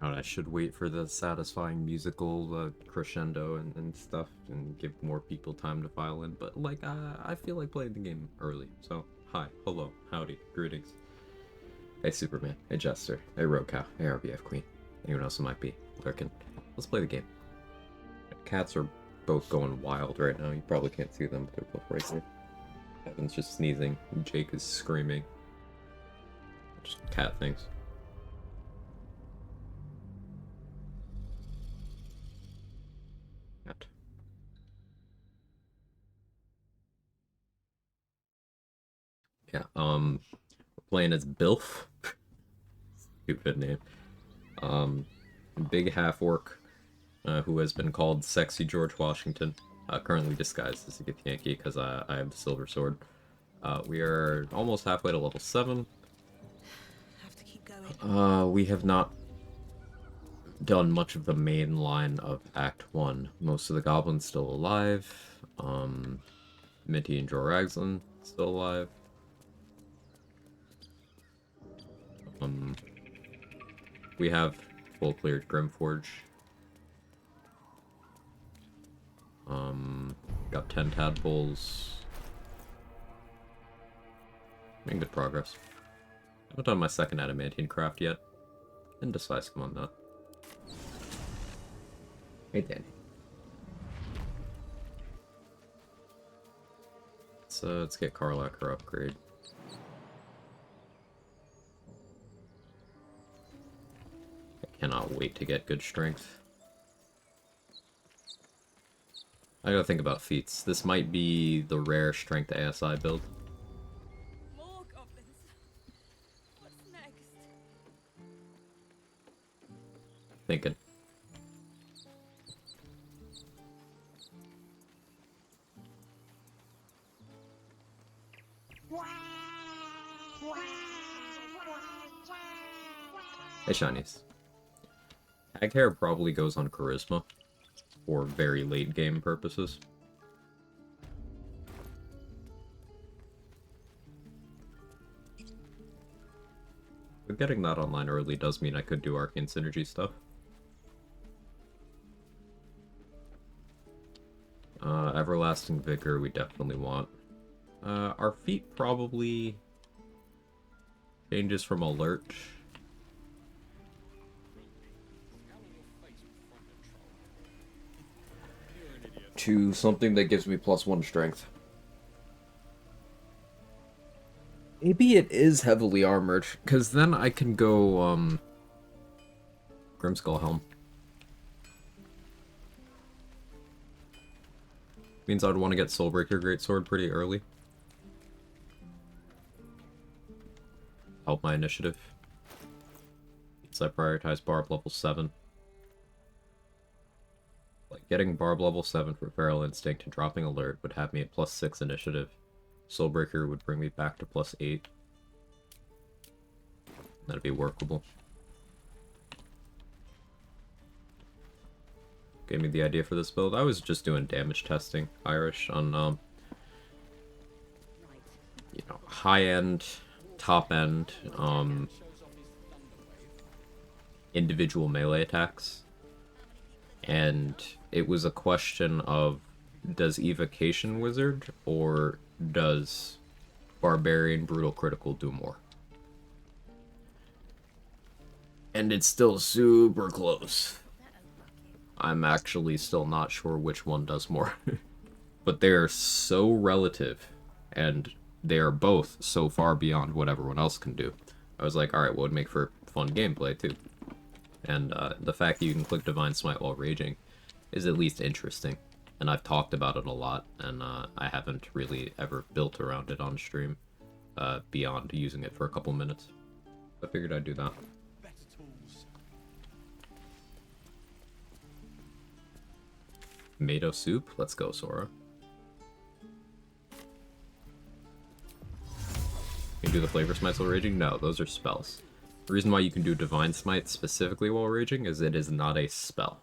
I should wait for the satisfying musical crescendo and stuff and give more people time to file in, but like I feel like playing the game early. So hi, hello, howdy, greetings. Hey Superman, hey Jester, hey Roadcow, hey RBF Queen, anyone else who might be lurking. Let's play the game. Cats are both going wild right now. You probably can't see them, but they're both racing. Kevin's just sneezing. Jake is screaming. Just cat things. Cat. Yeah, we're playing as Bilf. Stupid name. Um, Big half orc, who has been called Sexy George Washington, currently disguised as a Githyanki because I have the silver sword. We are almost halfway to level 7. Have to keep going. We have not done much of the main line of Act 1. Most of the goblins still alive. Minty and Joragslin still alive. We have full cleared Grimforge. Got 10 tadpoles. Making good progress. Haven't done my second adamantine craft yet. Indecisive on that. Hey Danny. Let's get Karlak her upgrade. I cannot wait to get good strength. I gotta think about feats. This might be the rare strength ASI build. More goblins. What's next? Thinking. Hey shinies. Hag hair probably goes on charisma for very late game purposes. But getting that online early does mean I could do arcane synergy stuff. Everlasting Vigor we definitely want. Our feet probably changes from alert to something that gives me +1 strength. Maybe it is heavily armored, because then I can go, Grimskull Helm. Means I'd want to get Soulbreaker Greatsword pretty early. Help my initiative. Means I prioritize Barb level 7. Like, getting Barb level 7 for Feral Instinct and dropping Alert would have me at +6 initiative. Soulbreaker would bring me back to +8. That'd be workable. Gave me the idea for this build. I was just doing damage testing, Irish, on, you know, high-end, top-end, individual melee attacks. And it was a question of, does Evocation Wizard or does Barbarian Brutal Critical do more? And it's still super close. I'm actually still not sure which one does more. But they're so relative, and they are both so far beyond what everyone else can do. I was like, alright, what would make for fun gameplay, too? And the fact that you can click Divine Smite while raging is at least interesting. And I've talked about it a lot, and I haven't really ever built around it on stream beyond using it for a couple minutes. I figured I'd do that. Tomato soup? Let's go, Sora. Can you do the Flavor Smites while raging? No, those are spells. The reason why you can do Divine Smite specifically while raging is it is not a spell.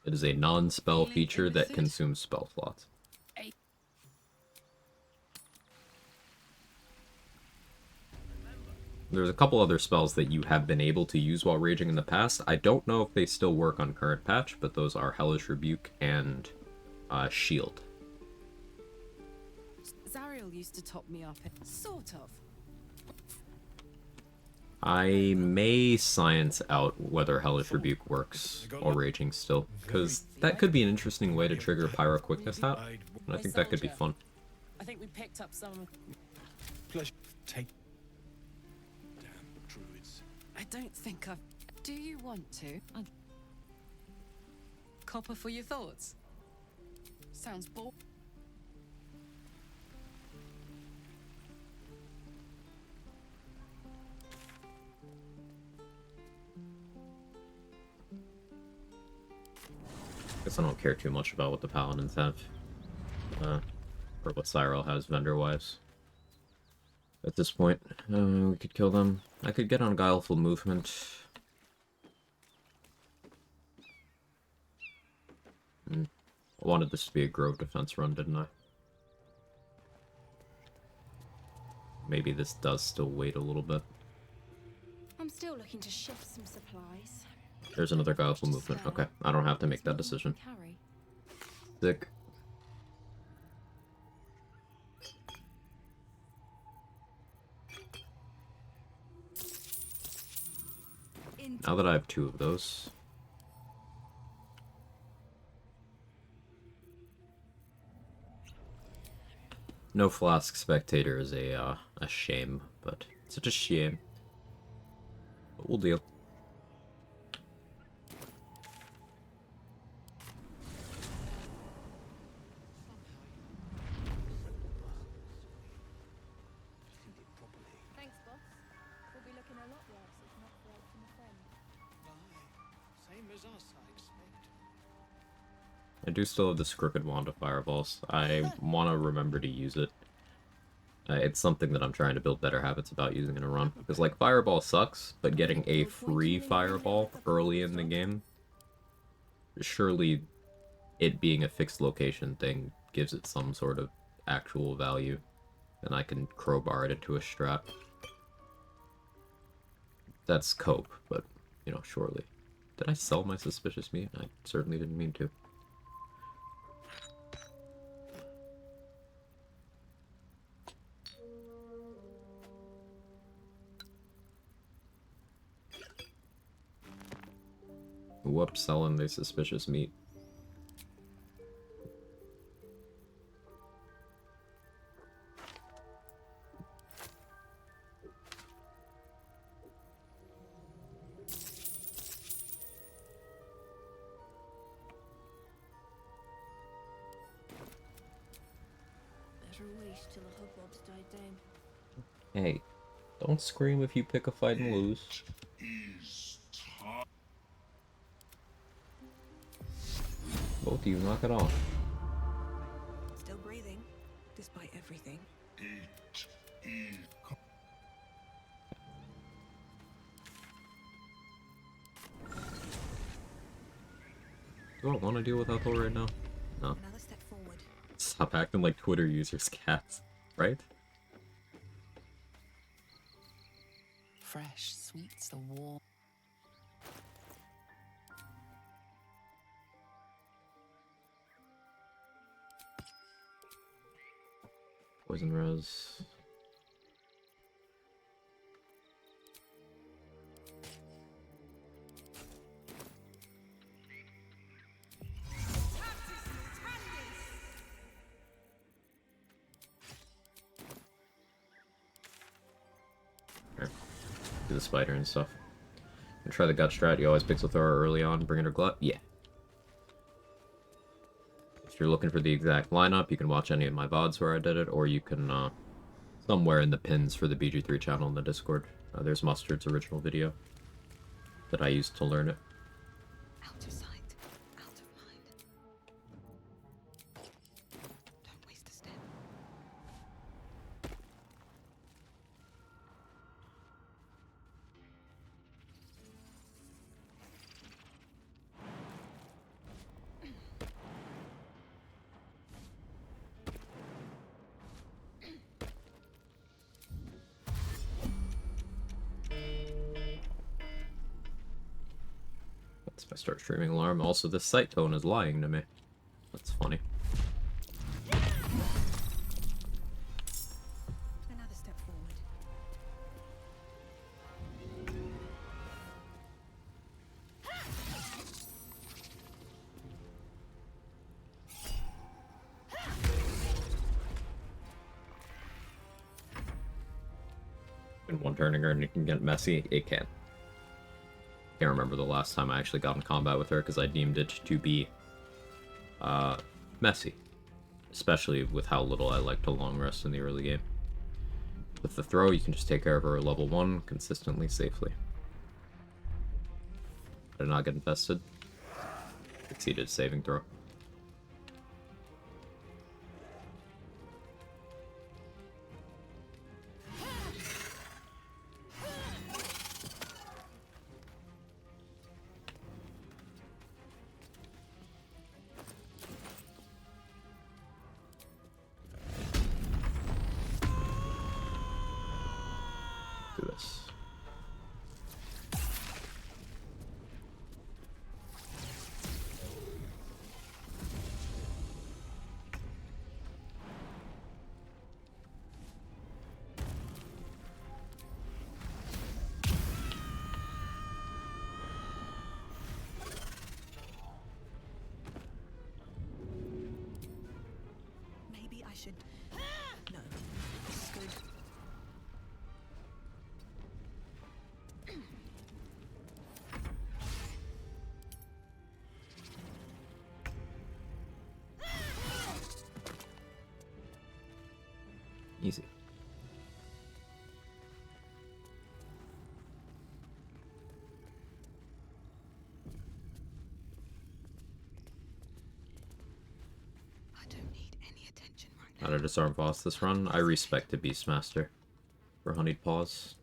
It is a non-spell feature that consumes spell slots. There's a couple other spells that you have been able to use while raging in the past. I don't know if they still work on current patch, but those are Hellish Rebuke and Shield. Zariel used to top me up, sort of. I may science out whether Hellish Rebuke works while raging still, because that could be an interesting way to trigger Pyro Quickness Hat, and I think that could be fun. I think we picked up some. Pleasure. Take. Damn druids. I don't think I've. Do you want to? Copper for your thoughts. Sounds boring. Guess I don't care too much about what the Paladins have. Or what Cyril has vendor-wise. At this point, we could kill them. I could get on Guileful Movement. I wanted this to be a Grove defense run, didn't I? Maybe this does still wait a little bit. I'm still looking to shift some supplies. There's another Guileful Movement. Okay, I don't have to make that decision. Sick. Now that I have 2 of those. No Flask Spectator is a shame, but such a shame. But we'll deal. Thanks, boss. We'll be looking a lot worse if not for help from a friend. Same as us, I expect. I do still have this Crooked Wand of Fireballs. I want to remember to use it. It's something that I'm trying to build better habits about using in a run. Because, like, Fireball sucks, but getting a free Fireball early in the game, surely it being a fixed location thing gives it some sort of actual value. And I can crowbar it into a strat. That's cope, but, you know, surely. Did I sell my suspicious meat? I certainly didn't mean to. Whoops, selling the suspicious meat. Better wait till the hubbub's died down. Hey, don't scream if you pick a fight and lose. Both of you, knock it off. Still breathing, despite everything. Do I want to deal with Ethel right now? No. Another step forward. Stop acting like Twitter users, cats. Right? Fresh sweets, the warm. Poison Rose. Here. Do the spider and stuff. And try the gut strat. You always pixel throw her early on, bring it her glut. Yeah. If you're looking for the exact lineup, you can watch any of my VODs where I did it, or you can, somewhere in the pins for the BG3 channel in the Discord. There's Mustard's original video that I used to learn it. Out of sight, out of mind. Don't waste a step. I start streaming alarm. Also, the sight tone is lying to me. That's funny. Another step forward. In one turning her and it can get messy, it can. Can't remember the last time I actually got in combat with her because I deemed it to be messy. Especially with how little I like to long rest in the early game. With the throw, you can just take care of her at level 1 consistently, safely. I did not get infested. Succeeded saving throw. Do this. Maybe I should. No, this is good. Easy. I don't need any attention right How now. to disarm boss this run? I respect the Beastmaster for Honeyed Paws.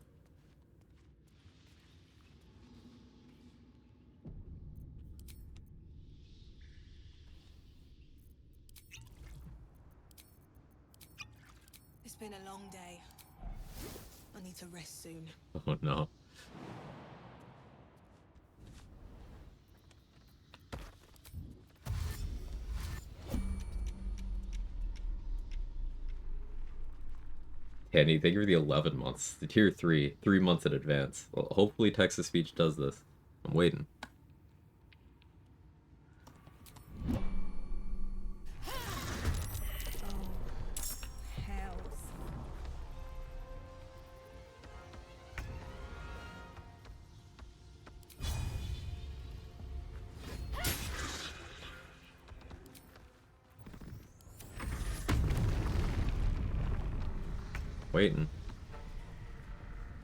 It's been a long day. I need to rest soon. Oh no. Kenny, thank you for the 11 months. The tier 3, 3 months in advance. Well, hopefully Texas Speech does this. I'm waiting. Oh, hells. Waiting.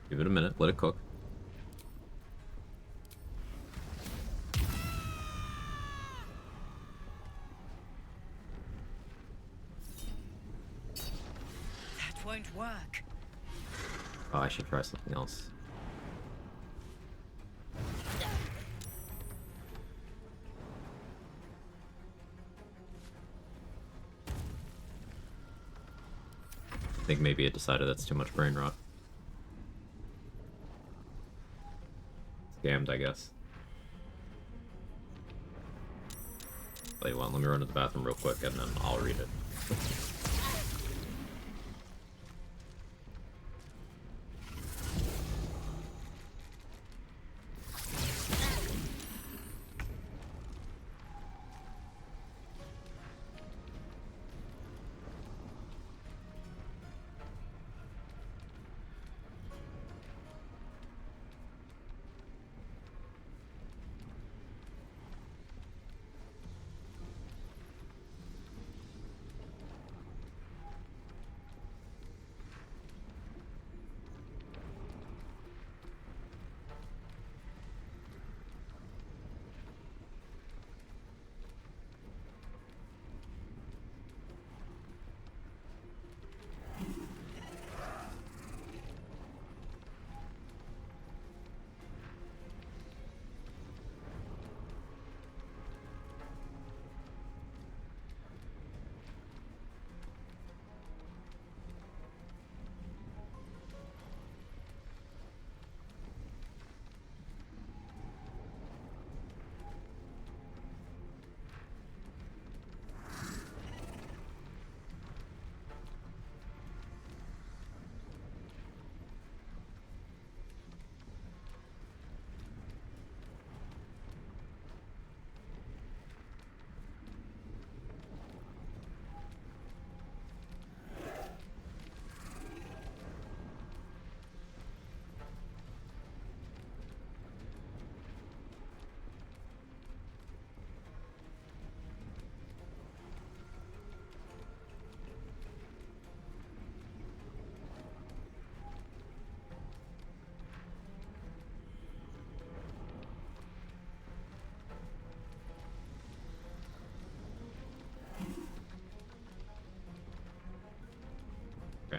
Give it a minute. Let it cook. That won't work. Oh, I should try something else. I think maybe it decided that's too much brain rot. Scammed, I guess. Tell you what, let me run to the bathroom real quick and then I'll read it.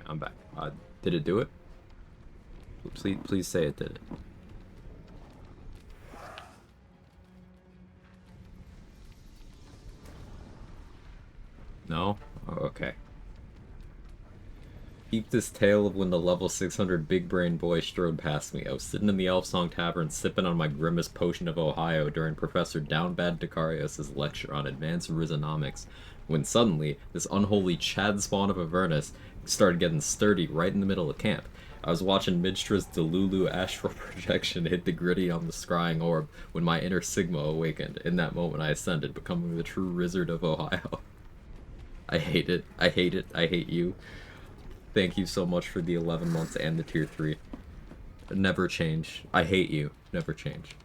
I'm back. Did it do it? Please say it did it. No? Oh, okay. Keep this tale of when the level 600 big brain boy strode past me. I was sitting in the Elf Song Tavern sipping on my grimmest potion of Ohio during Professor Downbad Dicarios' lecture on advanced Rhizonomics, when suddenly, this unholy Chad spawn of Avernus started getting sturdy right in the middle of camp. I was watching Midstra's Delulu astral projection hit the gritty on the scrying orb when my inner Sigma awakened. In that moment I ascended, becoming the true Wizard of Ohio. I hate it. I hate it. I hate you. Thank you so much for the 11 months and the tier 3. Never change. I hate you. Never change.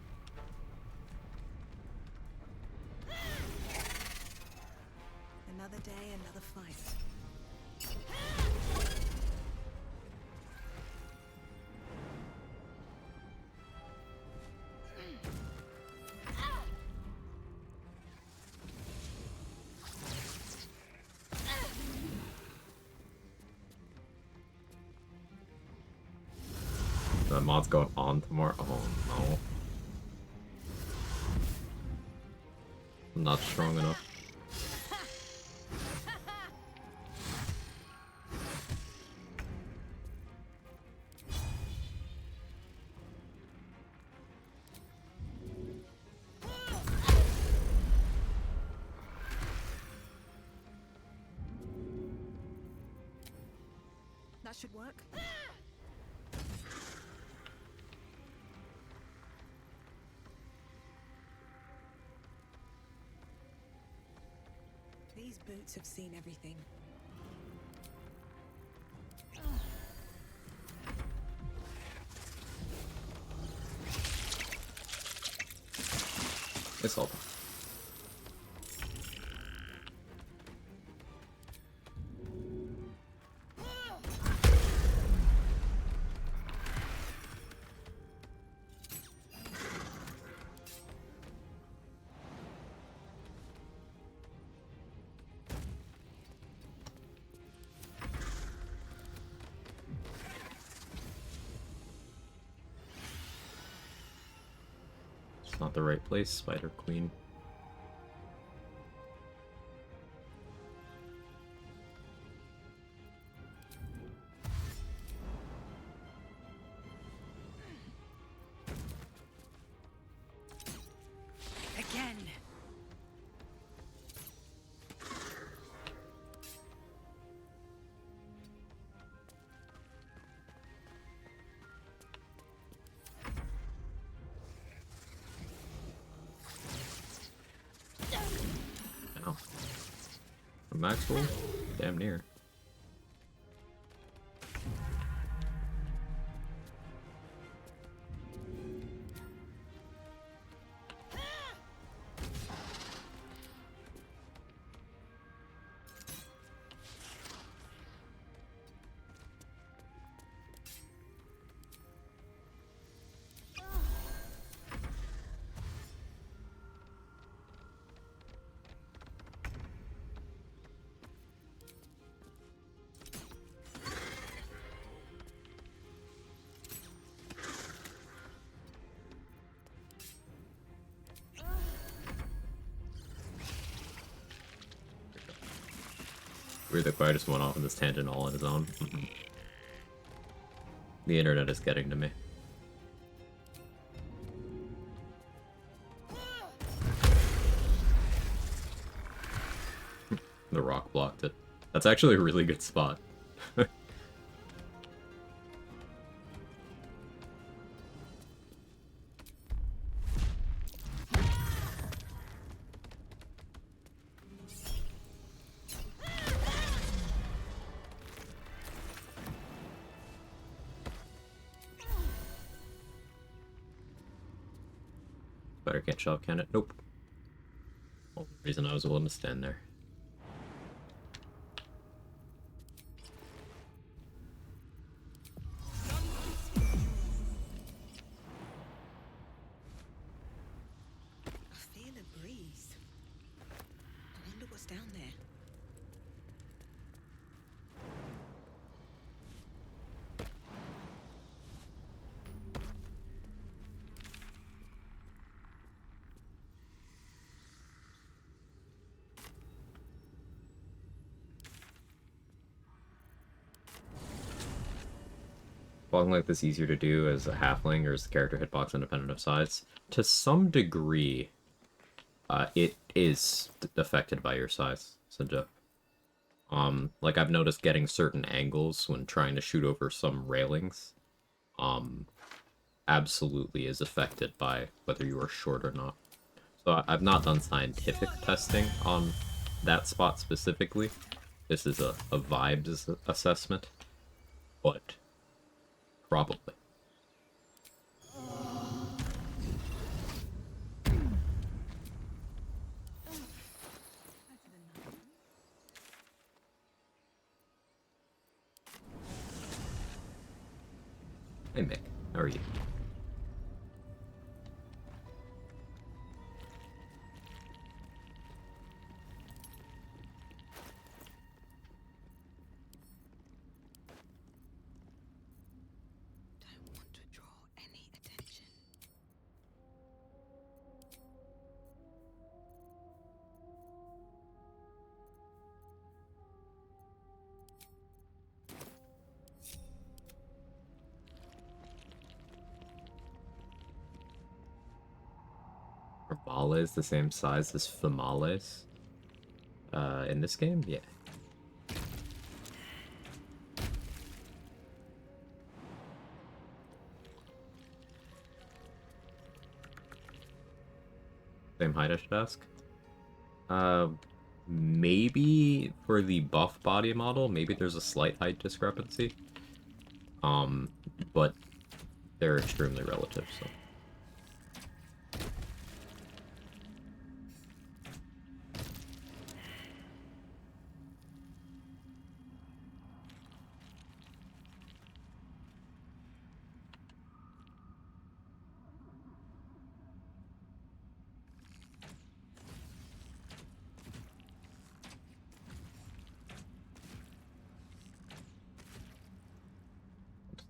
Another day, another fight. The mod's going on tomorrow. Oh no. I'm not strong enough. That should work. These boots have seen everything. It's all. It's not the right place, Spider Queen. Again. Ow. From Maxwell? Damn near. We're the quietest one off in this tangent all on his own. The internet is getting to me. The rock blocked it. That's actually a really good spot. Better can't shove, can it? Nope. Well, the reason I was willing to stand there. I feel a breeze. I wonder what's down there. Falling like this easier to do as a halfling, or is the character hitbox independent of size? To some degree, it is affected by your size, Sinja. Like I've noticed getting certain angles when trying to shoot over some railings, absolutely is affected by whether you are short or not. So I've not done scientific testing on that spot specifically. This is a vibes assessment, but probably. Hey Mick, how are you? Don't want to draw any attention. Are Vales the same size as Females? In this game? Yeah. Same height, I should ask. Uh, maybe for the buff body model, maybe there's a slight height discrepancy. But they're extremely relative, so.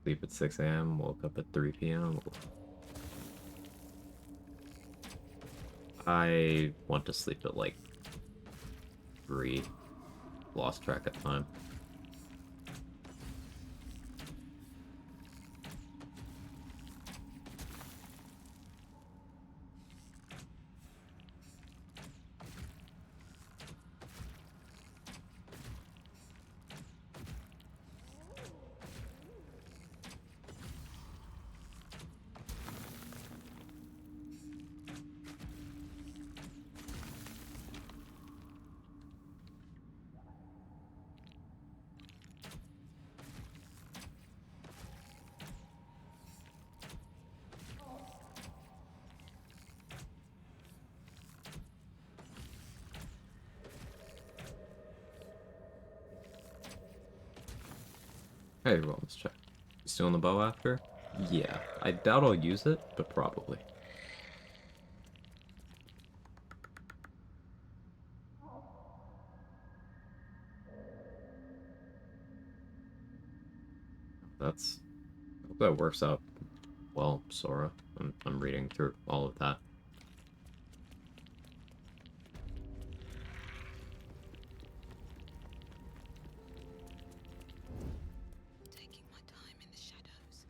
Sleep at 6 a.m., woke up at 3 p.m. I went to sleep at like 3. Lost track of time. Hey, everyone, let's check. You still in the bow after? Yeah. I doubt I'll use it, but probably. That's... I hope that works out well, Sora. I'm reading through all of that. Taking my time in the shadows.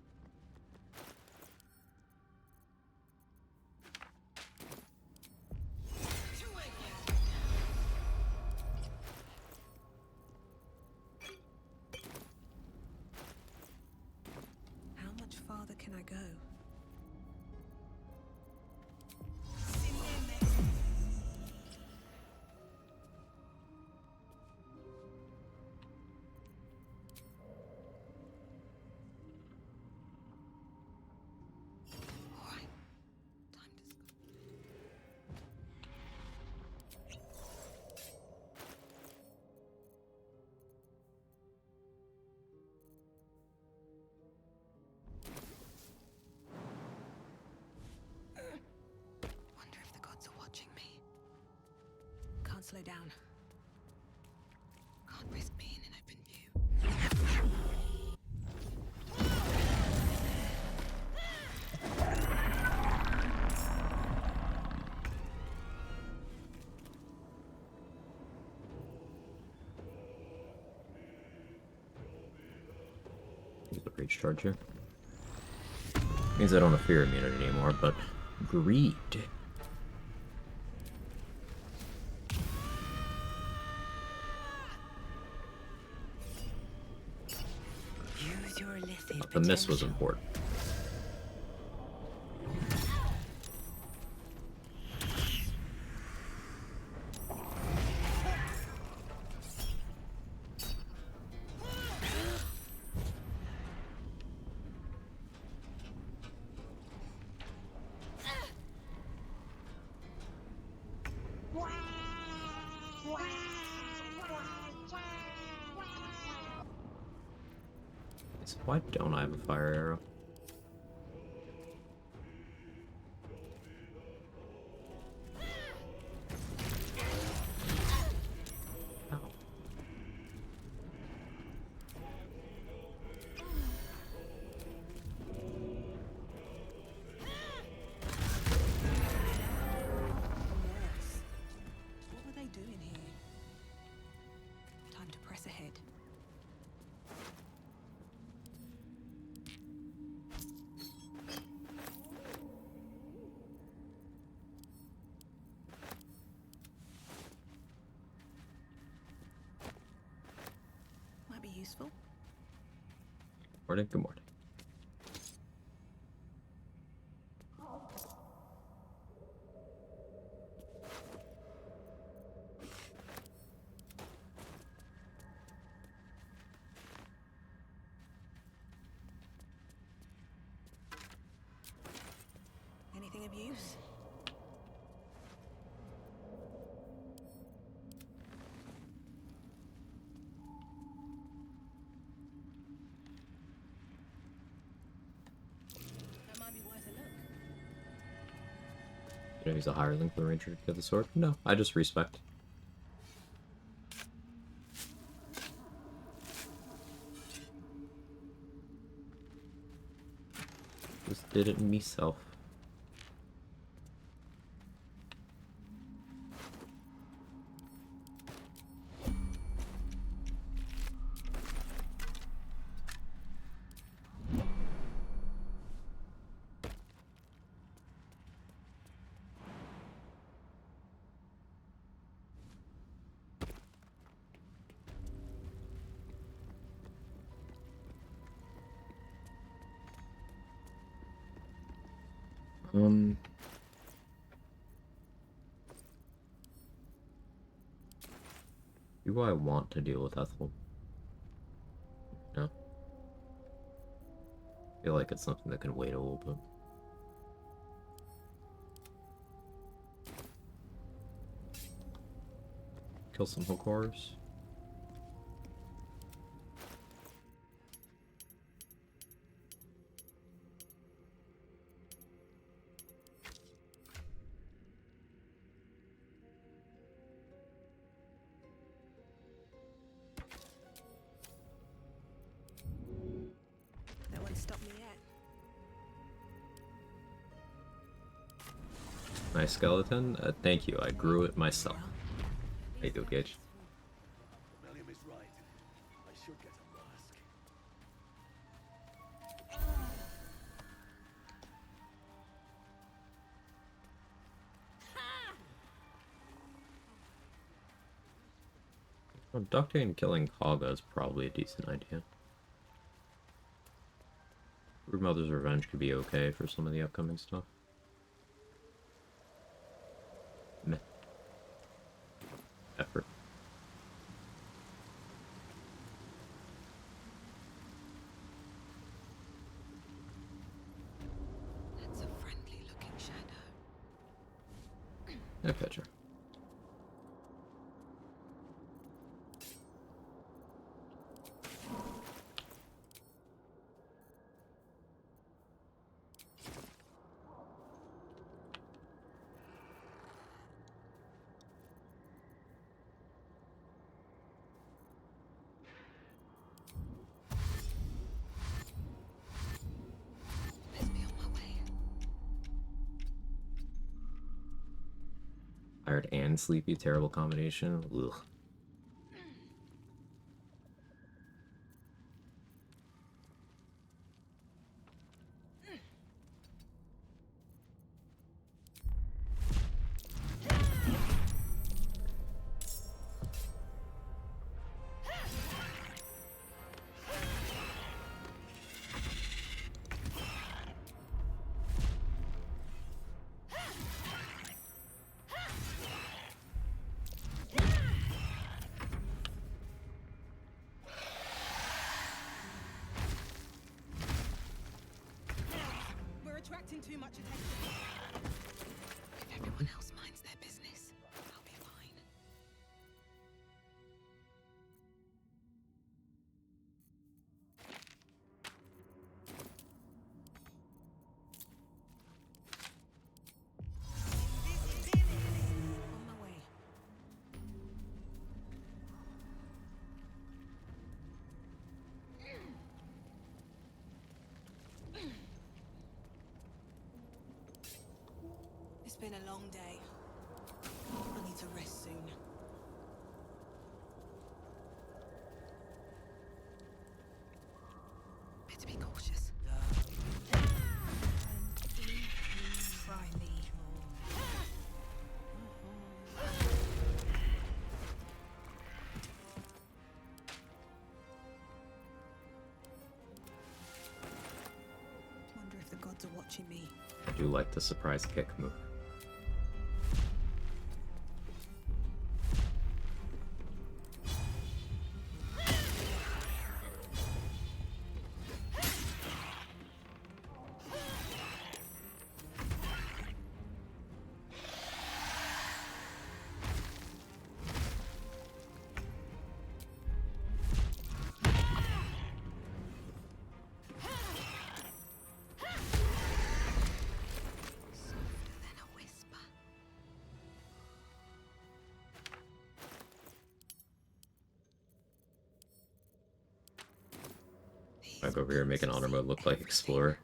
How much farther can I go? All right, time to wonder if the gods are watching me. Can't slow down. Can't risk being in open view. Use the breach charge here. Means I don't have fear immunity anymore, but greed. Use your illicit The miss was potential. important. So why don't I have a fire arrow? Ow. Yes. What were they doing here? Time to press ahead. Might be useful. Morning, good morning. Anything of use? That might be worth a look. You know, he's a hireling for the ranger to get the sword? No, I just respect. Just did it myself. Do I want to deal with Ethel? No. I feel like it's something that can wait a little bit. Kill some Hokars. No one stopped me yet. Nice skeleton. Thank you. I grew it myself. How you doing, Gage? William is right. I should get a mask. Abducting and killing Quagga is probably a decent idea. Brood Mother's Revenge could be okay for some of the upcoming stuff. Meh. Effort. That's a friendly looking shadow. Yeah, picture. Let's be on my way. Tired and sleepy, terrible combination. Ugh. paying too much attention. If everyone else minds their business, I'll be fine. On my way. It's been a long day. I need to rest soon. Better be cautious. Try me. Wonder if the gods are watching me. I do like the surprise kick move. Softer than a whisper. I go over here making honor mode look like Explorer.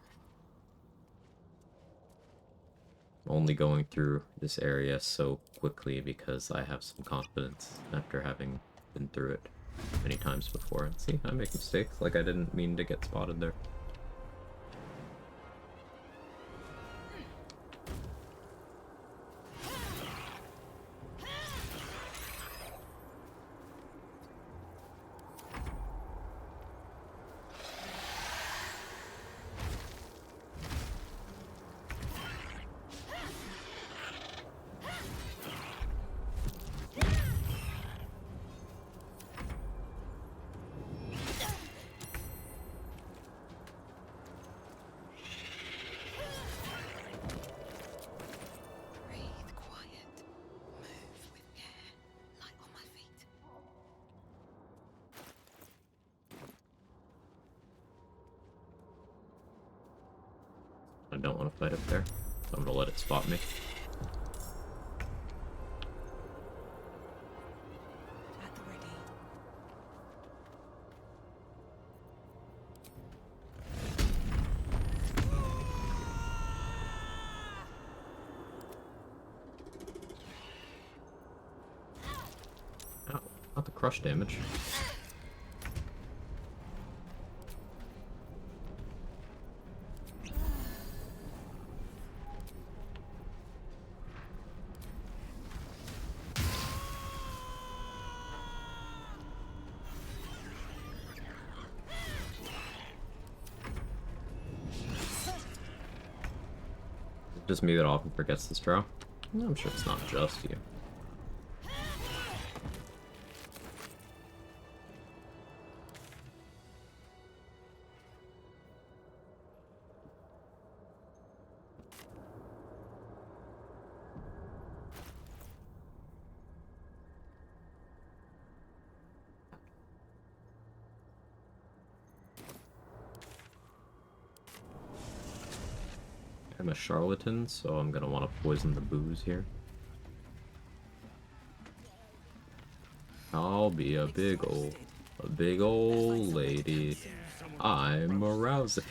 Only going through this area so quickly because I have some confidence after having been through it many times before. And see, I make mistakes, like I didn't mean to get spotted there. Breathe quiet. Move with care. Light on my feet. I don't want to fight up there, so I'm gonna let it spot me. At the ready. Ow, not the crush damage. Just me that often forgets this draw. I'm sure it's not just you. I'm a charlatan, so I'm gonna want to poison the booze here. I'll be a big old lady. I'm arousing.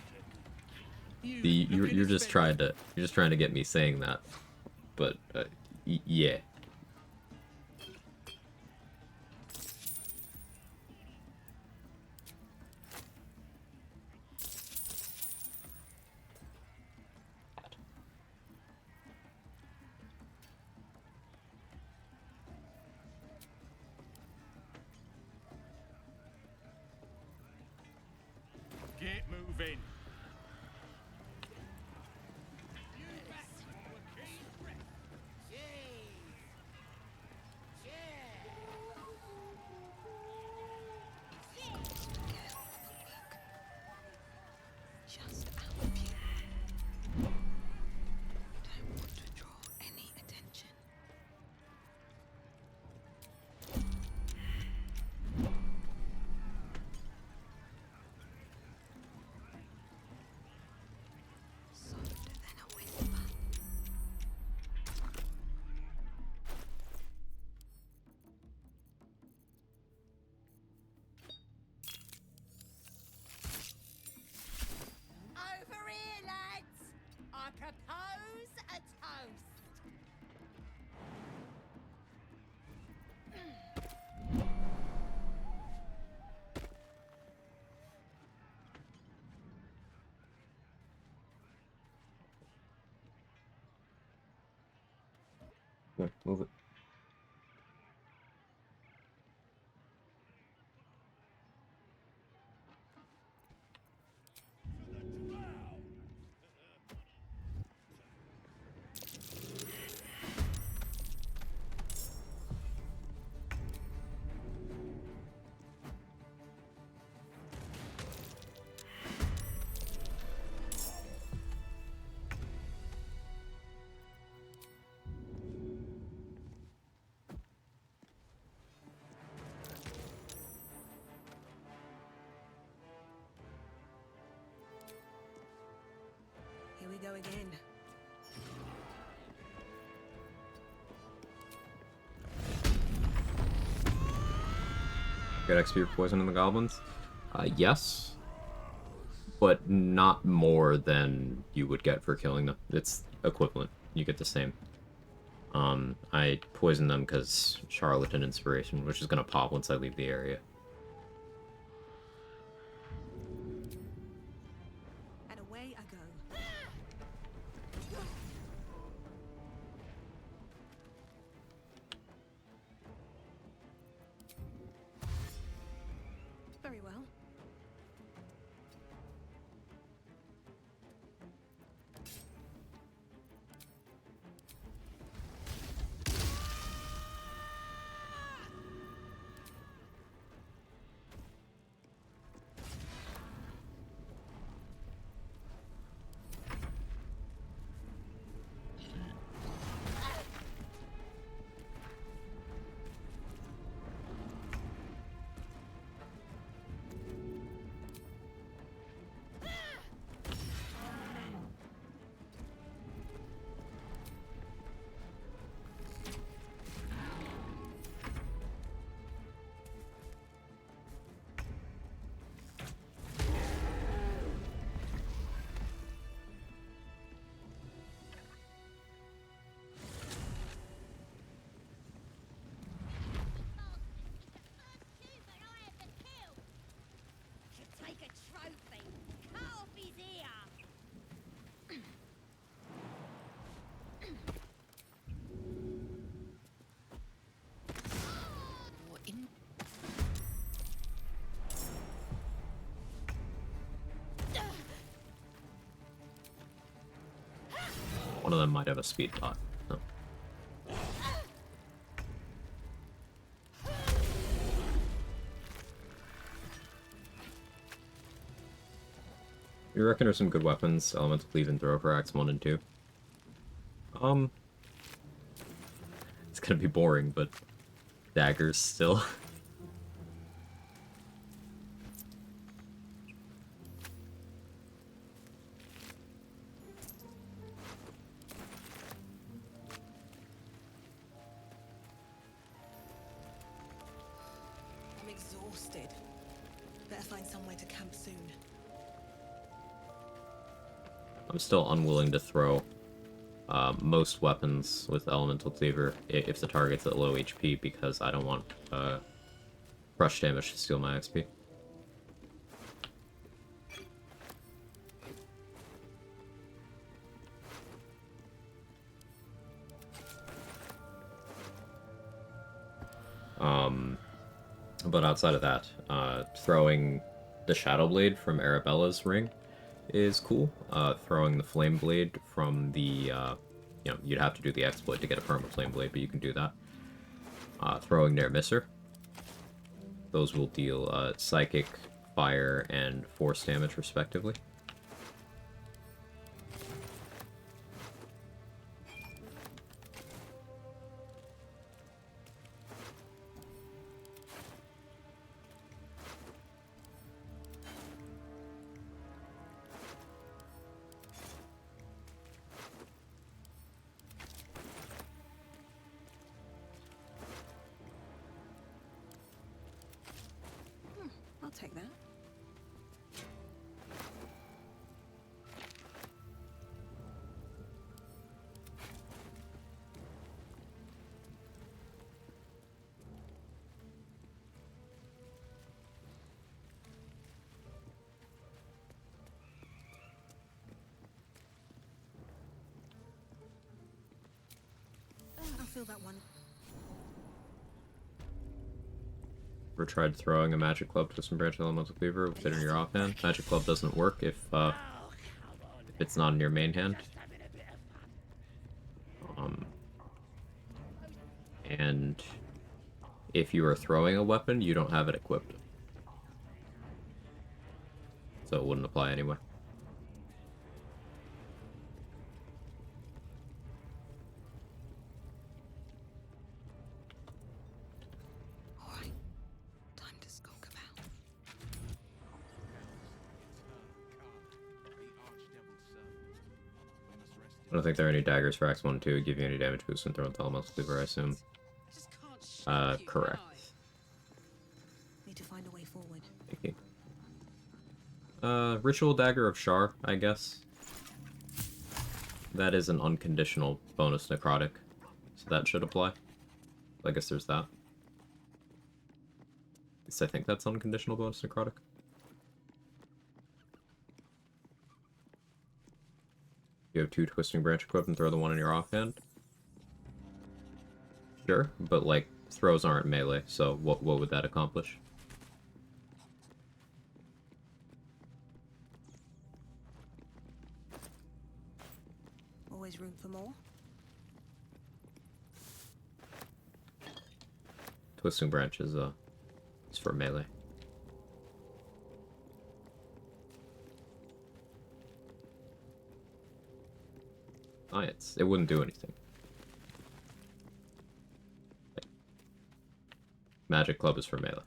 You're just trying to get me saying that, but yeah. Get moving. Here, move it. Here we go again. Get XP for poisoning the goblins? Yes. But not more than you would get for killing them. It's equivalent. You get the same. I poisoned them because Charlatan Inspiration, which is going to pop once I leave the area. And away I go. Very well. Take a trophy. Cut off his ear. What in? One of them might have a speed dot. No. You reckon there's some good weapons, Elemental Cleave and Throw for Acts 1 and 2? It's gonna be boring, but daggers still. I'm exhausted. Better find somewhere to camp soon. I'm still unwilling to throw most weapons with Elemental Cleaver if the target's at low HP because I don't want crush damage to steal my XP. But outside of that, throwing the Shadow Blade from Arabella's ring is cool. Throwing the Flame Blade from the, you'd have to do the exploit to get a perma Flame Blade, but you can do that. Throwing Near Misser. Those will deal Psychic, Fire, and Force damage, respectively. I'll take that. feel that one. Ever tried throwing a magic club to some branch elemental cleaver with it in your offhand? Magic club doesn't work if it's not in your main hand. And if you are throwing a weapon, you don't have it equipped. So it wouldn't apply anyway. Alright. Time to skulk about. I don't think there are any daggers for X1 2 give you any damage boost and throw with elemental cleaver, I assume. I just can't shoot you, Correct. can I? Need to find a way forward. Thank you. Ritual Dagger of Shar, I guess. That is an unconditional bonus necrotic, so that should apply. I guess there's that. At least I think that's unconditional bonus necrotic. You have 2 Twisting Branch equipped and throw the one in your offhand. Sure, but like throws aren't melee, so what would that accomplish? Always room for more. Twisting Branch is for melee. Science. It wouldn't do anything. Magic Club is for melee.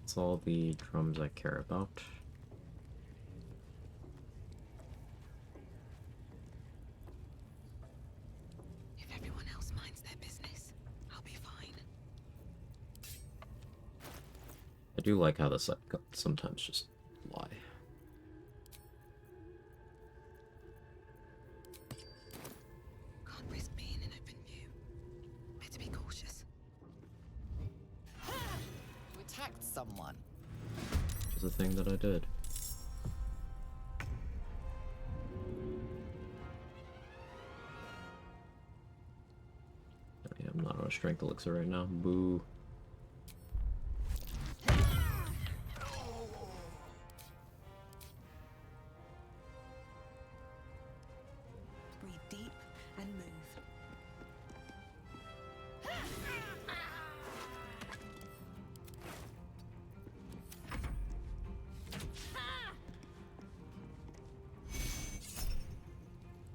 That's all the drums I care about. If everyone else minds their business, I'll be fine. I do like how this sometimes just lie. Can't risk being in open view. Better be cautious. You attacked someone. Which is a thing that I did. Oh, yeah, I'm not on a strength elixir right now. Boo. Breathe deep and move.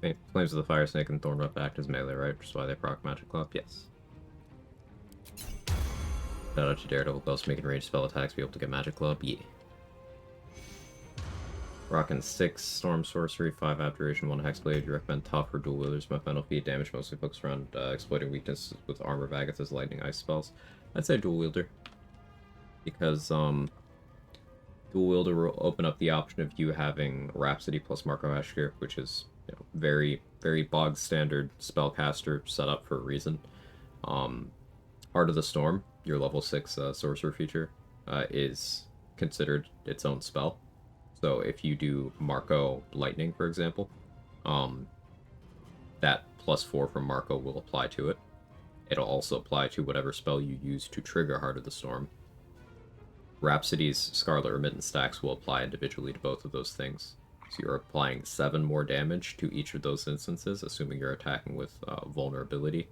Wait, Flames of the Fire Snake and Thornruff act as melee, right? Which is why they proc Magic Club? Yes. Shout out to Daredevil Ghost making ranged spell attacks be able to get Magic Club. Yeah. Rockin' 6 Storm Sorcery, 5 Abjuration, 1 Hexblade. You recommend tough for dual wielders. My final feat damage mostly focused around exploiting weakness with Armor of Agath's lightning ice spells. I'd say dual wielder. Because dual wielder will open up the option of you having Rhapsody plus Marco Ashkir, which is, you know, very, very bog standard spellcaster set up for a reason. Heart of the Storm, your level 6 sorcerer feature, is considered its own spell. So if you do Marco Lightning, for example, that +4 from Marco will apply to it. It'll also apply to whatever spell you use to trigger Heart of the Storm. Rhapsody's Scarlet Remittance stacks will apply individually to both of those things. So you're applying 7 more damage to each of those instances, assuming you're attacking with vulnerability.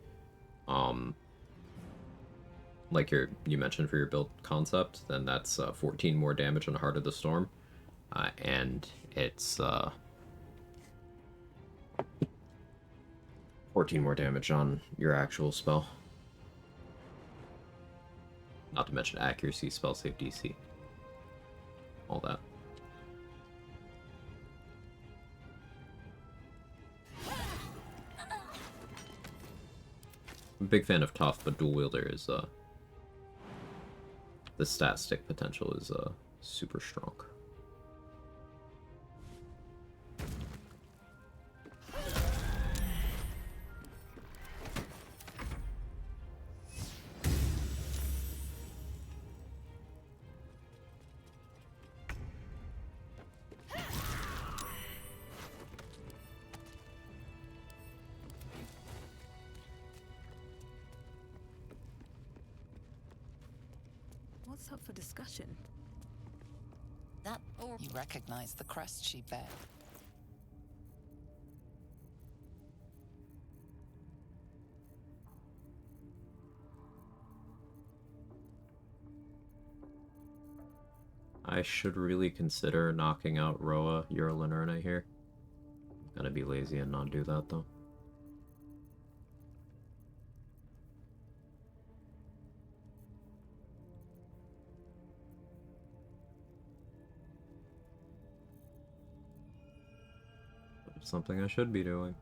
Like you mentioned for your build concept, then that's 14 more damage on Heart of the Storm. And it's 14 more damage on your actual spell. Not to mention accuracy, spell save, DC. All that. I'm a big fan of Tough, but dual wielder is the stat stick potential is super strong. Looks up for discussion. That or you recognize the crest she bears. I should really consider knocking out Roa Urilanerna here. I'm gonna be lazy and not do that though. Something I should be doing.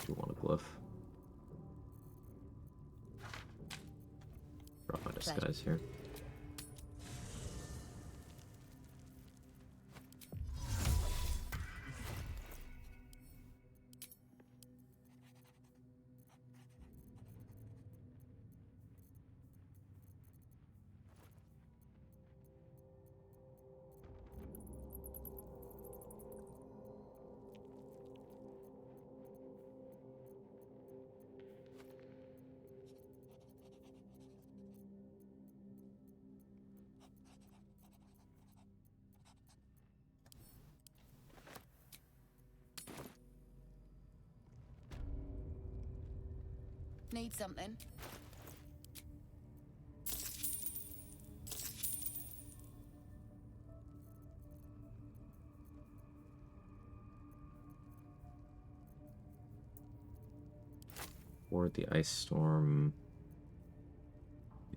Do want a glyph. Drop my disguise here. Need something? Or the ice storm.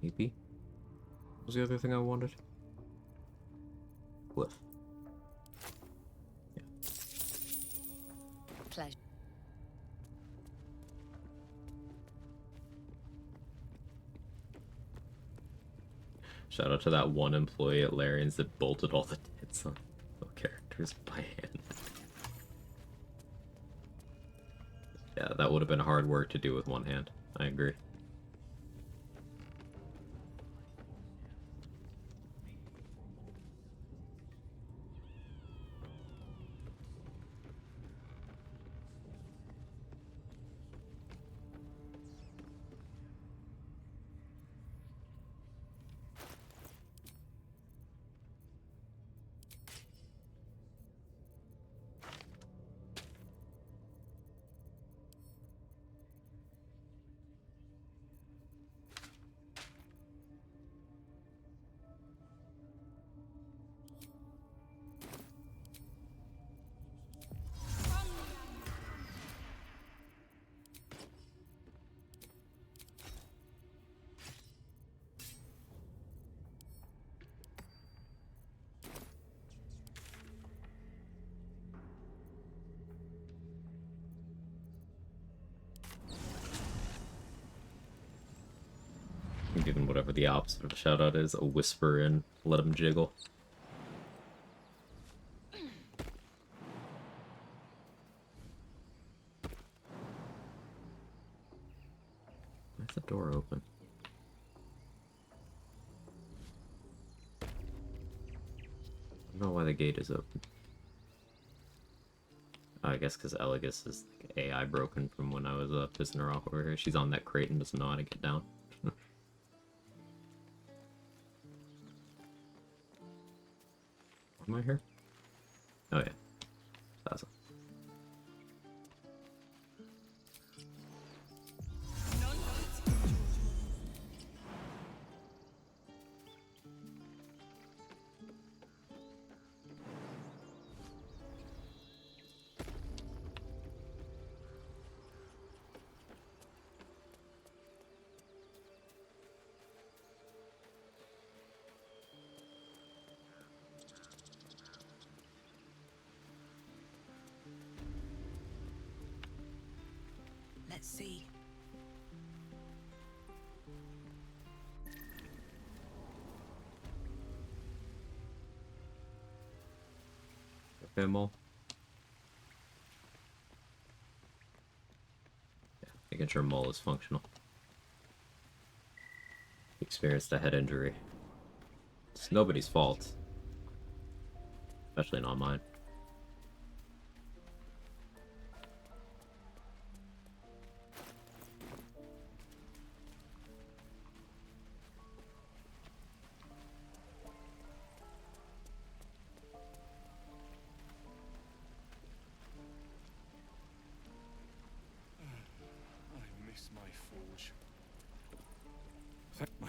Maybe? What was the other thing I wanted? Glyph. Yeah. Pleasure. Shout out to that one employee at Larian's that bolted all the tits on characters by hand. Yeah, that would have been hard work to do with one hand. I agree. Given whatever the opposite of a shout out is, a whisper and let him jiggle. Why's the door open? I don't know why the gate is open. Oh, I guess because Elegus is like AI broken from when I was pissing her off over here. She's on that crate and doesn't know how to get down. Am I here? Oh yeah. That's it. Let's see. Okay, Mole. Yeah, making sure Mole is functional. He experienced a head injury. It's nobody's fault. Especially not mine.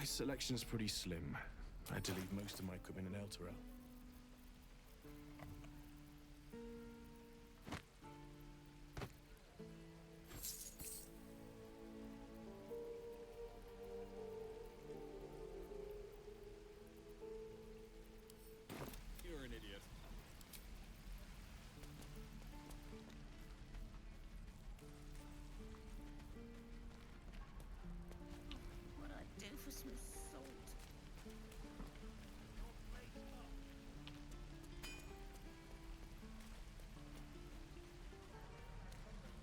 My selection's pretty slim. I had to leave most of my equipment in Elturel. You're an idiot. What I do for some salt.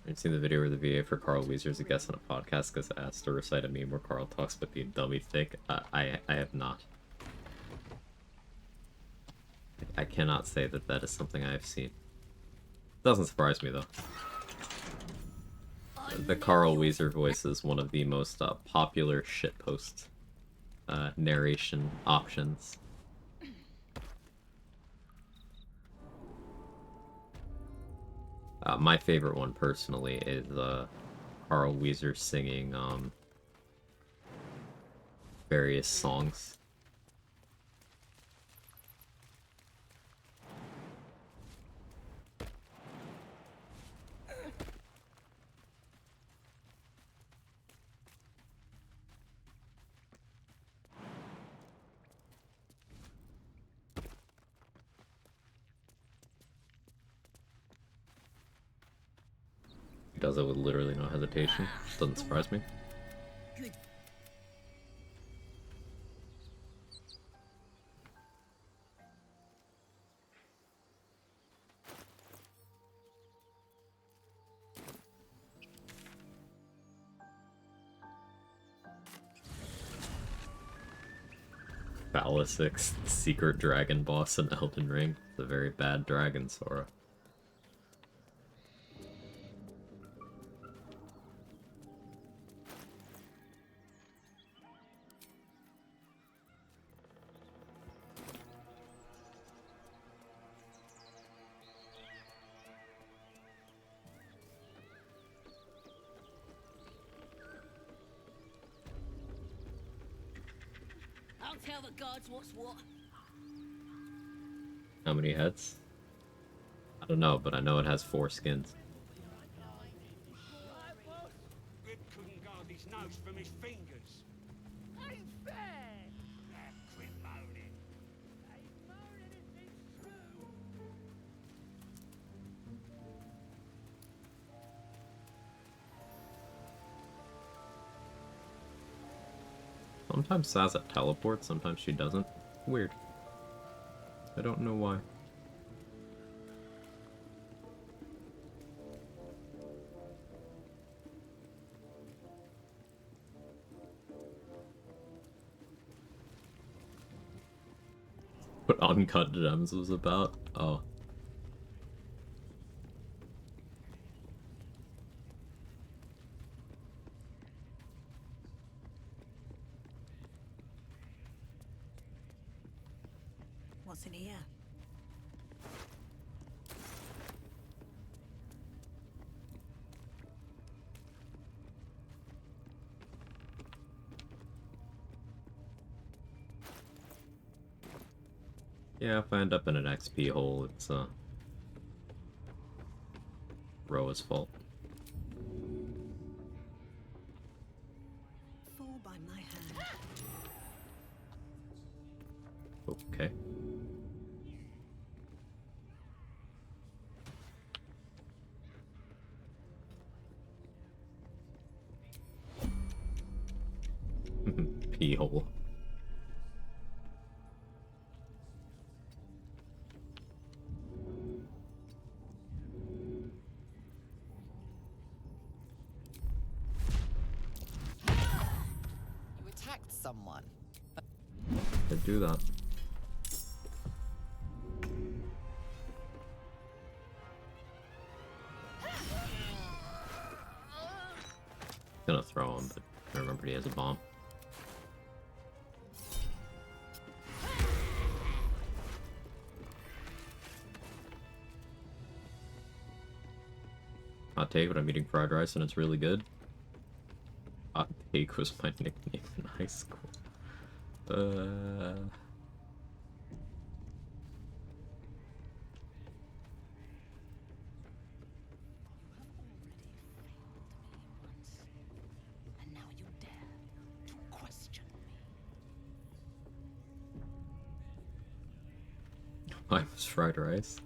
I've seen the video where the VA for Carl Weezer is a guest on a podcast because asked to recite a meme where Carl talks about being dummy thick. I have not. I cannot say that that is something I have seen. Doesn't surprise me though. The Carl Weezer voice is one of the most popular shitpost narration options. My favorite one personally is Carl Weezer singing various songs. He does it with literally no hesitation. Doesn't surprise me. Phallicix, the secret dragon boss in Elden Ring. It's a very bad dragon, Sora. I'll tell the gods what's what. How many heads? I don't know, but I know it has 4 skins. Rip couldn't guard his nose from his fingers. Ain't fair! Quit moaning. Ain't moaning if it's true! Sometimes Sazza teleports, sometimes she doesn't. Weird. I don't know why. What Uncut Gems was about? Oh. What's in here? Yeah, if I end up in an XP hole, it's Roa's fault. Fall by my hand. Okay. Pee hole. You attacked someone. Could do that. Gonna throw him, but I remembered he has a bomb. Hot take, but I'm eating fried rice and it's really good. Hot take was my nickname in high school. And now you dare to question me. I was fried rice.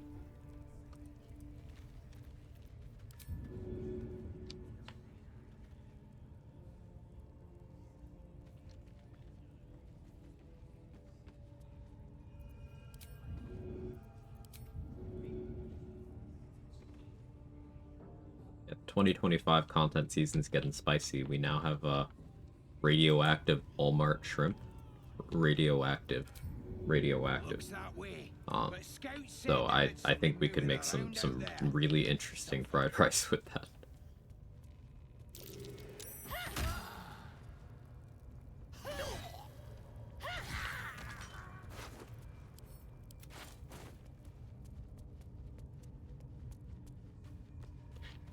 Yeah, 2025 content season's getting spicy. We now have radioactive Walmart shrimp. Radioactive. Radioactive. So I think we could make some really interesting fried rice with that.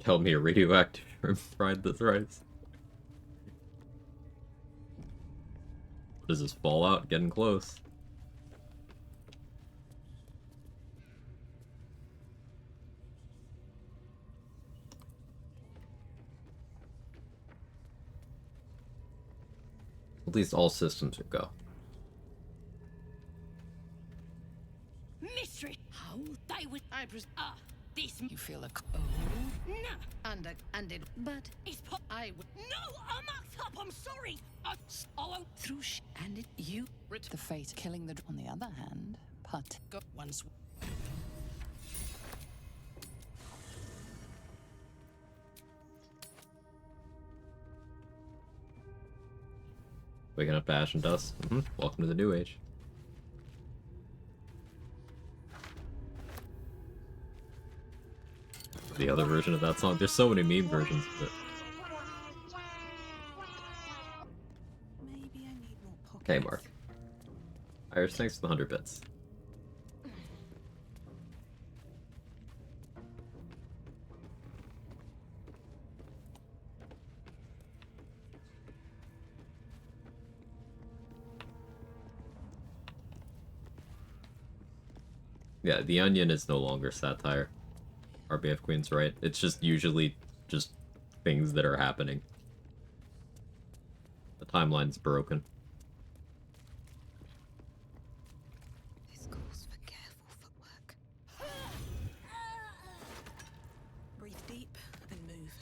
Tell me a radioactive shrimp fried this rice. What is this, Fallout? Getting close. At least all systems are go. Mystery! How they would. This. You feel a... No! And it. But. It's I would. No! I'm up! I'm sorry! I won't. Through and it... You... The fate killing the... On the other hand, but... Go once. Waking up to ash and dust. Welcome to the new age. The other version of that song. There's so many meme versions of it. Maybe I need more pockets. Okay, Mark. Iris, thanks for the 100 bits. Yeah, the Onion is no longer satire. RBF Queen's right. It's just usually just things that are happening. The timeline's broken. This calls for careful footwork. Breathe deep and move.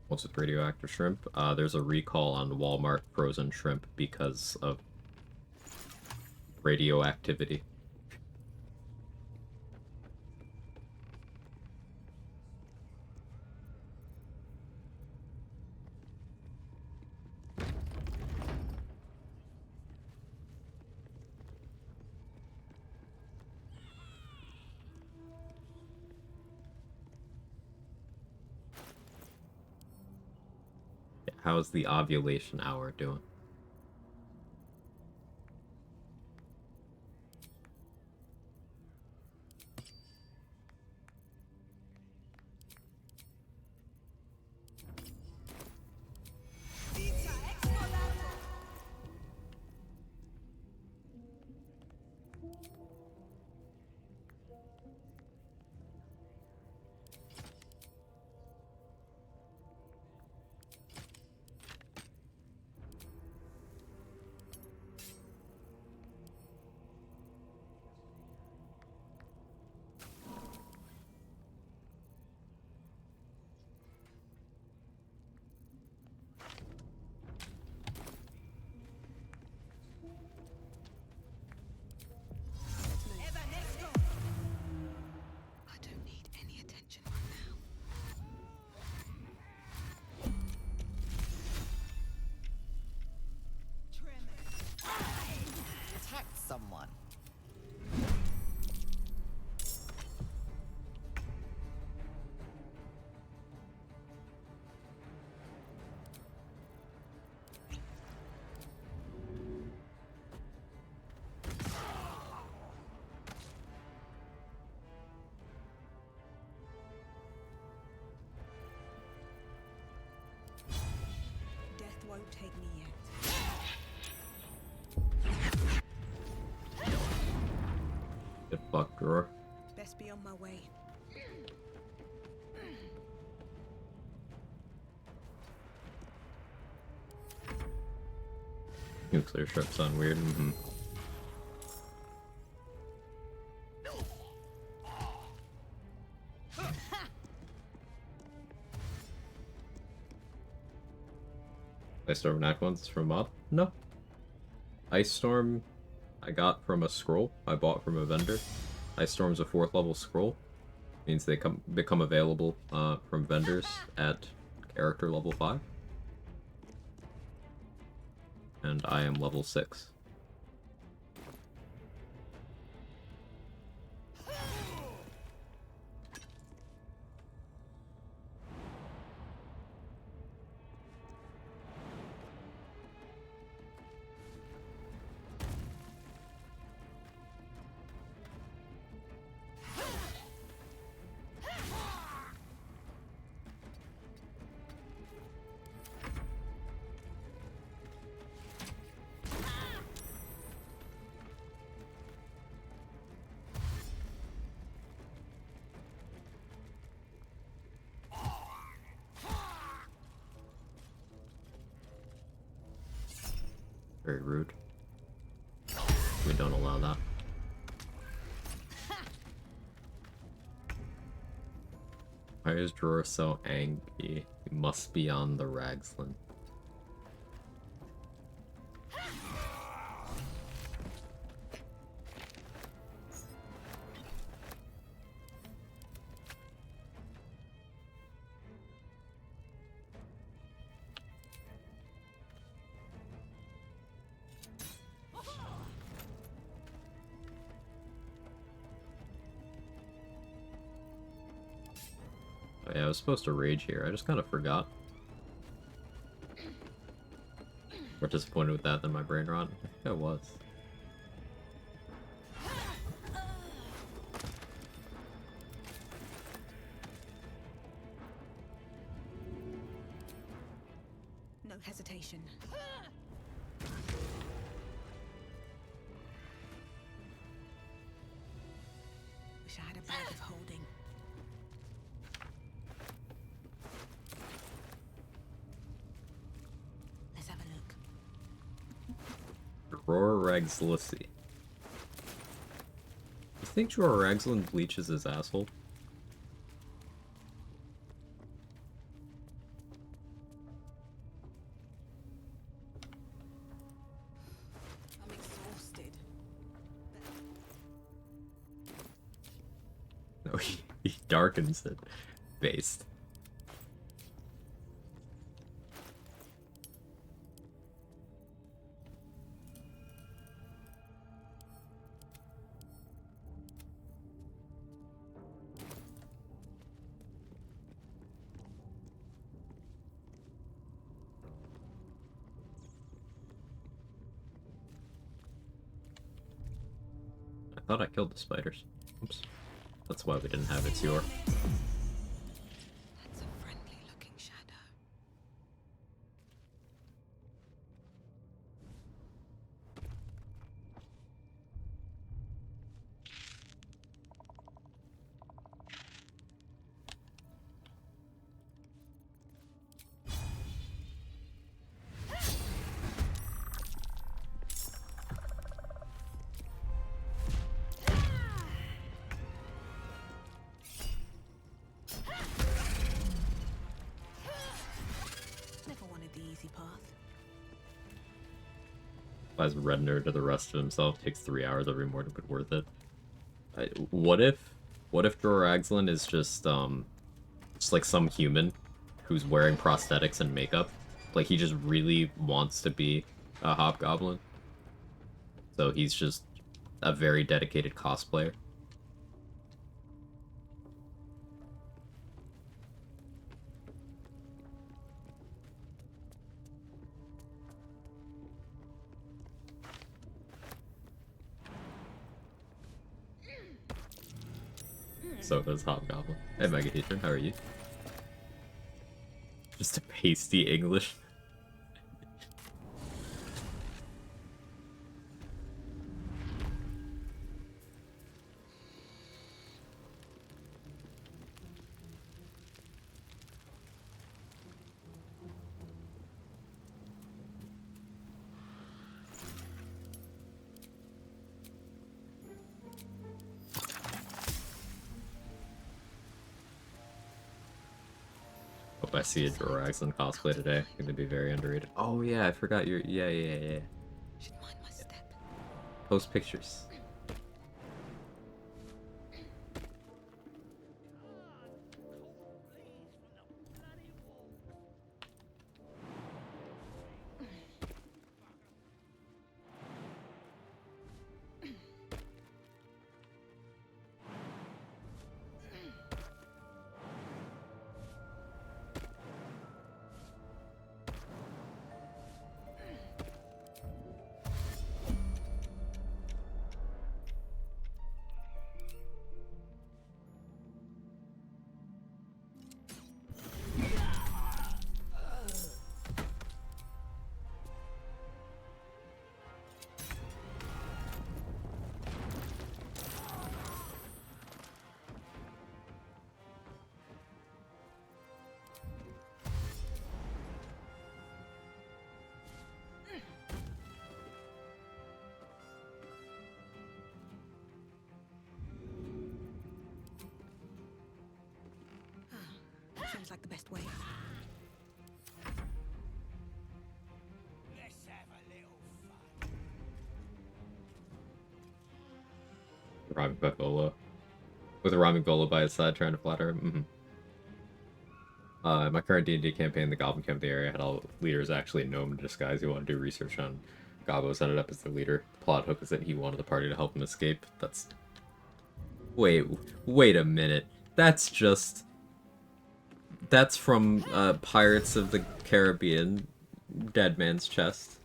What's with radioactive shrimp? There's a recall on Walmart frozen shrimp because of radioactivity. How's the ovulation hour doing? Get fucked, drawer. Best be on my way. Nuclear ships sound weird. Mm-hmm. Ice Storm Knack ones from mod? No. Ice Storm I got from a scroll I bought from a vendor. Ice Storm's a 4th level scroll. Means they become available from vendors at character level 5. And I am level 6. Very rude. We don't allow that. Why is Drawer so angry? He must be on the Ragsland. Oh yeah, I was supposed to rage here. I just kind of forgot. More disappointed with that than my brain rot. I think I was. No hesitation. Wish I had a bag of holding. Let's have a look. Drawer Ragslissi. You think Drawer Ragsland bleaches his asshole? I'm exhausted. No, he darkens it. Based. I thought I killed the spiders. Oops. That's why we didn't have its Yor. That's a friendly looking shadow. Never wanted the easy path. Buys Redner to the rest of himself. Takes 3 hours every morning, but worth it. What if Drawer Ragsland is just like some human who's wearing prosthetics and makeup? Like he just really wants to be a hobgoblin. So he's just a very dedicated cosplayer. So does Hobgoblin. Hey Mega Teacher, how are you? Just a pasty English. I see a Joraxen cosplay today, I think they'd be very underrated. Oh yeah, I forgot your yeah. Should mind my step. Post pictures. Seems like the best way. Let's have a little fun. Rami Bevola. With a Rami Bola by his side trying to flatter him. My current D&D campaign, the Goblin Camp of the area, had all leaders actually gnome in disguise who wanted to do research on Gobos ended up as the leader. The plot hook is that he wanted the party to help him escape. That's... Wait a minute. That's just... That's from Pirates of the Caribbean, Dead Man's Chest.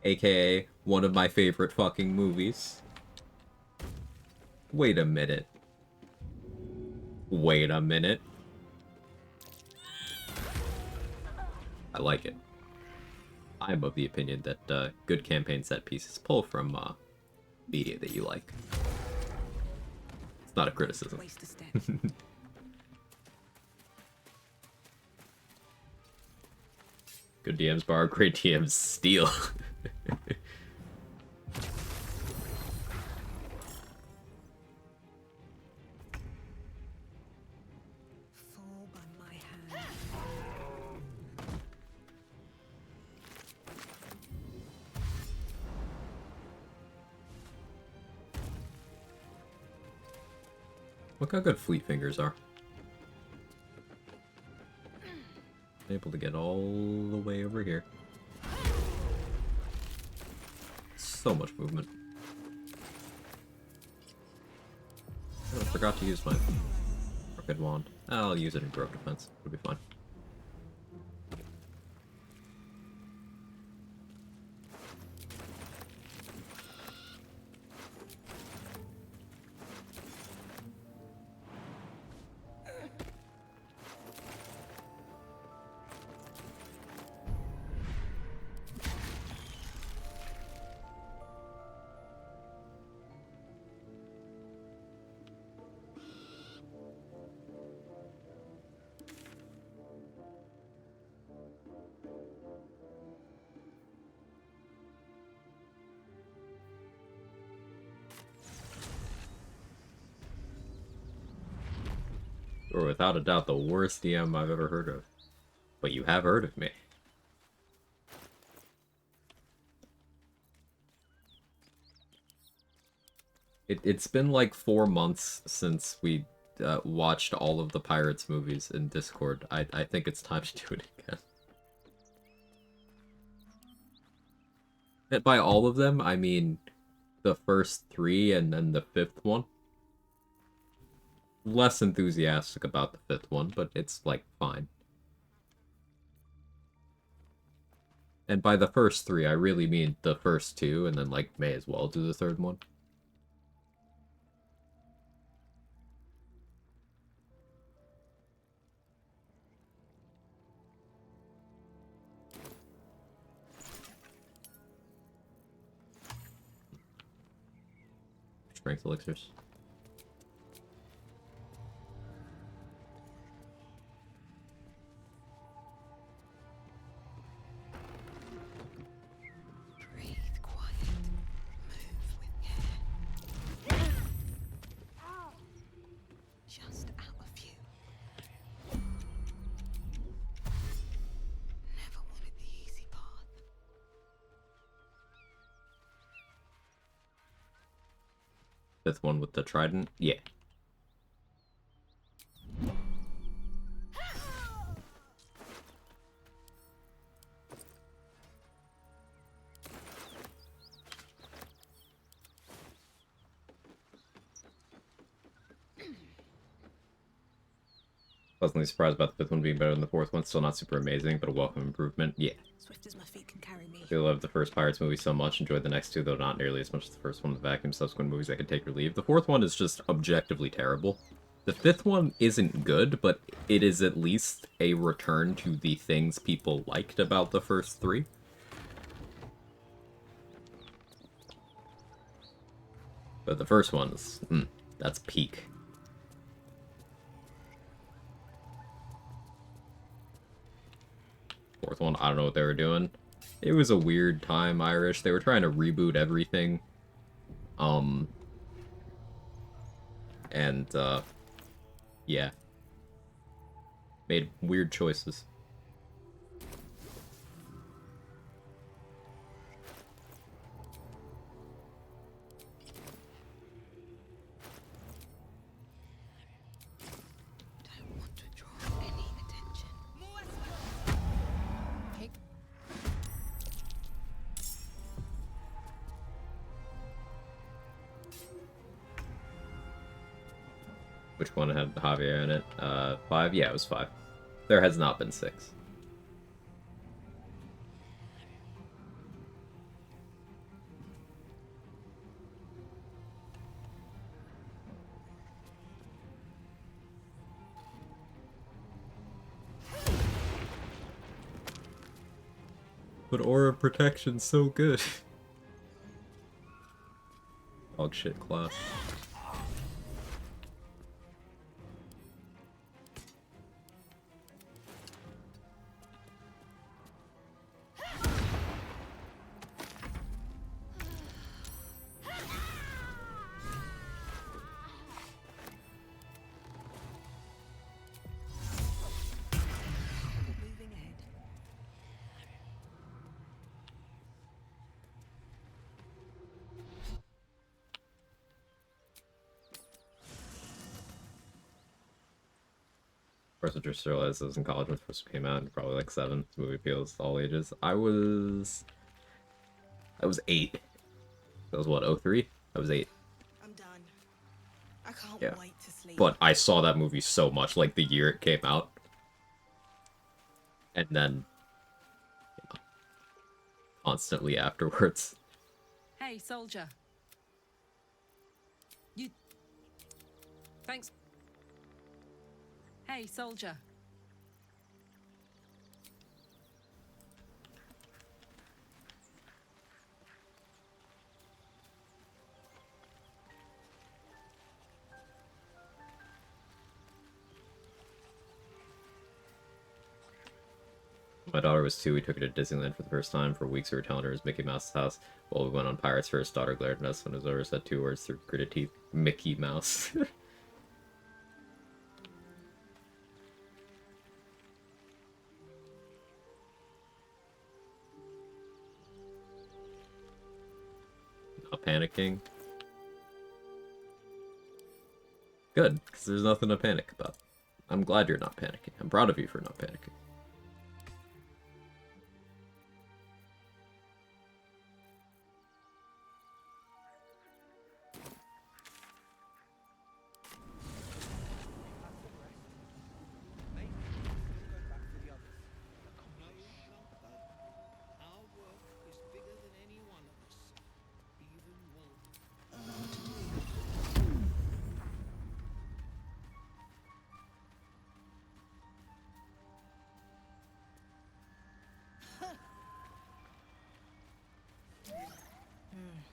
AKA one of my favorite fucking movies. Wait a minute. Wait a minute. I like it. I'm of the opinion that good campaign set pieces pull from media that you like. It's not a criticism. Waste a step. Good DMs borrow, great DMs steal. Fall by my hand. Look how good Fleet Fingers are. Able to get all the way over here. So much movement. Oh, I forgot to use my Crooked Wand. I'll use it in Grove Defense. It'll be fine. You're without a doubt the worst DM I've ever heard of. But you have heard of me. It's been like 4 months since we watched all of the Pirates movies in Discord. I think it's time to do it again. And by all of them, I mean the first 3 and then the 5th one. Less enthusiastic about the 5th one, but it's, like, fine. And by the first 3, I really mean the first 2, and then, like, may as well do the 3rd one. Strength elixirs. Breathe quiet. Move with care. Just out of view. fifth one with the trident? Yeah. Pleasantly surprised about the fifth one being better than the fourth one. Still not super amazing, but a welcome improvement. Yeah. Swift as my feet can carry me. I loved the first Pirates movie so much. Enjoyed the next two, though not nearly as much as the first one. The vacuum subsequent movies I could take or leave. The fourth one is just objectively terrible. The fifth one isn't good, but it is at least a return to the things people liked about the first three. But the first one's, that's peak. Fourth one, I don't know what they were doing. It was a weird time, Irish. They were trying to reboot everything. Yeah. Made weird choices. Don't want to draw any attention. Hey, Which one had Javier in it? 5? Yeah, it was 5. There has not been 6. But Aura Protection's so good. Dog shit class. Moving ahead. Of course, I just realized I was in college when it first came out, and probably like 7. This movie appeals to all ages. I was 8. That was what, 03? I was 8. I'm done. I can't Yeah. wait to sleep. But I saw that movie so much, like the year it came out. And then, constantly afterwards. Hey, soldier. You. Thanks. Hey, soldier. My daughter was 2. We took her to Disneyland for the first time. For weeks we were telling her it was Mickey Mouse's house. While we went on Pirates first, daughter glared at us when it was over, said 2 words through gritted teeth. Mickey Mouse. Not panicking. Good, because there's nothing to panic about. I'm glad you're not panicking. I'm proud of you for not panicking. Maybe we'll go back for the others. Our work is bigger than any one of us. Even Wolf.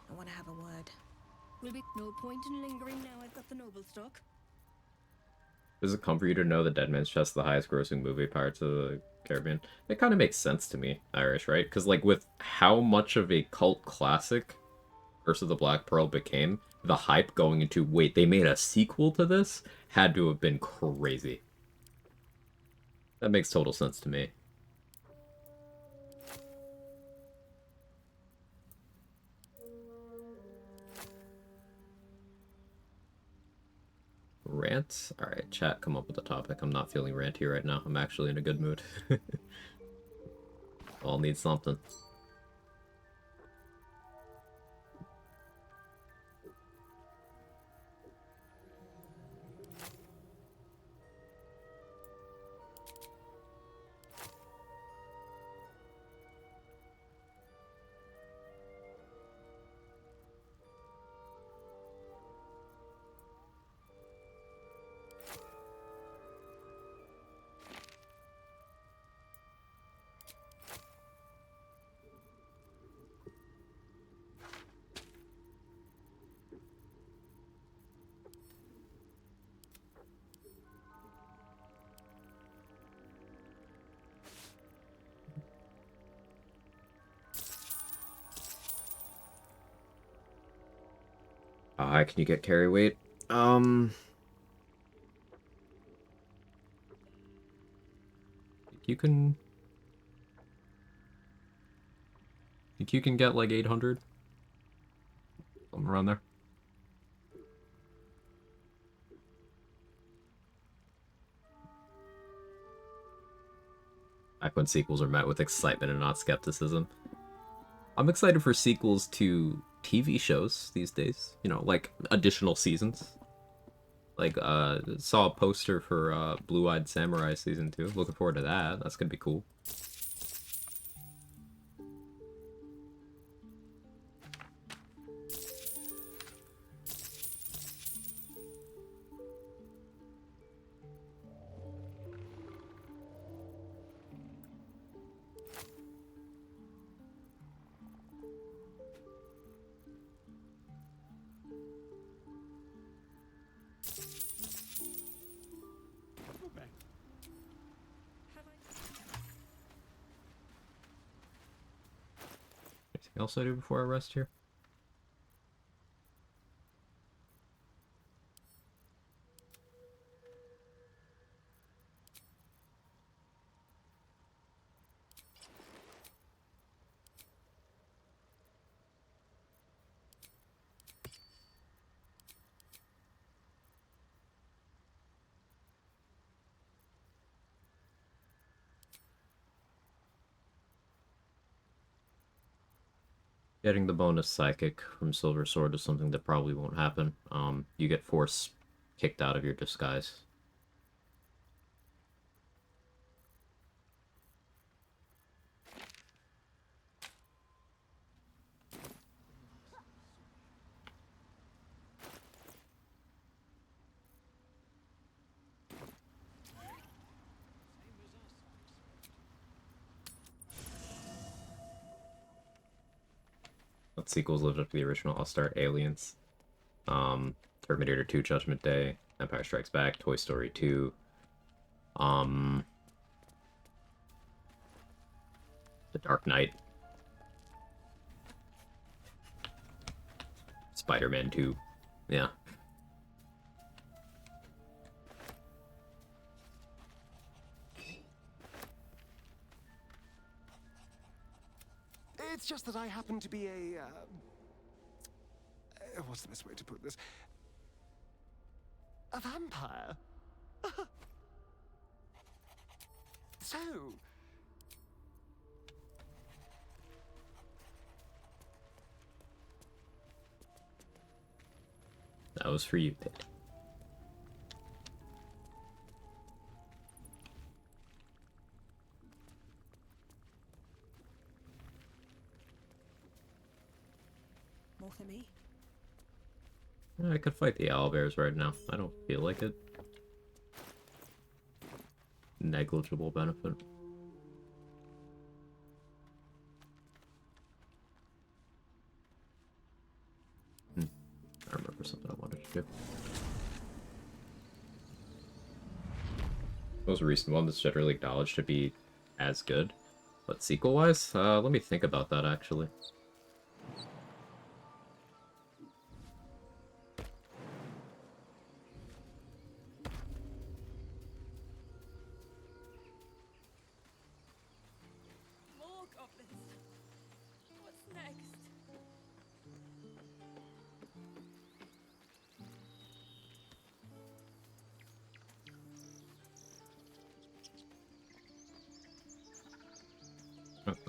I want to have a word. Will be no point in lingering now I've got the noble stock. Does it comfort you to know that Dead Man's Chest is the highest grossing movie, Pirates of the Caribbean? It kind of makes sense to me, Irish, right? Because, like, with how much of a cult classic Curse of the Black Pearl became, the hype going into, wait, they made a sequel to this, had to have been crazy. That makes total sense to me. Rant? Alright, chat, come up with a topic. I'm not feeling ranty right now. I'm actually in a good mood. All need something. How high can you get carry weight? You can... I think you can get like 800. Something around there. Back when sequels are met with excitement and not skepticism. I'm excited for sequels to TV shows these days. You know, like additional seasons. Like, saw a poster for Blue-Eyed Samurai Season 2. Looking forward to that. That's gonna be cool. Anything else I do before I rest here? Getting the bonus psychic from Silver Sword is something that probably won't happen. You get force kicked out of your disguise. What sequels lived up to the original? I'll start Aliens. Terminator 2 Judgment Day, Empire Strikes Back, Toy Story 2. The Dark Knight. Spider-Man 2. Yeah. It's just that I happen to be a... what's the best way to put this? A vampire. So... That was for you, Pit. More for me? I could fight the owlbears right now. I don't feel like it. Negligible benefit. I remember something I wanted to do. Most recent one that's generally acknowledged to be as good. But sequel-wise? Let me think about that, actually. More goblins. What's next?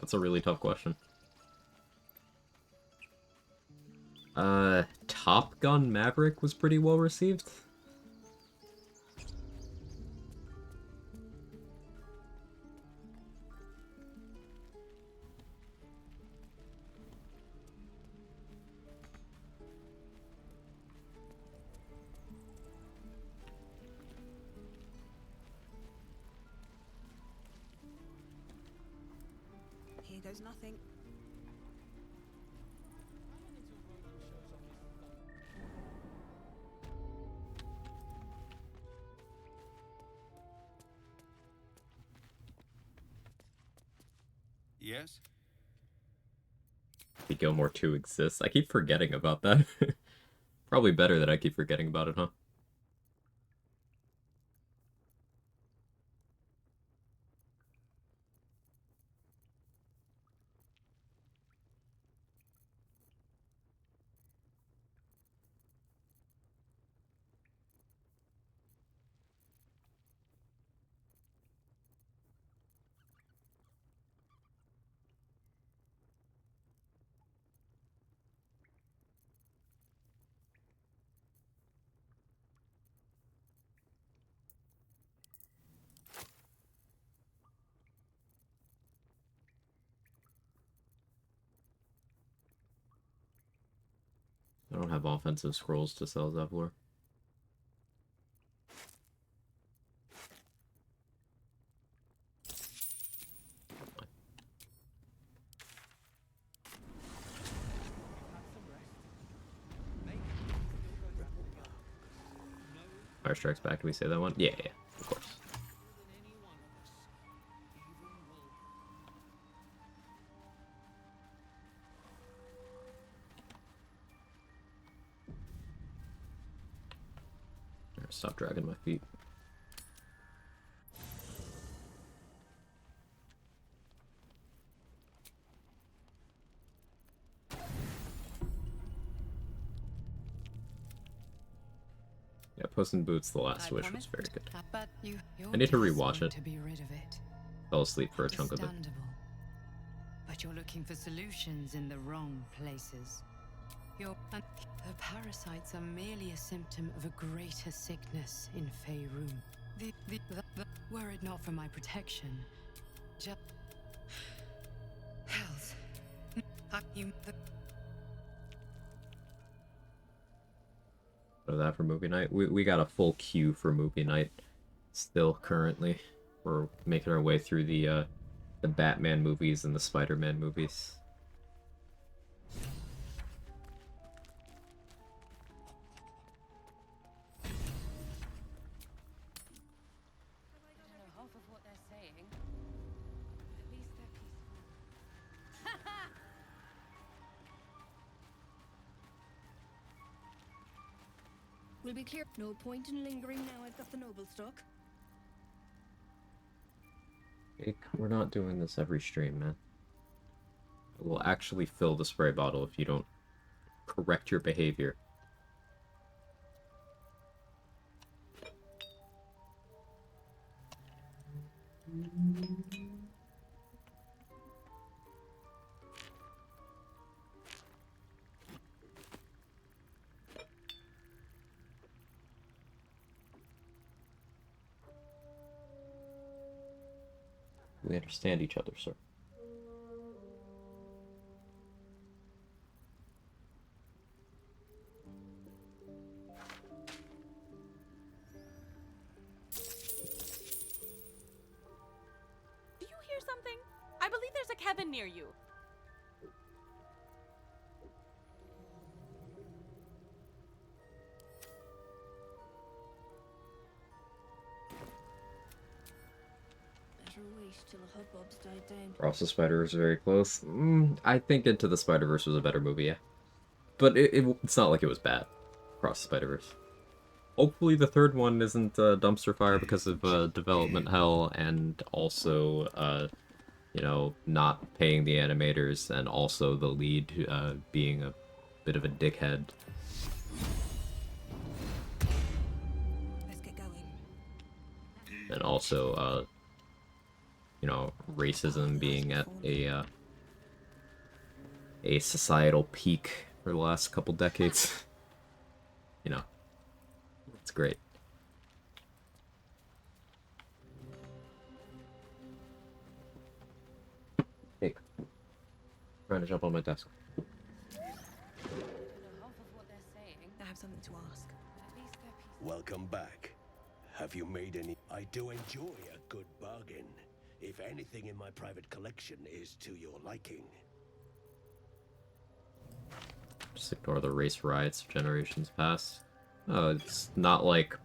That's a really tough question. Top Gun Maverick was pretty well received. Here goes nothing. Yes? The Gilmore 2 exists. I keep forgetting about that. Probably better that I keep forgetting about it, huh? I don't have offensive scrolls to sell Zevlor. Fire Strikes Back, can we say that one? Yeah, yeah, of course. Alright, stop dragging my feet. Yeah, Puss in Boots: The Last Wish was very good. But I need to rewatch it. To be rid of it. Fell asleep for a chunk of it. Understandable. But you're looking for solutions in the wrong places. The parasites are merely a symptom of a greater sickness in Faerun. Were it not for my protection, just health. That for movie night. We got a full queue for movie night still currently. We're making our way through the Batman movies and the Spider-Man movies. We'll be clear. No point in lingering now I've got the noble stock. We're not doing this every stream, man. I will actually fill the spray bottle if you don't correct your behavior. We understand each other, sir. Do you hear something? I believe there's a Kevin near you. Till the hubbubs died down. Across the Spider-Verse is very close. I think Into the Spider-Verse was a better movie, yeah. But it's not like it was bad. Across the Spider-Verse. Hopefully the third one isn't a dumpster fire because of development hell and also, you know, not paying the animators and also the lead being a bit of a dickhead. Let's get going. And also, you know, racism being at a a societal peak for the last couple decades. You know, it's great. Hey, trying to jump on my desk. I have something to ask. Welcome back. Have you made any? I do enjoy a good bargain. If anything in my private collection is to your liking. Just ignore the race riots of generations past. Oh, it's not like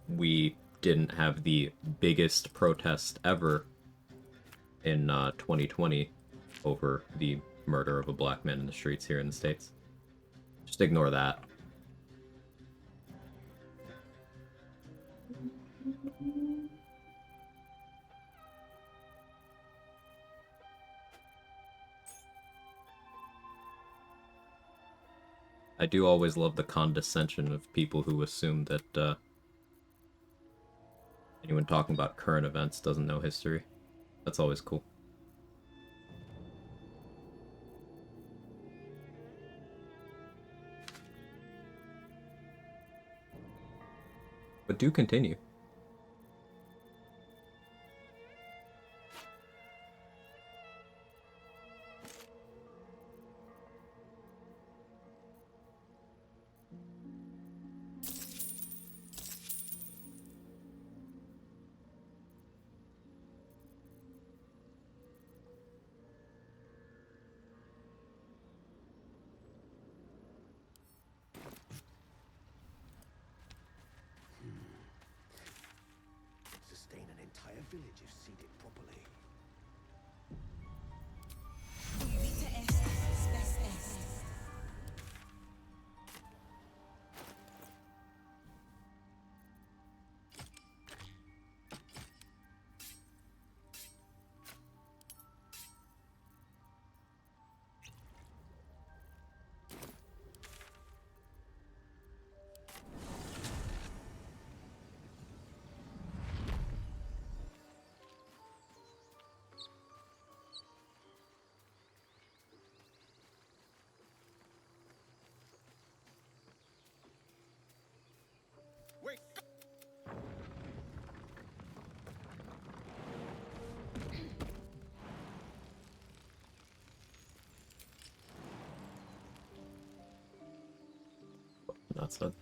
we didn't have the biggest protest ever in 2020 over the murder of a black man in the streets here in the States. Just ignore that. I do always love the condescension of people who assume that anyone talking about current events doesn't know history. That's always cool. But do continue. Sustain an entire village if seeded properly. Wait! That's it.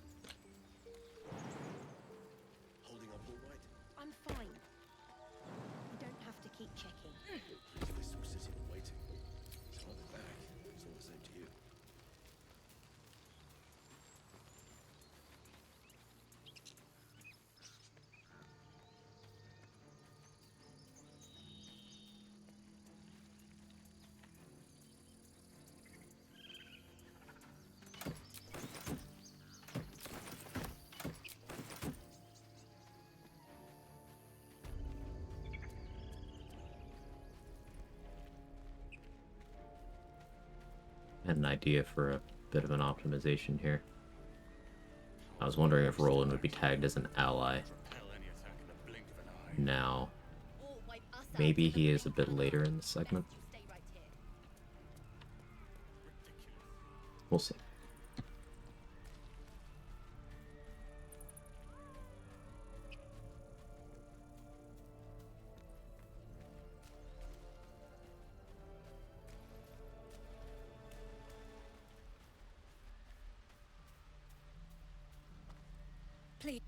Holding up all right? I'm fine. You don't have to keep checking. This was sitting and waiting. So I'll be back. It's all the same to you. I had an idea for a bit of an optimization here. I was wondering if Roland would be tagged as an ally. Now, maybe he is a bit later in the segment. We'll see. Please,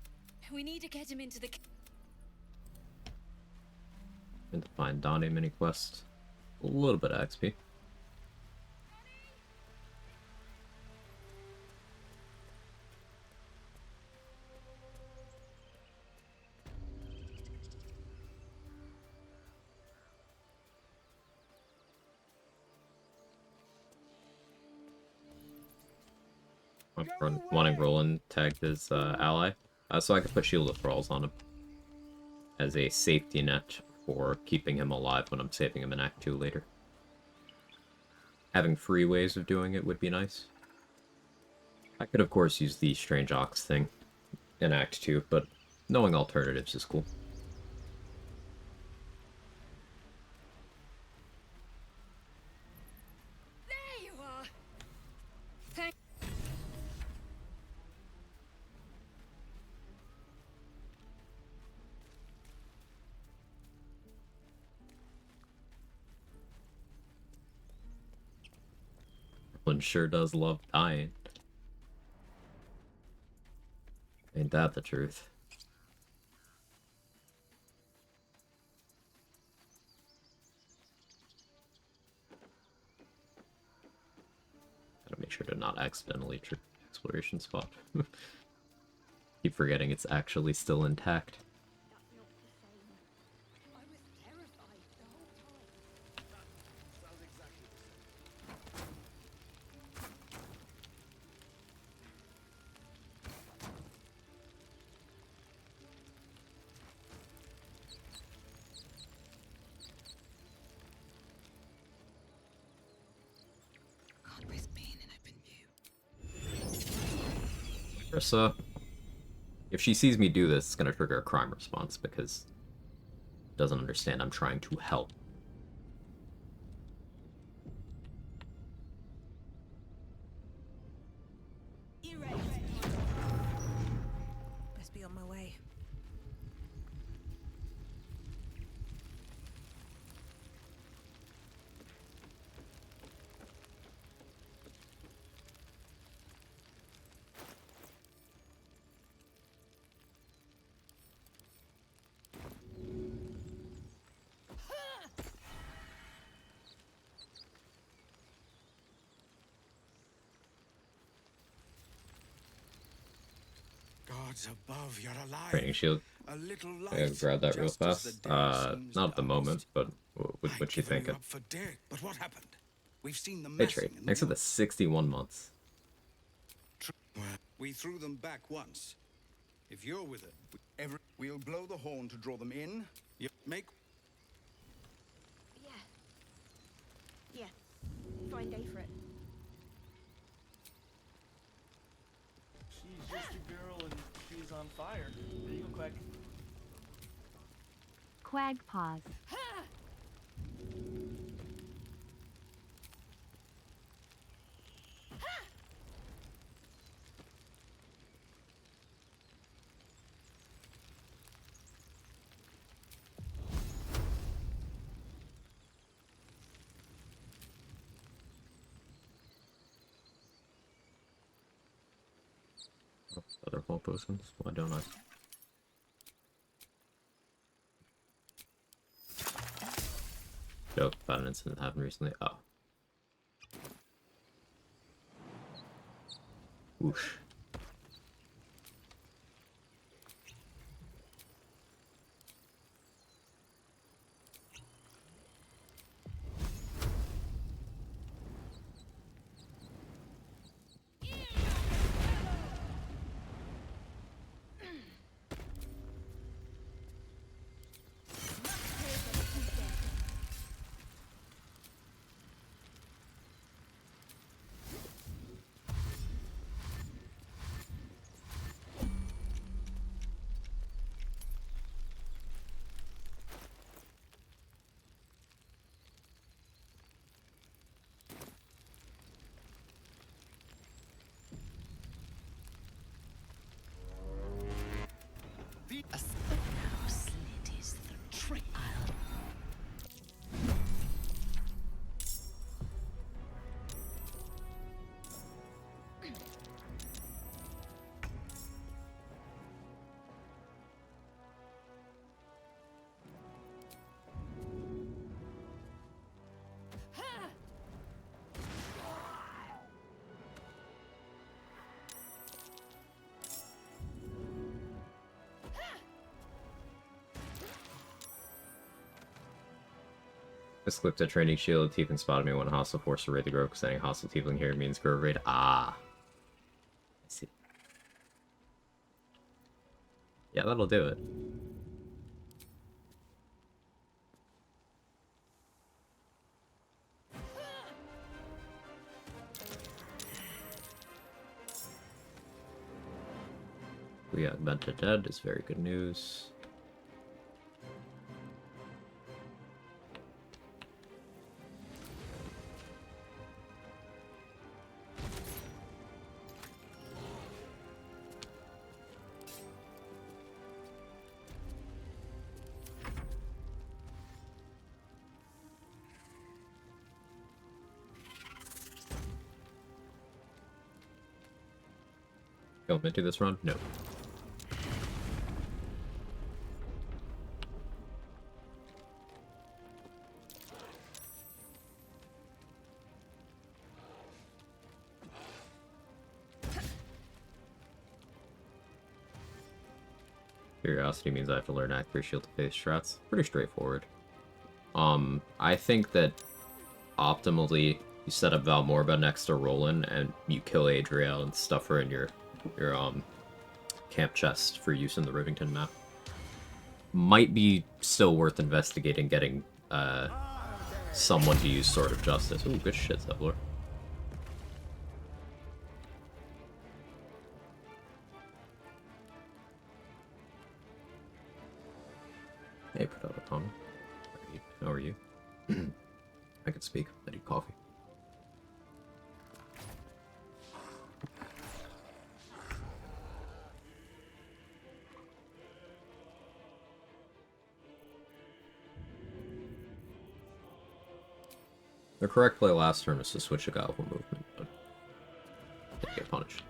we need to get him into the... And to find Donnie mini quest. A little bit of XP. I'm wanting Roland tagged as ally, so I can put Shield of Thralls on him as a safety net for keeping him alive when I'm saving him in Act 2 later. Having free ways of doing it would be nice. I could of course use the Strange Ox thing in Act 2, but knowing alternatives is cool. One sure does love dying. Ain't that the truth? Gotta make sure to not accidentally trip the exploration spot. Keep forgetting it's actually still intact. Marissa, if she sees me do this, it's gonna trigger a crime response because it doesn't understand I'm trying to help. Best be on my way. Gods above, you're alive. Training shield. A little I light, grab that real just as the fast. day seems Not at the darkest. moment, but what you I'd given thinking? up for dead, but what happened? We've seen the Hey, trade. massing in Thanks for the the 61 months. We threw them back once. If you're with it, we'll blow the horn to draw them in. You make. Yeah. Yeah. Fine day for it. She's just a girl and she's on fire. There you go, Quag. Quag pause. Other whole potions? Why don't I? Joke about an incident that happened recently. Oh. Whoosh. How slit is the trial? Just clicked a training shield. Tiefling spotted me when hostile forced to raid the grove. Sending hostile Tiefling here means grove raid. Ah. I see. Yeah, that'll do it. We got Venta dead is very good news. Kill Minty this run? No. Curiosity means I have to learn accurate shield to face strats. Pretty straightforward. I think that optimally you set up Valmorba next to Roland and you kill Adriel and stuff her in your camp chest for use in the Rivington map. Might be still worth investigating getting someone to use Sword of Justice. Ooh, good shit, Zebler. Hey, put out a comment. How are you? I can speak. I need coffee. The correct play last turn is to switch a Galvo movement, but didn't get punished.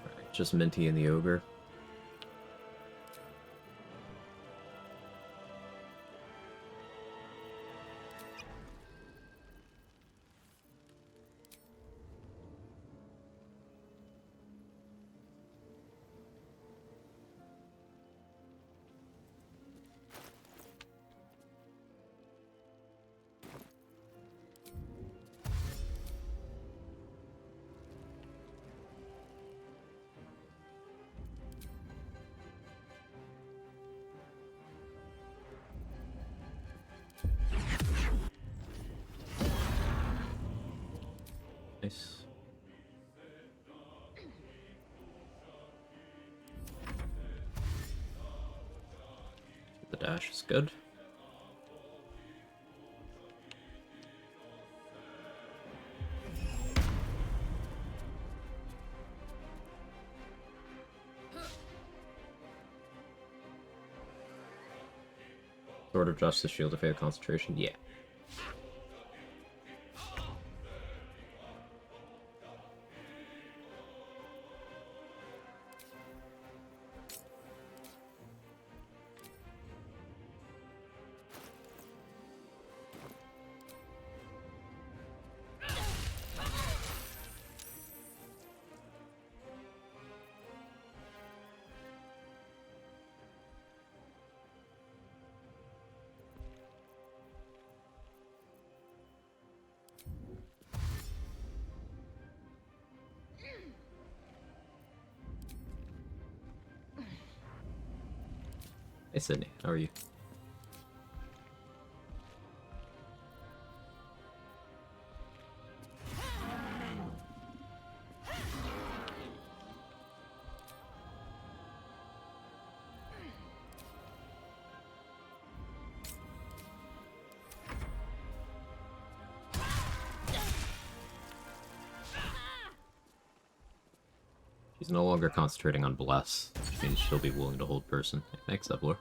Alright, just Minty and the Ogre. Nice. The dash is good. Sword of Justice, Shield of Faith, Concentration, yeah. Hey Sydney, how are you? She's no longer concentrating on Bless, which means she'll be willing to hold person. Hey, thanks, Evelor.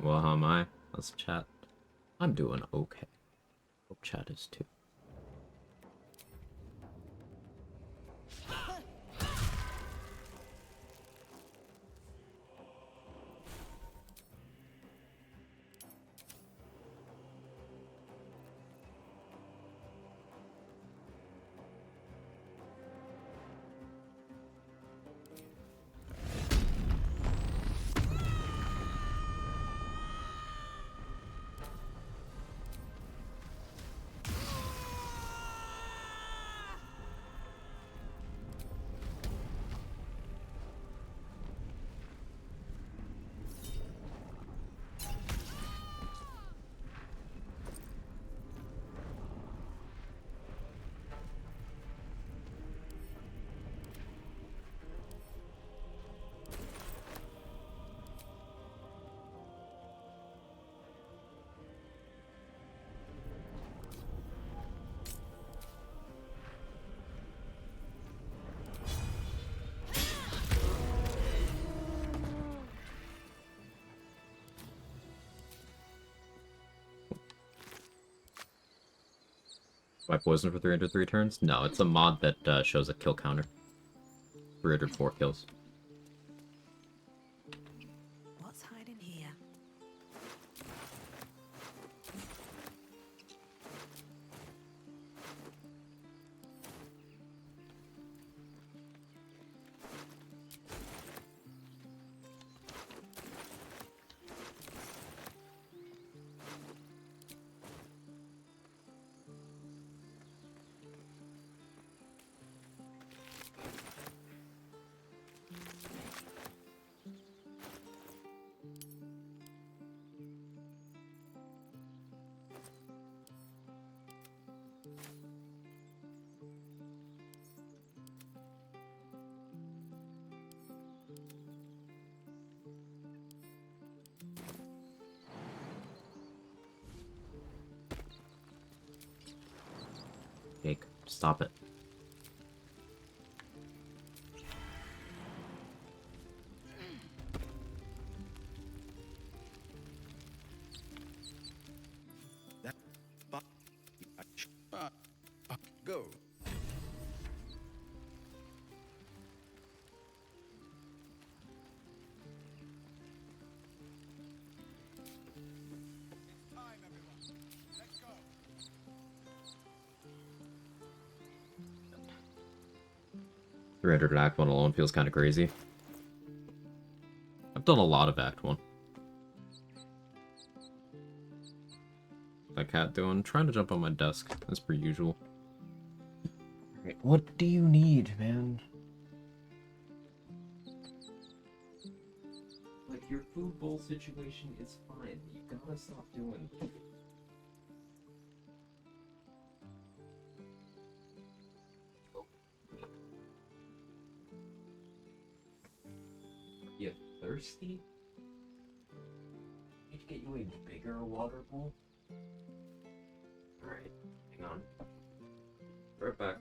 Well, how am I? Let's chat. I'm doing okay. Hope chat is too. Why poison for 303 turns? No, it's a mod that shows a kill counter. 304 kills. What's hiding here? Jake, stop it. Go. Time, everyone. Let's go. 300 in Act 1 alone feels kind of crazy. I've done a lot of Act 1. That cat doing? Trying to jump on my desk, as per usual. Alright, what do you need, man? Like, your food bowl situation is fine. You gotta stop doing. You thirsty? Need to get you a bigger water bowl? Alright, hang on. Right back.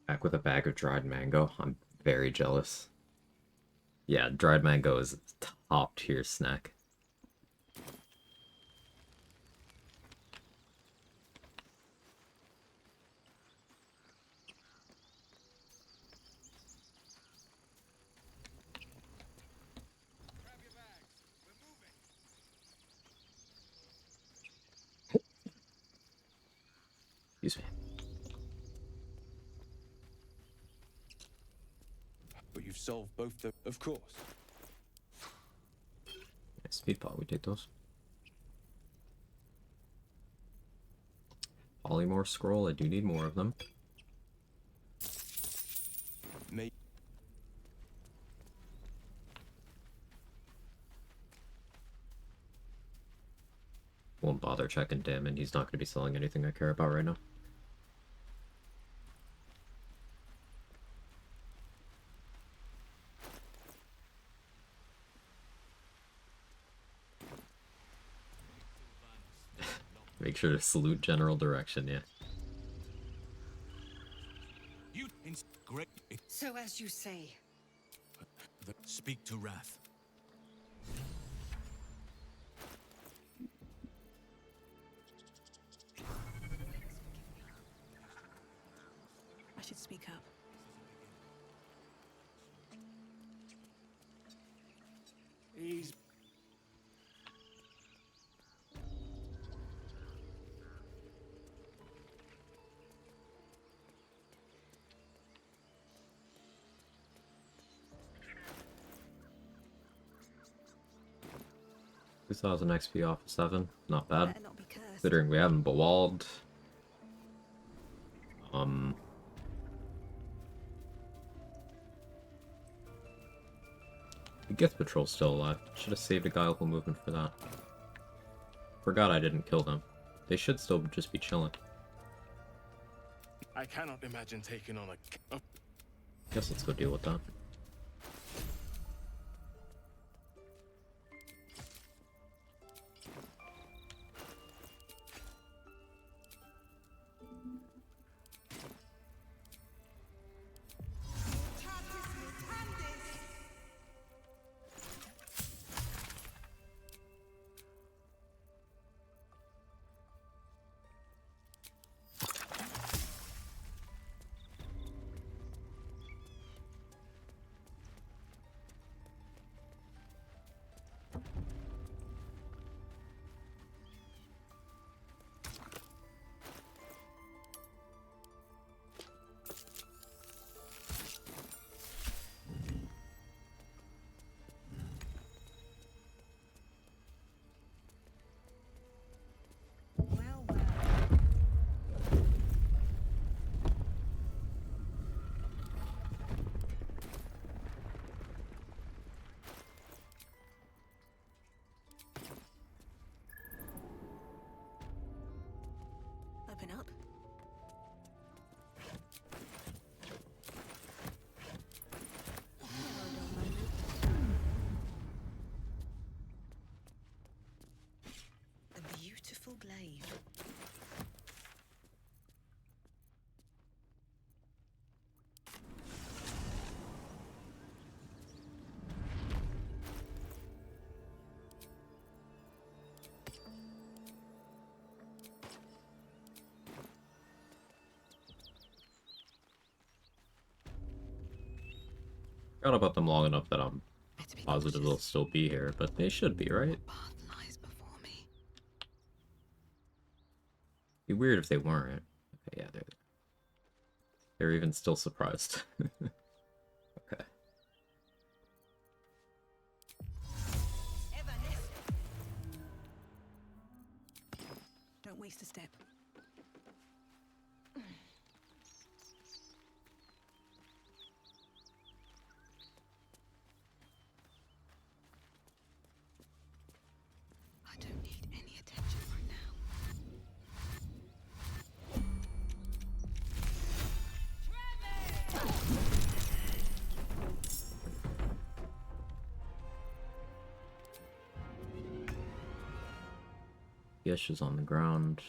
Back with a bag of dried mango. I'm very jealous. Yeah, dried mango is a top tier snack. Excuse me. But you've solved both the... Of course. Yeah, speed pot, we take those. Polymorph scroll, I do need more of them. May Won't bother checking Damon, he's not going to be selling anything I care about right now. Make sure to salute general direction, yeah. you great. So as you say. Speak to Wrath. 2,000 XP off of 7. Not bad. Better not be cursed. Considering we haven't bewalled. The Gith Patrol's still alive. Should have saved a guyable movement for that. Forgot I didn't kill them. They should still just be chilling. I cannot imagine taking on a... Guess let's go deal with that. Open up. A beautiful glaive. Forgot about them long enough that I'm positive they'll still be here, but they should be, right? Be weird if they weren't. Okay, yeah, they're even still surprised. Okay. Don't waste a step. I don't need any attention right now. Yesh is on the ground.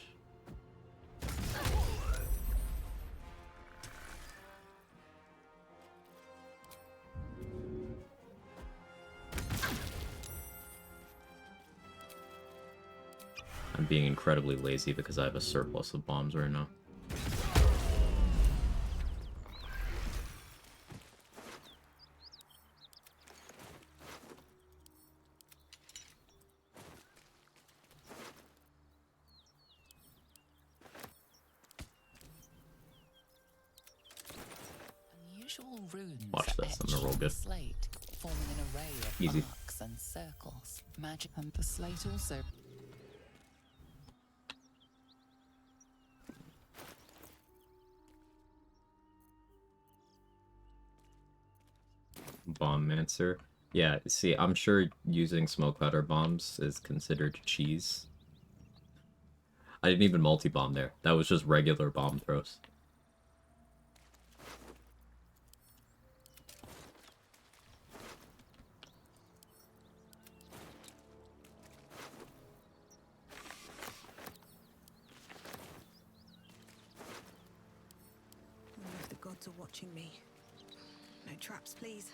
I'm being incredibly lazy because I have a surplus of bombs right now. Unusual runes Watch this, I'm gonna roll good. slate, forming an array of Easy. arcs and circles. Magic and the slate also. Bombmancer. Yeah, see, I'm sure using smoke powder bombs is considered cheese. I didn't even multi-bomb there. That was just regular bomb throws. Wonder if the gods are watching me. No traps, please.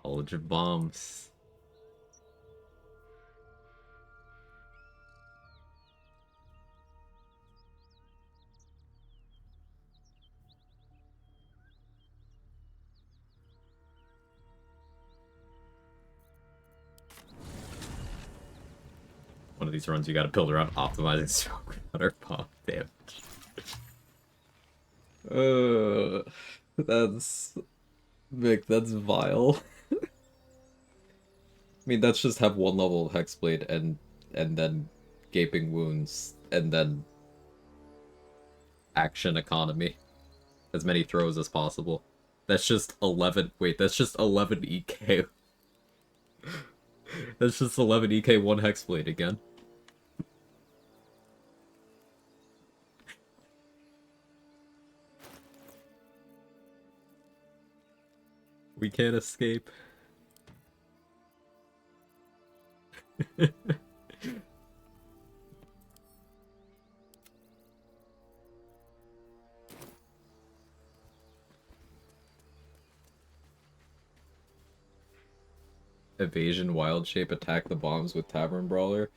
College of bombs. of these runs you gotta build around optimizing stroke water bomb damage. That's... Vic, that's vile. I mean, that's just have one level of Hexblade and then Gaping Wounds, and then action economy. As many throws as possible. That's just 11... Wait, that's just 11 EK. That's just 11 EK, 1 Hexblade again. We can't escape. Evasion, Wild Shape, attack the bombs with Tavern Brawler.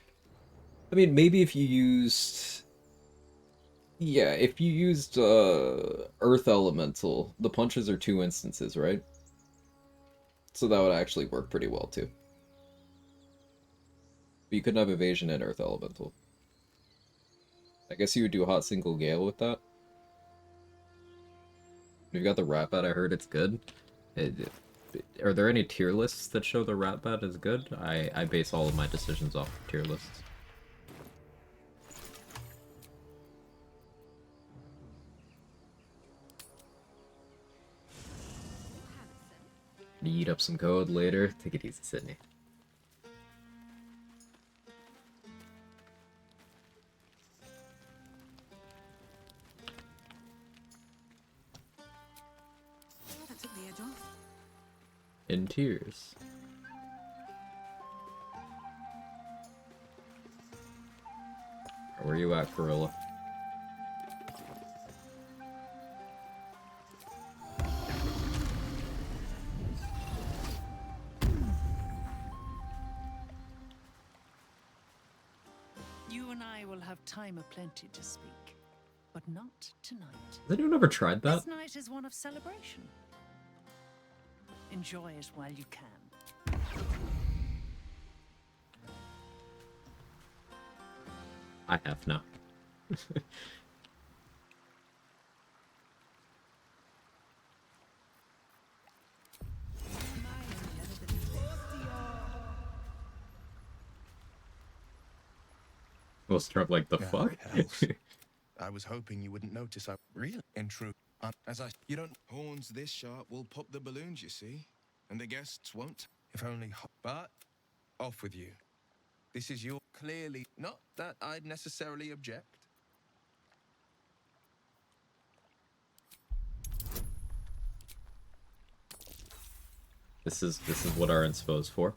I mean, maybe if you used... Yeah, if you used Earth Elemental, the punches are 2 instances, right? So that would actually work pretty well, too. But you couldn't have Evasion and Earth Elemental. I guess you would do Hot Single Gale with that. You've got the Rat Bat, I heard it's good. Are there any tier lists that show the Rat Bat is good? I base all of my decisions off of tier lists. Eat up some code later. Take it easy, Sydney. That took the edge off. In tears. Where you at, Gorilla? You and I will have time aplenty to speak, but not tonight. Has anyone ever tried that? This night is one of celebration. Enjoy it while you can. I have now. Well, start like the fuck? I was hoping you wouldn't notice. I really, in truth, you don't. Horns this sharp will pop the balloons, you see, and the guests won't. If only. But off with you. This is your clearly not that I'd necessarily object. This is what our inspo's for.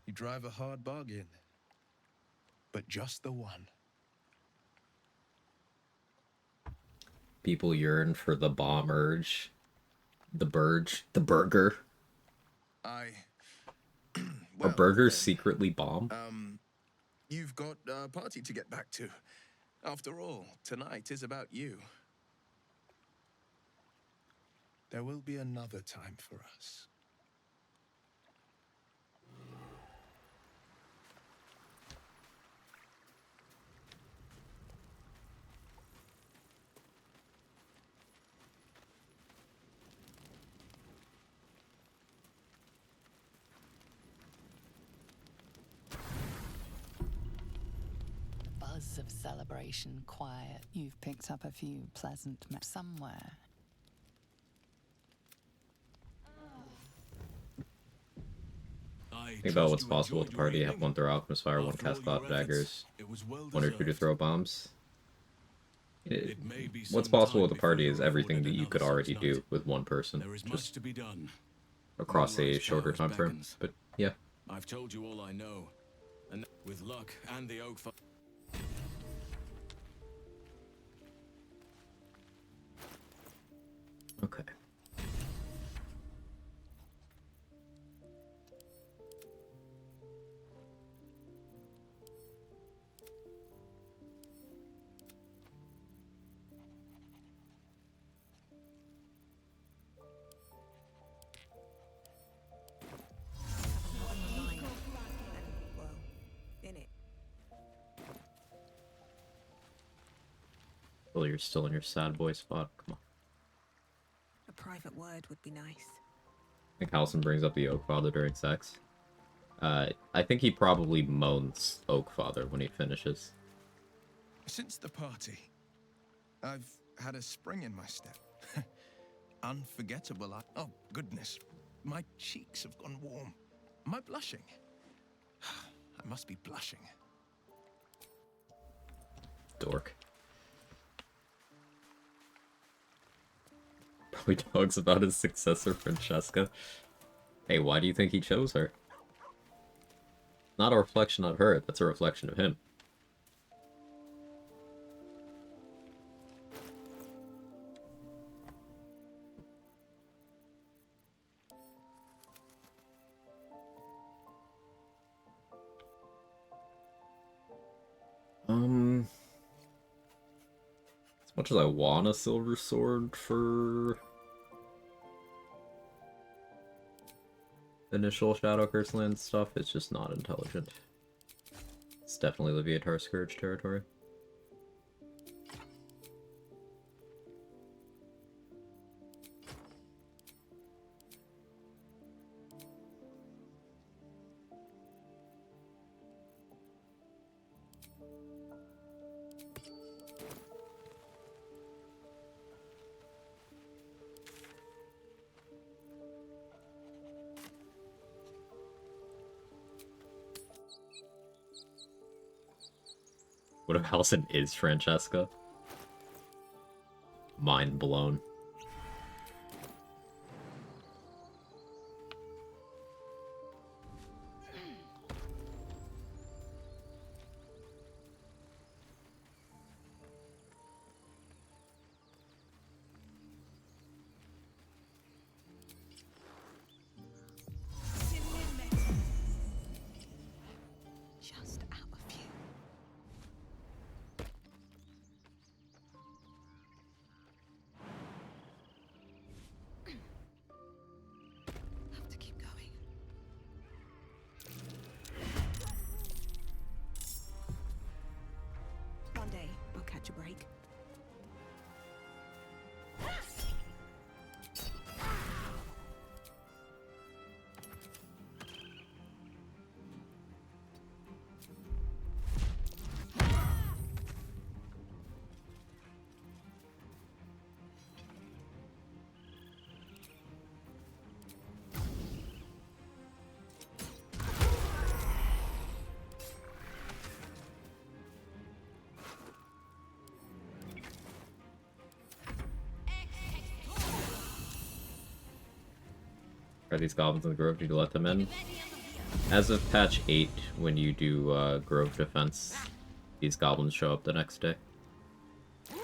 You drive a hard bargain, but just the one. People yearn for the bomb urge. The burge. The burger. Well, Are burgers secretly bomb? You've got a party to get back to. After all, tonight is about you. There will be another time for us. Buzz of celebration, quiet. You've picked up a few pleasant maps somewhere. Think about what's possible with the party. Have one throw Alchemist Fire, one cast Cloud Daggers, one or two to throw bombs. What's possible with the party is everything that you could already do with one person, just across a shorter time frame. But yeah. I've told you all I know, and with luck and the oak. Okay. Well, you're still in your sad boy spot. Come on. A private word would be nice. I think Halson brings up the Oak Father during sex. I think he probably moans Oak Father when he finishes. Since the party, I've had a spring in my step. Unforgettable. Oh, goodness. My cheeks have gone warm. Am I blushing? I must be blushing. Dork. Probably talks about his successor, Francesca. Hey, why do you think he chose her? Not a reflection of her, that's a reflection of him. As much as I want a silver sword for initial Shadow Curse land stuff, it's just not intelligent. It's definitely Leviatar Scourge territory. What if Halson is Francesca? Mind blown. Just out of view. Have to keep going. One day, I'll catch a break. Are these goblins in the grove? Did you let them in? As of patch 8, when you do grove defense, these goblins show up the next day. I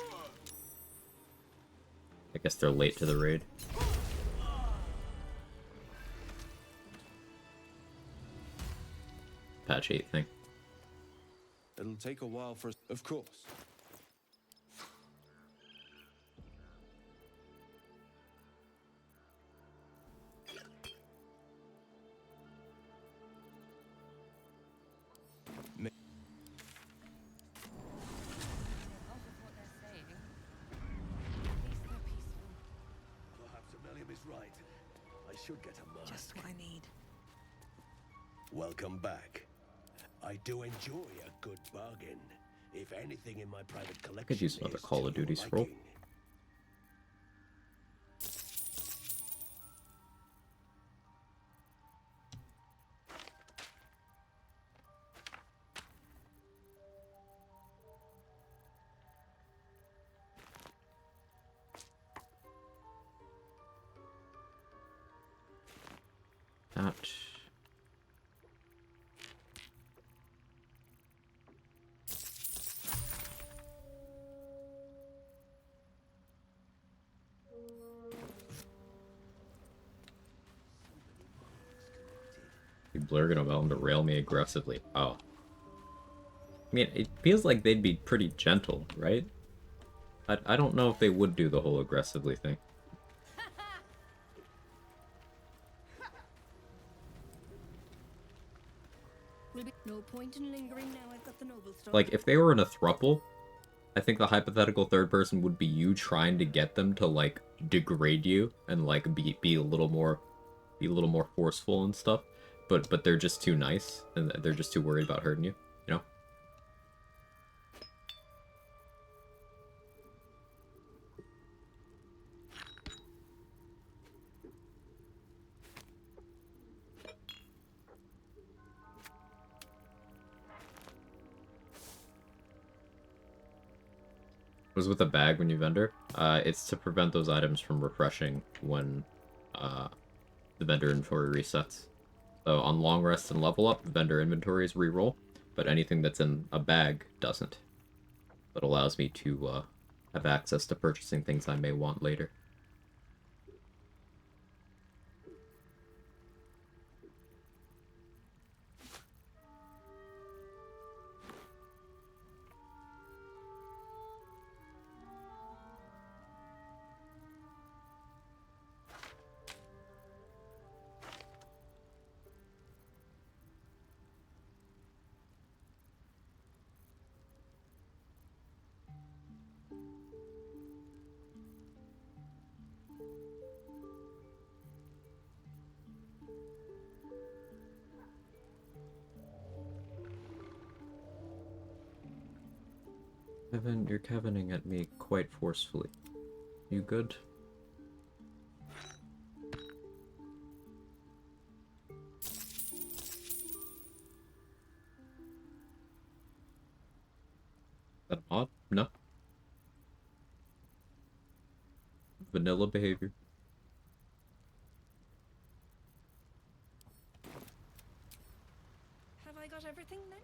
guess they're late to the raid. Patch 8 thing. It'll take a while for... Of course. Perhaps Amelia is right. I should get a mask. Just what I need. Welcome back. I do enjoy a good bargain. If anything in my private collection Could use another is Call of to your Duty scroll. liking. That. People are gonna tell them to rail me aggressively. Oh. I mean, it feels like they'd be pretty gentle, right? I don't know if they would do the whole aggressively thing. Will be no point in lingering now I've got the noble stuff. Like, if they were in a throuple, I think the hypothetical third person would be you trying to get them to like degrade you and like be a little more forceful and stuff. But they're just too nice and they're just too worried about hurting you, you know? Was with a bag when you vendor. It's to prevent those items from refreshing when the vendor inventory resets. So on long rest and level up, vendor inventories reroll, but anything that's in a bag doesn't. That allows me to have access to purchasing things I may want later. Kevin, you're Kevining at me quite forcefully. You good? That odd? No. Vanilla behavior. Have I got everything then?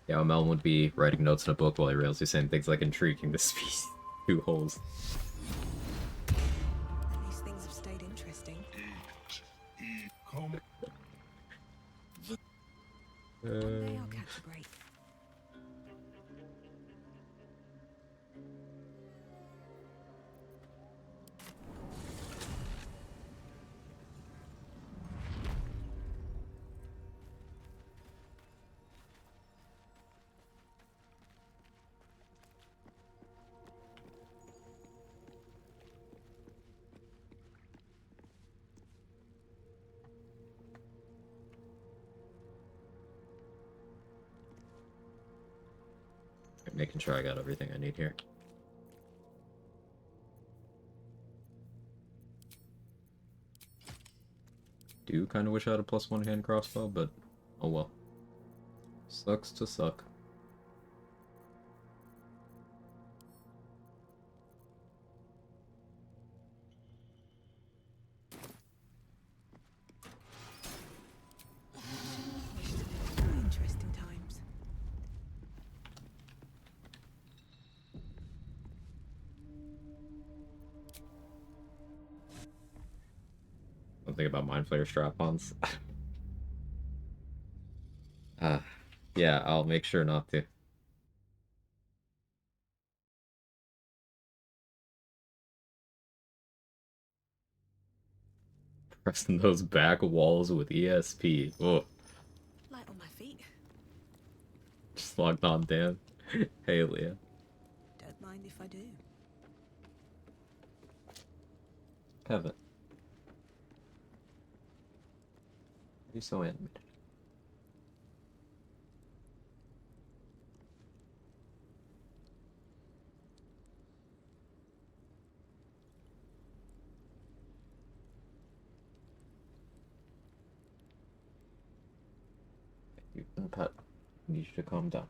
Yeah, Mel would be writing notes in a book while he realizes he's saying things like intriguing the species. 2 holes. At least things have stayed interesting. One day I'll catch a break. Making sure I got everything I need here. Do kind of wish I had a +1 hand crossbow, but oh well. Sucks to suck. Interesting times. Something about Mind Flayer strap-ons. Yeah, I'll make sure not to. Pressing those back walls with ESP. Oh, Light on my feet. just logged on, Dan. Hey, Leah. Don't mind if I do. Kevin. You're so animated. You can pet. I need you to calm down.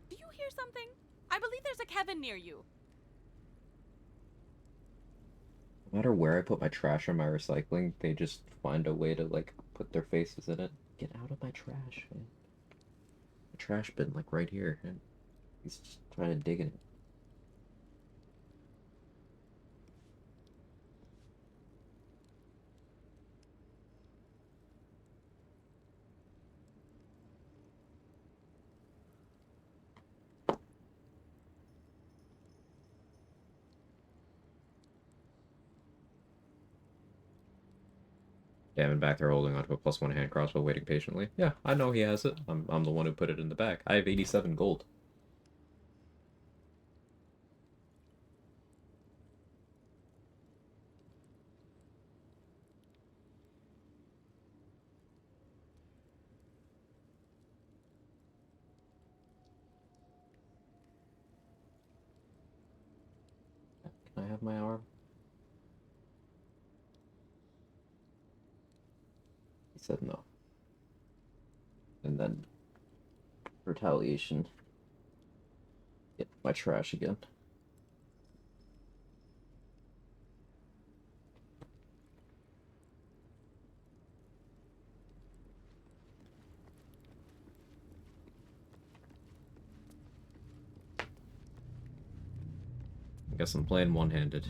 Do you hear something? I believe there's a Kevin near you. No matter where I put my trash or my recycling, they just find a way to, like, put their faces in it. Get out of my trash, man. The trash bin, like, right here. And he's just trying to dig in it. Damn, and back there holding onto a +1 hand crossbow, waiting patiently. Yeah, I know he has it. I'm the one who put it in the bag. I have 87 gold. Can I have my arm? He said no. And then retaliation. Get my trash again. I guess I'm playing one-handed.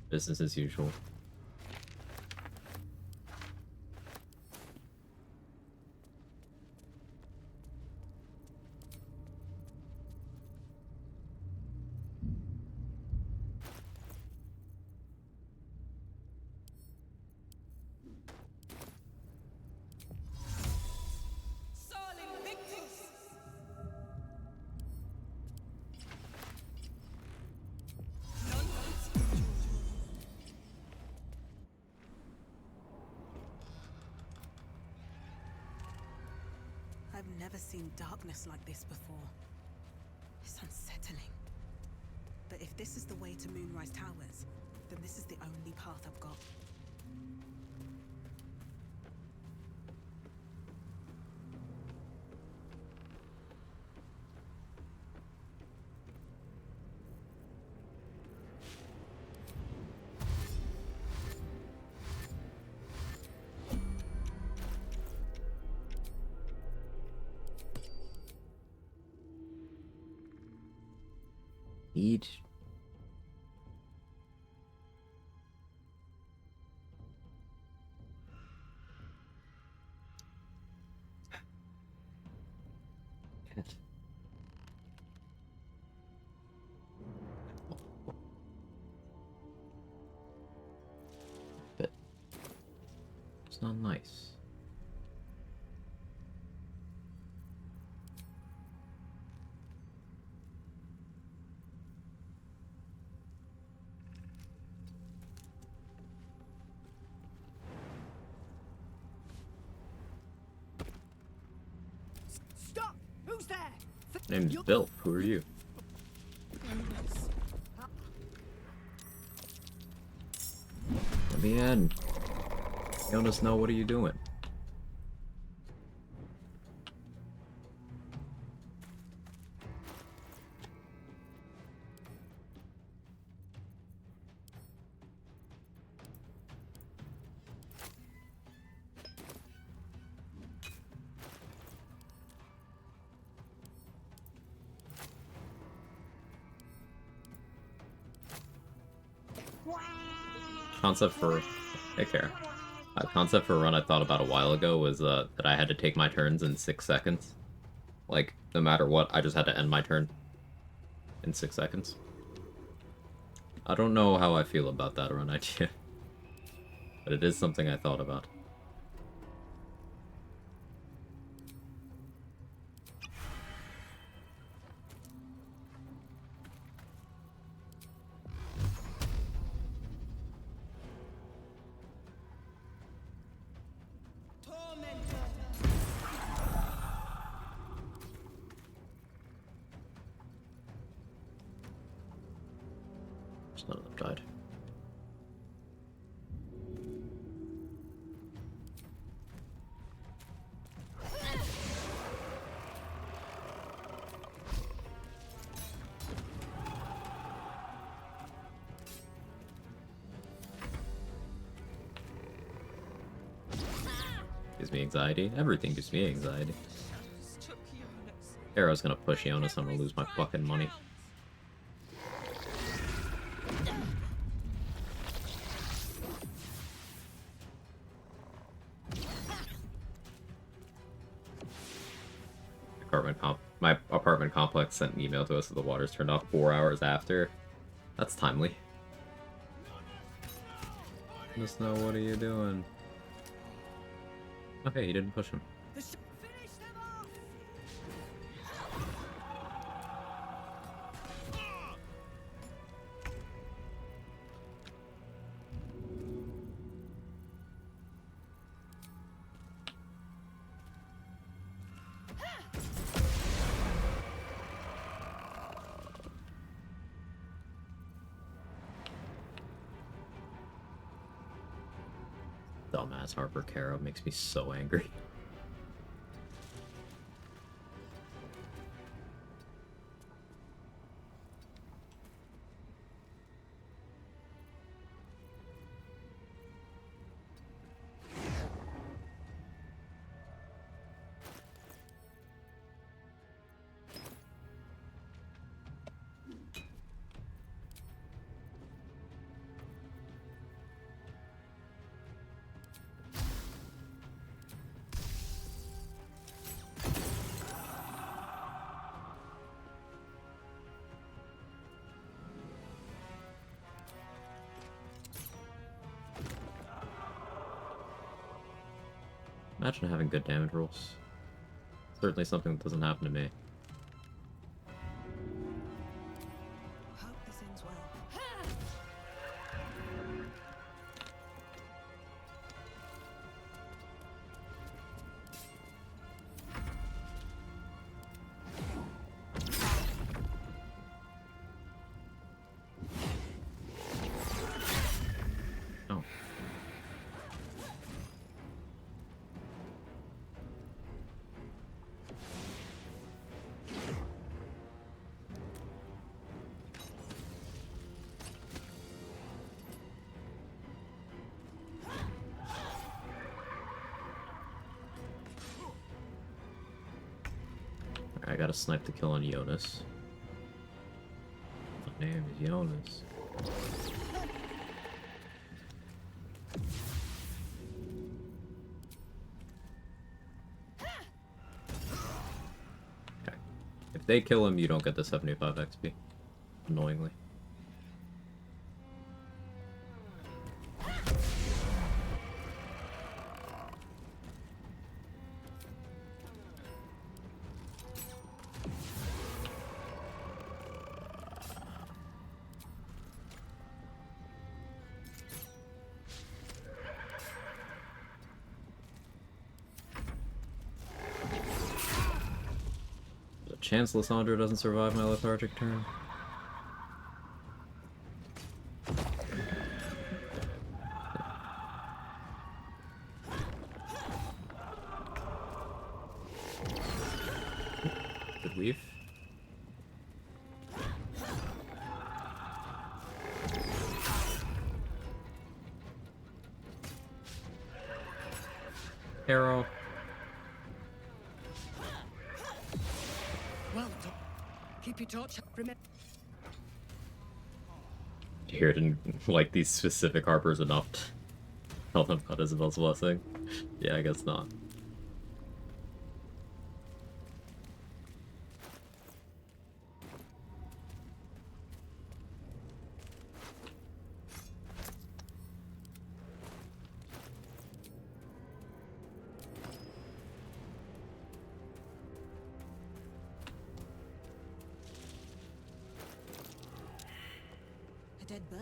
Business as usual. I've never seen darkness like this before. It's unsettling. But if this is the way to Moonrise Towers, then this is the only path I've got. Need. Cat. But it's not nice. Stop! Who's there? Name's Bill. Who are you? Let me in. Jonas, no, what are you doing? Concept for concept for a run I thought about a while ago was that I had to take my turns in 6 seconds. Like, no matter what, I just had to end my turn in 6 seconds. I don't know how I feel about that run idea, but it is something I thought about. None of them died. Gives me anxiety. Everything gives me anxiety. Arrow's gonna push Jonas, I'm gonna lose my fucking money. My apartment complex sent an email to us that the water's turned off 4 hours after. That's timely. The snow, what are you doing? Okay, he didn't push him. Dumbass Harper Caro makes me so angry. Imagine having good damage rolls. Certainly something that doesn't happen to me. Hope this ends well. Oh. I gotta snipe the kill on Jonas. My name is Jonas. Okay. If they kill him, you don't get the 75 XP. Annoyingly. Chance Lysandra doesn't survive my lethargic turn. Good weave. Arrow. Well done. Keep your torch. Remember. Here, didn't like these specific Harpers enough to tell them about Isabel's blessing. Yeah, I guess not. A dead bird.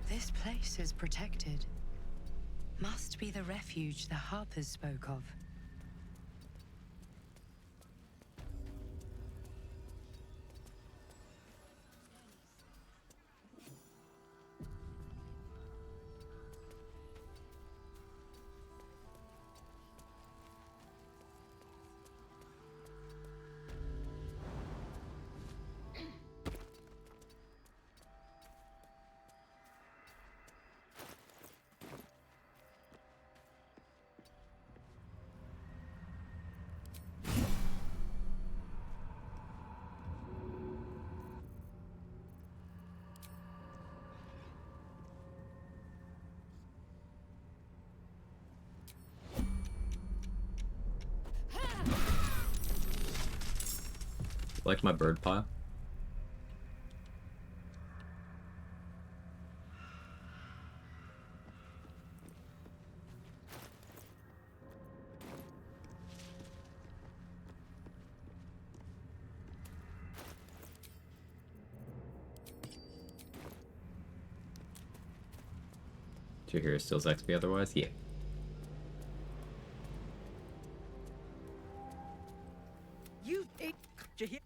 This place is protected. Must be the refuge the Harpers spoke of. Like my bird pile. Chihiro steals XP otherwise? Yeah. You ate Jahir.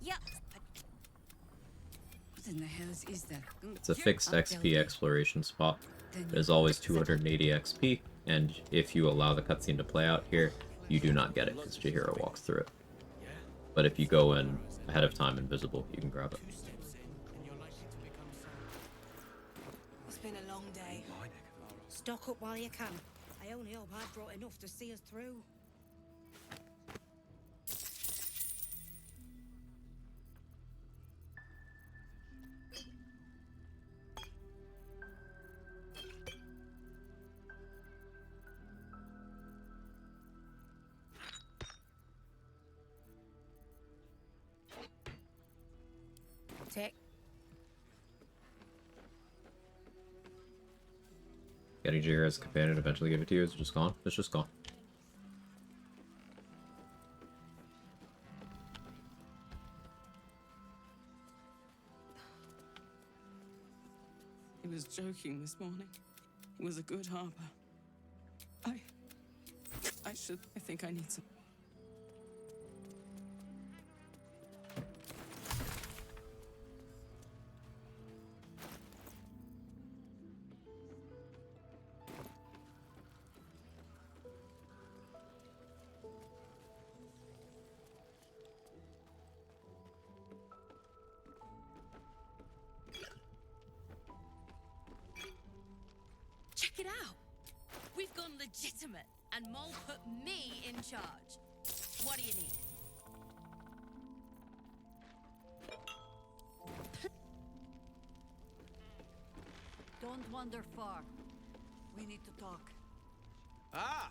Yeah. What in the hell is that? It's a fixed XP exploration spot. There's always 280 XP, and if you allow the cutscene to play out here, you do not get it because Chihiro walks through it. But if you go in ahead of time invisible, you can grab it. It's been a long day. Stock up while you can. I only hope I've brought enough to see us through. Take. Getting Chihiro as a companion eventually give it to you. It's just gone. It's just gone. He was joking this morning. It was a good harbor. I think I need some. Check it out. We've gone legitimate, and Mole put me in charge. What do you need? Don't wander far. We need to talk. Ah,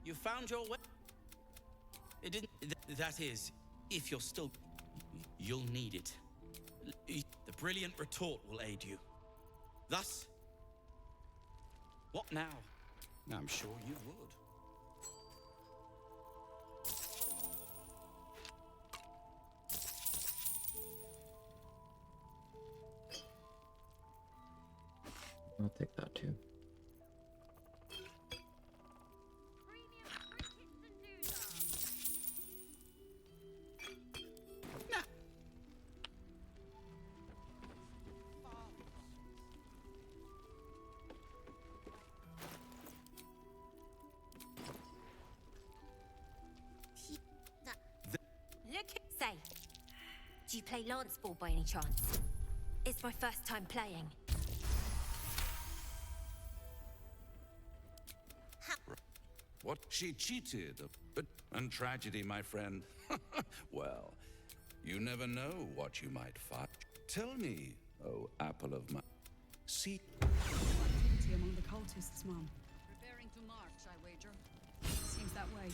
you found your way. It didn't. That is, if you're still, you'll need it. The brilliant retort will aid you. Thus, what now? I'm sure you would. I'll take that too. Say, do you play lance ball by any chance? It's my first time playing. What? She cheated. But and tragedy, my friend. Well, you never know what you might find. Tell me, oh apple of my... See... Activity among the cultists, Mum. Preparing to march, I wager. Seems that way.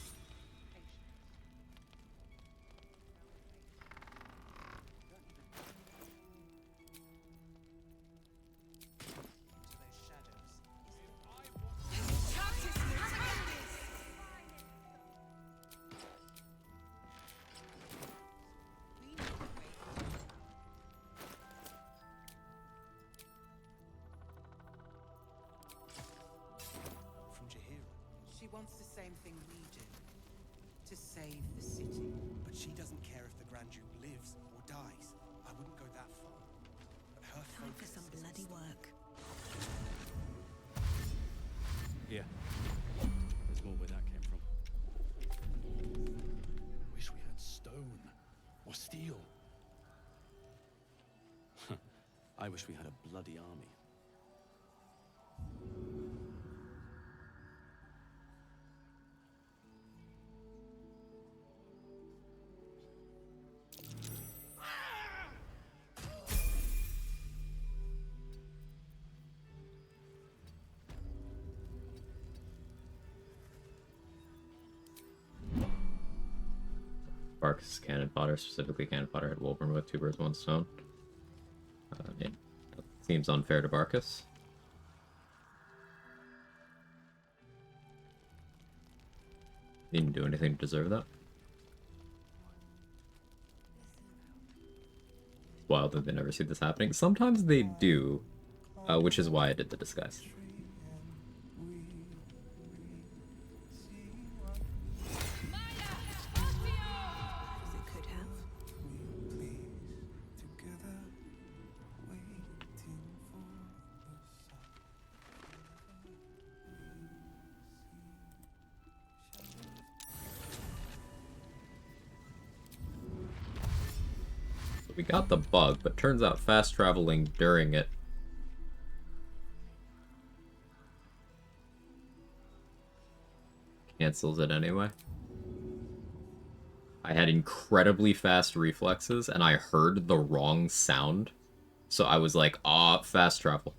She wants the same thing we do. To save the city. But she doesn't care if the Grand Duke lives or dies. I wouldn't go that far. But her Time for some bloody work. Yeah. There's more where that came from. Wish we had stone or steel. I wish we had a bloody army. Barkus cannon fodder, specifically cannon fodder, hit Wolverine with 2 birds, 1 stone. It seems unfair to Barkus. He didn't do anything to deserve that. It's wild that they never see this happening. Sometimes they do, which is why I did the disguise. We got the bug, but turns out fast traveling during it cancels it anyway. I had incredibly fast reflexes, and I heard the wrong sound, so I was like, ah, fast travel.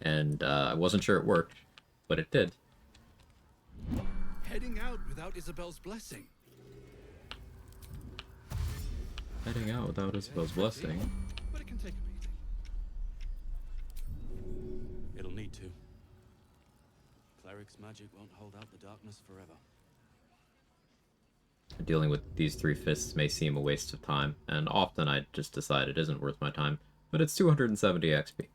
And I wasn't sure it worked, but it did. Heading out without Isabel's blessing. Heading out without Isabel's blessing. But it can take a beating. It'll need to. Cleric's magic won't hold out the darkness forever. Dealing with these 3 fists may seem a waste of time, and often I just decide it isn't worth my time, but it's 270 XP.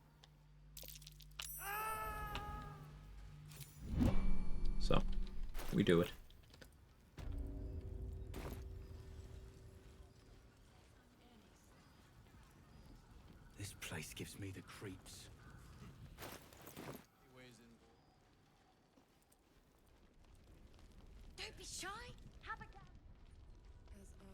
So, we do it. This place gives me the creeps. Don't be shy. Have a go. As I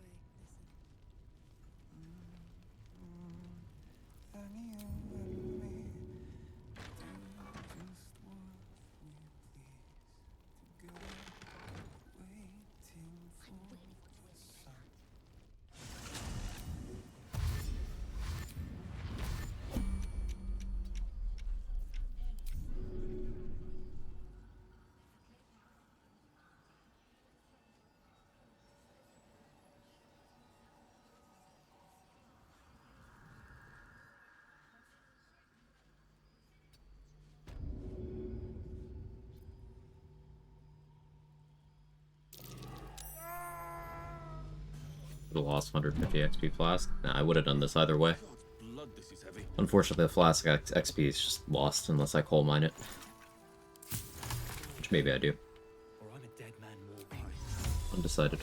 The lost 150 XP flask. Nah, I would have done this either way. Unfortunately, the flask XP is just lost unless I coal mine it. Which maybe I do. Undecided.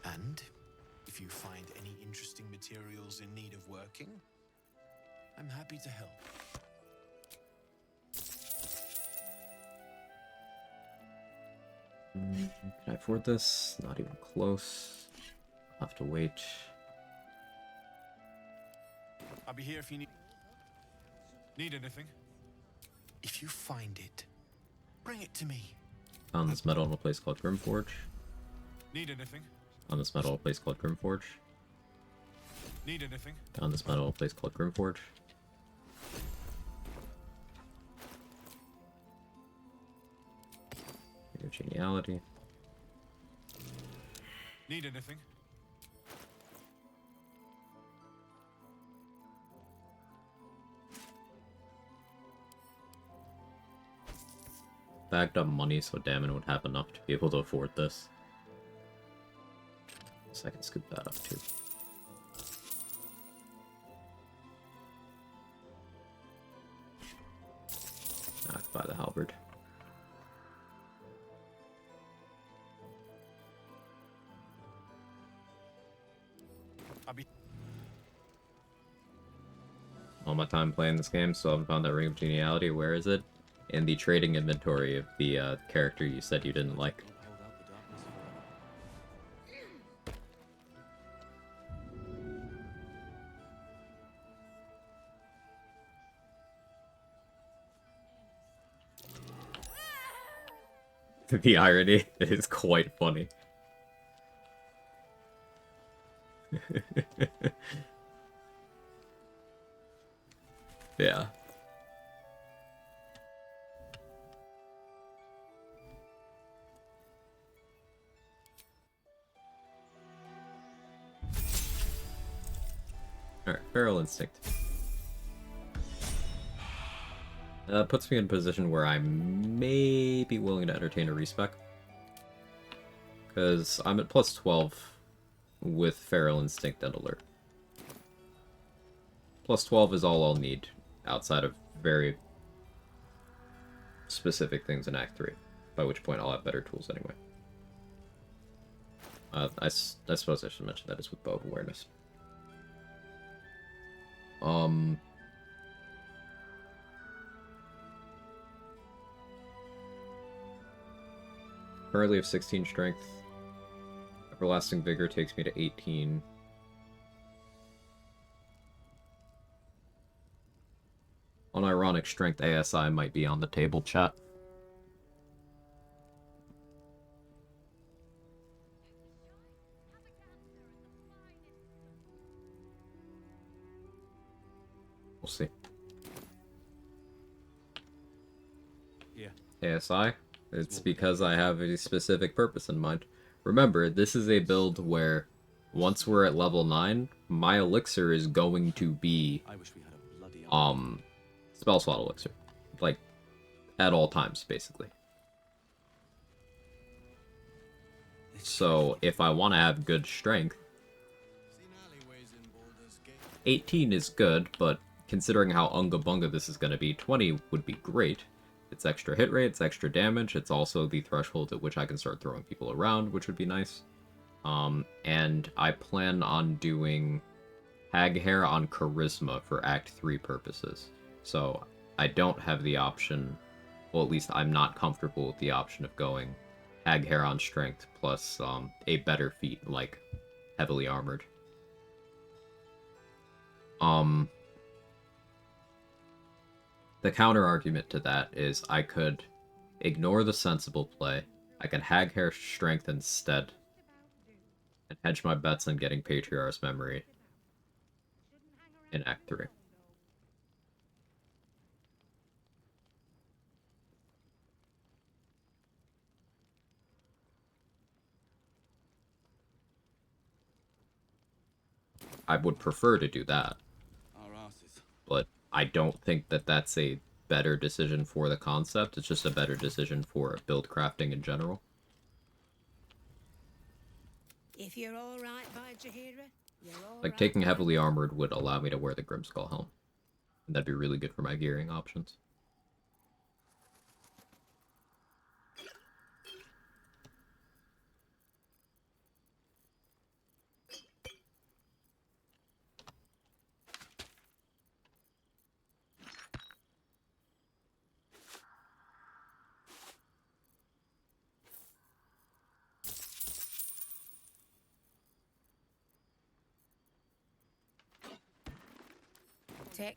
And if you find any interesting materials in need of working, I'm happy to help. Can I afford this? Not even close. I'll have to wait. I'll be here if you need anything. If you find it, bring it to me. Found this metal in a place called Grimforge. Need anything? On this metal, a place called Grimforge. Need anything? On this metal, a place called Grimforge. Geniality. Need anything? Bagged up money, so Damon would have enough to be able to afford this. So I can scoop that up too. Now I can buy the halberd. All my time playing this game, still haven't found that Ring of Geniality. Where is it? In the trading inventory of the character you said you didn't like. The irony is quite funny. Yeah. Alright, Feral Instinct. Puts me in a position where I may be willing to entertain a respec. Because I'm at plus 12 with Feral Instinct and Alert. Plus 12 is all I'll need, outside of very specific things in Act 3. By which point I'll have better tools anyway. I suppose I should mention that is with Bow of Awareness. Currently have 16 strength. Everlasting Vigor takes me to 18. Unironic Strength ASI might be on the table, chat. We'll see. Yeah. ASI? It's because I have a specific purpose in mind. Remember, this is a build where once we're at level 9, my elixir is going to be spell slot elixir. Like, at all times, basically. So, if I want to have good strength, 18 is good, but considering how unga bunga this is going to be, 20 would be great. It's extra hit rate, it's extra damage, it's also the threshold at which I can start throwing people around, which would be nice. And I plan on doing Hag Hair on Charisma for Act 3 purposes. So I don't have the option, well, at least I'm not comfortable with the option of going Hag Hair on Strength plus a better feat, like Heavily Armored. The counter argument to that is I could ignore the sensible play, I can Hag Hair Strength instead, and hedge my bets on getting Patriarch's Memory in Act 3. I would prefer to do that, but I don't think that that's a better decision for the concept. It's just a better decision for build crafting in general. If you're all right by Jaheira, you're all Like, right. taking Heavily Armored would allow me to wear the Grimskull helm. And that'd be really good for my gearing options.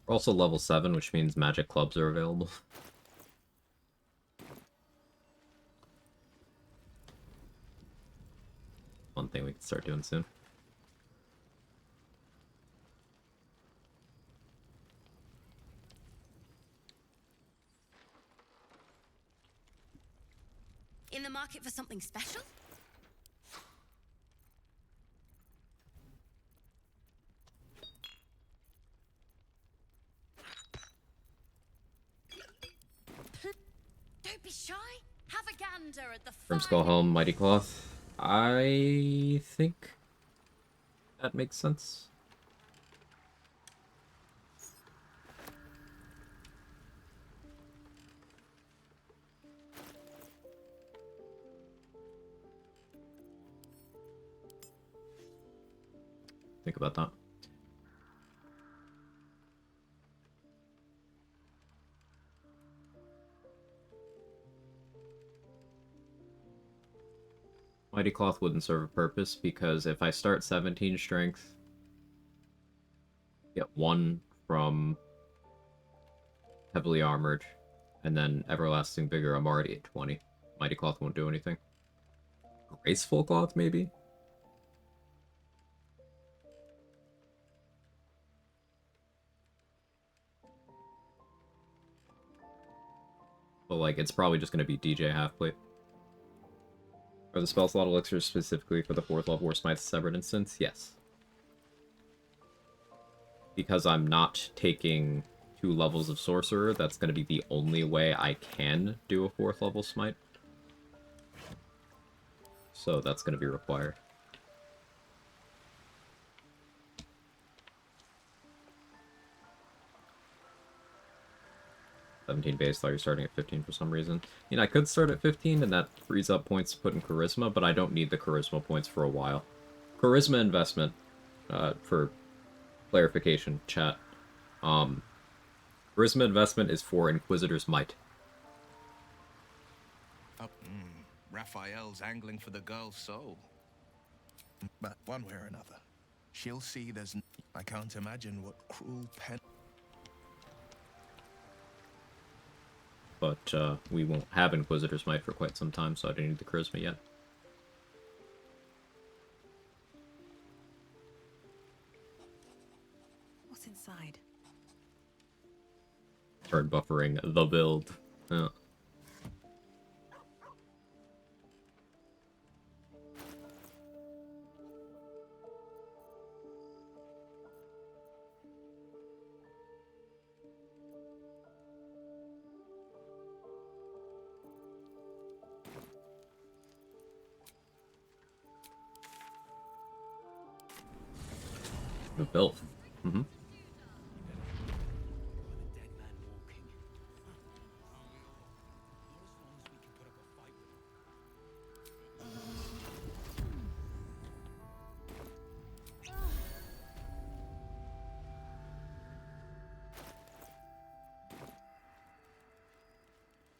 We're also level 7, which means magic clubs are available. One thing we can start doing soon. In the market for something special? Don't be shy. Have a gander at the Grimskull helm, Mighty Cloth. I think that makes sense. Think about that. Mighty Cloth wouldn't serve a purpose because if I start 17 strength, get 1 from Heavily Armored, and then Everlasting Vigor, I'm already at 20. Mighty Cloth won't do anything. Graceful Cloth, maybe? But, like, it's probably just going to be DJ Halfplate. Are the spell slot elixirs specifically for the 4th level War Smite Severed instance? Yes. Because I'm not taking 2 levels of Sorcerer, that's going to be the only way I can do a 4th level Smite. So that's going to be required. $17 base, thought you're starting at 15 for some reason. You know, I could start at 15, and that frees up points to put in Charisma, but I don't need the Charisma points for a while. Charisma investment, for clarification, chat. Charisma investment is for Inquisitor's Might. Raphael's angling for the girl's soul. But one way or another, she'll see there's... I can't imagine what cruel pen... But we won't have Inquisitor's Might for quite some time, so I don't need the Charisma yet. What's inside? Start buffering the build. Yeah. The build. Mm-hmm.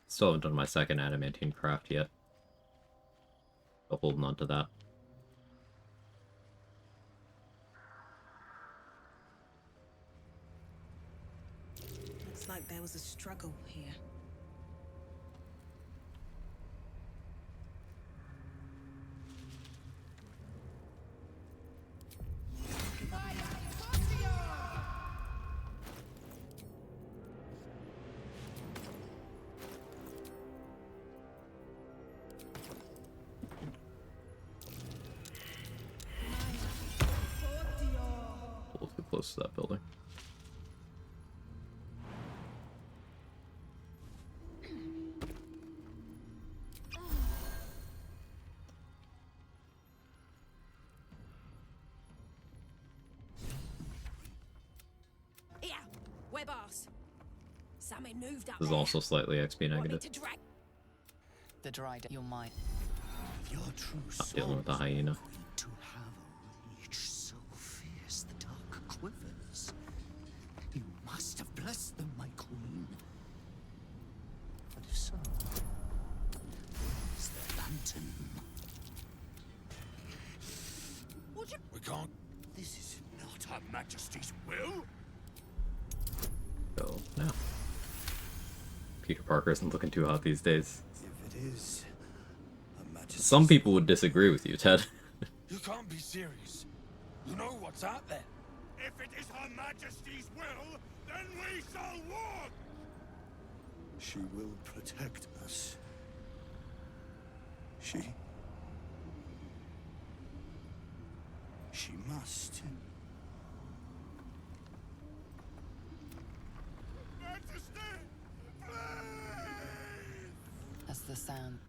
Still haven't done my second adamantine craft yet. Still holding on to that. Looks like there was a struggle here. A little too close to that building. Yeah, we're boss. Sammy moved up This is there. also slightly XP Want me negative. to drag? The dried your mind. Your true Not dealing with the hyena. to have a reach so fierce the dark quivers. You must have blessed them, my queen. But if so, where's the lantern? We can't. This is not Her Majesty's will. Go now. Peter Parker isn't looking too hot these days. If it is Her Majesty's... Some people would disagree with you, Ted. You can't be serious. You know what's out there. If it is Her Majesty's will, then we shall walk! She will protect us. She must. Majesty! As the sound.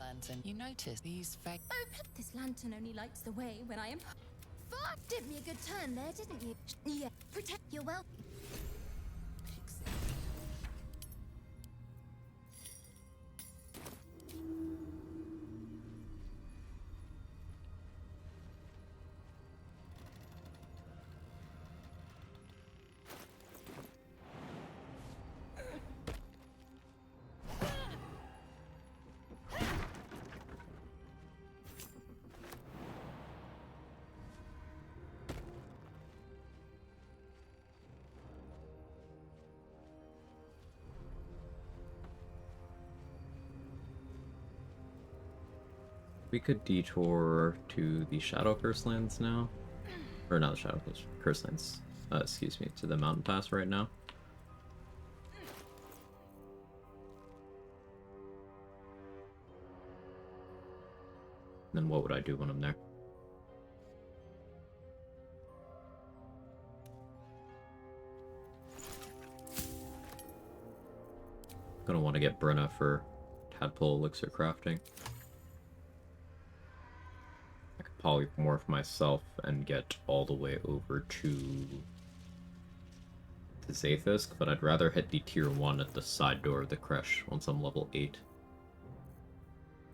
Lantern. You notice these fake. Oh, this lantern only lights the way when I am. Fuck! Did me a good turn there, didn't you? Yeah. Protect your well. We could detour to the Shadow Curse lands now. Or not the Shadow Curse lands. Excuse me, to the Mountain Pass right now. Then what would I do when I'm there? Gonna want to get Brenna for Tadpole Elixir crafting. I could polymorph myself and get all the way over to Zaythisk, but I'd rather hit the tier 1 at the side door of the Kresh once I'm level 8.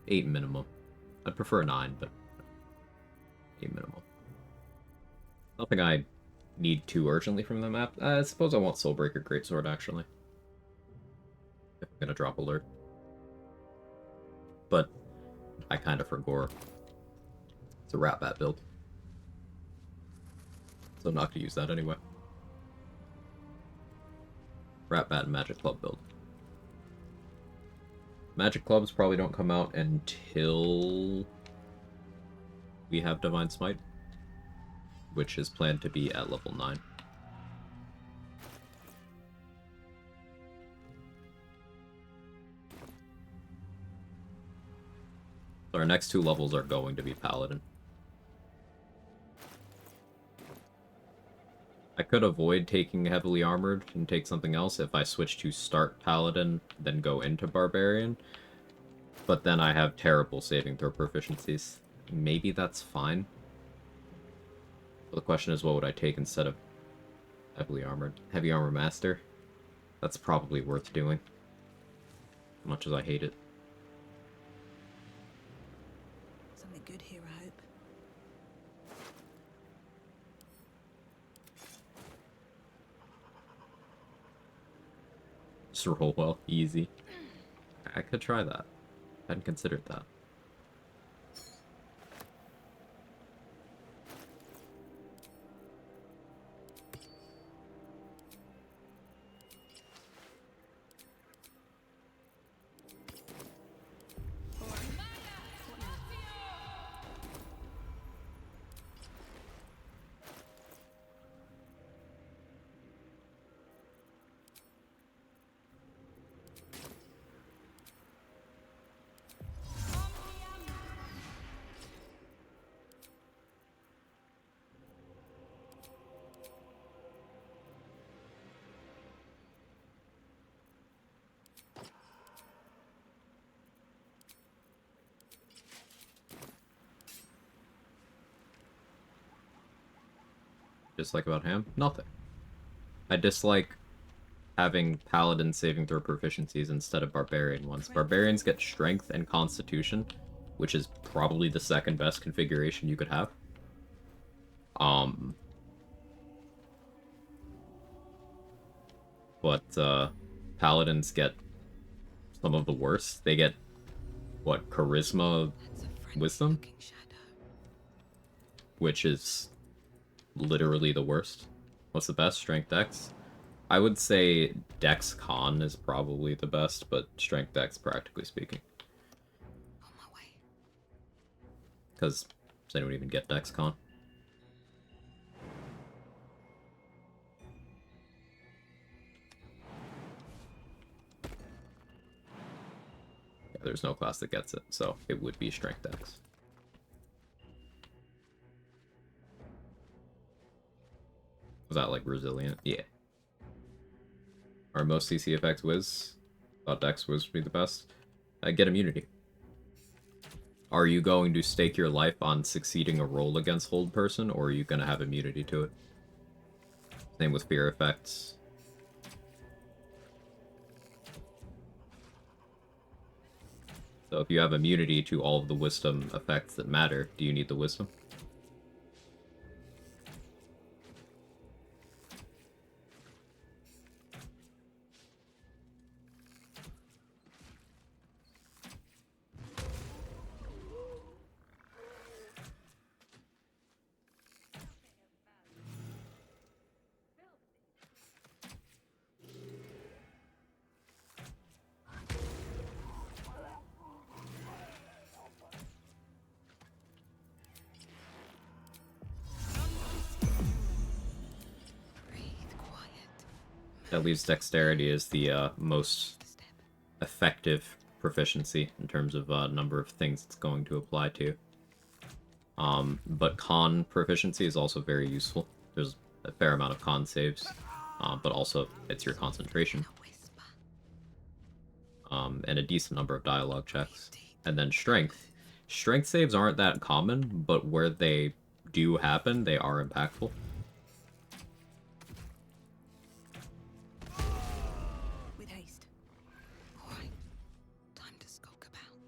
8 minimum. I'd prefer 9, but 8 minimum. Nothing I need too urgently from the map. I suppose I want Soulbreaker Greatsword, actually. If I'm gonna drop alert. But I kind of forgot. It's a Rat Bat build. So I'm not gonna use that anyway. Rat Bat and Magic Club build. Magic Clubs probably don't come out until we have Divine Smite, which is planned to be at level 9. So our next 2 levels are going to be Paladin. I could avoid taking Heavily Armored and take something else if I switch to start Paladin, then go into Barbarian. But then I have terrible saving throw proficiencies. Maybe that's fine. But the question is, what would I take instead of Heavily Armored? Heavy Armor Master? That's probably worth doing. As much as I hate it. Something good here, I hope. Just roll well. Easy. I could try that. I hadn't considered that. Dislike about him? Nothing. I dislike having Paladin saving throw proficiencies instead of Barbarian ones. Barbarians get Strength and Constitution, which is probably the second best configuration you could have. But Paladins get some of the worst. They get, what, Charisma Wisdom? Which is literally the worst. What's the best? Strength Dex? I would say Dex Con is probably the best, but Strength Dex, practically speaking. On my way. Because does anyone even get Dex Con? Yeah, there's no class that gets it, so it would be Strength Dex. Was that like resilient? Yeah. Are most CC effects Wiz? Thought Dex Wiz would be the best. Get immunity. Are you going to stake your life on succeeding a roll against Hold Person, or are you going to have immunity to it? Same with fear effects. So if you have immunity to all of the wisdom effects that matter, do you need the wisdom? That leaves dexterity as the most effective proficiency in terms of number of things it's going to apply to. But con proficiency is also very useful. There's a fair amount of con saves, but also it's your concentration. And a decent number of dialogue checks. And then strength. Strength saves aren't that common, but where they do happen, they are impactful. With haste. All right. Time to skulk about.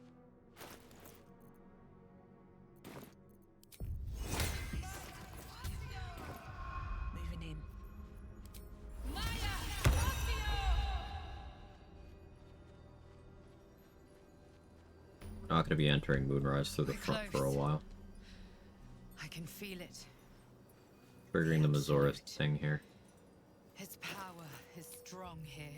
Moving in. Not going to be entering Moonrise through the front for a while. I can feel it. Triggering the Mazora's thing here. Its power is strong here.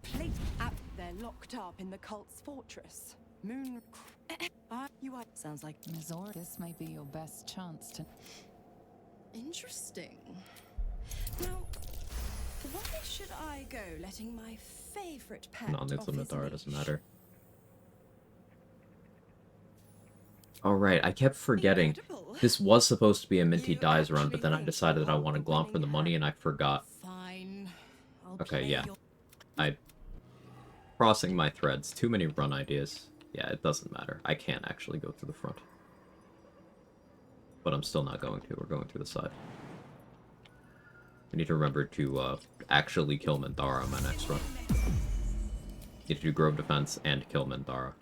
Plate up. They're locked up in the cult's fortress. Moon. You are. Sounds like Mazor, this may be your best chance to. interesting. Now, why should I go letting my favorite pet Non-neutral off his Madara leash? doesn't matter. Alright, I kept forgetting. This was supposed to be a Minty Dies run, but then I decided that I wanted Glomp for the money and I forgot. Fine. Okay, yeah. Crossing my threads. Too many run ideas. Yeah, it doesn't matter. I can't actually go through the front. But I'm still not going to. We're going through the side. I need to remember to actually kill Minthara on my next run. Need to do Grove Defense and kill Minthara.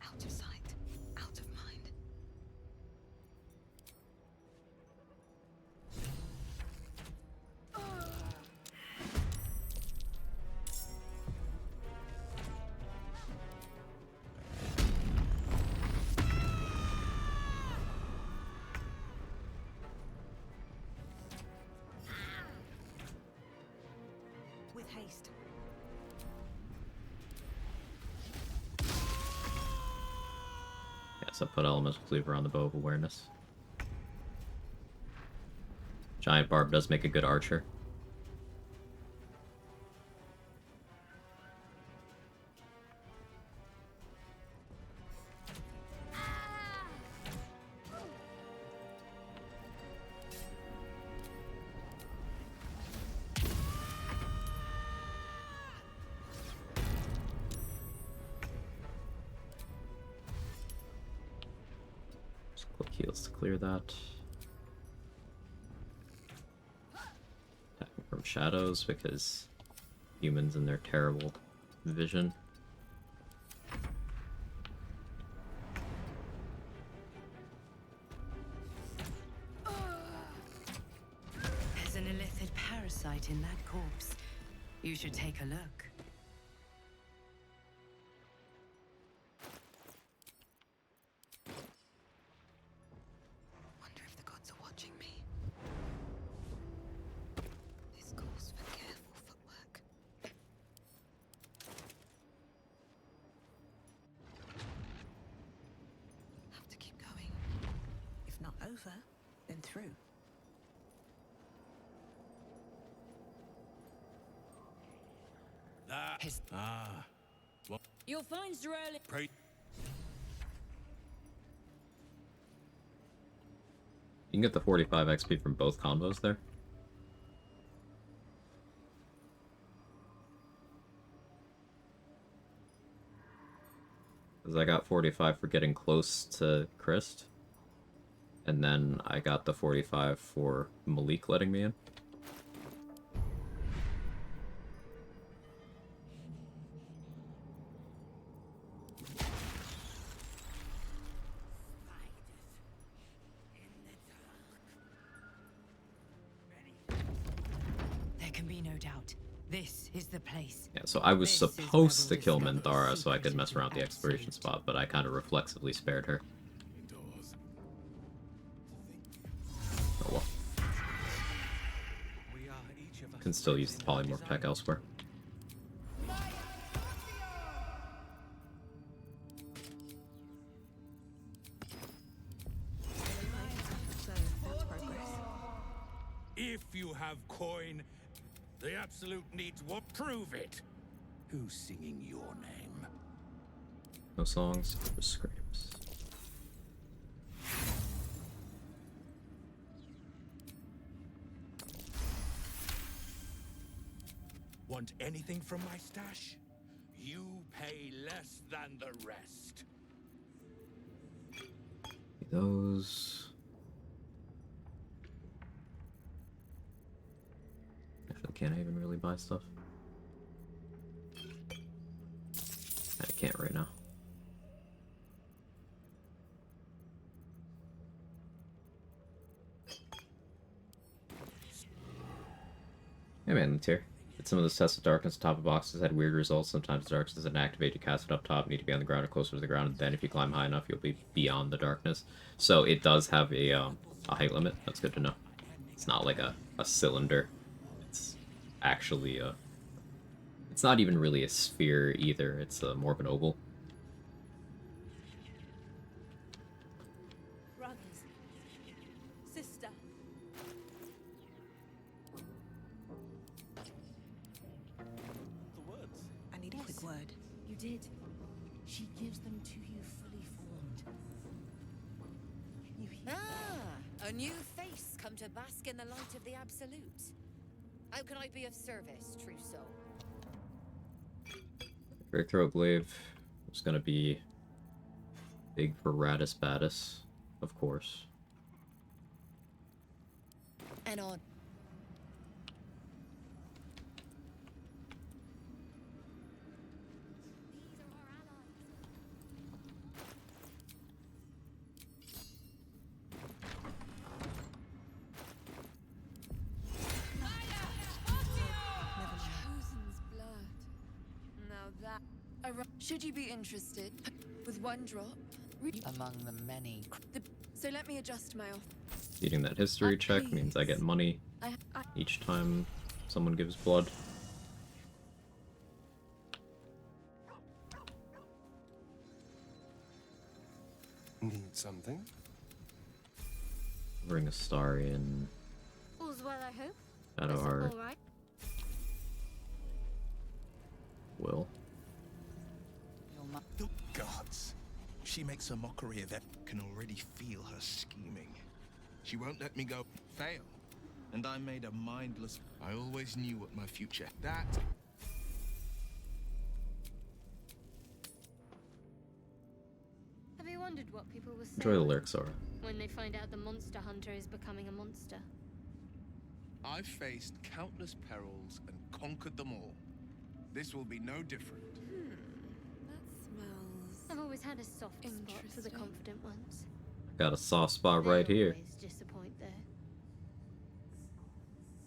Out of sight, out of mind. With haste. Yes, I put Elemental Cleaver on the Bow of Awareness. Giant Barb does make a good archer. Just quick heals to clear that. Attacking from shadows because humans and their terrible vision. There's an illithid parasite in that corpse. You should take a look. Wonder if the gods are watching me. This calls for careful footwork. Have to keep going. If not over, then through. Well, You'll find Zerali. pray. You can get the 45 XP from both combos there. Because I got 45 for getting close to Christ. And then I got the 45 for Malik letting me in. There can can be no doubt. This is the place. Yeah, so I was This is supposed to where kill we'll discover Minthara the so I could secret mess of around the the exploration Absolute. spot, but I kind of reflexively spared her. Oh well. Can still use the polymorph tech elsewhere. If you have coin, the Absolute needs what? Prove it. Who's singing your name? No songs, just screams. Want anything from my stash? You pay less than the rest. Those. Actually, can't I even really buy stuff? I can't right now. Hey man, it's here. Did some of those tests of darkness top of boxes had weird results. Sometimes darkness doesn't activate. You cast it up top, need to be on the ground or closer to the ground, and then if you climb high enough, you'll be beyond the darkness. So it does have a height limit. That's good to know. It's not like a cylinder. It's actually a... It's not even really a sphere either. It's more of an oval. Brothers. Sister. The words. I need a quick word. You did. She gives them to you fully formed. Ah, a new face come to bask in the light of the Absolute. How can I be of service, true soul? Great Throat Glaive is going to be big for Radis Badis, of course. And on. Chosen's blood. Now that... Should you be interested, with one drop... Among the many. So let me adjust my offer. Eating that history check means I get money each time someone gives blood. Need something? Bring a star in. All's well, I hope. Shadowheart. All right. Will. The gods. She makes a mockery of it. Can already feel her scheming. She won't let me go. Fail. And I made a mindless... I always knew what my future... That... Have you wondered what people will say Enjoy the lyrics, Sora. when they find out the monster hunter is becoming a monster? I've faced countless perils and conquered them all. This will be no different. That smells... I've always had a soft spot for the confident ones. Got a soft spot right They here. always disappoint there.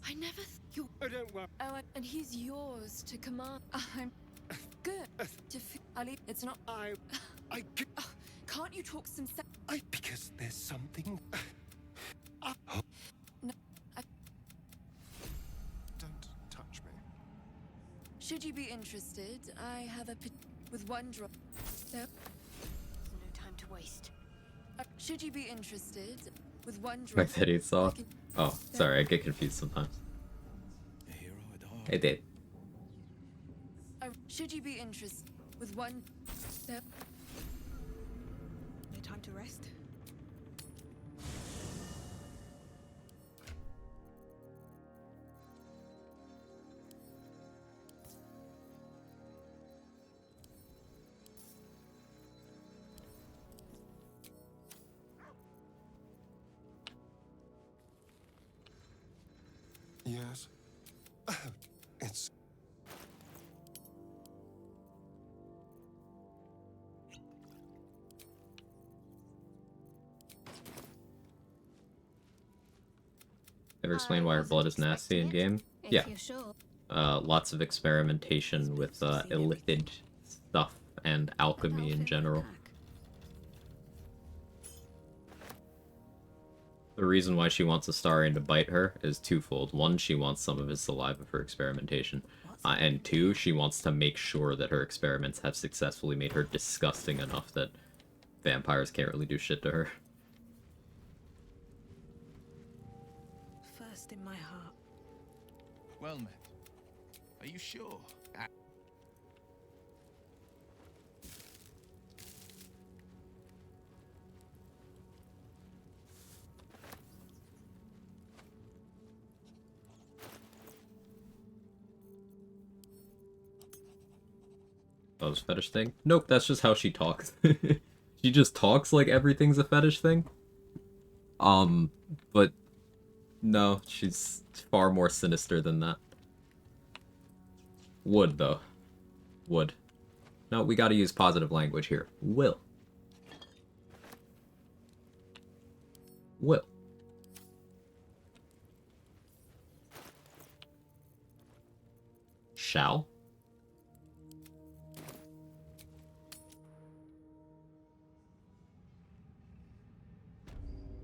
I never... You... Oh, don't worry. Oh, and he's yours to command. I'm... Good. Ali, it's not... I... Can't you talk some sense? Because there's something... No, Don't touch me. should you be interested, I have a... With one drop... No. No time to waste. Should you be interested, with one drop... Like that he saw. Oh, sorry, I get confused sometimes. I did. Should you be interested, with one... No. No time to rest? Yes. It's... Ever explain why her blood is nasty in game? Yeah. Lots of experimentation with illicit stuff and alchemy in general. The reason why she wants Astarion to bite her is twofold. One, she wants some of his saliva for experimentation. And two, she wants to make sure that her experiments have successfully made her disgusting enough that vampires can't really do shit to her. First in my heart. Well met. Are you sure? Oh, this fetish thing? Nope, that's just how she talks. She just talks like everything's a fetish thing. But no, she's far more sinister than that. Would, though. Would. No, we gotta use positive language here. Will. Will. Shall.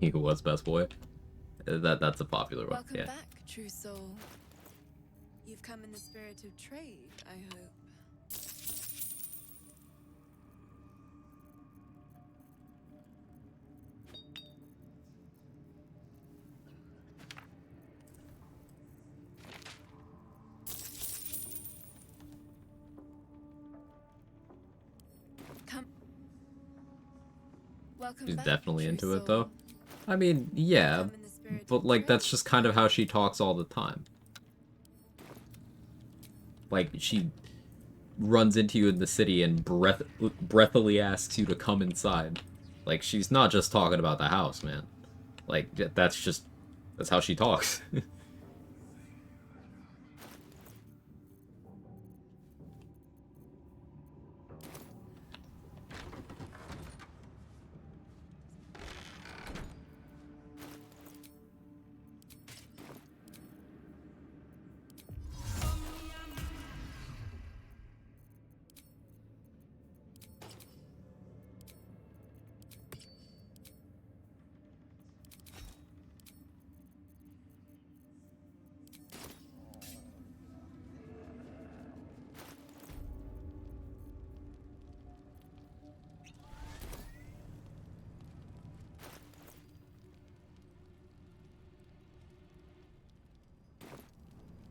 He who was best boy. That's a popular one. Welcome Yeah. back, true soul. You've come in the spirit of trade, I hope. Come. Welcome She's back, definitely true into it, soul. though. I mean, yeah, but, like, that's just kind of how she talks all the time. Like, she runs into you in the city and breathily asks you to come inside. Like, she's not just talking about the house, man. Like, that's how she talks.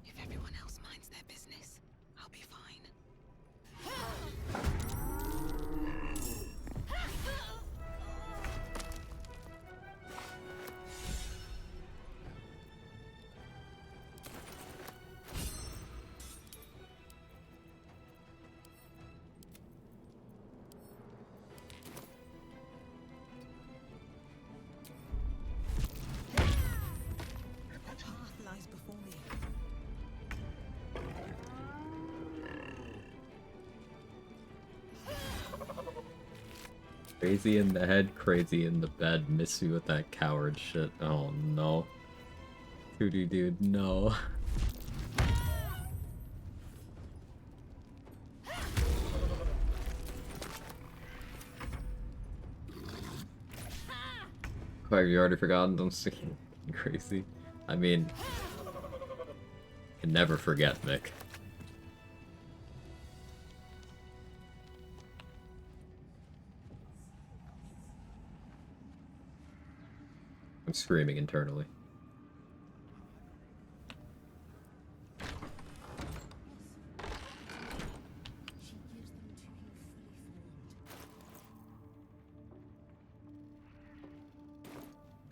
If everyone else minds their business, I'll be fine. A path lies before me. Crazy in the head, crazy in the bed. Miss you with that coward shit. Oh no. 2D dude, no. Quag, you already forgotten? Don't stick crazy. I mean, can never forget, Mick. I'm screaming internally.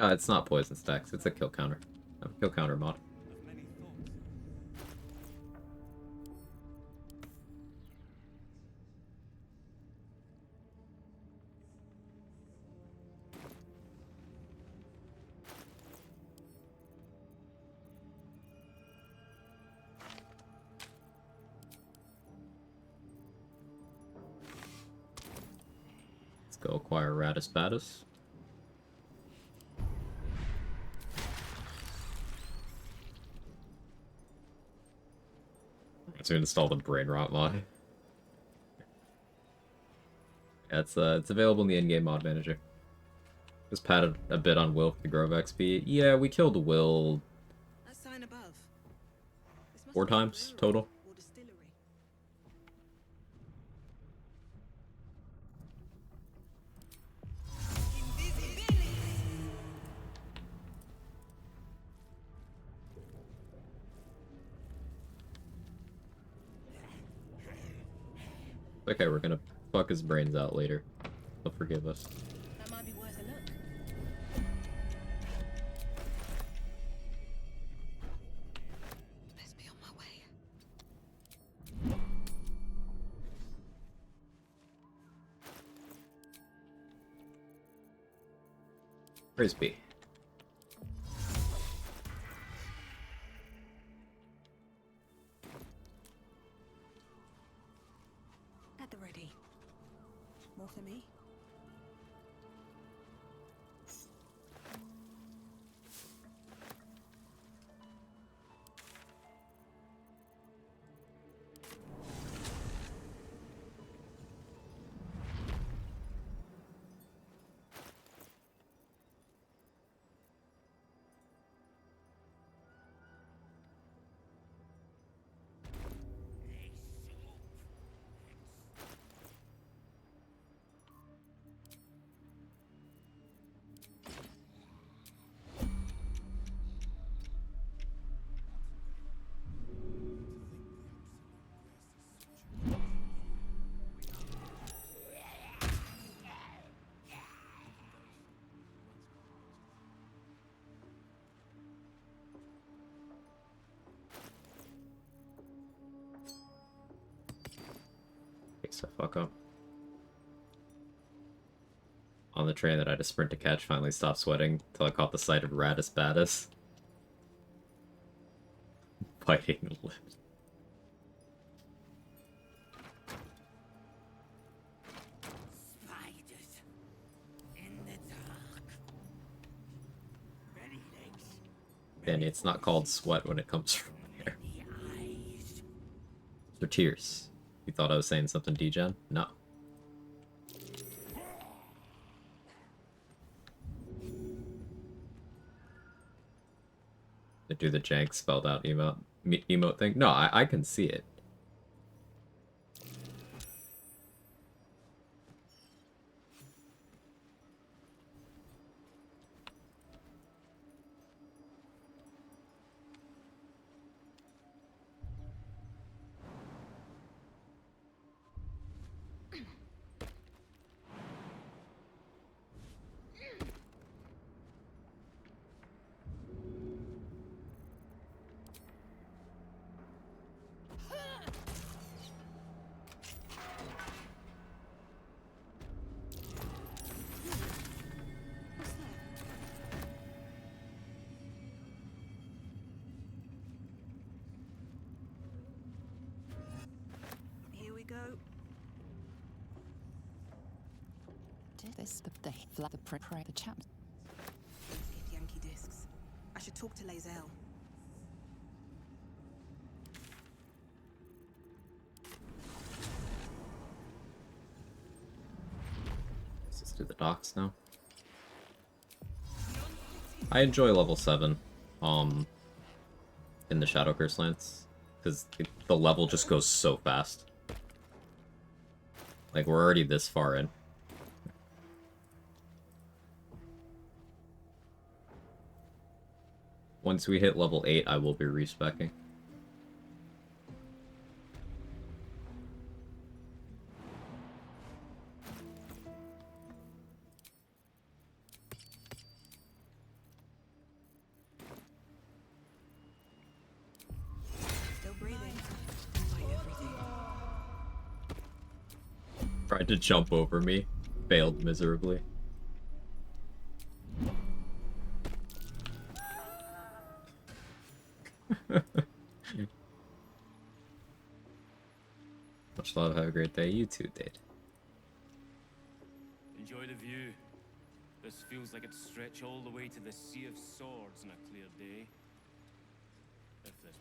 It's not poison stacks, it's a kill counter. A kill counter mod. Let's go acquire Ratus Batus. To install the brain rot mod. Yeah, it's available in the in-game mod manager. Just patted a bit on Will for the Grove XP. Yeah, we killed Will That sign above. 4 times total. Or distillery. Okay, we're gonna fuck his brains out later. He'll forgive us. That might be worth a look. Best be on my way. Where's B? At the ready. More for me? Fix the fuck up. On the train that I had to sprint to catch, finally stopped sweating until I caught the sight of Radis Badis. Biting the lips. Spiders in the dark. Ready legs. Danny, it's not called sweat when it comes from here. Eyes. They're tears. You thought I was saying something degen? No. To do the jank spelled out emote thing? No, I can see it. Here we go. Did this the pray the chap? Get Yankee discs. I should talk to Lae'zel. Let's just do the docks now. I enjoy level 7 in the Shadow Curse Lance, because the level just goes so fast. Like, we're already this far in. Once we hit level 8, I will be respecking. Still breathing. Despite everything. Tried to jump over me. Failed miserably. Much love, have a great day. You too, did. Enjoy the view. This feels like it'd stretch all the way to the Sea of Swords on a clear day. If this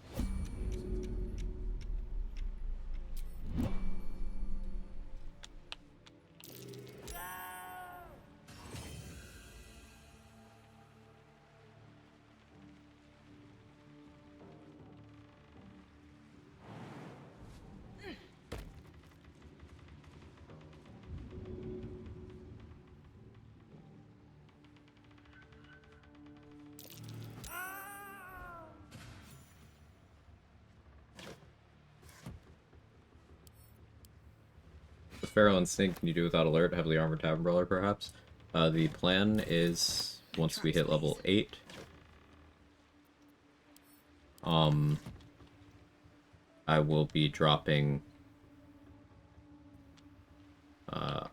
Feral Instinct can you do without alert? Heavily armored tavern brawler, perhaps? The plan is once we hit level 8, I will be dropping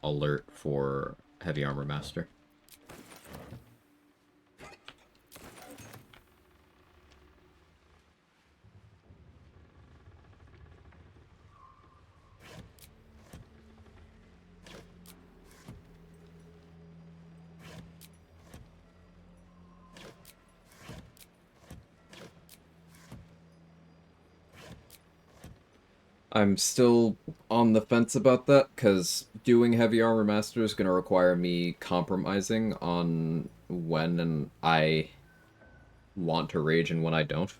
alert for Heavy Armor Master. I'm still on the fence about that, because doing Heavy Armor Master is going to require me compromising on when and I want to rage and when I don't.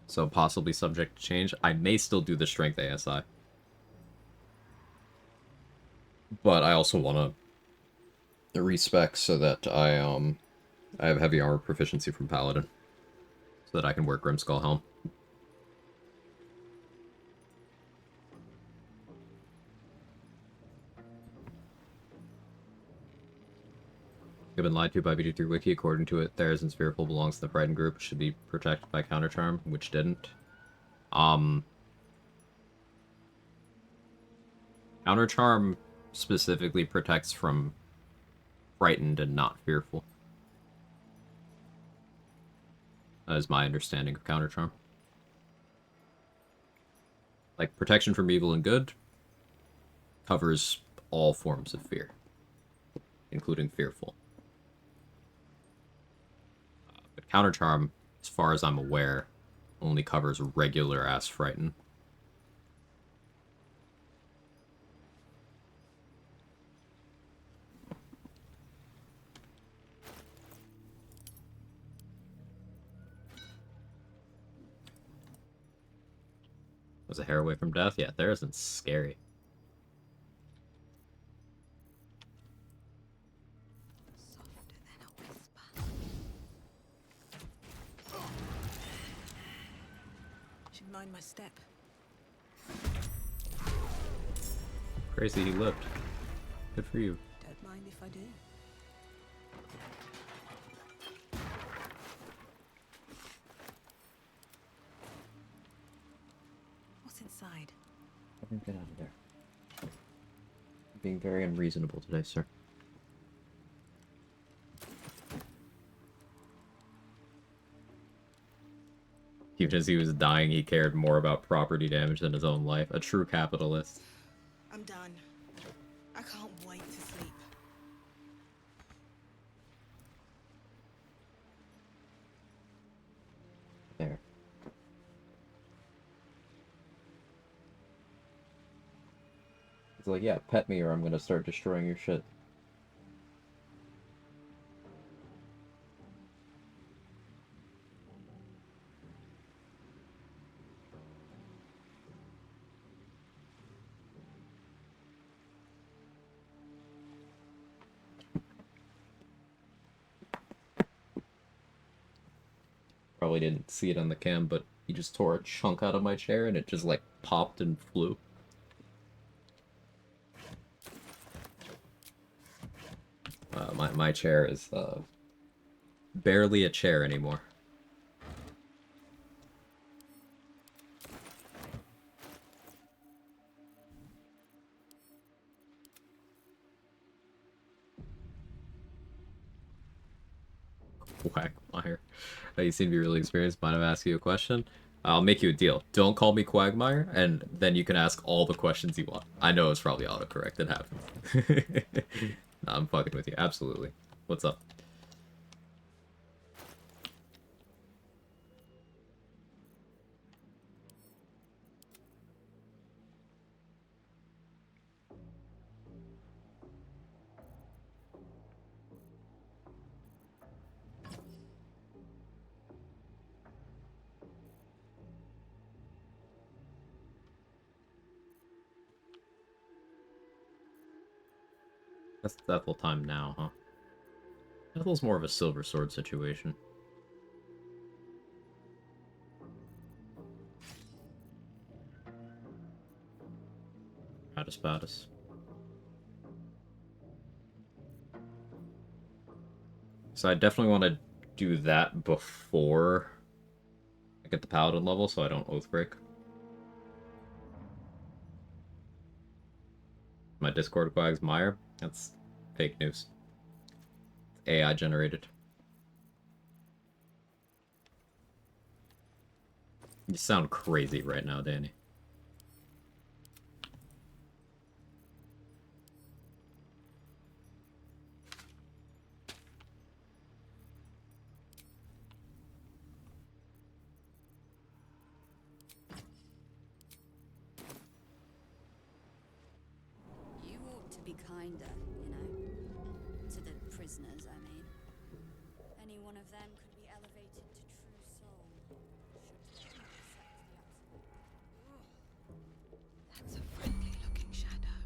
So possibly subject to change. I may still do the Strength ASI. But I also want to respec so that I have Heavy Armor proficiency from Paladin. So that I can wear Grimskull Helm. I've been lied to by BD3 Wiki. According to it, Therizon's Fearful belongs to the Frightened group, should be protected by Counter Charm, which didn't. Counter Charm specifically protects from Frightened and not Fearful. That is my understanding of Counter Charm. Like, protection from evil and good covers all forms of fear, including Fearful. But Counter Charm, as far as I'm aware, only covers regular-ass Frighten. Was a hair away from death? Yeah, there isn't scary. Should mind my step. Crazy he lived. Good for you. Don't mind if I do. What's inside? Get out of there. You're being very unreasonable today, sir. Even as he was dying, he cared more about property damage than his own life. A true capitalist. I'm done. I can't wait to sleep. There. He's like, yeah, pet me or I'm gonna start destroying your shit. Probably didn't see it on the cam, but he just tore a chunk out of my chair and it just like popped and flew. My chair is barely a chair anymore. Quagmire. You seem to be really experienced. Mind if I ask you a question? I'll make you a deal. Don't call me Quagmire, and then you can ask all the questions you want. I know it's probably autocorrect. It happens. Nah, I'm fucking with you. Absolutely. What's up? That's Ethel time now, huh? Ethel's more of a silver sword situation. Spatus. So I definitely want to do that before I get the Paladin level, so I don't Oathbreak. My Discord Quag's Meyer? That's fake news. It's AI generated. You sound crazy right now, Danny. You ought to be kinder, you know? To the prisoners, I mean. Any one of them could be elevated to true soul, should they accept the absolute. That's a friendly looking shadow.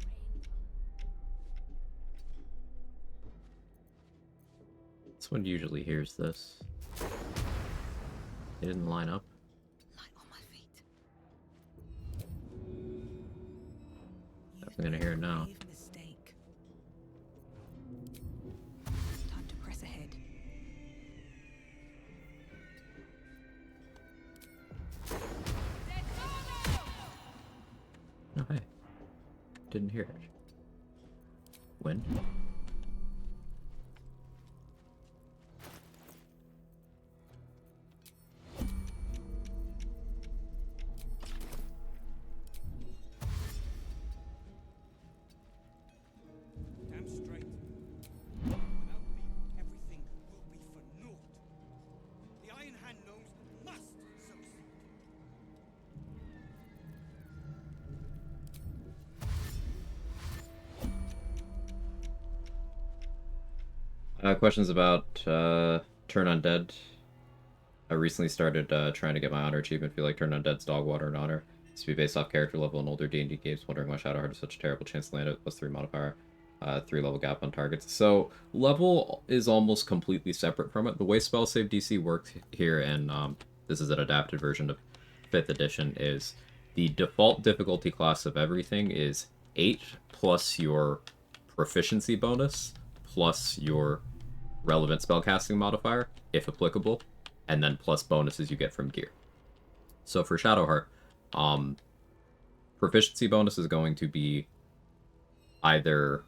This one usually hears this. It didn't line up. Light on my feet. Definitely gonna hear it now. Mistake. Time to press ahead. Oh, hey. Didn't hear it. When? Damn straight. Without me, everything will be for naught. The Iron Hand gnomes must succeed. Questions about Turn Undead. I recently started trying to get my honor achievement. Feel like Turn Undead's dog water and honor. It's to be based off character level in older D&D games. Wondering why Shadowheart has such a terrible chance to land at +3 modifier. 3 level gap on targets. So level is almost completely separate from it. The way spell save DC works here, and this is an adapted version of 5th edition, is the default difficulty class of everything is 8 plus your proficiency bonus plus your relevant spellcasting modifier, if applicable, and then plus bonuses you get from gear. So for Shadowheart, proficiency bonus is going to be either,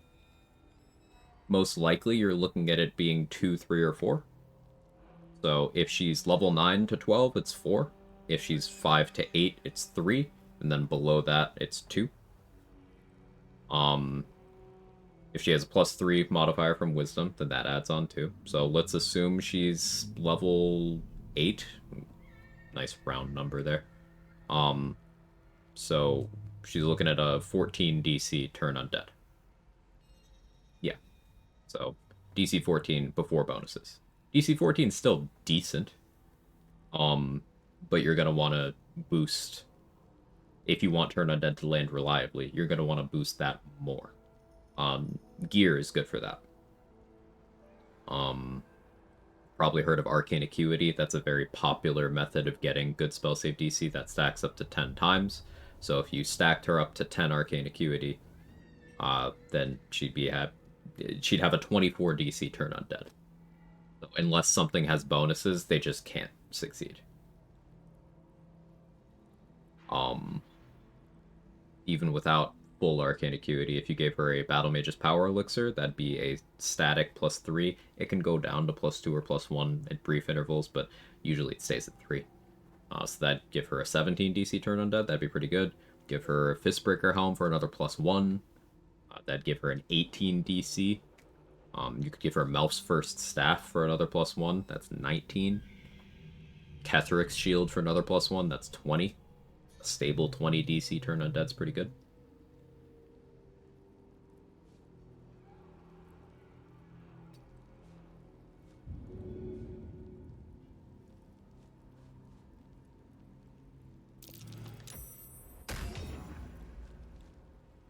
most likely you're looking at it being 2, 3, or 4. So if she's level 9 to 12, it's 4. If she's 5 to 8, it's 3. And then below that, it's 2. If she has a +3 modifier from Wisdom, then that adds on too. So let's assume she's level 8. Nice round number there. So she's looking at a 14 DC Turn Undead. Yeah. So DC 14 before bonuses. DC 14 is still decent. But you're gonna want to boost, if you want Turn Undead to land reliably, you're gonna want to boost that more. Gear is good for that. Probably heard of Arcane Acuity. That's a very popular method of getting good spell save DC that stacks up to 10 times. So if you stacked her up to 10 Arcane Acuity, then she'd have a 24 DC Turn Undead. So unless something has bonuses, they just can't succeed. Even without full Arcane Acuity, if you gave her a Battle Mage's Power Elixir, that'd be a static +3. It can go down to +2 or +1 at brief intervals, but usually it stays at 3. So that'd give her a 17 DC Turn Undead. That'd be pretty good. Give her a Fistbreaker Helm for another +1. That'd give her an 18 DC. You could give her Melf's First Staff for another +1. That's 19. Ketheric's Shield for another +1. That's 20. A stable 20 DC Turn Undead's pretty good.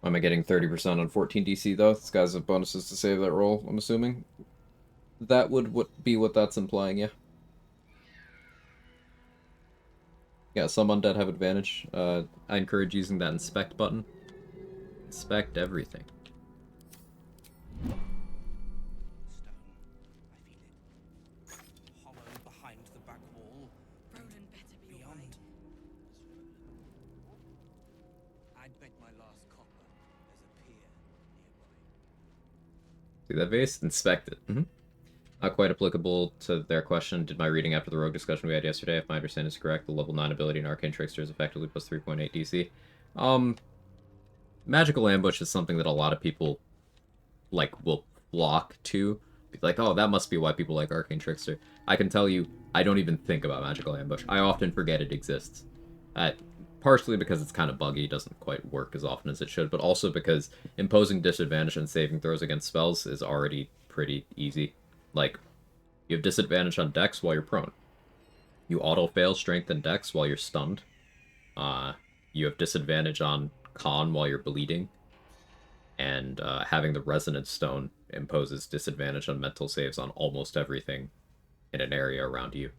Why am I getting 30% on 14 DC though? This guy's have bonuses to save that roll, I'm assuming. That would be what that's implying, yeah. Yeah, some undead have advantage. I encourage using that inspect button. Inspect everything. Hollow behind the back wall. Roland better be beyond. I'd bet my last copper there's a pier nearby. See that vase? Inspect it. Not quite applicable to their question. Did my reading after the rogue discussion we had yesterday, if my understanding is correct, the level 9 ability in Arcane Trickster is effectively plus 3.8 DC. Magical Ambush is something that a lot of people, like, will flock to. Be like, oh, that must be why people like Arcane Trickster. I can tell you, I don't even think about Magical Ambush. I often forget it exists. Partially because it's kind of buggy, doesn't quite work as often as it should, but also because imposing disadvantage on saving throws against spells is already pretty easy. Like, you have disadvantage on dex while you're prone. You auto-fail strength and dex while you're stunned. You have disadvantage on con while you're bleeding. And having the Resonance Stone imposes disadvantage on mental saves on almost everything in an area around you.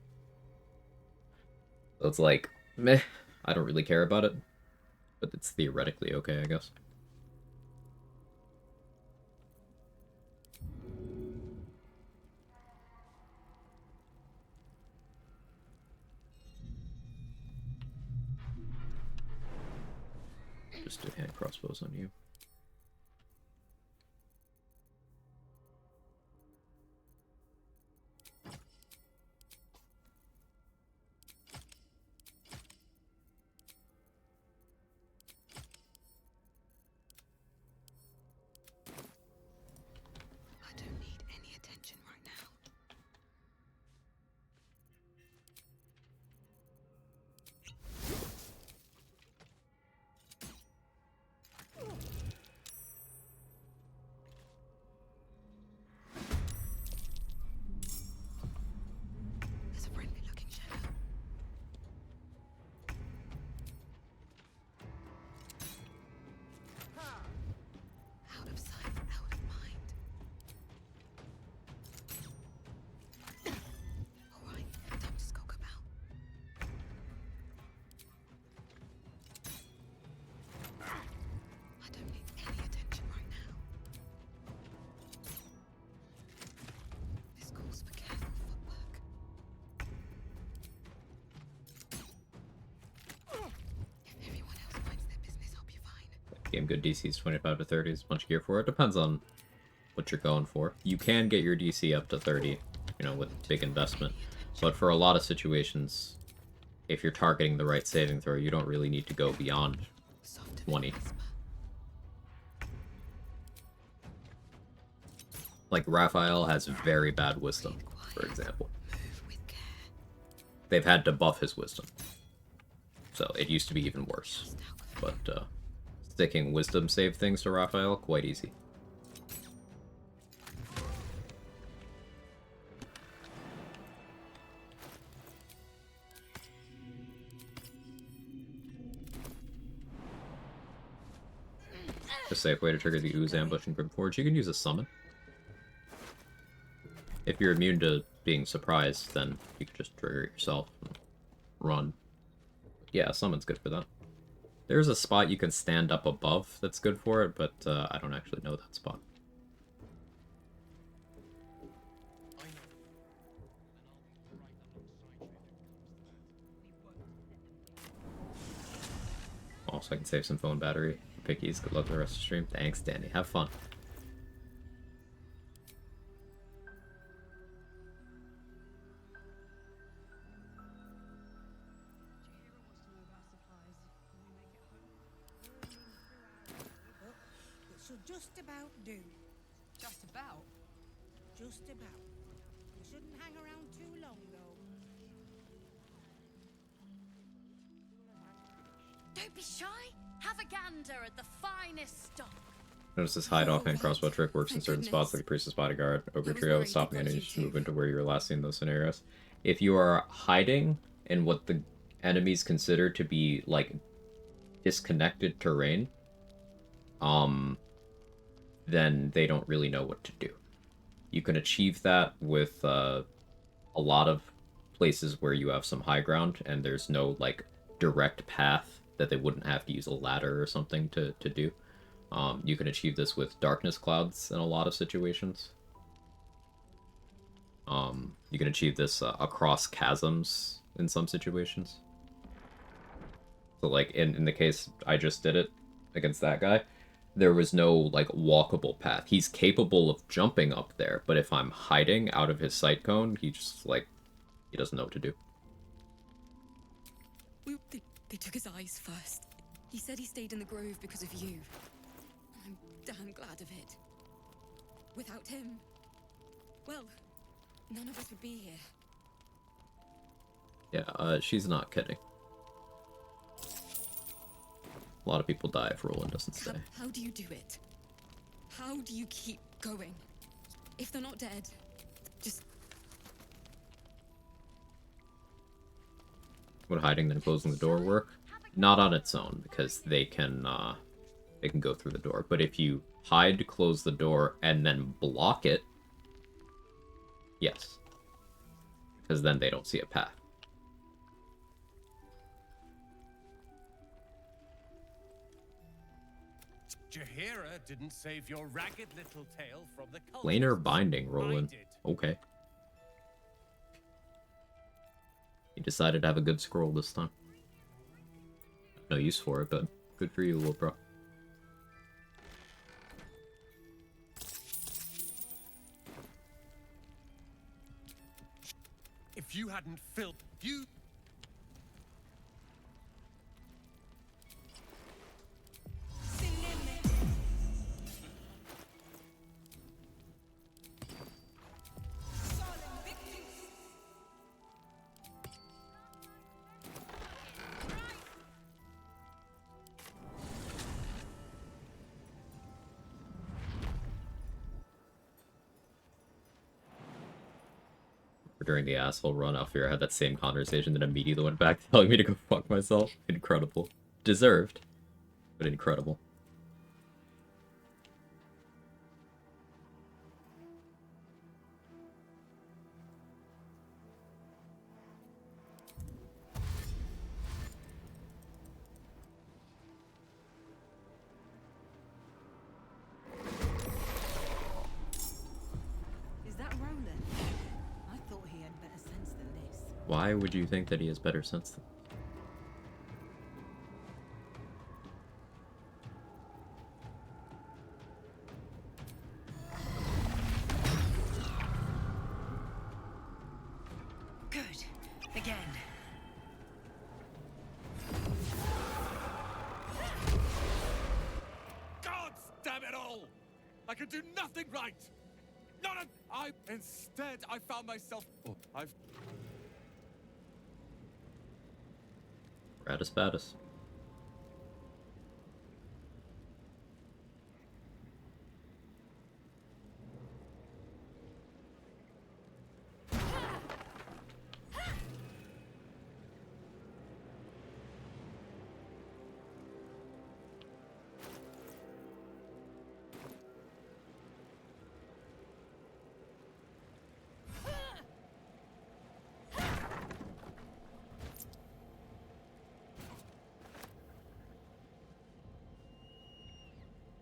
So it's like, meh, I don't really care about it. But it's theoretically okay, I guess. Just do hand crossbows on you. I don't need any attention right now. There's a friendly looking shadow. Out of sight, out of mind. Alright, time to skulk about. I don't need any attention right now. This calls for careful footwork. If everyone else minds their business, I'll be fine. Game good DC is 25 to 30. There's a bunch of gear for it. Depends on what you're going for. You can get your DC up to 30, you know, with big investment. But for a lot of situations, if you're targeting the right saving throw, you don't really need to go beyond 20. Like, Raphael has very bad wisdom, for example. They've had to buff his wisdom. So it used to be even worse. But sticking wisdom save things to Raphael, quite easy. A safe way to trigger the ooze ambush in Grimforge, you can use a summon. If you're immune to being surprised, then you can just trigger it yourself and run. Yeah, summon's good for that. There's a spot you can stand up above that's good for it, but I don't actually know that spot. Also, I can save some phone battery. Pickies, good luck with the rest of the stream. Thanks, Danny. Have fun. It should just about do. Just about? Just about. You shouldn't hang around too long, though. Don't be shy. Have a gander at the finest stock. Notice this hide offhand crossbow trick works in certain spots like Priestess Bodyguard, Ogre Trio, stopping enemies to move into where you were last seen those scenarios. If you are hiding in what the enemies consider to be, like, disconnected terrain, then they don't really know what to do. You can achieve that with a lot of places where you have some high ground and there's no, like, direct path that they wouldn't have to use a ladder or something to do. You can achieve this with darkness clouds in a lot of situations. You can achieve this across chasms in some situations. So, like, in the case I just did it against that guy, there was no, like, walkable path. He's capable of jumping up there, but if I'm hiding out of his sight cone, he just, like, he doesn't know what to do. They took his eyes first. He said he stayed in the grove because of you. I'm damn glad of it. Without him, well, none of us would be here. Yeah, she's not kidding. A lot of people die if Roland doesn't stay. How do you do it? How do you keep going? If they're not dead, just... Would hiding then closing the door work? Not on its own, because they can go through the door. But if you hide, close the door, and then block it, yes. Because then they don't see a path. Jaheira didn't save your ragged little tail from the cult. Planar binding, Roland. Okay. You decided to have a good scroll this time. No use for it, but good for you, little bro. If you hadn't filled you... During the asshole run, Alfira had that same conversation, then immediately went back telling me to go fuck myself. Incredible. Deserved, but incredible. Is that Roland? I thought he had better sense than this. Why would you think that he has better sense than... Good. Again. God damn it all! I could do nothing right! Instead, I found myself... Oh, Ratus Batus.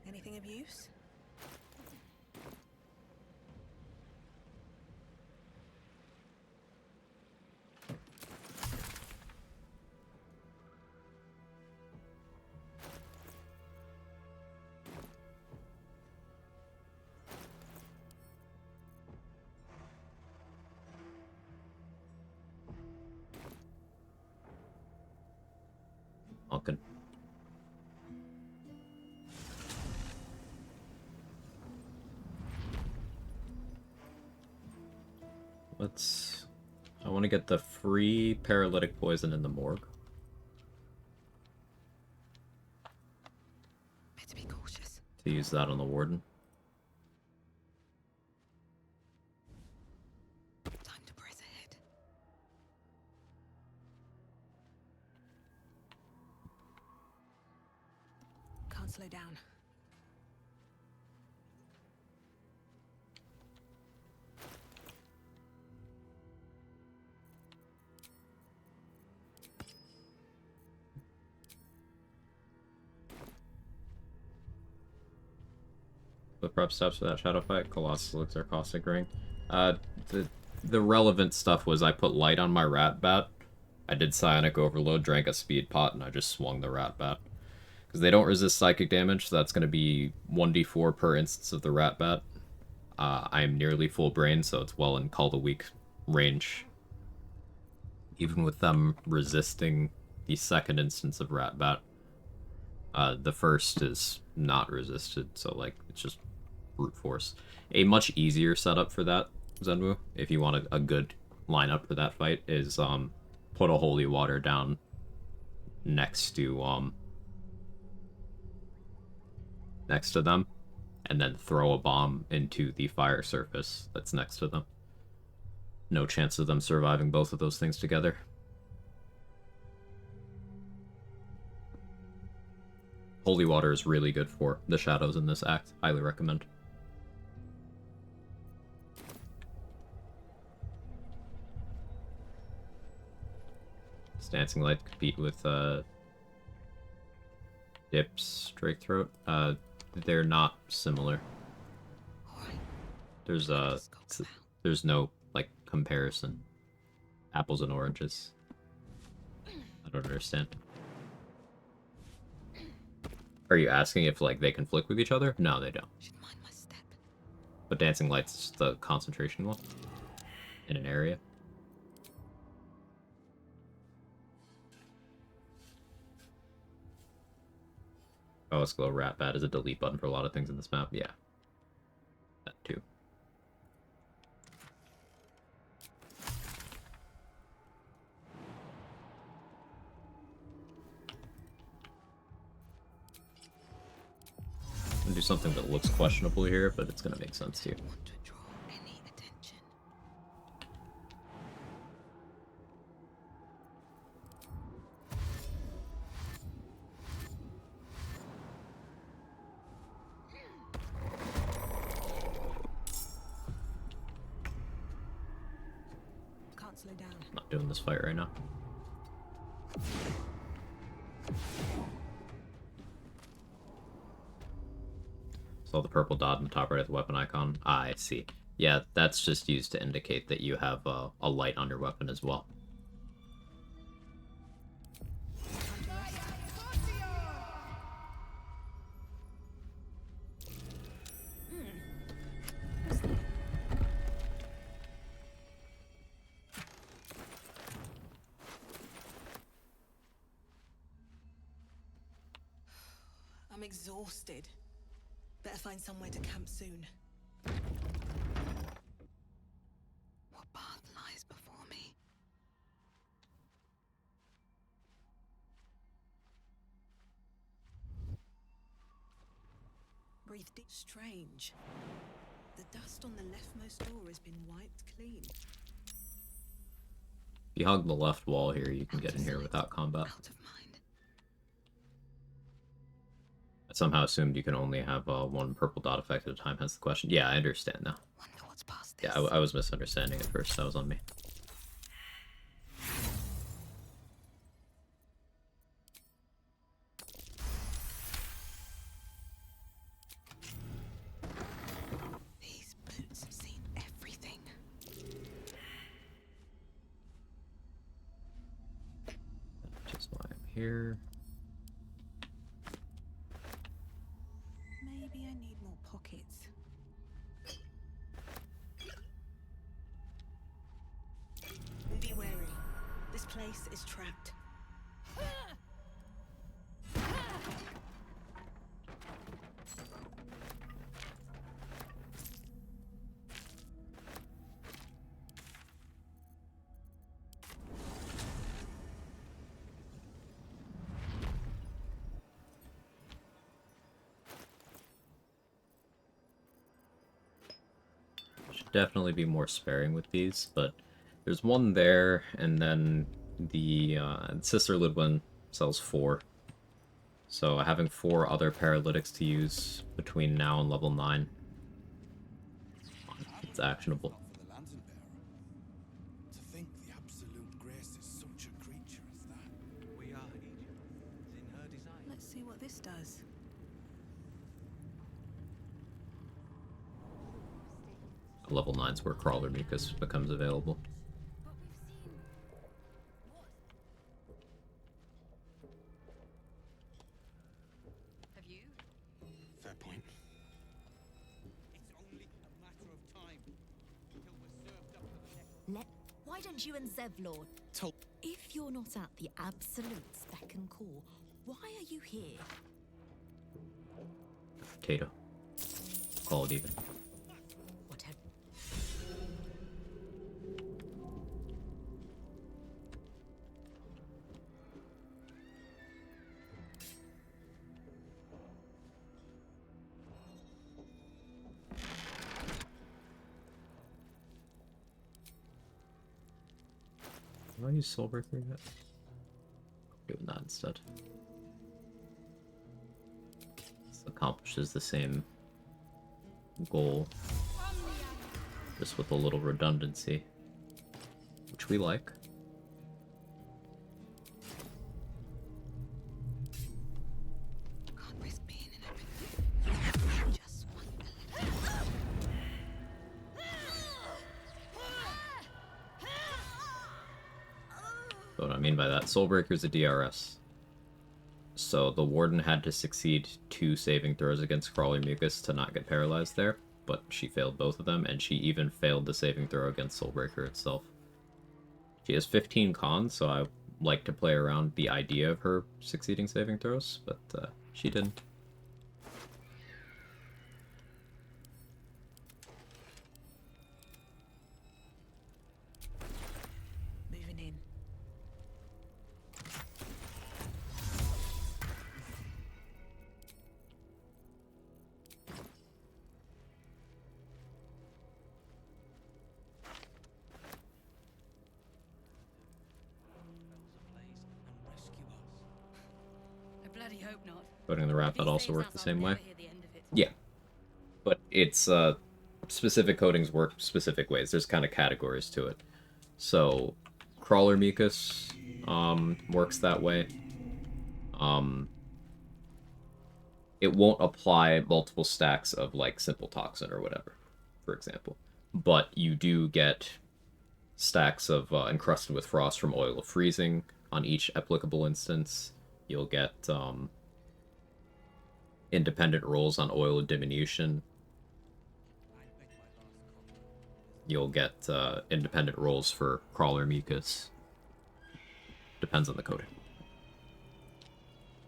Anything of use? Malkin. Let's... I want to get the free paralytic poison in the morgue. Better be cautious. To use that on the warden. Time to press ahead. Can't slow down. The prep steps for that shadow fight. Colossus Elixir, Caustic Ring. The relevant stuff was I put light on my rat bat. I did Psionic Overload, drank a speed pot, and I just swung the rat bat. Because they don't resist psychic damage, so that's going to be 1d4 per instance of the rat bat. I am nearly full brain, so it's well in Call the Weak range. Even with them resisting the second instance of rat bat. The first is not resisted, so like it's just brute force. A much easier setup for that, Zenwu, if you want a good lineup for that fight, is put a holy water down next to them, and then throw a bomb into the fire surface that's next to them. No chance of them surviving both of those things together. Holy water is really good for the shadows in this act. Highly recommend. Does Dancing Light compete with Dip's Drake Throat? They're not similar. There's no like comparison. Apples and oranges. I don't understand. Are you asking if like they conflict with each other? No, they don't. But Dancing Light's just the concentration one in an area. Oh, let's go. Rat Bat is a delete button for a lot of things in this map. Yeah. That too. I'm gonna do something that looks questionable here, but it's gonna make sense to you. Can't slow down. Not doing this fight right now. Saw the purple dot in the top right of the weapon icon. Ah, I see. Yeah, that's just used to indicate that you have a light on your weapon as well. I'm exhausted. Better find somewhere to camp soon. What path lies before me? Breathe deep. Strange. The dust on the leftmost door has been wiped clean. If you hug the left wall here, you can get in here without combat. I somehow assumed you can only have one purple dot effect at a time, hence the question. Yeah, I understand now. Yeah, I was misunderstanding at first. That was on me. These boots have seen everything. Which is why I'm here. Maybe I need more pockets. Be wary. This place is trapped. Should definitely be more sparing with these, but there's one there, and then the Sister Lidwin sells 4. So having 4 other paralytics to use between now and level 9, it's actionable. To think the absolute grace is such a creature as that. We are Egypt. It's in her design. Let's see what this does. Level 9's where Crawler Mucus becomes available. Have you? Fair point. It's only a matter of time until we're served up to the next. Why don't you and Zevlor talk? If you're not at the absolute spec and core, why are you here? Tato. Call it even. Whatever. Will I use Soulbreaker yet? Doing that instead. This accomplishes the same goal, just with a little redundancy, which we like. Can't risk being in everything. Just want a little. So what I mean by that, Soulbreaker is a DRS. So the Warden had to succeed 2 saving throws against Crawler Mucus to not get paralyzed there, but she failed both of them, and she even failed the saving throw against Soulbreaker itself. She has 15 cons, so I like to play around the idea of her succeeding saving throws, but she didn't. Moving in. I bloody hope not. Voting the rat, If he that also saves worked us, the I'll same way. never hear the end of it. Yeah. But it's, specific coatings work specific ways. There's kind of categories to it. So, Crawler Mucus, works that way. It won't apply multiple stacks of, like, Simple Toxin or whatever, for example. But you do get stacks of Encrusted with Frost from Oil of Freezing on each applicable instance. You'll get independent rolls on Oil of Diminution. You'll get independent rolls for Crawler Mucus. Depends on the coating.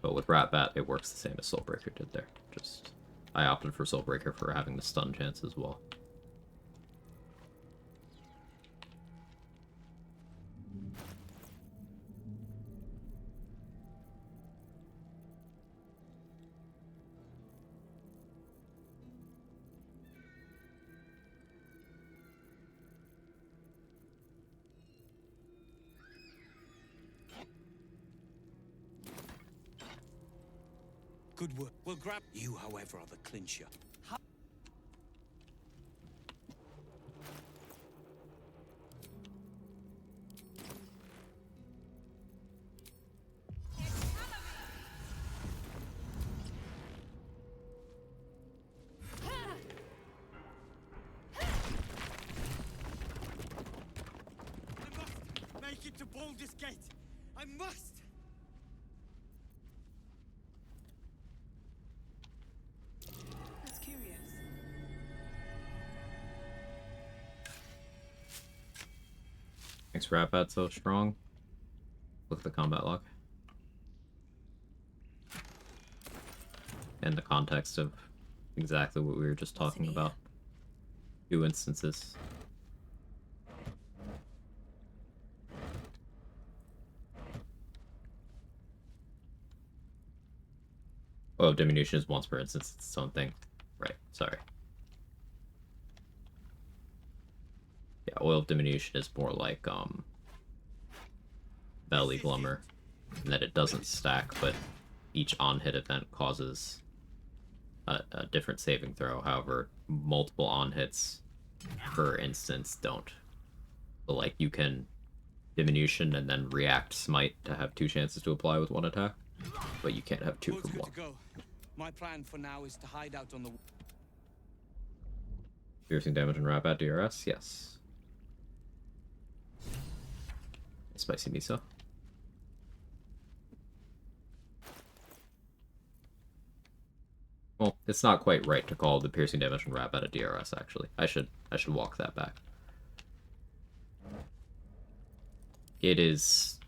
But with Rat Bat, it works the same as Soulbreaker did there. Just, I opted for Soulbreaker for having the stun chance as well. Good work. We'll grab you, however, are the clincher. I must make it to Baldur's Gate. I must. That's curious. Makes Rat Bat so strong. Look at the combat log. And the context of exactly what we were just talking about. 2 instances. Oh, diminution is once per instance, it's its own thing. Right, sorry. Yeah, oil of diminution is more like belly glummer, in that it doesn't stack, but each on-hit event causes a different saving throw. However, multiple on-hits per instance don't. So, like, you can diminution and then react smite to have 2 chances to apply with 1 attack, but you can't have 2 Both from good 1. to go. My plan for now is to hide out on the. Piercing damage and wrap at DRS, yes. Spicy miso. Well, it's not quite right to call the piercing damage and wrap at a DRS, actually. I should walk that back. It is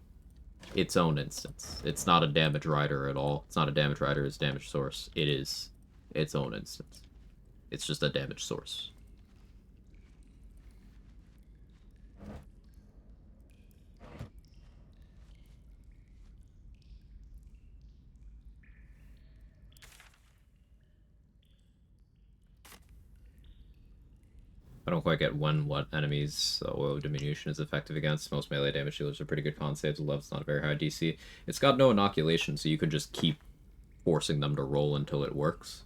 its own instance. It's not a damage rider at all. It's not a damage rider, it's damage source. It is its own instance. It's just a damage source. I don't quite get what enemies oil diminution is effective against. Most melee damage dealers are pretty good con saves. Love's not a very high DC. It's got no inoculation, so you can just keep forcing them to roll until it works.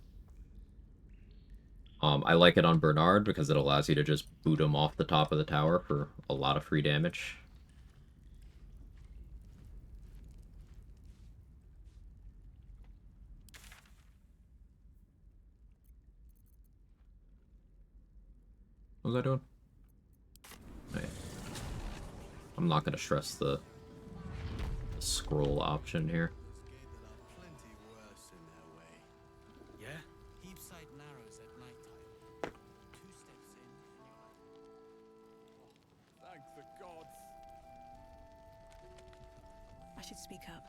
I like it on Bernard because it allows you to just boot him off the top of the tower for a lot of free damage. What was I doing? Oh, yeah. I'm not going to stress the scroll option here. Yeah? Heapside narrows at nighttime. 2 steps in and you're like... Thank the gods. I should speak up.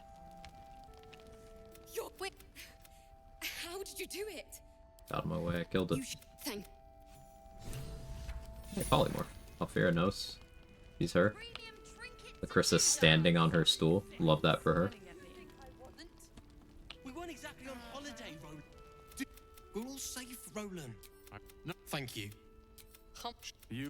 Wait. How did you do it? Out of my way, I killed it. Thank. Hey, Polymorph. Alfira knows. He's her. The Chrysis standing on her stool. Love that for her. We weren't exactly on holiday, Roland. We're all safe, Roland. No, thank you. You.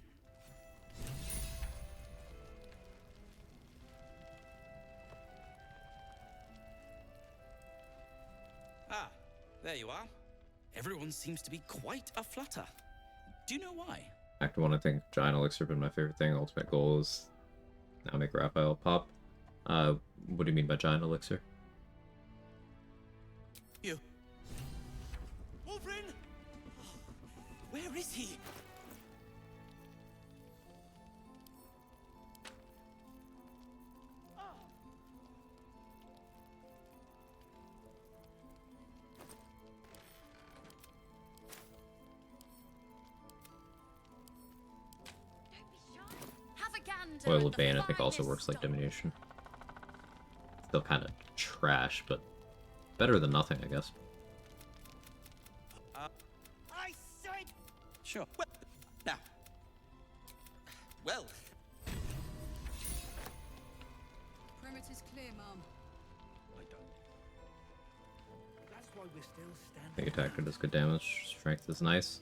Ah, there you are. Everyone seems to be quite a flutter. Do you know why? Act 1, I think Giant Elixir been my favorite thing. Ultimate goal is now make Raphael pop. What do you mean by Giant Elixir? You. Wolverine! Where is he? Oil of Bane, I think, also works like diminution. Still kind of trash, but better than nothing, I guess. I said... Sure. Well, now. Well. Perimeter's clear, Mom. I don't. That's why we're still standing. I think attacker does good damage. Strength is nice.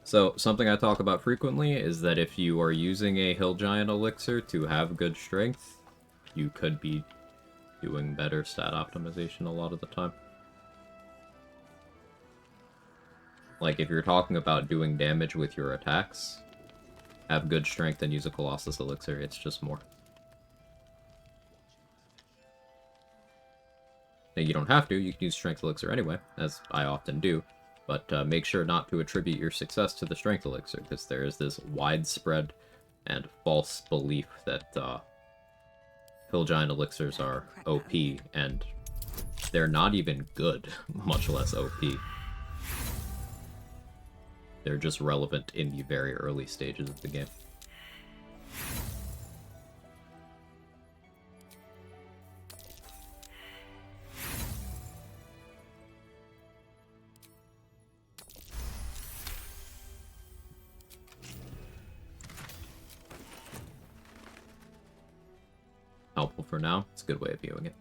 So, something I talk about frequently is that if you are using a Hill Giant Elixir to have good strength, you could be doing better stat optimization a lot of the time. Like, if you're talking about doing damage with your attacks, have good strength and use a Colossus Elixir, it's just more. Now, you don't have to, you can use Strength Elixir anyway, as I often do. But make sure not to attribute your success to the Strength Elixir, because there is this widespread and false belief that Hill Giant Elixirs are OP, and they're not even good, much less OP. They're just relevant in the very early stages of the game. Helpful for now. It's a good way of viewing it.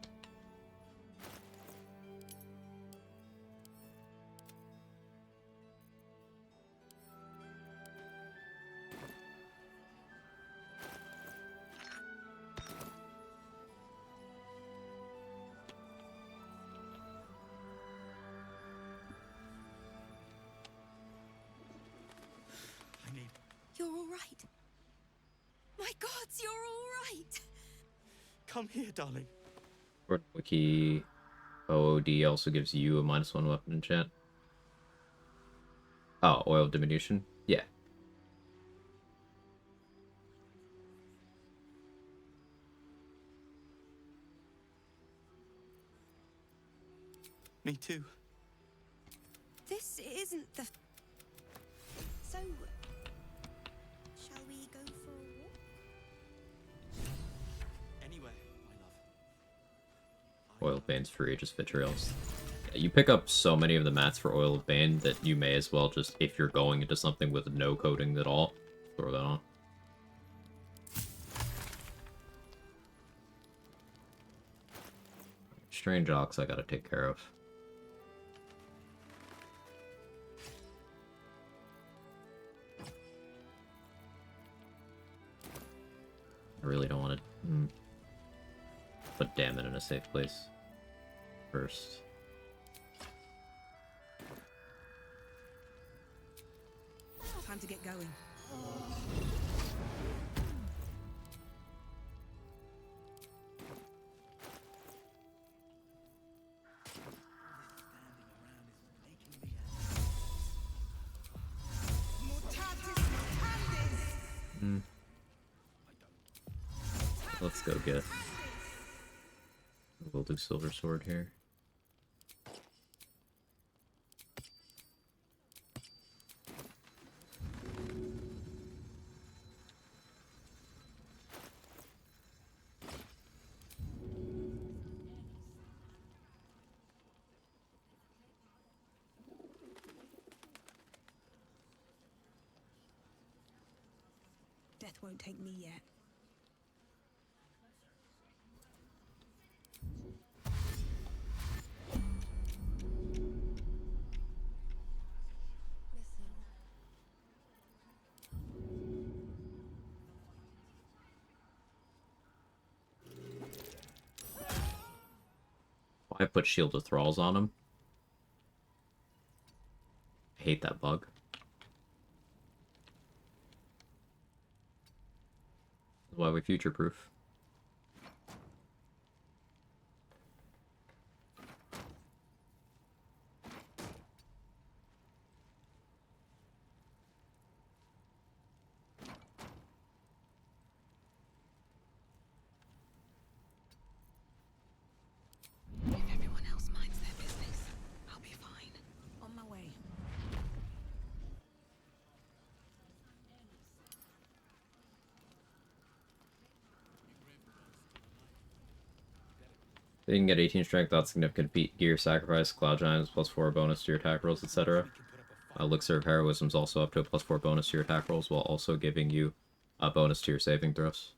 You're all right. My gods, you're all right. Come here, darling. Wiki OOD also gives you a -1 weapon enchant. Oh, oil diminution? Yeah. Me too. This isn't the... So, shall we go for a walk? Anyway, Oil of Bane's free, just vitriol's. Yeah, you pick up so many of the mats for Oil of Bane that you may as well just, if you're going into something with no coating at all, throw that on. Strange Ox I gotta take care of. I really don't want to put Damn It in a safe place first. Time to get going. Let's go get. We'll do Silver Sword here. Death won't take me yet. I put Shield of Thralls on him. I hate that bug. That's why we future-proof. If everyone else minds their business, I'll be fine. On my way. You can get 18 strength without significant gear sacrifice, Cloud Giants, +4 bonus to your attack rolls, etc. Elixir of Heroism is also up to a +4 bonus to your attack rolls, while also giving you a bonus to your saving throws.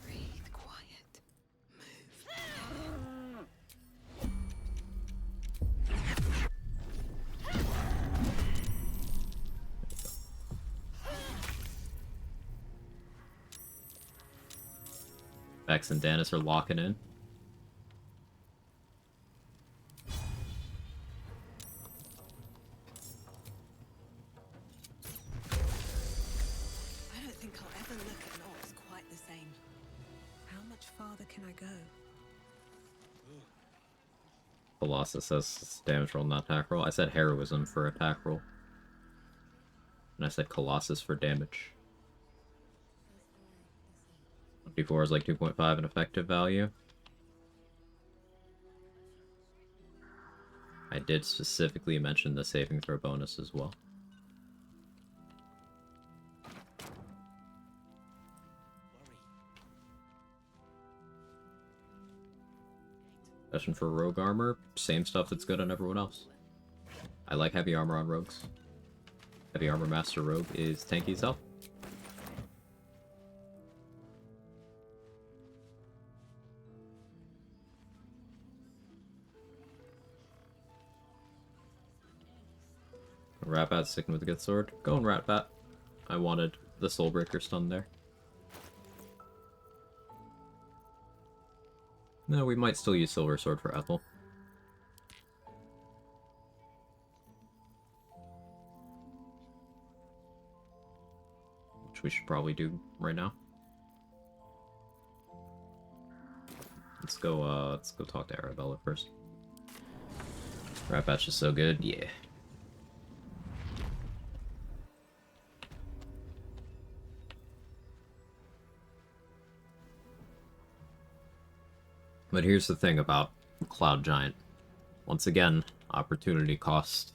Breathe quiet. Vex and Danis are locking in. I don't think I'll ever look at an ox quite the same. How much farther can I go? Colossus says damage roll, not attack roll. I said Heroism for attack roll. And I said Colossus for damage. D4 is like 2.5 in effective value. I did specifically mention the saving throw bonus as well. Session for rogue armor, same stuff that's good on everyone else. I like heavy armor on rogues. Heavy armor master rogue is tanky as hell. Ratbat sticking with the good sword. Going Ratbat. I wanted the Soulbreaker stun there. No, we might still use Silver Sword for Ethel. which we should probably do right now. Let's go talk to Arabella first. Rat Batch is so good, yeah. But here's the thing about Cloud Giant. Once again, opportunity cost.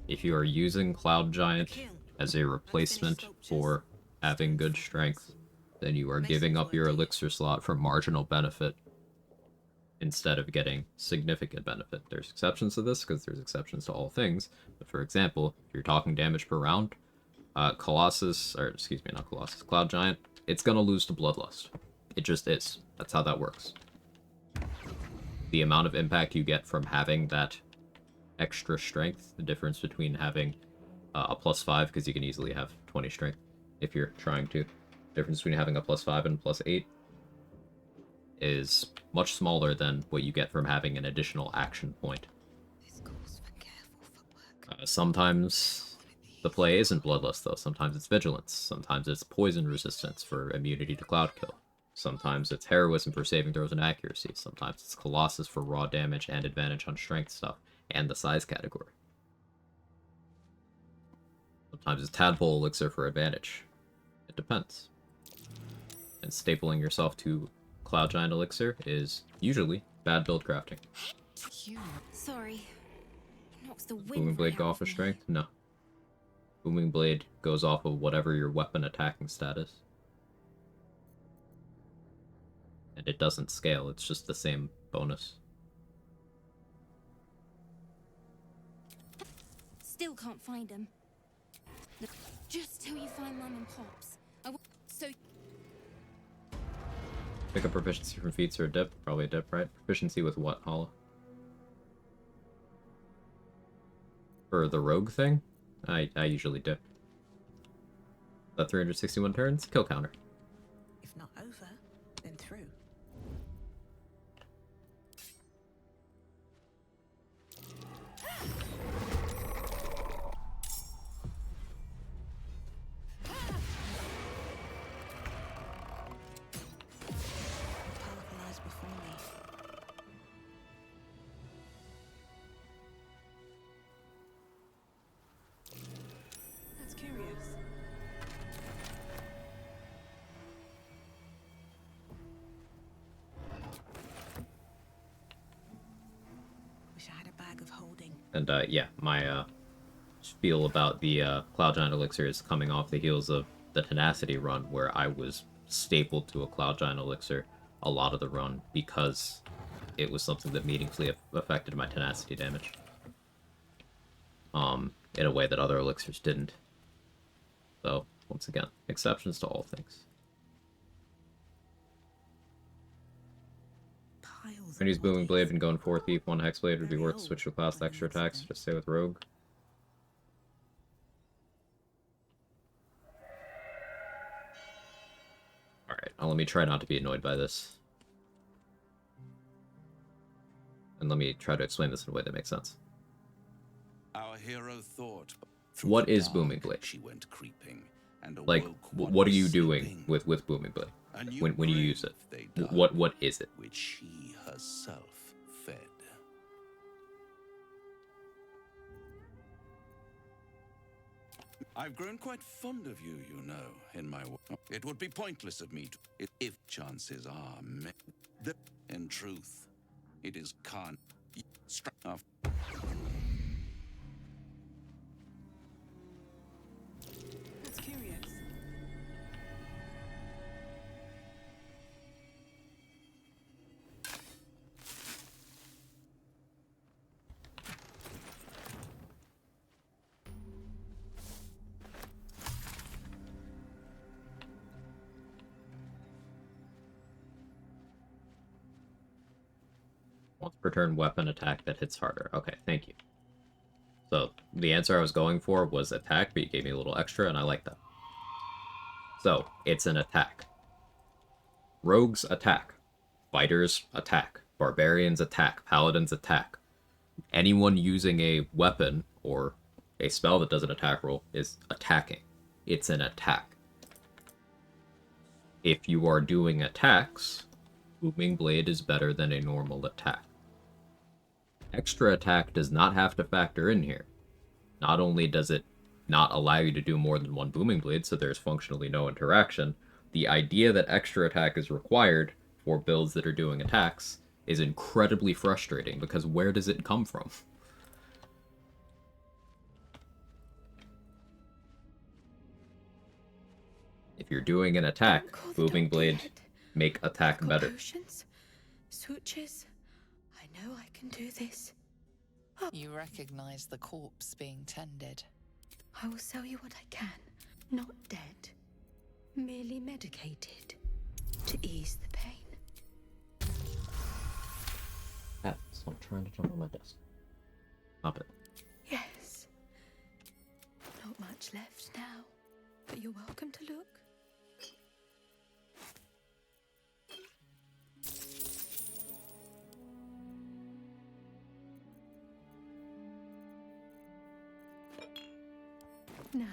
If you are using Cloud Giant as a replacement for having good strength, then you are giving up your elixir slot for marginal benefit instead of getting significant benefit. There's exceptions to this, because there's exceptions to all things. But for example, if you're talking damage per round, Colossus, or excuse me, not Colossus, Cloud Giant, it's gonna lose to Bloodlust. It just is. That's how that works. The amount of impact you get from having that extra strength, the difference between having a +5, because you can easily have 20 strength if you're trying to, difference between having a +5 and +8 is much smaller than what you get from having an additional action point. Sometimes the play isn't Bloodlust, though. Sometimes it's Vigilance. Sometimes it's Poison Resistance for immunity to Cloud Kill. Sometimes it's Heroism for saving throws and accuracy. Sometimes it's Colossus for raw damage and advantage on strength stuff, and the size category. Sometimes it's Tadpole Elixir for advantage. It depends. And stapling yourself to Cloud Giant Elixir is usually bad build crafting. Sorry. Knocks the wind Booming Blade right go out off of me. strength? No. Booming Blade goes off of whatever your weapon attacking stat is. And it doesn't scale, it's just the same bonus. Still can't find him. Look, just till you find Mum and Pops. So Pick up proficiency from feats or a dip. Probably a dip, right? Proficiency with what, Hollow? For the rogue thing? I usually dip. That 361 turns? Kill counter. If not over, then through. Powerful lies before me. That's curious. Wish I had a bag of holding. And yeah, my spiel about the Cloud Giant Elixir is coming off the heels of the Tenacity run, where I was stapled to a Cloud Giant Elixir a lot of the run because it was something that meaningfully affected my Tenacity damage. In a way that other elixirs didn't. So, once again, exceptions to all things. When use Booming Blade and going 4 Thief, 1 Hexblade would be worth to switch to class with extra attacks, just stay with Rogue. Alright, now let me try not to be annoyed by this. And let me try to explain this in a way that makes sense. Our hero thought. What is Booming Blade? She went creeping and Like, awoke what are you was doing with Booming Blade A new when you use grave it? they dug, What is it? which she herself fed. I've grown quite fond of you, you know, in my work. It would be pointless of me to, if chances are, in truth, it is can't. That's curious. Once per turn weapon attack that hits harder. Okay, thank you. So, the answer I was going for was attack, but you gave me a little extra, and I like that. So, it's an attack. Rogues attack. Fighters attack. Barbarians attack. Paladins attack. Anyone using a weapon or a spell that does an attack roll is attacking. It's an attack. if you are doing attacks, Booming Blade is better than a normal attack. Extra attack does not have to factor in here. Not only does it not allow you to do more than one Booming Blade, so there's functionally no interaction, the idea that extra attack is required for builds that are doing attacks is incredibly frustrating, because where does it come from? If you're doing an attack, Booming Blade make attack better. Potions, switches. I know I can do this. You recognize the corpse being tended. I will sell you what I can. Not dead, merely medicated to ease the pain. Stop trying to jump on my desk. Stop it. Yes. Not much left now, but you're welcome to look. Now.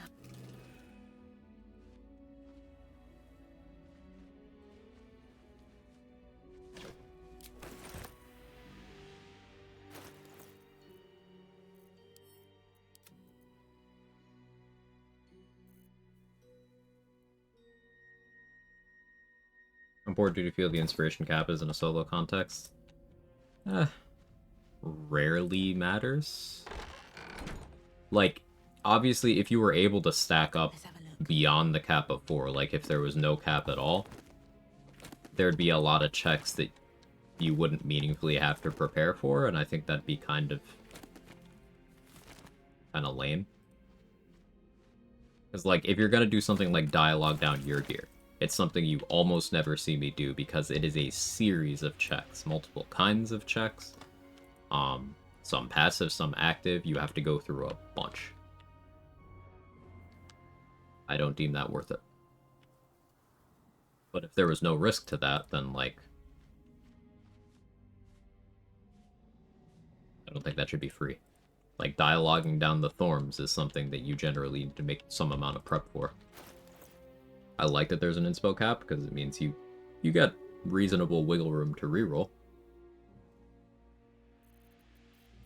I'm bored due to feel the inspiration cap is in a solo context. Rarely matters. Like, obviously, if you were able to stack up beyond the cap of 4, like if there was no cap at all, there'd be a lot of checks that you wouldn't meaningfully have to prepare for, and I think that'd be kind of lame. Because, like, if you're gonna do something like dialogue down your gear, it's something you almost never see me do because it is a series of checks, multiple kinds of checks. Some passive, some active. You have to go through a bunch. I don't deem that worth it. But if there was no risk to that, then, like, I don't think that should be free. Like, dialoguing down the Thorns is something that you generally need to make some amount of prep for. I like that there's an inspo cap, because it means you got reasonable wiggle room to reroll.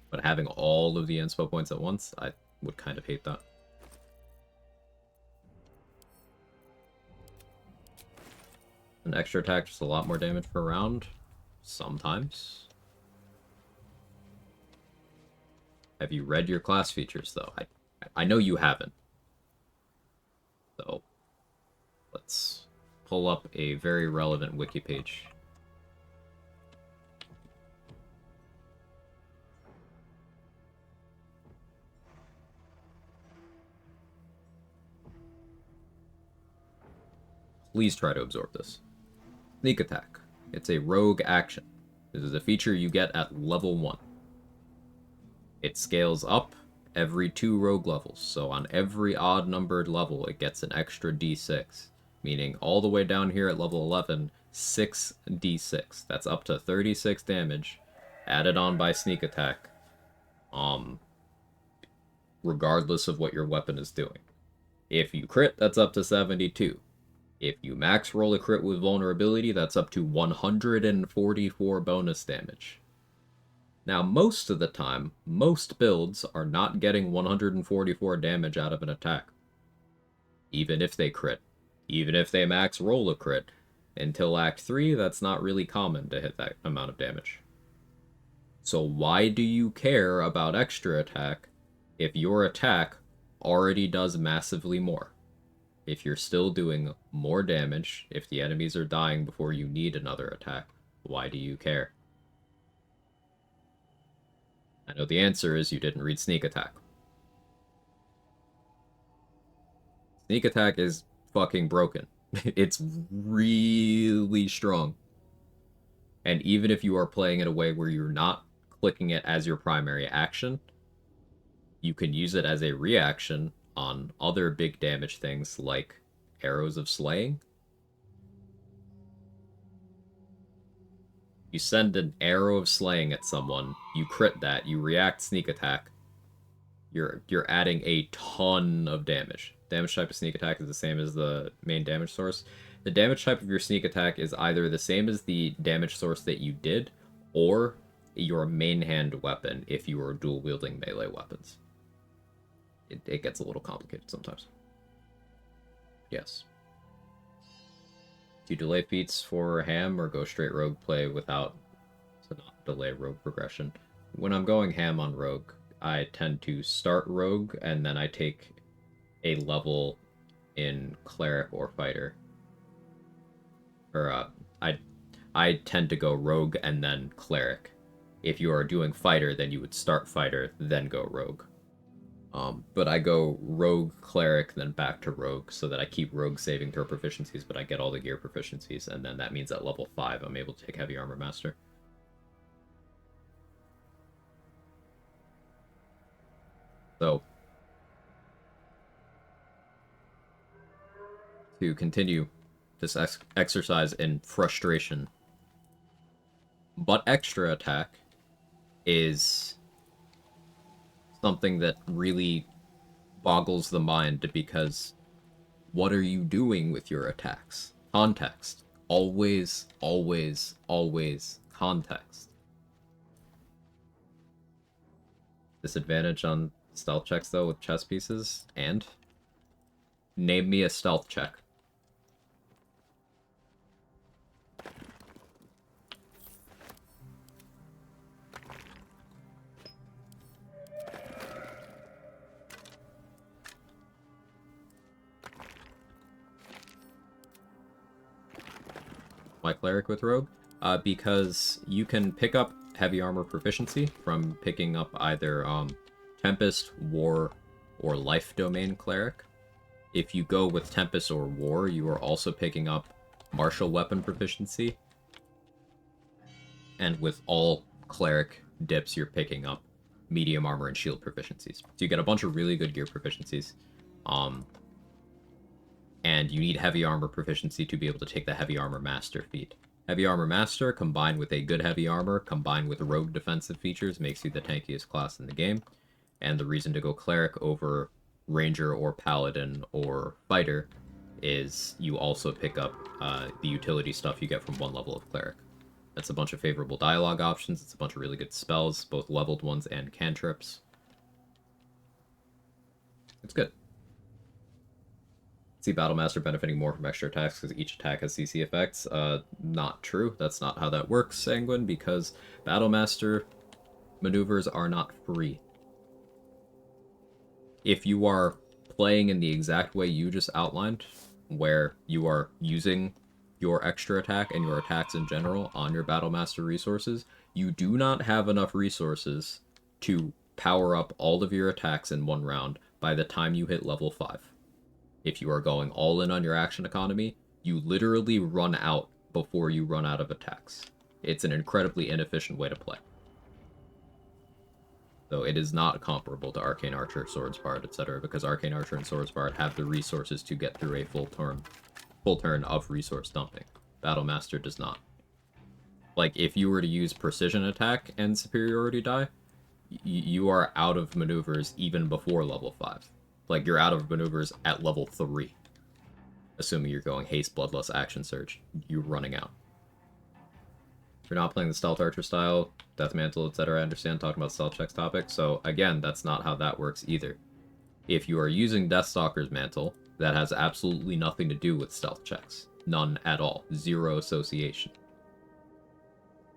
But having all of the inspo points at once, I would kind of hate that. An extra attack, just a lot more damage per round. Sometimes. Have you read your class features, though? I know you haven't. So, let's pull up a very relevant wiki page. Please try to absorb this. Sneak attack. It's a rogue action. This is a feature you get at level 1. It scales up every 2 rogue levels, so on every odd-numbered level it gets an extra d6, meaning all the way down here at level 11, 6d6. That's up to 36 damage, added on by sneak attack, regardless of what your weapon is doing. If you crit, that's up to 72. If you max roll a crit with vulnerability, that's up to 144 bonus damage. Now, most of the time, most builds are not getting 144 damage out of an attack. Even if they crit. Even if they max roll a crit. Until Act 3, that's not really common to hit that amount of damage. So why do you care about extra attack if your attack already does massively more? If you're still doing more damage, if the enemies are dying before you need another attack, why do you care? I know the answer is you didn't read sneak attack. Sneak attack is fucking broken. It's really strong. And even if you are playing in a way where you're not clicking it as your primary action, you can use it as a reaction on other big damage things like Arrows of Slaying. You send an Arrow of Slaying at someone, you crit that, you react sneak attack, you're adding a ton of damage. Damage type of sneak attack is the same as the main damage source. the damage type of your sneak attack is either the same as the damage source that you did, or your main hand weapon if you are dual wielding melee weapons. It gets a little complicated sometimes. Yes. Do you delay feats for ham or go straight rogue play without to not delay rogue progression? When I'm going ham on rogue, I tend to start rogue and then I take a level in cleric or fighter. Or I tend to go rogue and then cleric. If you are doing fighter, then you would start fighter, then go rogue. But I go rogue, cleric, then back to rogue, so that I keep rogue saving throw proficiencies, but I get all the gear proficiencies, and then that means at level 5 I'm able to take heavy armor master. So, to continue this exercise in frustration, but extra attack is something that really boggles the mind, because what are you doing with your attacks? Context. Always, always, always context. Disadvantage on stealth checks, though, with chess pieces? And? Name me a stealth check. My cleric with rogue, because you can pick up heavy armor proficiency from picking up either Tempest, War, or Life Domain cleric. If you go with Tempest or War, you are also picking up martial weapon proficiency, and with all cleric dips, you're picking up medium armor and shield proficiencies. So you get a bunch of really good gear proficiencies. And you need heavy armor proficiency to be able to take the heavy armor master feat. Heavy armor master combined with a good heavy armor combined with rogue defensive features makes you the tankiest class in the game. And the reason to go cleric over ranger or paladin or fighter is you also pick up the utility stuff you get from one level of cleric. That's a bunch of favorable dialogue options. It's a bunch of really good spells, both leveled ones and cantrips. It's good. See Battlemaster benefiting more from extra attacks because each attack has CC effects. Not true. That's not how that works, Sanguine, because Battlemaster maneuvers are not free. If you are playing in the exact way you just outlined, where you are using your extra attack and your attacks in general on your Battlemaster resources, you do not have enough resources to power up all of your attacks in one round by the time you hit level 5. If you are going all in on your action economy, you literally run out before you run out of attacks. It's an incredibly inefficient way to play. So it is not comparable to Arcane Archer, Swordsbard, etc., because Arcane Archer and Swordsbard have the resources to get through a full turn of resource dumping. Battlemaster does not. Like, if you were to use precision attack and superiority die, you are out of maneuvers even before level 5. Like, you're out of maneuvers at level 3. Assuming you're going haste, bloodlust, action surge. You're running out. If you're not playing the stealth archer style, death mantle, etc., I understand talking about stealth checks topic. So, again, that's not how that works either. If you are using Deathstalker's mantle, that has absolutely nothing to do with stealth checks. None at all. Zero association.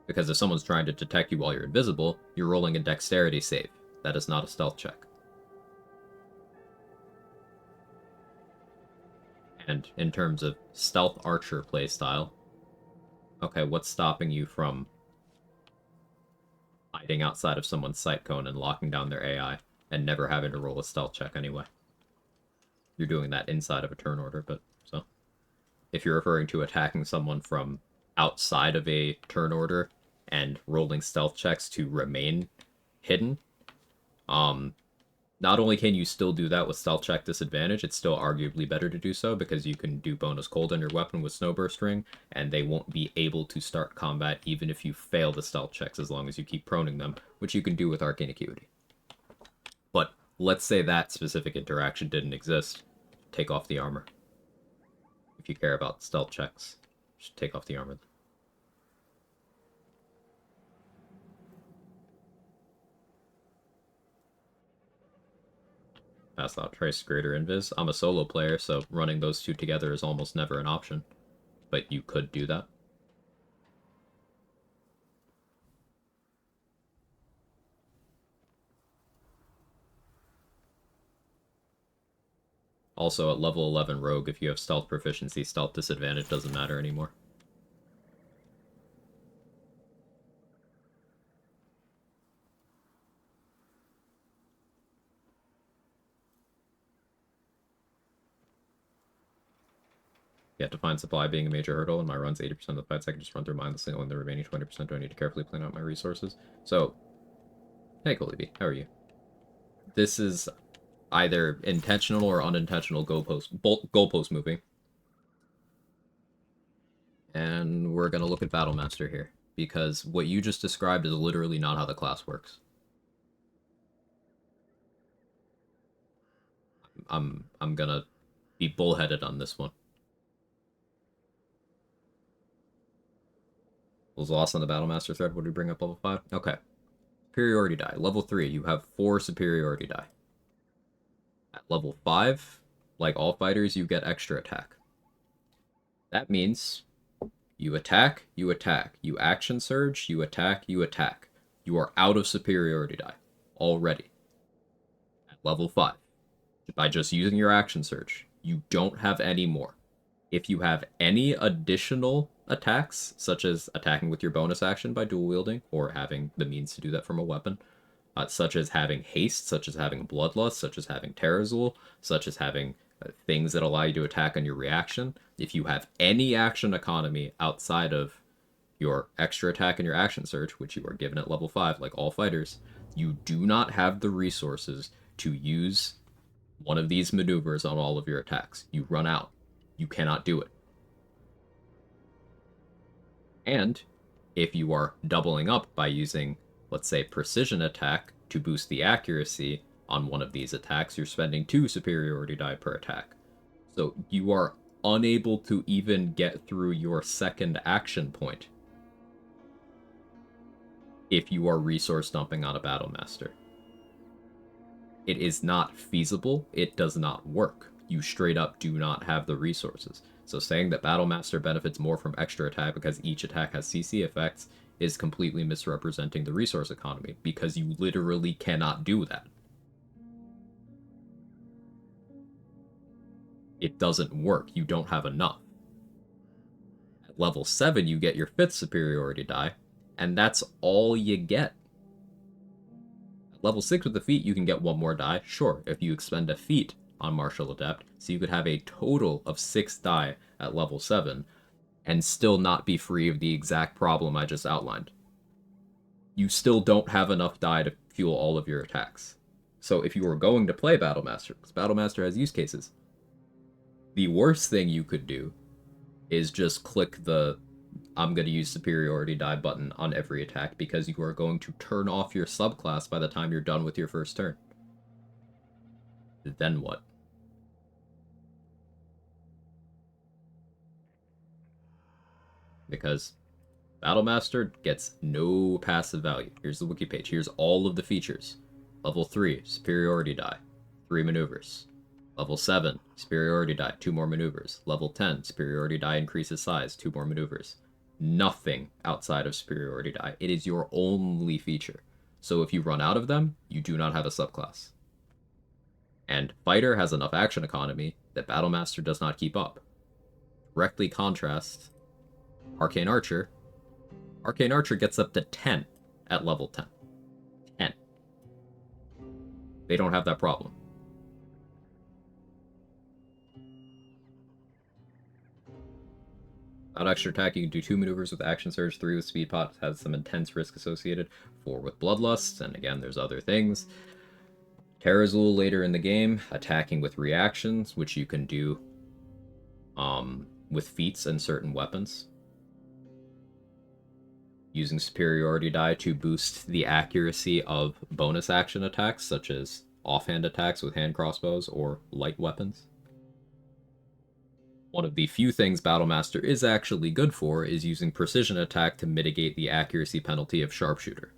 Because if someone's trying to detect you while you're invisible, you're rolling a dexterity save. That is not a stealth check. And in terms of stealth archer playstyle, okay, what's stopping you from hiding outside of someone's sight cone and locking down their AI and never having to roll a stealth check anyway? You're doing that inside of a turn order, but so. If you're referring to attacking someone from outside of a turn order and rolling stealth checks to remain hidden, not only can you still do that with stealth check disadvantage, it's still arguably better to do so because you can do bonus cold on your weapon with Snowburst Ring, and they won't be able to start combat even if you fail the stealth checks as long as you keep proning them, which you can do with Arcane Acuity. But let's say that specific interaction didn't exist. Take off the armor. you care about stealth checks. Just take off the armor. Pass out Trace, Greater Invis. I'm a solo player, so running those two together is almost never an option. But you could do that. Also, at level 11 Rogue, if you have stealth proficiency, stealth disadvantage doesn't matter anymore. You have to find supply being a major hurdle, and my run's 80% of the fights. I can just run through mindlessly, only the remaining 20% do I need to carefully plan out my resources. So, hey, Golibi, how are you? This is either intentional or unintentional goalpost moving. And we're going to look at Battlemaster here, because what you just described is literally not how the class works. I'm gonna be bullheaded on this one. Was lost on the Battlemaster thread. What do we bring up level 5? Okay. Superiority die. Level 3, you have 4 superiority die. At level 5, like all fighters, you get extra attack. That means you attack, you attack. You action surge, you attack, you attack. You are out of superiority die already. At level 5. By just using your action surge, you don't have any more. If you have any additional attacks, such as attacking with your bonus action by dual wielding, or having the means to do that from a weapon, such as having haste, such as having bloodlust, such as having Terrazul, such as having things that allow you to attack on your reaction, if you have any action economy outside of your extra attack and your action surge, which you are given at level 5, like all fighters, you do not have the resources to use one of these maneuvers on all of your attacks. You run out. You cannot do it. And if you are doubling up by using, let's say, precision attack to boost the accuracy on one of these attacks, you're spending 2 superiority die per attack. So you are unable to even get through your second action point if you are resource dumping on a Battlemaster. It is not feasible. It does not work. You straight up do not have the resources. So saying that Battlemaster benefits more from extra attack because each attack has CC effects is completely misrepresenting the resource economy, because you literally cannot do that. It doesn't work. You don't have enough. At level 7, you get your 5th superiority die, and that's all you get. Level 6 with the feat, you can get 1 more die. Sure, if you expend a feat on Martial Adept, so you could have a total of 6 die at level 7, and still not be free of the exact problem I just outlined. You still don't have enough die to fuel all of your attacks. So if you were going to play Battlemaster, because Battlemaster has use cases, the worst thing you could do is just click the I'm going to use superiority die button on every attack, because you are going to turn off your subclass by the time you're done with your first turn. Then what? Because Battlemaster gets no passive value. Here's the wiki page. Here's all of the features. Level 3, superiority die, 3 maneuvers. Level 7, superiority die, 2 more maneuvers. Level 10, superiority die increases size, 2 more maneuvers. Nothing outside of superiority die. It is your only feature. So if you run out of them, you do not have a subclass. And Fighter has enough action economy that Battlemaster does not keep up. Directly contrast Arcane Archer. Arcane Archer gets up to 10 at level 10. 10. They don't have that problem. Without extra attack, you can do 2 maneuvers with Action Surge, 3 with Speed Pot, has some intense risk associated, 4 with Bloodlust, and again, there's other things. Terrazul later in the game, attacking with reactions, which you can do with feats and certain weapons. Using superiority die to boost the accuracy of bonus action attacks, such as offhand attacks with hand crossbows or light weapons. One of the few things Battlemaster is actually good for is using precision attack to mitigate the accuracy penalty of sharpshooter.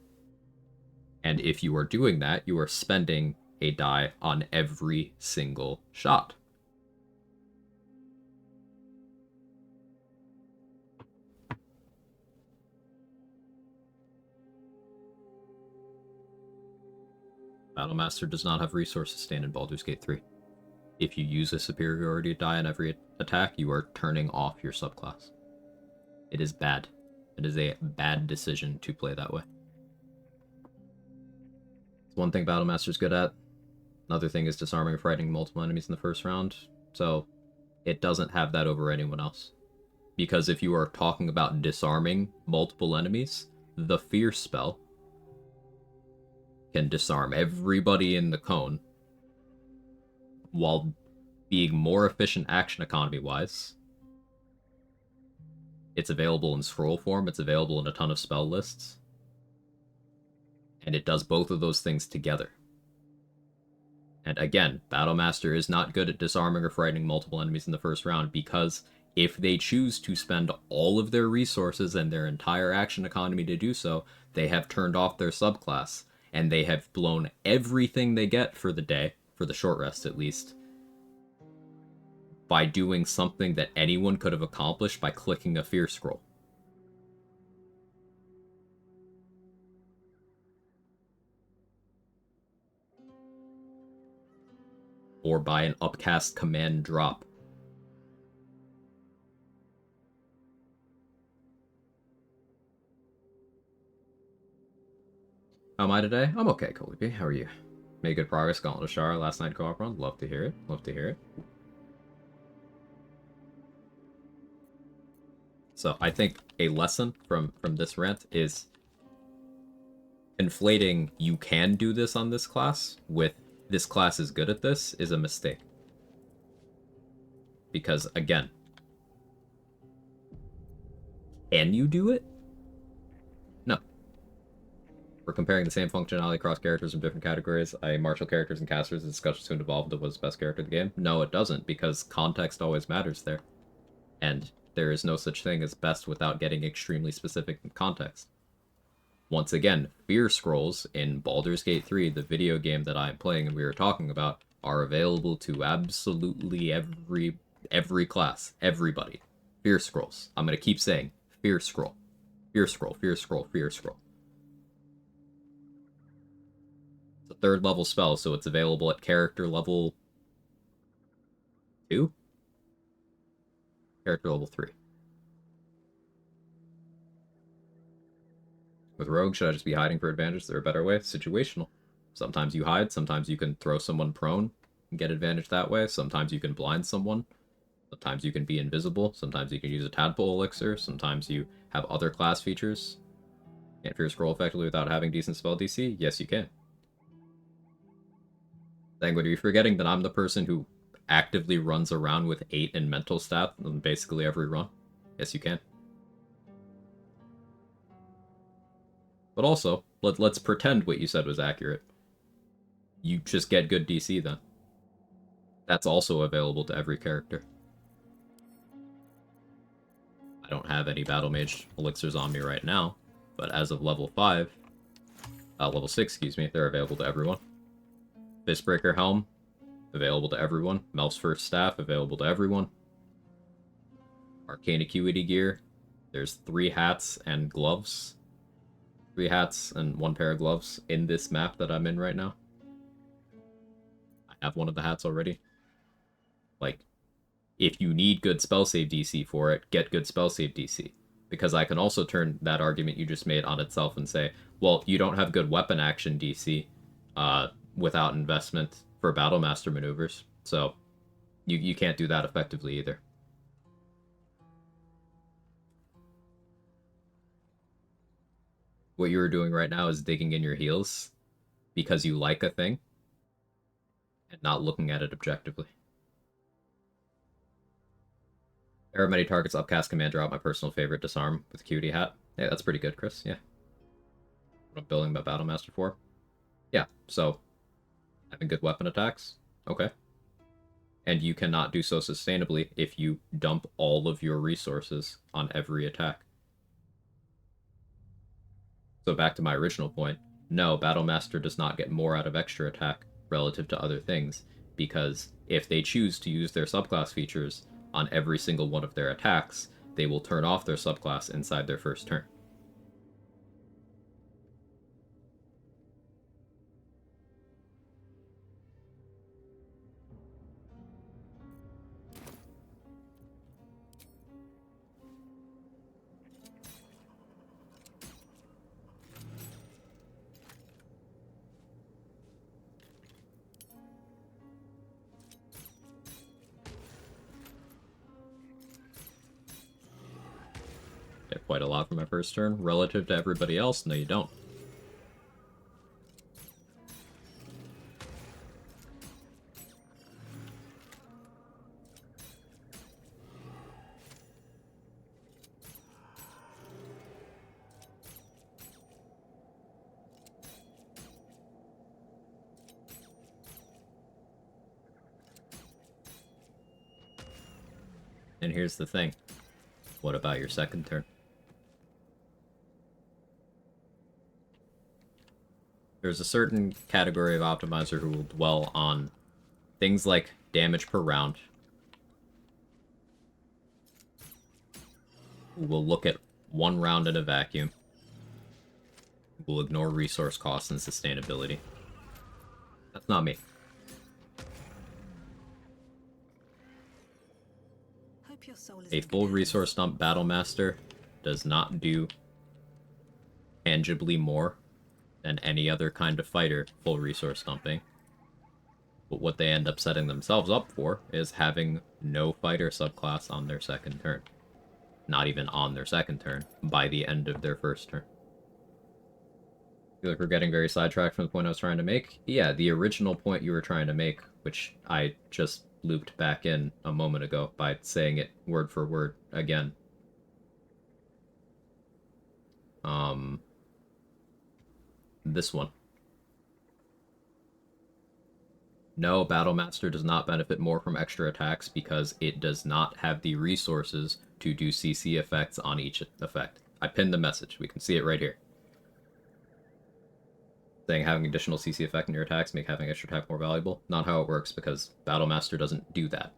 And if you are doing that, you are spending a die on every single shot. Battlemaster does not have resource sustain in Baldur's Gate 3. If you use a superiority die on every attack, you are turning off your subclass. It is bad. It is a bad decision to play that way. It's one thing Battlemaster's good at. Another thing is disarming or frightening multiple enemies in the first round. So it doesn't have that over anyone else. Because if you are talking about disarming multiple enemies, the Fear spell can disarm everybody in the cone while being more efficient action economy-wise. It's available in scroll form, it's available in a ton of spell lists. And it does both of those things together. And again, Battlemaster is not good at disarming or frightening multiple enemies in the first round because if they choose to spend all of their resources and their entire action economy to do so, they have turned off their subclass, and they have blown everything they get for the day, for the short rest at least, by doing something that anyone could have accomplished by clicking a fear scroll. Or by an upcast command drop. How am I today? I'm okay, Colby. How are you? Made good progress, Gauntlet of Shara last night co-op run. Love to hear it. Love to hear it. So I think a lesson from this rant is conflating you can do this on this class with this class is good at this is a mistake. Because again, can you do it? No. We're comparing the same functionality across characters from different categories. Martial characters and casters, the discussion soon evolved to what's the best character in the game. No, it doesn't, because context always matters there. And there is no such thing as best without getting extremely specific in context. Once again, Fear Scrolls in Baldur's Gate 3, the video game that I'm playing and we were talking about, are available to absolutely every class, everybody. Fear Scrolls. I'm going to keep saying Fear Scroll. Fear Scroll, Fear Scroll, Fear Scroll. It's a 3rd level spell, so it's available at character level 2? Character level 3. With Rogue, should I just be hiding for advantage? Is there a better way? Situational. Sometimes you hide, sometimes you can throw someone prone and get advantage that way. Sometimes you can blind someone. Sometimes you can be invisible. Sometimes you can use a tadpole elixir. Sometimes you have other class features. Can't Fear Scroll effectively without having decent spell DC? Yes, you can. Languid, are you forgetting that I'm the person who actively runs around with 8 in mental stat on basically every run? Yes, you can. But also, let's pretend what you said was accurate. You just get good DC then. That's also available to every character. I don't have any Battle Mage elixirs on me right now, but as of level 5, level 6, excuse me, they're available to everyone. Fistbreaker Helm, available to everyone. Melf's First Staff, available to everyone. Arcane Acuity gear, there's 3 hats and gloves. 3 hats and 1 pair of gloves in this map that I'm in right now. I have one of the hats already. Like, if you need good spell save DC for it, get good spell save DC. Because I can also turn that argument you just made on itself and say, well, you don't have good weapon action DC without investment for Battlemaster maneuvers. So you can't do that effectively either. What you're doing right now is digging in your heels because you like a thing and not looking at it objectively. There are many targets, upcast, command drop, my personal favorite, disarm with Cutie hat. Yeah, that's pretty good, Chris, yeah. What I'm building my Battlemaster for. Yeah, so having good weapon attacks, okay. And you cannot do so sustainably if you dump all of your resources on every attack. So back to my original point, no, Battlemaster does not get more out of extra attack relative to other things, because if they choose to use their subclass features on every single one of their attacks, they will turn off their subclass inside their first turn. Get quite a lot from my first turn. Relative to everybody else, no you don't. And here's the thing. What about your second turn? There's a certain category of optimizer who will dwell on things like damage per round, who will look at one round in a vacuum, who will ignore resource costs and sustainability. That's not me. Hope your soul is A in full good resource dump Battlemaster does not do tangibly more than any other kind of fighter full resource dumping. But what they end up setting themselves up for is having no fighter subclass on their second turn. Not even on their second turn, by the end of their first turn. I feel like we're getting very sidetracked from the point I was trying to make. Yeah, the original point you were trying to make, which I just looped back in a moment ago by saying it word for word again. This one. No, Battlemaster does not benefit more from extra attacks because it does not have the resources to do CC effects on each effect. I pinned the message. We can see it right here. Saying having additional CC effect in your attacks make having extra attack more valuable. Not how it works, because Battlemaster doesn't do that.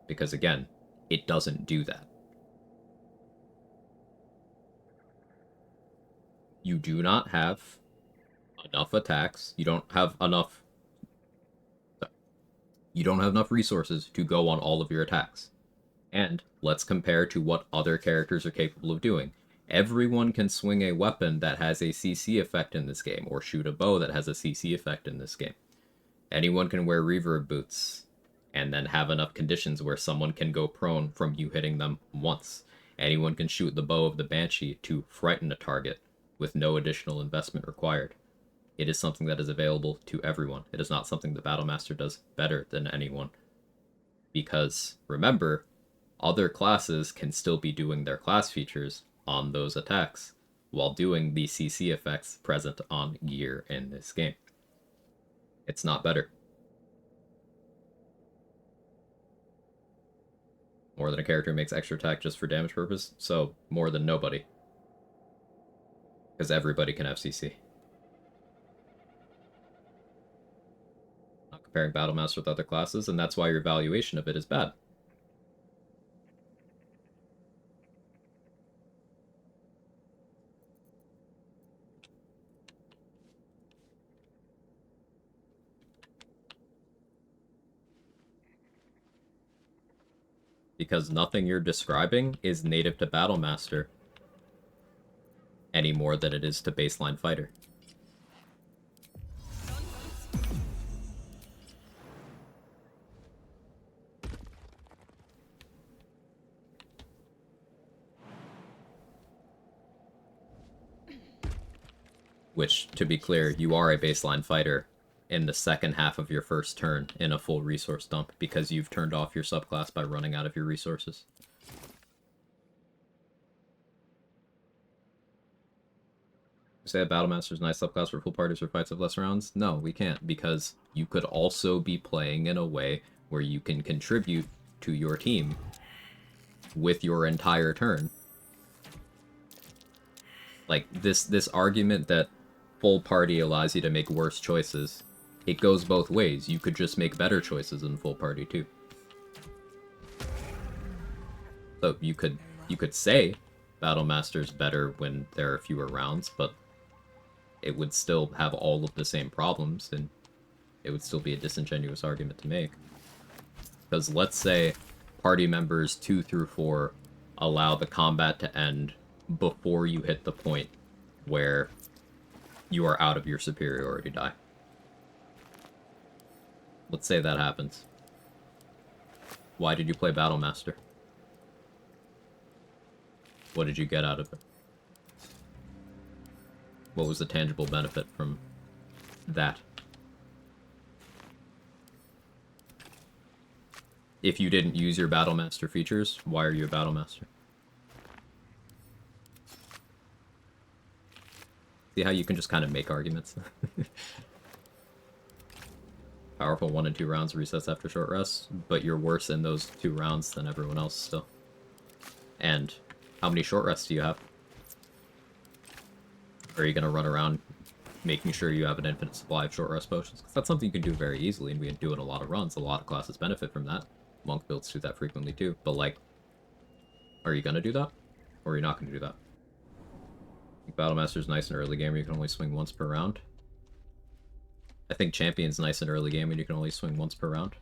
Because again, it doesn't do that. You do not have enough attacks. You don't have enough resources to go on all of your attacks. And let's compare to what other characters are capable of doing. Everyone can swing a weapon that has a CC effect in this game, or shoot a bow that has a CC effect in this game. Anyone can wear reverb boots, and then have enough conditions where someone can go prone from you hitting them once. Anyone can shoot the bow of the Banshee to frighten a target, with no additional investment required. It is something that is available to everyone. It is not something the Battlemaster does better than anyone. Because, remember, other classes can still be doing their class features on those attacks, while doing the CC effects present on gear in this game. It's not better. More than a character makes extra attack just for damage purpose, so more than nobody. Because everybody can have CC. Not comparing Battlemaster with other classes, and that's why your evaluation of it is bad. Because nothing you're describing is native to Battlemaster any more than it is to baseline fighter. Which, to be clear, you are a baseline fighter in the second half of your first turn in a full resource dump, because you've turned off your subclass by running out of your resources. Say a Battlemaster's nice subclass for full parties or fights of less rounds? No, we can't, because you could also be playing in a way where you can contribute to your team with your entire turn. Like, this argument that full party allows you to make worse choices, it goes both ways. You could just make better choices in full party too. So you could say Battle Master's better when there are fewer rounds, but it would still have all of the same problems, and it would still be a disingenuous argument to make. Because let's say party members 2 through 4 allow the combat to end before you hit the point where you are out of your superiority die. Let's say that happens. Why did you play Battle Master? What did you get out of it? What was the tangible benefit from that? If you didn't use your Battle Master features, why are you a Battle Master? See how you can just kind of make arguments? Powerful 1 and 2 rounds resets after short rests, but you're worse in those 2 rounds than everyone else still. And how many short rests do you have? Are you going to run around making sure you have an infinite supply of short rest potions? Because that's something you can do very easily, and we can do it in a lot of runs. A lot of classes benefit from that. Monk builds do that frequently too. But, like, are you going to do that? Or are you not going to do that? I think Battle Master's nice in early game where you can only swing once per round. I think Champion's nice in early game when you can only swing once per round.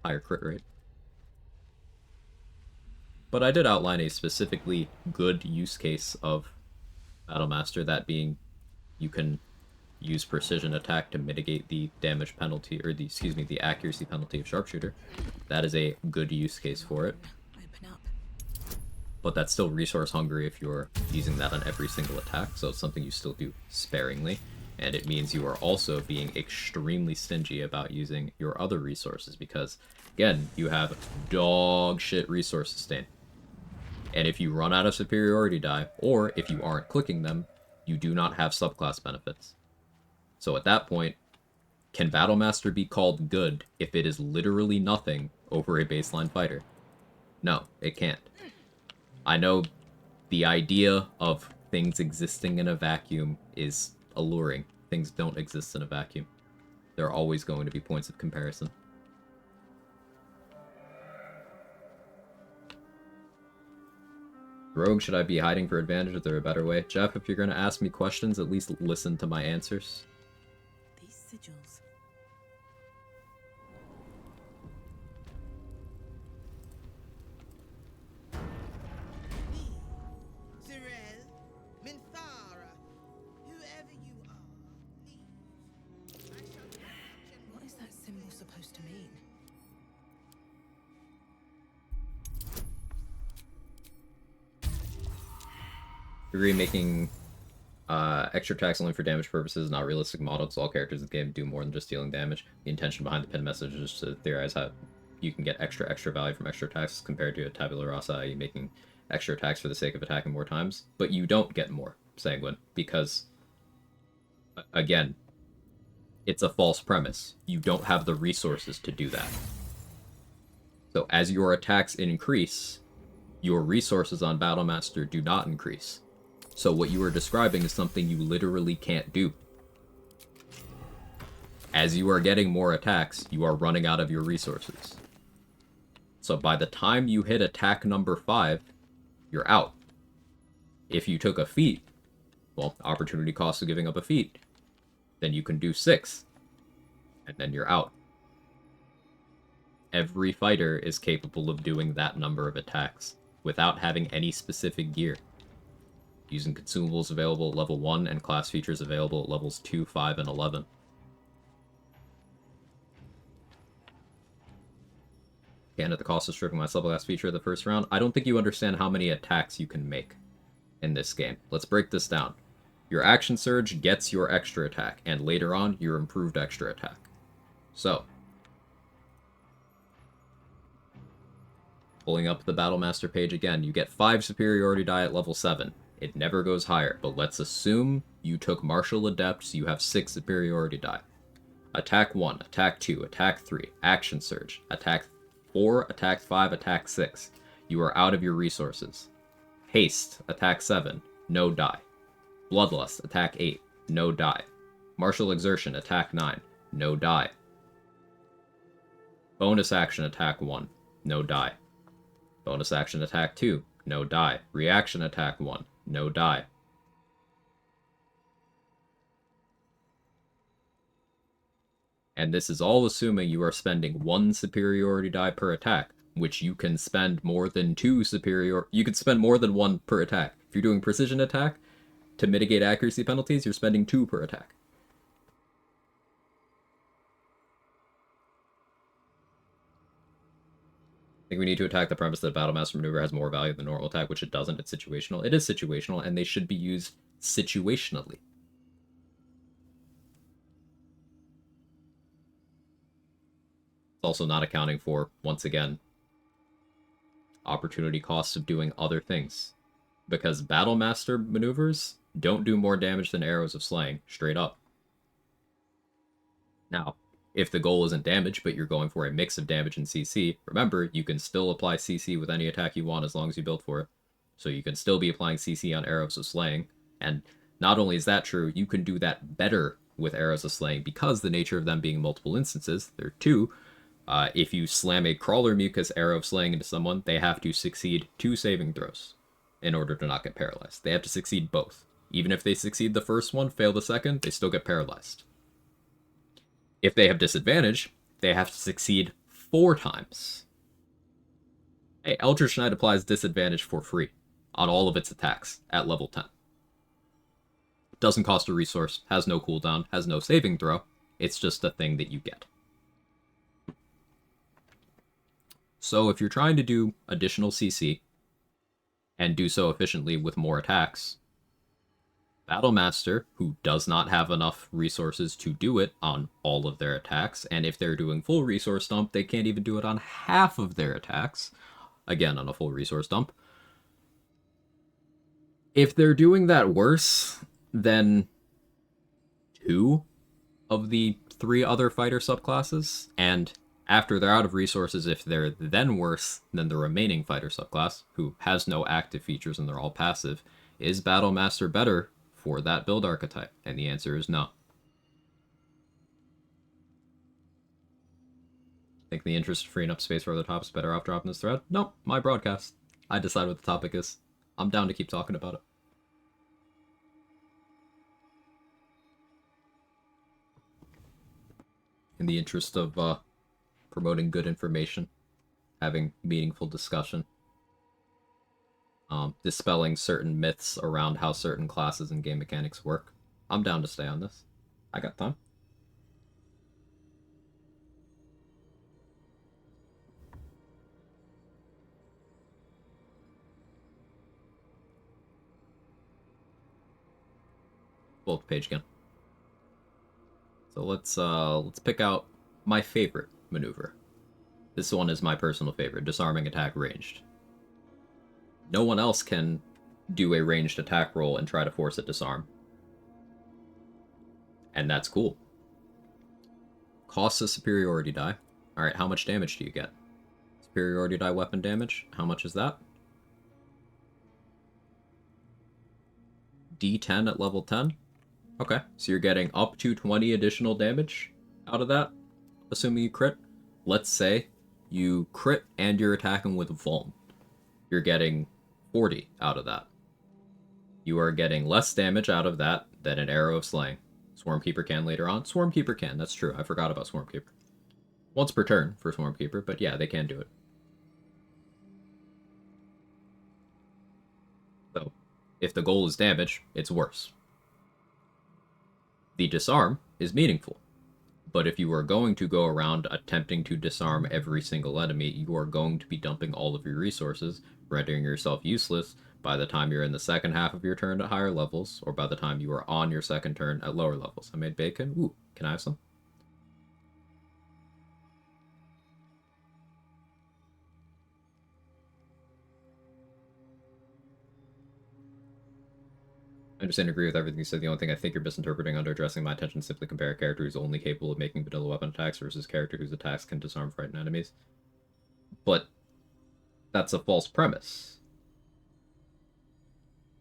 Higher crit rate. But I did outline a specifically good use case of Battle Master, that being you can use precision attack to mitigate the damage penalty, or the accuracy penalty of Sharpshooter. That is a good use case for it. But that's still resource hungry if you're using that on every single attack, so it's something you still do sparingly. And it means you are also being extremely stingy about using your other resources, because, again, you have dog shit resource sustain. And if you run out of superiority die, or if you aren't clicking them, you do not have subclass benefits. So at that point, can Battle Master be called good if it is literally nothing over a baseline fighter? No, it can't. I know the idea of things existing in a vacuum is alluring. Things don't exist in a vacuum. There are always going to be points of comparison. Rogue, should I be hiding for advantage? Is there a better way? Jeff, if you're going to ask me questions, at least listen to my answers. These sigils. Zirel, Minthara, whoever you are, leave. What is that symbol supposed to mean? Agree, making extra attacks only for damage purposes is not a realistic model, because all characters in the game do more than just dealing damage. The intention behind the pinned message is to theorize how you can get extra value from extra attacks compared to a tabula rasa, i.e. making extra attacks for the sake of attacking more times. But you don't get more Sanguine, because, again, it's a false premise. You don't have the resources to do that. So as your attacks increase, your resources on Battle Master do not increase. So what you are describing is something you literally can't do. As you are getting more attacks, you are running out of your resources. So by the time you hit attack number 5, you're out. If you took a feat, well, opportunity cost of giving up a feat, then you can do 6, and then you're out. Every fighter is capable of doing that number of attacks without having any specific gear, using consumables available at level 1 and class features available at levels 2, 5, and 11. Again, at the cost of stripping my subclass feature of the first round, I don't think you understand how many attacks you can make in this game. Let's break this down. Your action surge gets your extra attack, and later on, your improved extra attack. So, pulling up the Battle Master page again, you get 5 superiority die at level 7. It never goes higher, but let's assume you took Martial Adept, so you have 6 superiority die. Attack 1, Attack 2, Attack 3, Action Surge, Attack 4, attack 5, attack 6. You are out of your resources. Haste, attack 7, no die. Bloodlust, attack 8, no die. Martial Exertion, attack 9, no die. Bonus action, attack 1, no die. Bonus action, attack 2, no die. Reaction, attack 1, no die. And this is all assuming you are spending 1 superiority die per attack, which you can spend more than 2 you can spend more than 1 per attack. If you're doing precision attack, to mitigate accuracy penalties, you're spending 2 per attack. I think we need to attack the premise that Battlemaster Maneuver has more value than normal attack, which it doesn't. It's situational. It is situational, and they should be used situationally. It's also not accounting for, once again, opportunity costs of doing other things. Because Battlemaster maneuvers don't do more damage than Arrows of Slaying, straight up. Now, if the goal isn't damage, but you're going for a mix of damage and CC, remember, you can still apply CC with any attack you want as long as you build for it. So you can still be applying CC on Arrows of Slaying. And not only is that true, you can do that better with Arrows of Slaying because the nature of them being multiple instances, there are 2. If you slam a Crawler Mucus Arrow of Slaying into someone, they have to succeed 2 saving throws in order to not get paralyzed. They have to succeed both. Even if they succeed the first one, fail the second, they still get paralyzed. If they have disadvantage, they have to succeed 4 times. Hey, Eldritch Knight applies disadvantage for free on all of its attacks at level 10. Doesn't cost a resource, has no cooldown, has no saving throw. It's just a thing that you get. So if you're trying to do additional CC, and do so efficiently with more attacks, Battlemaster, who does not have enough resources to do it on all of their attacks, and if they're doing full resource dump, they can't even do it on half of their attacks, again on a full resource dump. If they're doing that worse than 2 of the 3 other fighter subclasses, and after they're out of resources, if they're then worse than the remaining fighter subclass, who has no active features and they're all passive, is Battlemaster better for that build archetype? And the answer is no. Think the interest of freeing up space for other topics is better off dropping this thread? Nope, my broadcast. I decide what the topic is. I'm down to keep talking about it. In the interest of promoting good information, having meaningful discussion, dispelling certain myths around how certain classes and game mechanics work. I'm down to stay on this. I got time. Pull up the page again. So let's pick out my favorite maneuver. This one is my personal favorite, disarming attack ranged. No one else can do a ranged attack roll and try to force it disarm. And that's cool. Costs a superiority die. Alright, how much damage do you get? Superiority die weapon damage, how much is that? D10 at level 10? Okay, so you're getting up to 20 additional damage out of that, assuming you crit. Let's say you crit and you're attacking with Vuln. You're getting 40 out of that. You are getting less damage out of that than an Arrow of Slaying. Swarmkeeper can later on. Swarmkeeper can, that's true. I forgot about Swarmkeeper. Once per turn for Swarmkeeper, but yeah, they can do it. So, if the goal is damage, it's worse. The disarm is meaningful. But if you are going to go around attempting to disarm every single enemy, you are going to be dumping all of your resources, rendering yourself useless by the time you're in the second half of your turn at higher levels, or by the time you are on your second turn at lower levels. I made bacon. Ooh, can I have some? I understand and agree with everything you said. The only thing I think you're misinterpreting under addressing my attention is simply compare a character who's only capable of making vanilla weapon attacks versus a character whose attacks can disarm frightened enemies. But that's a false premise.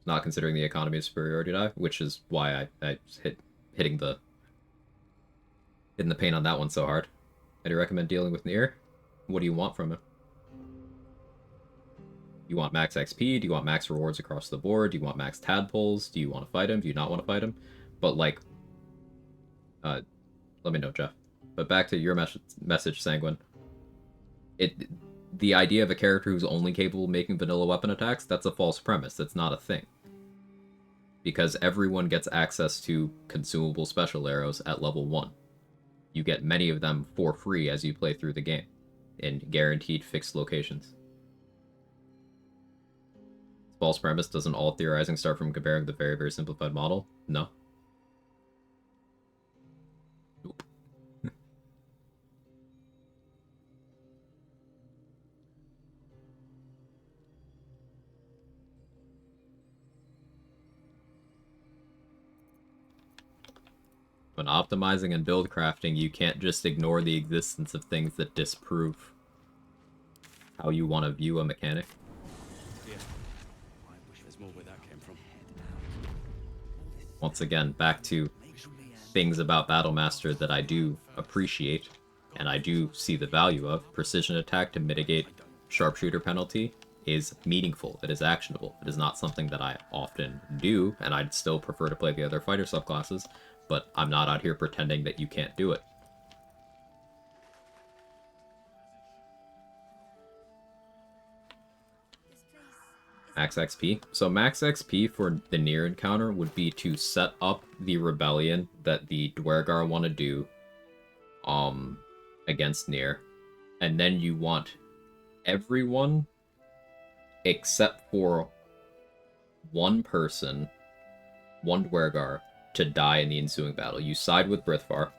Not considering the economy of superiority die, which is why I hitting the pain on that one so hard. I do recommend dealing with Nier. What do you want from him? You want max XP? Do you want max rewards across the board? Do you want max tadpoles? Do you want to fight him? Do you not want to fight him? But like, let me know, Jeff. But back to your message, Sanguine. The idea of a character who's only capable of making vanilla weapon attacks, that's a false premise. That's not a thing. Because everyone gets access to consumable special arrows at level 1. You get many of them for free as you play through the game, in guaranteed fixed locations. False premise, doesn't all theorizing start from comparing the very, very simplified model? No. Nope. When optimizing and build crafting, you can't just ignore the existence of things that disprove how you want to view a mechanic. Yeah. I wish there's more where that came from. Once again, back to things about Battlemaster that I do appreciate, and I do see the value of. Precision attack to mitigate sharpshooter penalty is meaningful. It is actionable. It is not something that I often do, and I'd still prefer to play the other fighter subclasses, but I'm not out here pretending that you can't do it. Max XP. So max XP for the Nier encounter would be to set up the rebellion that the Dwergar want to do against Nier. And then you want everyone except for one person, one Dwergar, to die in the ensuing battle. You side with Brithvar,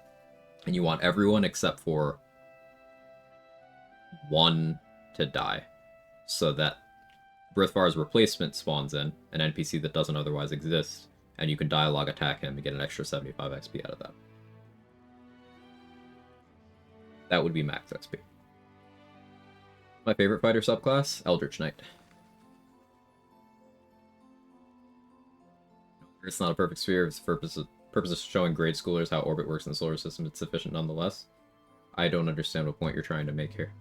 and you want everyone except for one to die, so that Brithvar's replacement spawns in, an NPC that doesn't otherwise exist, and you can dialogue attack him and get an extra 75 XP out of that. That would be max XP. My favorite fighter subclass? Eldritch Knight. It's not a perfect sphere. It's the purpose of showing grade schoolers how orbit works in the solar system. It's sufficient nonetheless. I don't understand what point you're trying to make here.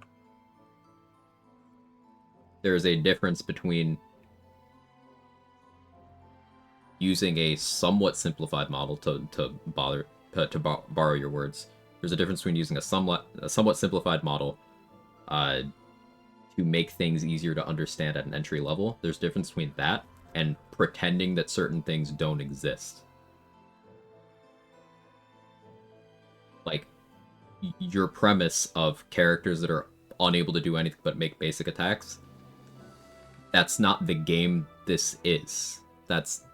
There is a difference between using a somewhat simplified model to borrow your words. There's a difference between using a somewhat simplified model to make things easier to understand at an entry level. There's a difference between that and pretending that certain things don't exist. Like, your premise of characters that are unable to do anything but make basic attacks, that's not the game this is. That's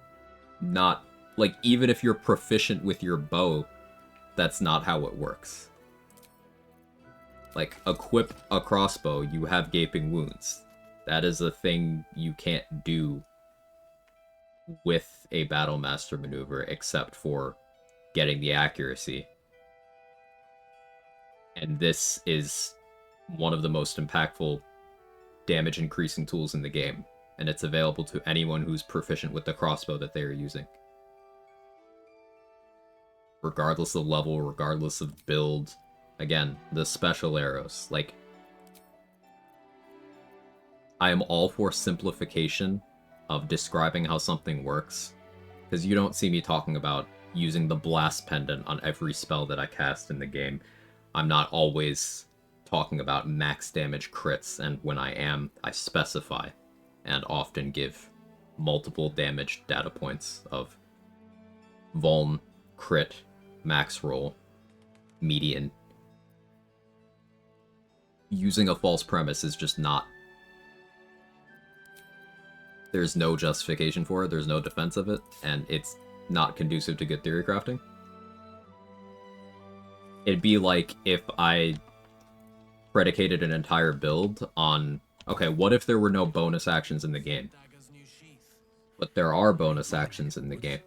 not, like, even if you're proficient with your bow, that's not how it works. Like, equip a crossbow, you have gaping wounds. That is a thing you can't do with a Battlemaster maneuver, except for getting the accuracy. And this is one of the most impactful damage increasing tools in the game, and it's available to anyone who's proficient with the crossbow that they are using. Regardless of level, regardless of build. Again, the special arrows. Like, I am all for simplification of describing how something works, because you don't see me talking about using the blast pendant on every spell that I cast in the game. I'm not always talking about max damage crits, and when I am, I specify, and often give multiple damage data points of vuln, crit, max roll, median. Using a false premise is just not... There's no justification for it, there's no defense of it, and it's not conducive to good theory crafting. It'd be like if I predicated an entire build on, okay, what if there were no bonus actions in the game? But there are bonus actions in the game.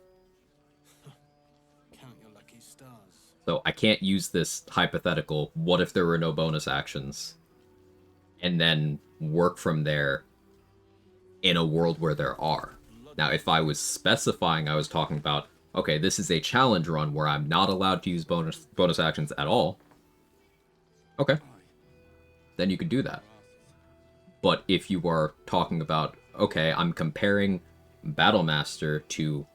So I can't use this hypothetical, what if there were no bonus actions, and then work from there in a world where there are. Now, if I was specifying, I was talking about, okay, this is a challenge run where I'm not allowed to use bonus actions at all. Okay. Then you could do that. But if you are talking about, okay, I'm comparing Battlemaster to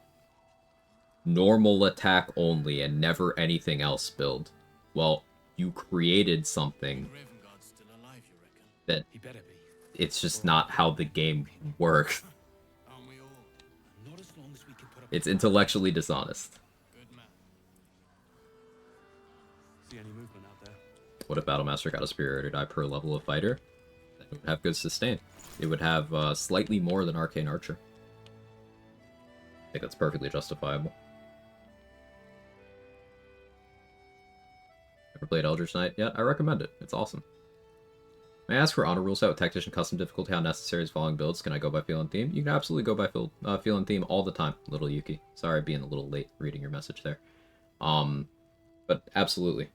normal attack only and never anything else build, well, you created something that it's just not how the game works. It's intellectually dishonest. See any movement out there? What if Battlemaster got a superiority die per level of fighter? Then it would have good sustain. It would have slightly more than Arcane Archer. I think that's perfectly justifiable. Never played Eldritch Knight yet? I recommend it. It's awesome. May I ask for honor rule set with Tactician custom difficulty? How necessary is following builds? Can I go by feel and theme? You can absolutely go by feel and theme all the time, little Yuki. Sorry being a little late reading your message there. But absolutely.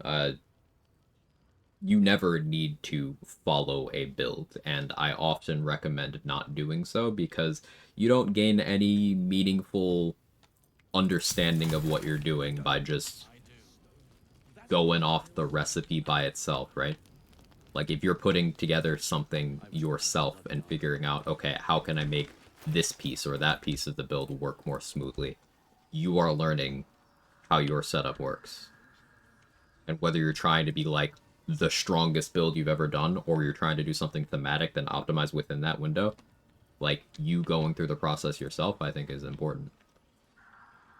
You never need to follow a build, and I often recommend not doing so because you don't gain any meaningful understanding of what you're doing by just going off the recipe by itself, right? Like, if you're putting together something yourself and figuring out, okay, how can I make this piece or that piece of the build work more smoothly, you are learning how your setup works. And whether you're trying to be, like, the strongest build you've ever done, or you're trying to do something thematic, then optimize within that window, like, you going through the process yourself, I think, is important.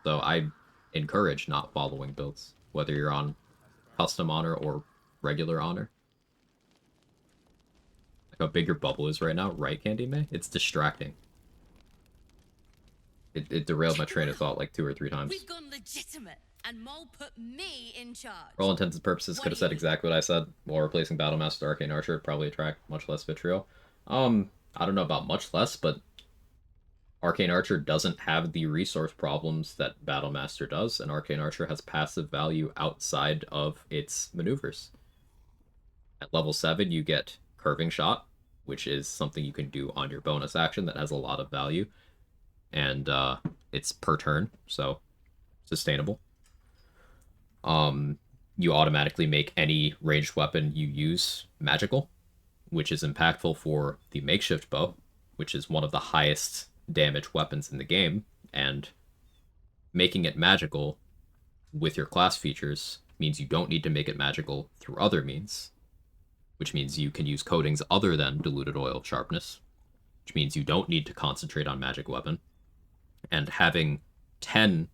So I encourage not following builds, whether you're on custom honor or regular honor. Like how big your bubble is right now, right, Candy May? It's distracting. It derailed my train of thought like 2 or 3 times. We've gone legitimate, and Mole put me in charge. For all intents and purposes, could have said exactly what I said while replacing Battlemaster Arcane Archer. It'd probably attract much less vitriol. I don't know about much less, but Arcane Archer doesn't have the resource problems that Battlemaster does, and Arcane Archer has passive value outside of its maneuvers. At level 7, you get Curving Shot, which is something you can do on your bonus action that has a lot of value. And it's per turn, so sustainable. You automatically make any ranged weapon you use magical, which is impactful for the makeshift bow, which is one of the highest damage weapons in the game, and making it magical with your class features means you don't need to make it magical through other means, which means you can use coatings other than diluted oil sharpness, which means you don't need to concentrate on magic weapon, and having 10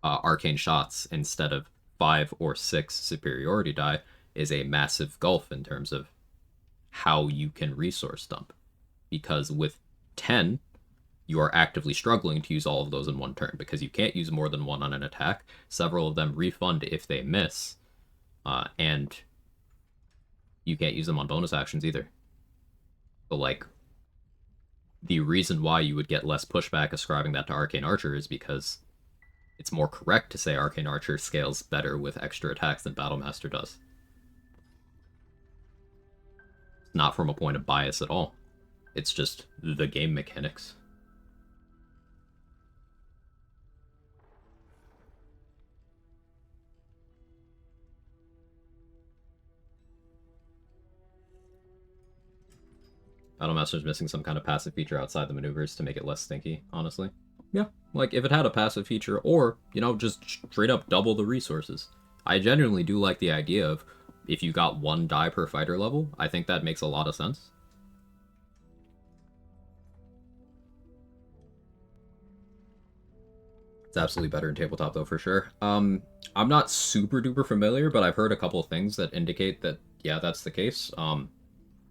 arcane shots instead of 5 or 6 superiority die is a massive gulf in terms of how you can resource dump, because with 10 you are actively struggling to use all of those in one turn because you can't use more than one on an attack. Several of them refund if they miss, and you can't use them on bonus actions either. So, like, the reason why you would get less pushback ascribing that to Arcane Archer is because it's more correct to say Arcane Archer scales better with extra attacks than Battlemaster does. Not from a point of bias at all. It's just the game mechanics. Battlemaster's missing some kind of passive feature outside the maneuvers to make it less stinky, honestly. Yeah, like, if it had a passive feature, or, you know, just straight up double the resources. I genuinely do like the idea of, if you got 1 die per fighter level, I think that makes a lot of sense. It's absolutely better in tabletop, though, for sure. I'm not super duper familiar, but I've heard a couple of things that indicate that, yeah, that's the case.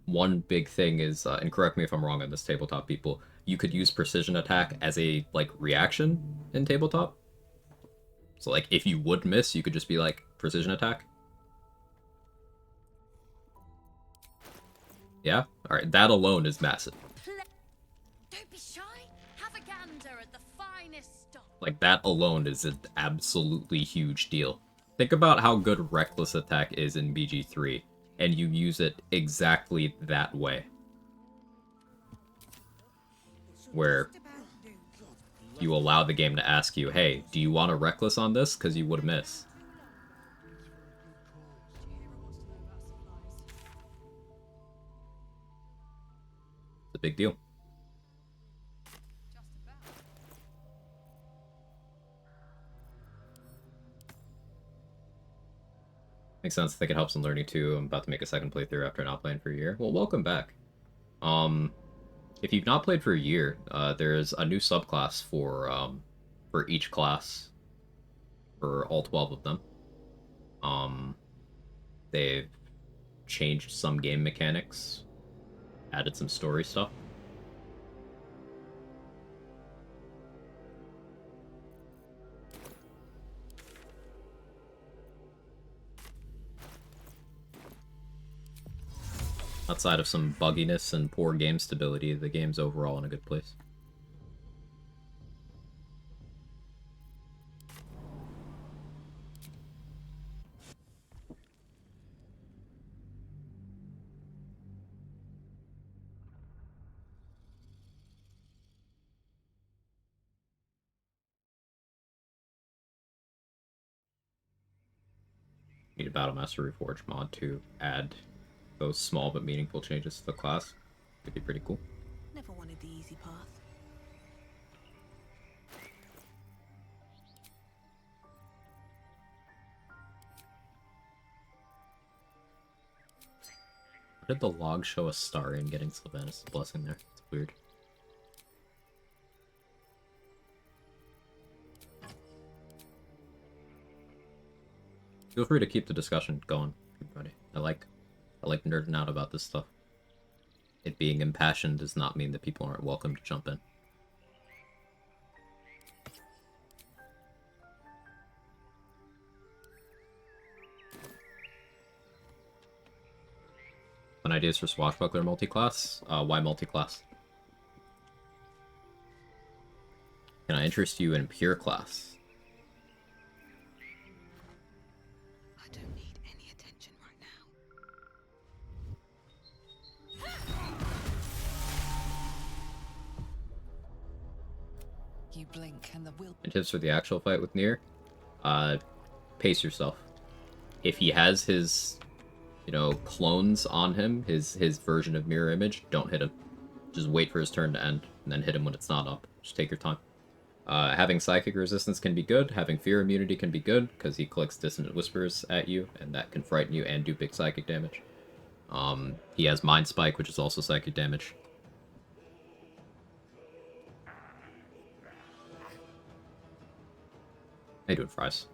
One big thing is, and correct me if I'm wrong on this, tabletop people, you could use precision attack as a, like, reaction in tabletop. So, like, if you would miss, you could just be like, precision attack. Yeah? Alright, that alone is massive. Don't be shy. Have a gander at the finest stock. Like, that alone is an absolutely huge deal. Think about how good reckless attack is in BG3. and you use it exactly that way. Where you allow the game to ask you, hey, do you want a reckless on this? Because you would miss. It's a big deal. Makes sense. I think it helps in learning too. I'm about to make a second playthrough after not playing for a year. Well, welcome back. If you've not played for a year, there's a new subclass for each class, for all 12 of them. They've changed some game mechanics, added some story stuff. Outside of some bugginess and poor game stability, the game's overall in a good place. Need a Battlemaster Reforged mod to add those small but meaningful changes to the class. Could be pretty cool. Never wanted the easy path. Why did the log show a Starian getting Sylvanas' blessing there? It's weird. Feel free to keep the discussion going, everybody. I like nerding out about this stuff. It being impassioned does not mean that people aren't welcome to jump in. Fun ideas for Swashbuckler multi-class? Why multi-class? Can I interest you in pure class? You blink and the will. And tips for the actual fight with Nier? Pace yourself. If he has his, clones on him, his version of mirror image, don't hit him. Just wait for his turn to end, and then hit him when it's not up. Just take your time. Having psychic resistance can be good. Having fear immunity can be good, because he clicks dissonant whispers at you, and that can frighten you and do big psychic damage. He has mind spike, which is also psychic damage. How you doing, Fries?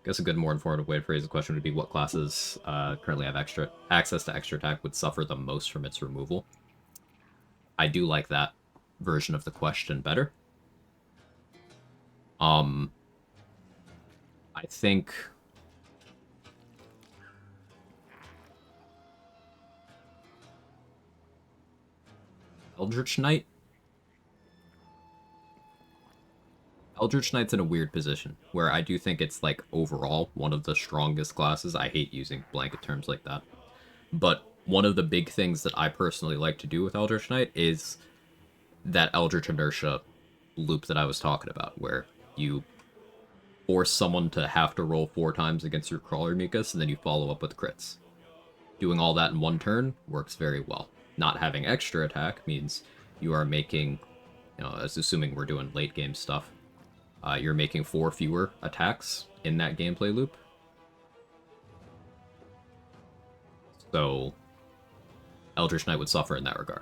Guess a good, more informative way to phrase the question would be what classes currently have access to extra attack would suffer the most from its removal. I do like that version of the question better. I think Eldritch Knight. Eldritch Knight's in a weird position, where I do think it's, like, overall one of the strongest classes. I hate using blanket terms like that. But one of the big things that I personally like to do with Eldritch Knight is that Eldritch Inertia loop that I was talking about, where you force someone to have to roll 4 times against your Crawler Mucus, and then you follow up with crits. Doing all that in one turn works very well. Not having extra attack means you are making, as assuming we're doing late game stuff, you're making 4 fewer attacks in that gameplay loop. So, Eldritch Knight would suffer in that regard.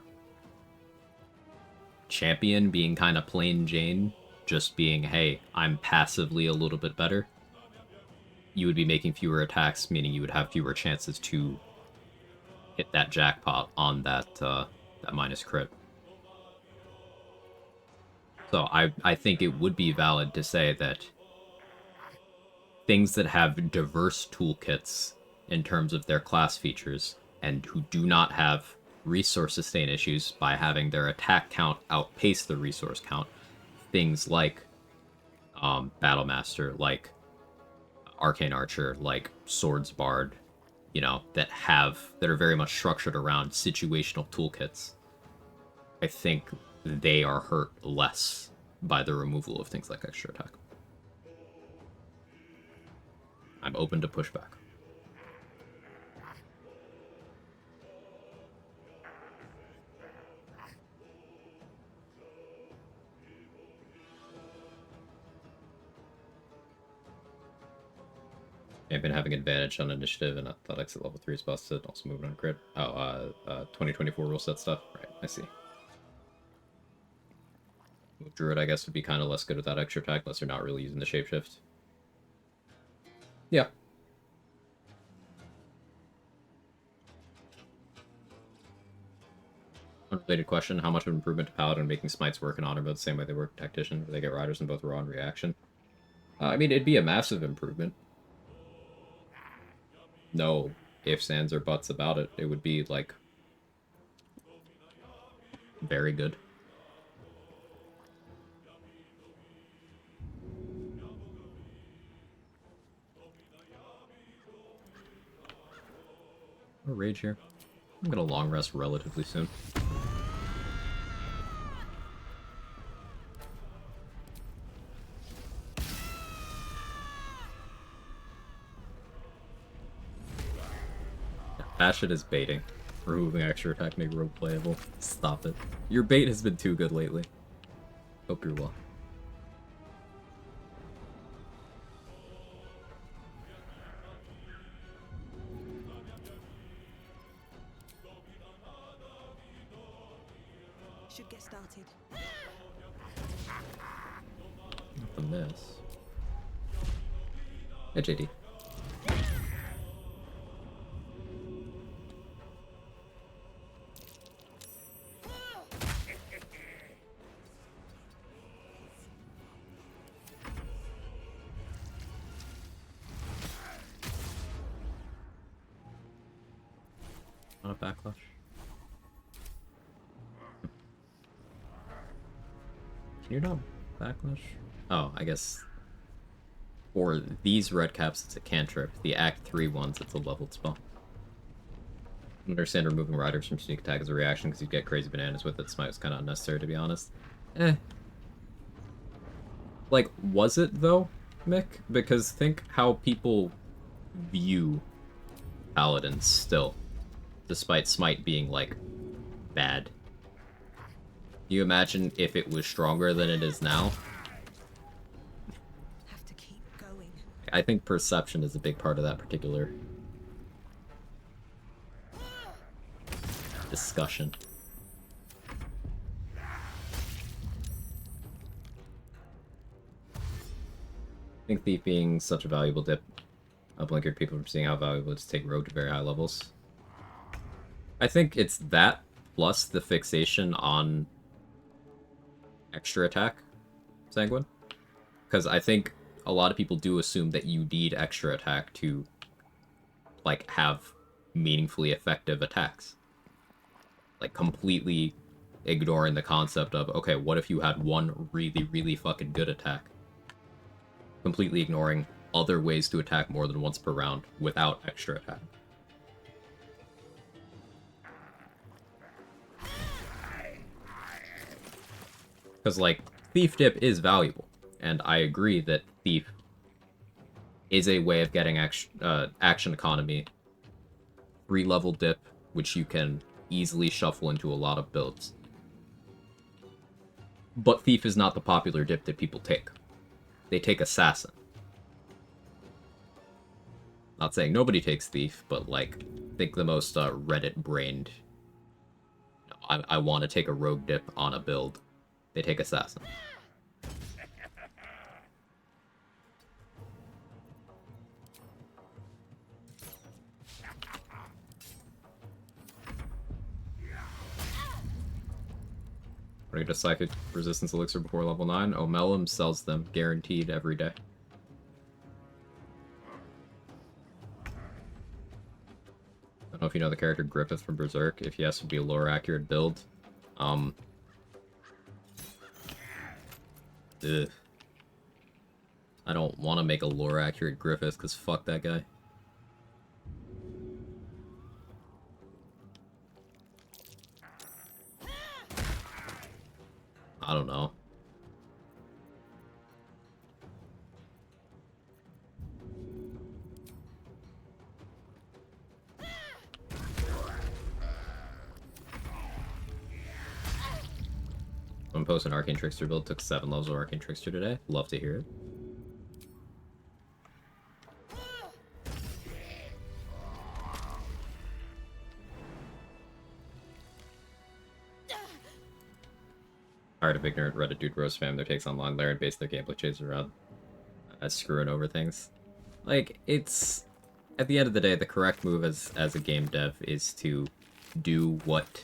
Champion being kind of plain Jane, just being, hey, I'm passively a little bit better. You would be making fewer attacks, meaning you would have fewer chances to hit that jackpot on that minus crit. So I think it would be valid to say that things that have diverse toolkits in terms of their class features and who do not have resource sustain issues by having their attack count outpace the resource count, things like Battlemaster, like arcane archer, like swords bard, you know, that are very much structured around situational toolkits, I think they are hurt less by the removal of things like extra attack. I'm open to pushback. I've been having advantage on initiative, and athletics at level 3 is busted. Also moving on crit. Oh, 2024 rule set stuff. Right, I see. Druid, I guess, would be kind of less good without extra attack, unless you're not really using the shapeshift. Yeah. Unrelated question, how much of an improvement to Paladin making smites work in honor mode the same way they work Tactician, where they get riders in both raw and reaction? I mean, it'd be a massive improvement. No ifs, ands, or buts about it. It would be, like, very good. A rage here. I'm gonna long rest relatively soon. Bashet is baiting. Removing extra attack make rogue playable. Stop it. Your bait has been too good lately. Hope you're well. Should get started. From this. Hey, JD. Not a backlash. Can you not backlash? Oh, I guess for these red caps it's a cantrip. The Act 3 ones, it's a leveled spell. I understand removing riders from sneak attack as a reaction because you get crazy bananas with it. Smite was kind of unnecessary, to be honest. Like, was it though, Mick? Because think how people view paladins still, despite Smite being, like, bad. You imagine if it was stronger than it is now? Have to keep going. I think perception is a big part of that particular discussion. I think Thief being such a valuable dip blinkered people from seeing how valuable it is to take Rogue to very high levels. I think it's that plus the fixation on extra attack, Sanguine. Because I think a lot of people do assume that you need extra attack to, like, have meaningfully effective attacks. Like, completely ignoring the concept of, okay, what if you had one really, really fucking good attack? Completely ignoring other ways to attack more than once per round without extra attack. Because, like, Thief Dip is valuable, and I agree that Thief is a way of getting action economy, 3-level dip, which you can easily shuffle into a lot of builds. But Thief is not the popular dip that people take. They take Assassin. Not saying nobody takes Thief, but, like, think the most Reddit-brained. I want to take a rogue dip on a build. They take Assassin. Ready to Psychic Resistance Elixir before level 9? Omelum sells them, guaranteed, every day. I don't know if you know the character Griffith from Berserk. If yes, would be a lore accurate build. Ugh. I don't want to make a lore-accurate Griffith, because fuck that guy. I don't know. I'm posting Arcane Trickster build. Took 7 levels of Arcane Trickster today. Love to hear it. Tired of ignorant Reddit dude roast fam. Their takes on long layer and base their gameplay chases around screwing over things. Like, it's at the end of the day, the correct move as a game dev is to do what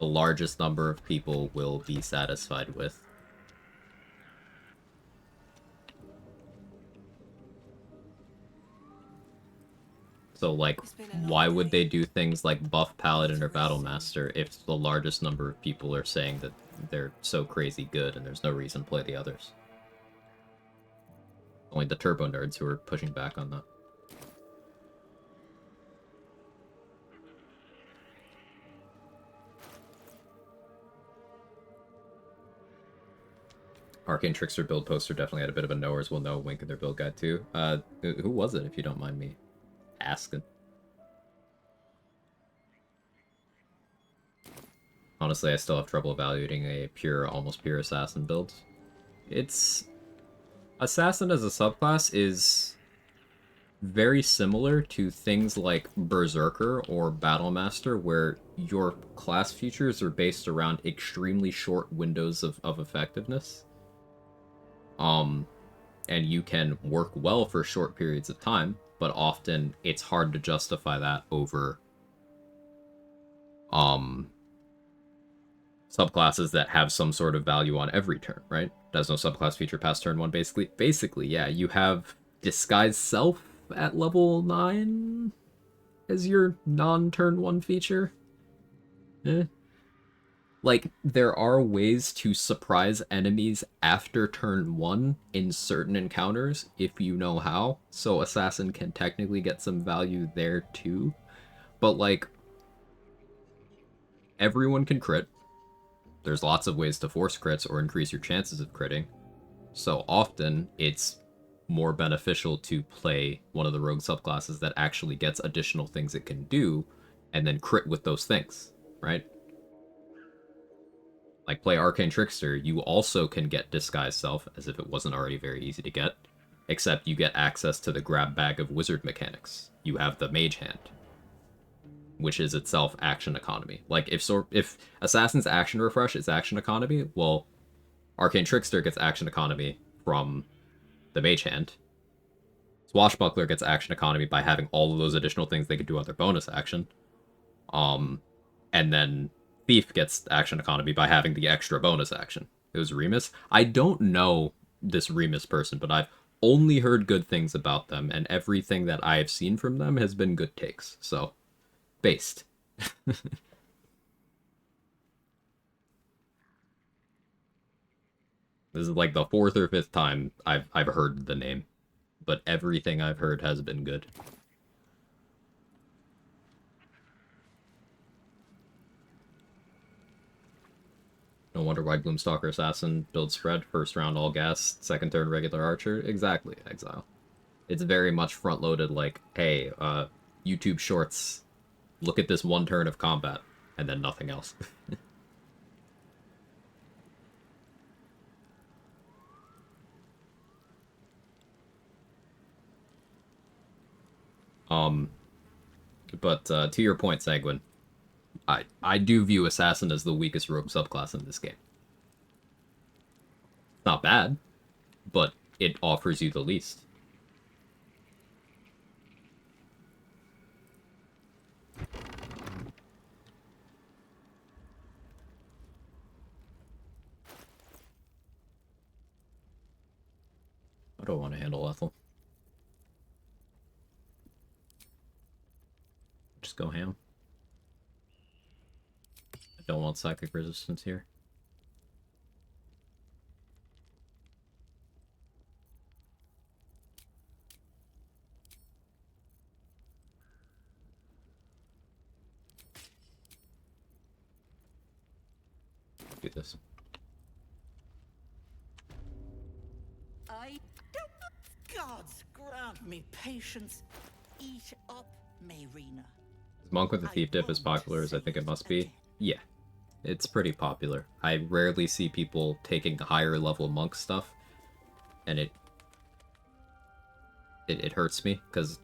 the largest number of people will be satisfied with. So, like, why would they do things like buff Paladin or Battle Master if the largest number of people are saying that they're so crazy good and there's no reason to play the others? Only the turbo nerds who are pushing back on that. Arcane Trickster build poster definitely had a bit of a knowers will know wink in their build guide too. Who was it, if you don't mind me asking? Honestly, I still have trouble evaluating a pure, almost pure assassin build. Assassin as a subclass is very similar to things like Berserker or Battlemaster, where your class features are based around extremely short windows of effectiveness. And you can work well for short periods of time, but often it's hard to justify that over subclasses that have some sort of value on every turn, right? Does no subclass feature past turn 1, basically, yeah, you have Disguise Self at level 9 as your non-turn 1 feature. Like, there are ways to surprise enemies after turn 1 in certain encounters, if you know how, so Assassin can technically get some value there too. But, like, everyone can crit. There's lots of ways to force crits or increase your chances of critting. So often, it's more beneficial to play one of the rogue subclasses that actually gets additional things it can do, and then crit with those things, right? Like, play Arcane Trickster, you also can get Disguise Self, as if it wasn't already very easy to get, except you get access to the grab bag of wizard mechanics. You have the Mage Hand, which is itself action economy. Like, if Assassin's action refresh is action economy, well, Arcane Trickster gets action economy from the Mage Hand. Swashbuckler gets action economy by having all of those additional things they could do on their bonus action. And then Thief gets action economy by having the extra bonus action. It was Remus. I don't know this Remus person, but I've only heard good things about them, and everything that I have seen from them has been good takes. So, based. This is like the 4th or 5th time I've heard the name, but everything I've heard has been good. No wonder why Gloomstalker Assassin build spread, first round all gas, second turn regular archer. Exactly, Exile. It's very much front-loaded like, hey, YouTube shorts, look at this one turn of combat, and then nothing else. But to your point, Sanguine, I do view Assassin as the weakest rogue subclass in this game. Not bad, but it offers you the least. I don't want to handle Ethel. Just go ham. I don't want psychic resistance here. do this. I don't. Gods grant me patience. Eat up, Mayrina. Is Monk with the Thief Dip as popular as I think it must be? Yeah. It's pretty popular. I rarely see people taking higher level monk stuff, and it hurts me, because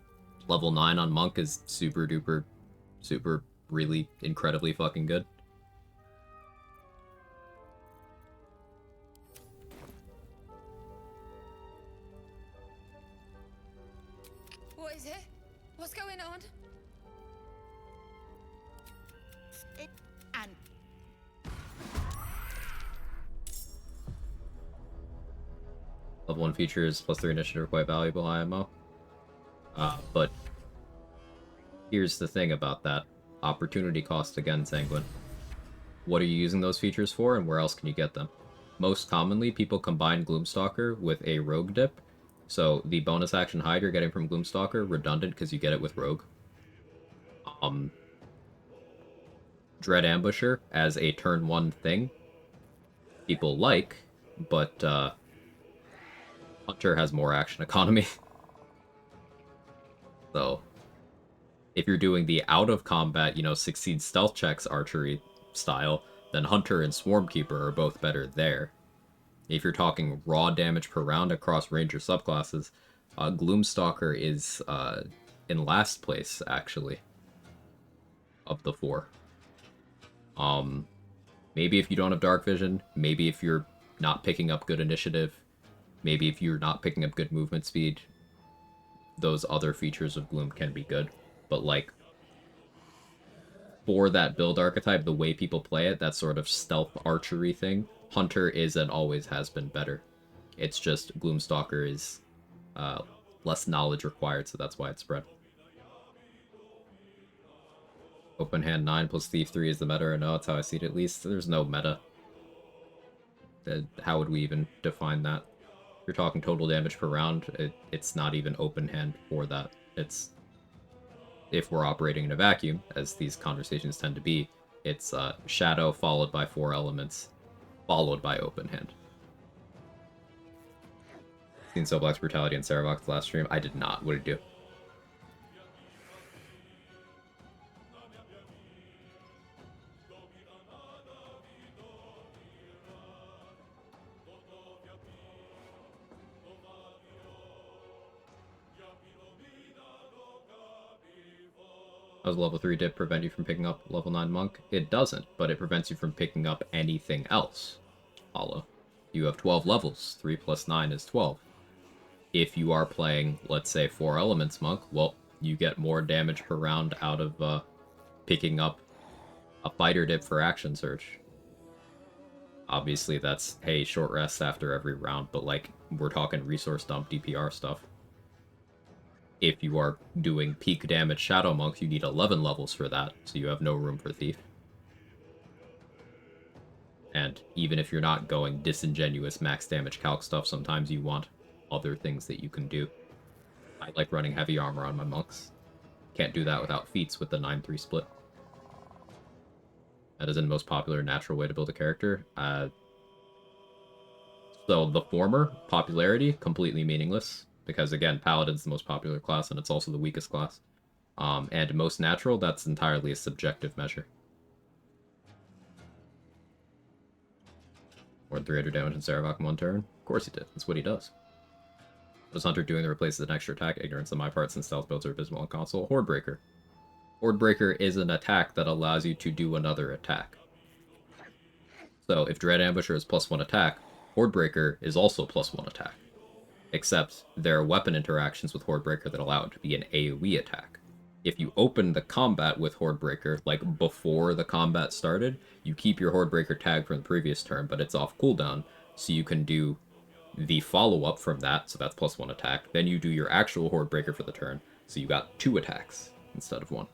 level 9 on monk is super duper, super, really incredibly fucking good. What is it? What's going on? And Level 1 features plus 3 initiative are quite valuable, IMO. But here's the thing about that. Opportunity cost again, Sanguine. What are you using those features for, and where else can you get them? Most commonly, people combine Gloomstalker with a Rogue dip. So the bonus action hide you're getting from Gloomstalker, redundant because you get it with Rogue. Dread Ambusher as a turn 1 thing, people like, but Hunter has more action economy. So, if you're doing the out of combat, succeed stealth checks archery style, then Hunter and Swarmkeeper are both better there. If you're talking raw damage per round across Ranger subclasses, Gloomstalker is in last place, actually, of the 4. Maybe if you don't have Dark Vision, maybe if you're not picking up good initiative, maybe if you're not picking up good movement speed, those other features of Gloom can be good. But, like, for that build archetype, the way people play it, that sort of stealth archery thing, Hunter is and always has been better. It's just Gloomstalker is less knowledge required, so that's why it's spread. Open hand 9 plus Thief 3 is the meta, or no? That's how I see it at least. There's no meta. How would we even define that? If you're talking total damage per round, it's not even open hand for that. It's, if we're operating in a vacuum, as these conversations tend to be, it's Shadow followed by 4 elements, followed by open hand. Seen Soblack's Brutality and Saravox last stream? I did not. What did you do? Does level 3 dip prevent you from picking up level 9 monk? It doesn't, but it prevents you from picking up anything else. Hollow. You have 12 levels. 3 plus 9 is 12. If you are playing, let's say, 4 elements monk, well, you get more damage per round out of picking up a fighter dip for action surge. Obviously, that's, hey, short rest after every round, but, like, we're talking resource dump DPR stuff. If you are doing peak damage Shadow Monks, you need 11 levels for that, so you have no room for Thief. And even if you're not going disingenuous max damage calc stuff, sometimes you want other things that you can do. I like running heavy armor on my monks. Can't do that without feats with the 9-3 split. That is the most popular natural way to build a character. So the former, popularity, completely meaningless. Because, again, Paladin's the most popular class, and it's also the weakest class. And most natural, that's entirely a subjective measure. More than 300 damage in Saravoc in 1 turn? Of course he did. That's what he does. What is Hunter doing that replaces an extra attack? Ignorance on my part, since stealth builds are abysmal on console. Hordebreaker. Hordebreaker is an attack that allows you to do another attack. So, if Dread Ambusher is +1 attack, Hordebreaker is also +1 attack. Except there are weapon interactions with Hordebreaker that allow it to be an AoE attack. If you open the combat with Hordebreaker, like before the combat started, you keep your Hordebreaker tag from the previous turn, but it's off cooldown, so you can do the follow-up from that, so that's +1 attack. Then you do your actual Hordebreaker for the turn, so you got 2 attacks instead of 1.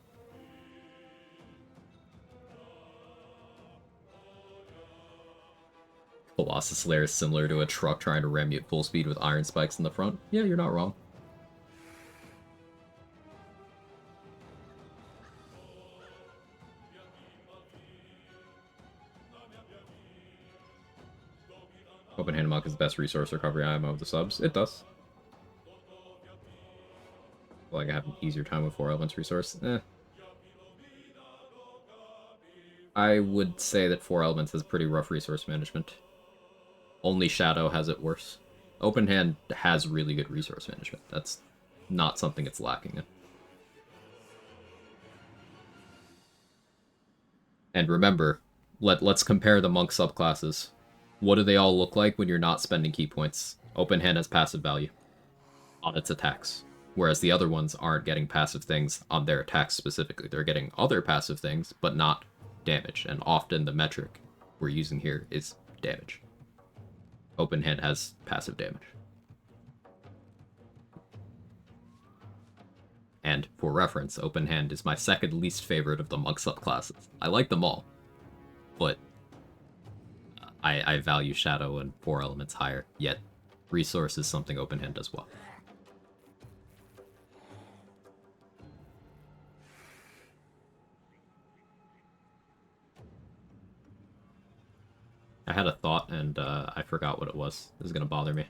Colossus Slayer is similar to a truck trying to ram you at full speed with iron spikes in the front. Yeah, you're not wrong. open-hand monk is the best resource recovery IMO of the subs. It does. Like I have an easier time with 4 elements resource. I would say that 4 elements has pretty rough resource management. Only Shadow has it worse. Open hand has really good resource management. That's not something it's lacking in. And remember, let's compare the monk subclasses. What do they all look like when you're not spending key points? Open hand has passive value on its attacks, whereas the other ones aren't getting passive things on their attacks specifically. They're getting other passive things, but not damage, and often the metric we're using here is damage. Open hand has passive damage. And for reference, open hand is my second least favorite of the monk subclasses. I like them all, but I value Shadow and 4 elements higher, yet resource is something open hand does well. I had a thought and I forgot what it was. This is gonna bother me.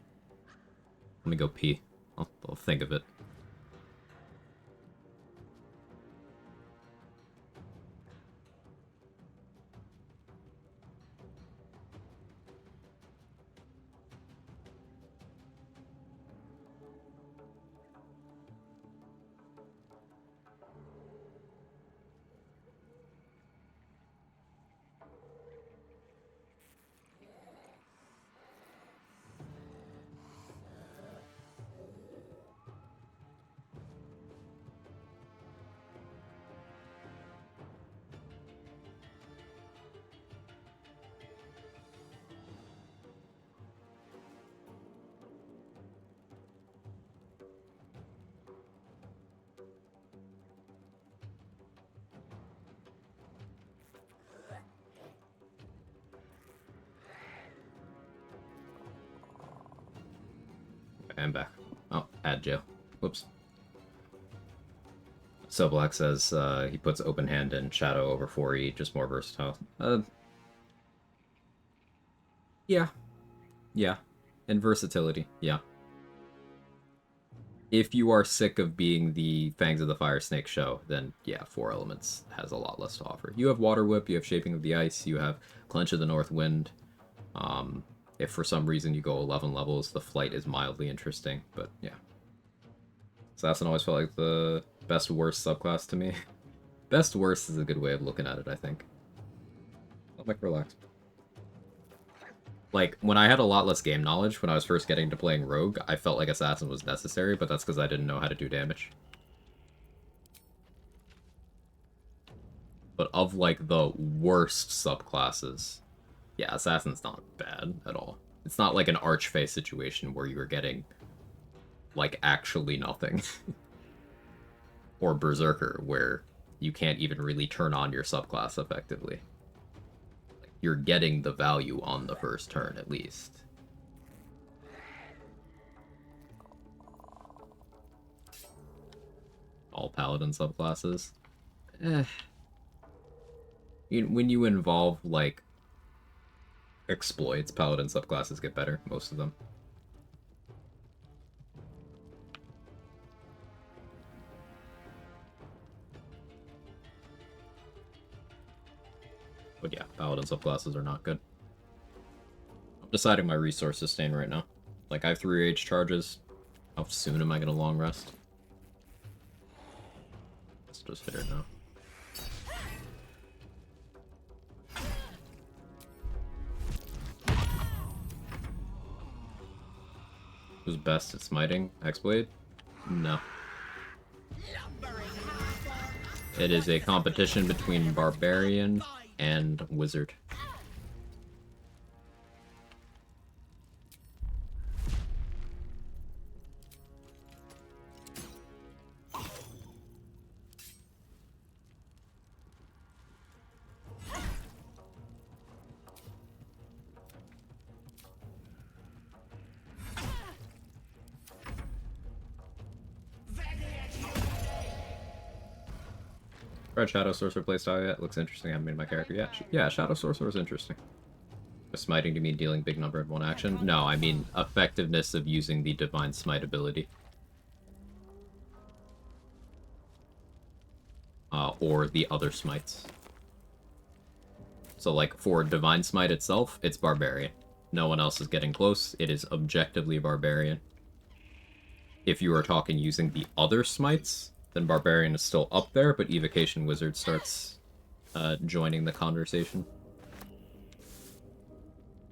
Let me go pee. I'll think of it. I'm back. Oh, add jail. Whoops. So Black says he puts open hand and Shadow over 4E, just more versatile. Yeah. Yeah. And versatility, yeah. If you are sick of being the Fangs of the Fire Snake show, then yeah, 4 elements has a lot less to offer. You have Water Whip, you have Shaping of the Ice, you have Clench of the North Wind. If for some reason you go 11 levels, the Flight is mildly interesting, but yeah. Assassin always felt like the best-worst subclass to me. Best-worst is a good way of looking at it, I think. I'll make relax. Like, when I had a lot less game knowledge, when I was first getting into playing Rogue, I felt like Assassin was necessary, but that's because I didn't know how to do damage. But of, like, the worst subclasses, yeah, Assassin's not bad at all. It's not like an Archfey situation where you're getting, like, actually nothing. Or Berserker, where you can't even really turn on your subclass effectively. You're getting the value on the first turn, at least. All Paladin subclasses? When you involve, like, exploits, Paladin subclasses get better, most of them. But yeah, Paladin subclasses are not good. I'm deciding my resource sustain right now. Like, I have 3 rage charges. How soon am I gonna long rest? Let's just hit it now. Who's best at smiting? Hexblade? No. It is a competition between Barbarian and Wizard. Tried Shadow Sorcerer playstyle yet? Looks interesting. I haven't made my character yet. Yeah, Shadow Sorcerer is interesting. smiting to mean dealing big number in one action? No, I mean effectiveness of using the Divine Smite ability. Or the other smites. So, like, for Divine Smite itself, it's Barbarian. No one else is getting close. It is objectively Barbarian. If you are talking using the other smites, then Barbarian is still up there, but Evocation Wizard starts joining the conversation.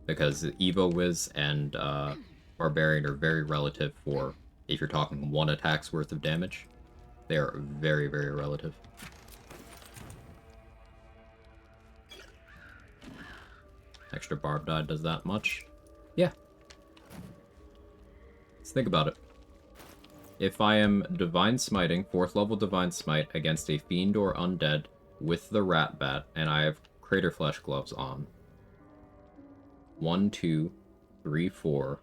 Because Evo Wiz and Barbarian are very relative for, if you're talking one attack's worth of damage, they are very, very relative. Extra Barb Die does that much? Yeah. Let's think about it. If I am Divine Smiting, 4th level Divine Smite, against a Fiend or Undead with the Rat Bat, and I have Crater Flesh Gloves on. 1, 2, 3, 4,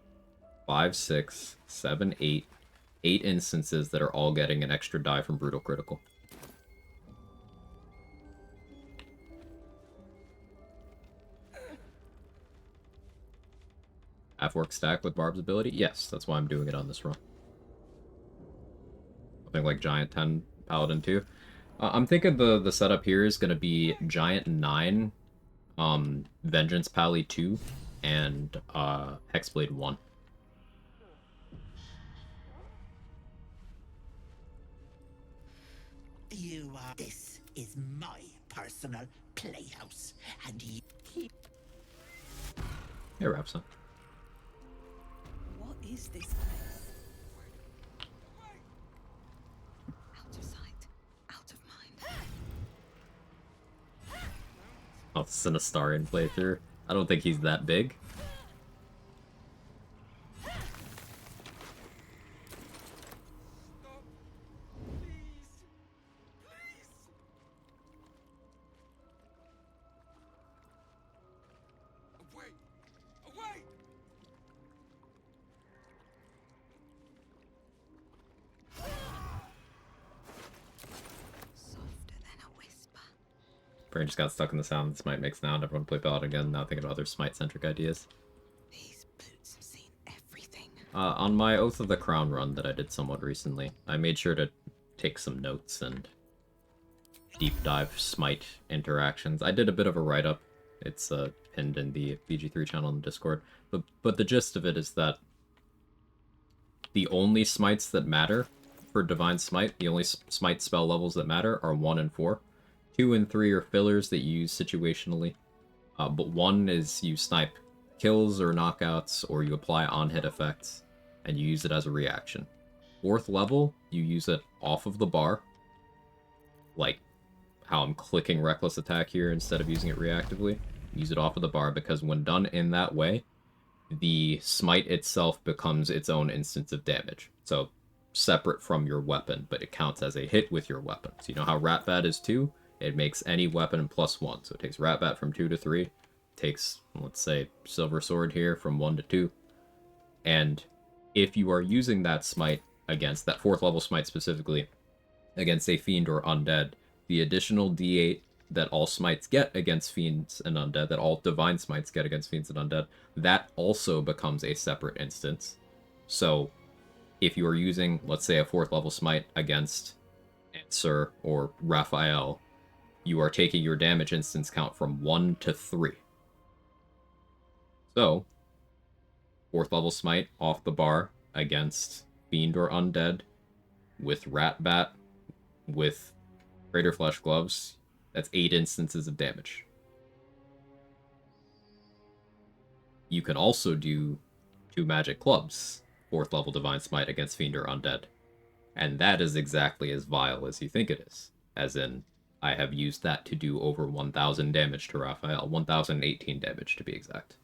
5, 6, 7, 8. 8 instances that are all getting an extra die from Brutal Critical. Half-work stack with Barb's ability? Yes, that's why I'm doing it on this run. Something like Giant 10, Paladin 2. I'm thinking the setup here is going to be Giant 9, Vengeance Pally 2, and Hexblade 1. This is my personal playhouse, and you... Hey, Rapson. What is this place? Out of sight, out of mind. Oh, Sinistarian playthrough. I don't think he's that big. Brain just got stuck in the sound that Smite makes now, and everyone play Paladin again, now thinking of other Smite-centric ideas. These boots have seen everything. On my Oath of the Crown run that I did somewhat recently, I made sure to take some notes and deep dive Smite interactions. I did a bit of a write-up. It's pinned in the BG3 channel in Discord. But the gist of it is that the only Smites that matter for Divine Smite, the only Smite spell levels that matter are 1 and 4. 2 and 3 are fillers that you use situationally, but 1 is you snipe kills or knockouts, or you apply on-hit effects, and you use it as a reaction. 4th level, you use it off of the bar, like how I'm clicking Reckless Attack here instead of using it reactively. Use it off of the bar, because when done in that way, the smite itself becomes its own instance of damage. So, separate from your weapon, but it counts as a hit with your weapon. So you know how Rat Bat is 2? It makes any weapon +1. So it takes Rat Bat from 2 to 3. Takes, let's say, Silver Sword here from 1 to 2. And if you are using that smite against, that 4th level smite specifically, against a Fiend or Undead, the additional D8 that all smites get against Fiends and Undead, that all Divine Smites get against Fiends and Undead, that also becomes a separate instance. So if you are using, let's say, a 4th level smite against Answer or Raphael, you are taking your damage instance count from 1 to 3. So, 4th level smite off the bar against Fiend or Undead with Rat Bat, with Crater Flesh Gloves, that's 8 instances of damage. You can also do 2 Magic Clubs, 4th level Divine Smite against Fiend or Undead. And that is exactly as vile as you think it is. As in, I have used that to do over 1,000 damage to Raphael. 1,018 damage, to be exact.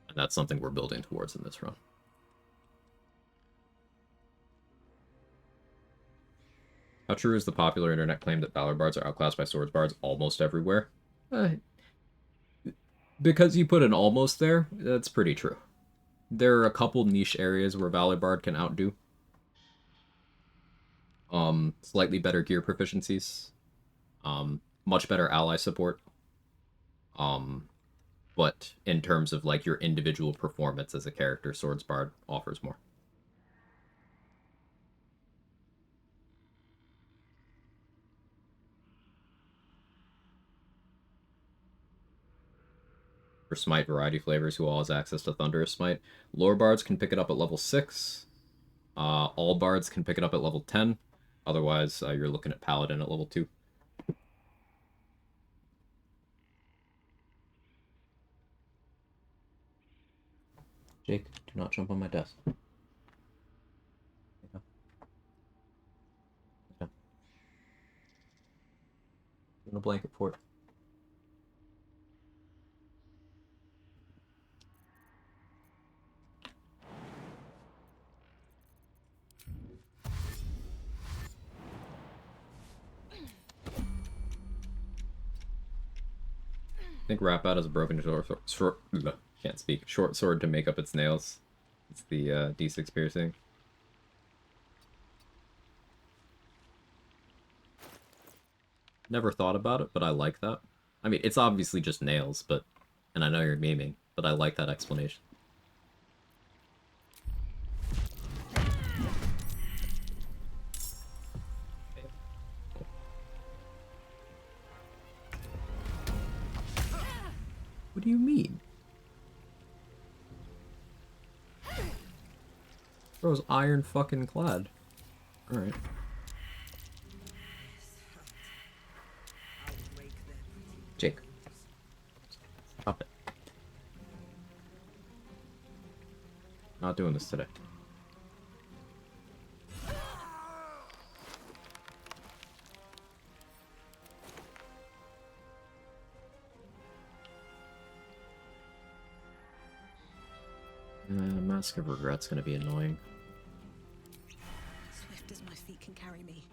And that's something we're building towards in this run. How true is the popular internet claim that Valor Bards are outclassed by Swords Bards almost everywhere? Because you put an almost there, that's pretty true. There are a couple niche areas where Valor Bard can outdo. Slightly better gear proficiencies. Much better ally support. but in terms of like your individual performance as a character, Swords Bard offers more. For Smite variety flavors, who all has access to Thunderous Smite, Lore Bards can pick it up at level 6. All Bards can pick it up at level 10. Otherwise, you're looking at Paladin at level 2. Jake, do not jump on my desk. In a blanket fort. I think Rapat has a broken can't speak. Short sword to make up its nails. It's the D6 piercing. Never thought about it, but I like that. I mean, it's obviously just nails, but... And I know you're memeing, but I like that explanation. What do you mean? Bro's iron fucking clad. Alright. Jake. Stop it. Not doing this today. Mask of Regret's gonna be annoying. Swift as my feet can carry me.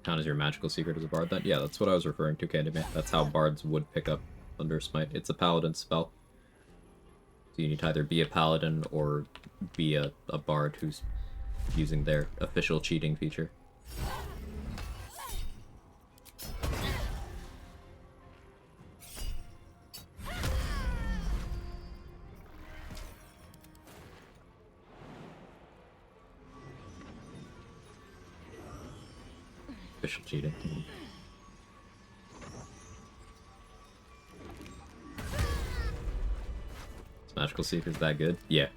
Count as your magical secret as a bard then? Yeah, that's what I was referring to, Candyman. That's how bards would pick up Thunder Smite. It's a paladin spell. So you need to either be a paladin or be a bard who's using their official cheating feature. Official cheating. Is Magical Seeker's that good? Yeah.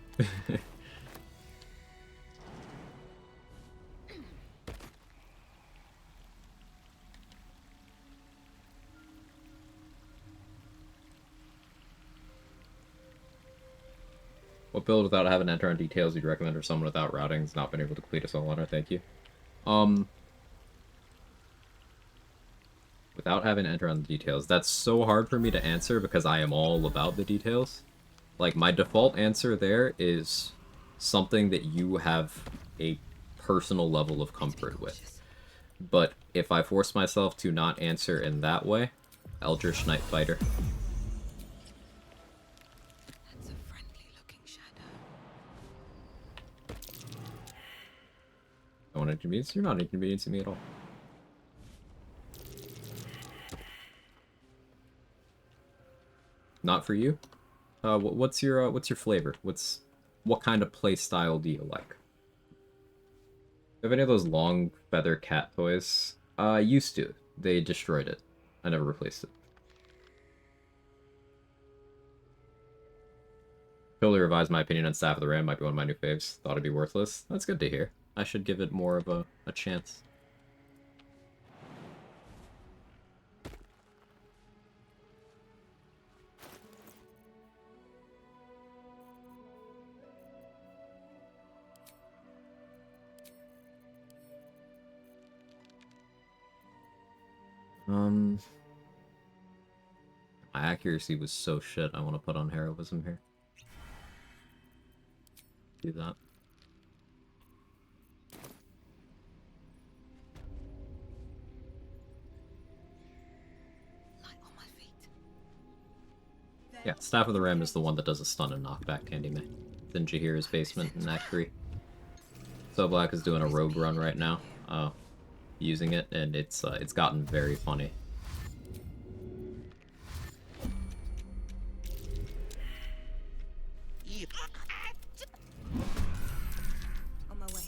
What build without having to enter on details you'd recommend for someone without routing has not been able to complete a soul hunter? Thank you. Without having to enter on the details. That's so hard for me to answer because I am all about the details. Like, my default answer there is something that you have a personal level of comfort with. But if I force myself to not answer in that way, Eldritch Knight Fighter. That's a friendly-looking shadow. I want to inconvenience? You're not inconveniencing me at all. Not for you? What's your flavor? What kind of play style do you like? Do you have any of those long feather cat toys? I used to. They destroyed it. I never replaced it. Totally revised my opinion on Staff of the Ram. Might be one of my new faves. Thought it'd be worthless. That's good to hear. I should give it more of a chance. My accuracy was so shit, I want to put on heroism here. Do that. Yeah, Staff of the Ram is the one that does a stun and knockback to Andy May. It's in Jahir's basement in Act 3. So Black is doing a rogue run right now, using it, and it's gotten very funny. On my way.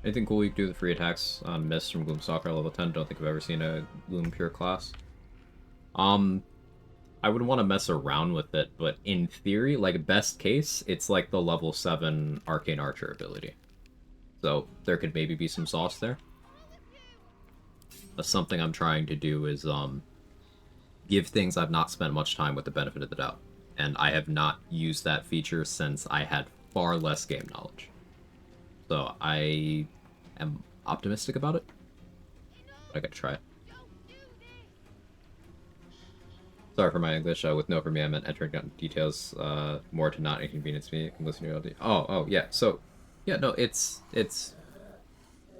Anything cool you can do with free attacks on Mist from Gloomstalker level 10? Don't think I've ever seen a Gloom Pure class. I would want to mess around with it, but in theory, like, best case, it's like the level 7 Arcane Archer ability. So, there could maybe be some sauce there. But something I'm trying to do is, give things I've not spent much time with the benefit of the doubt. And I have not used that feature since I had far less game knowledge. So, I am optimistic about it. But I gotta try it. Sorry for my English. With no for me, I meant entering details more to not inconvenience me. I can listen to your Oh, yeah. So, yeah, no, it's...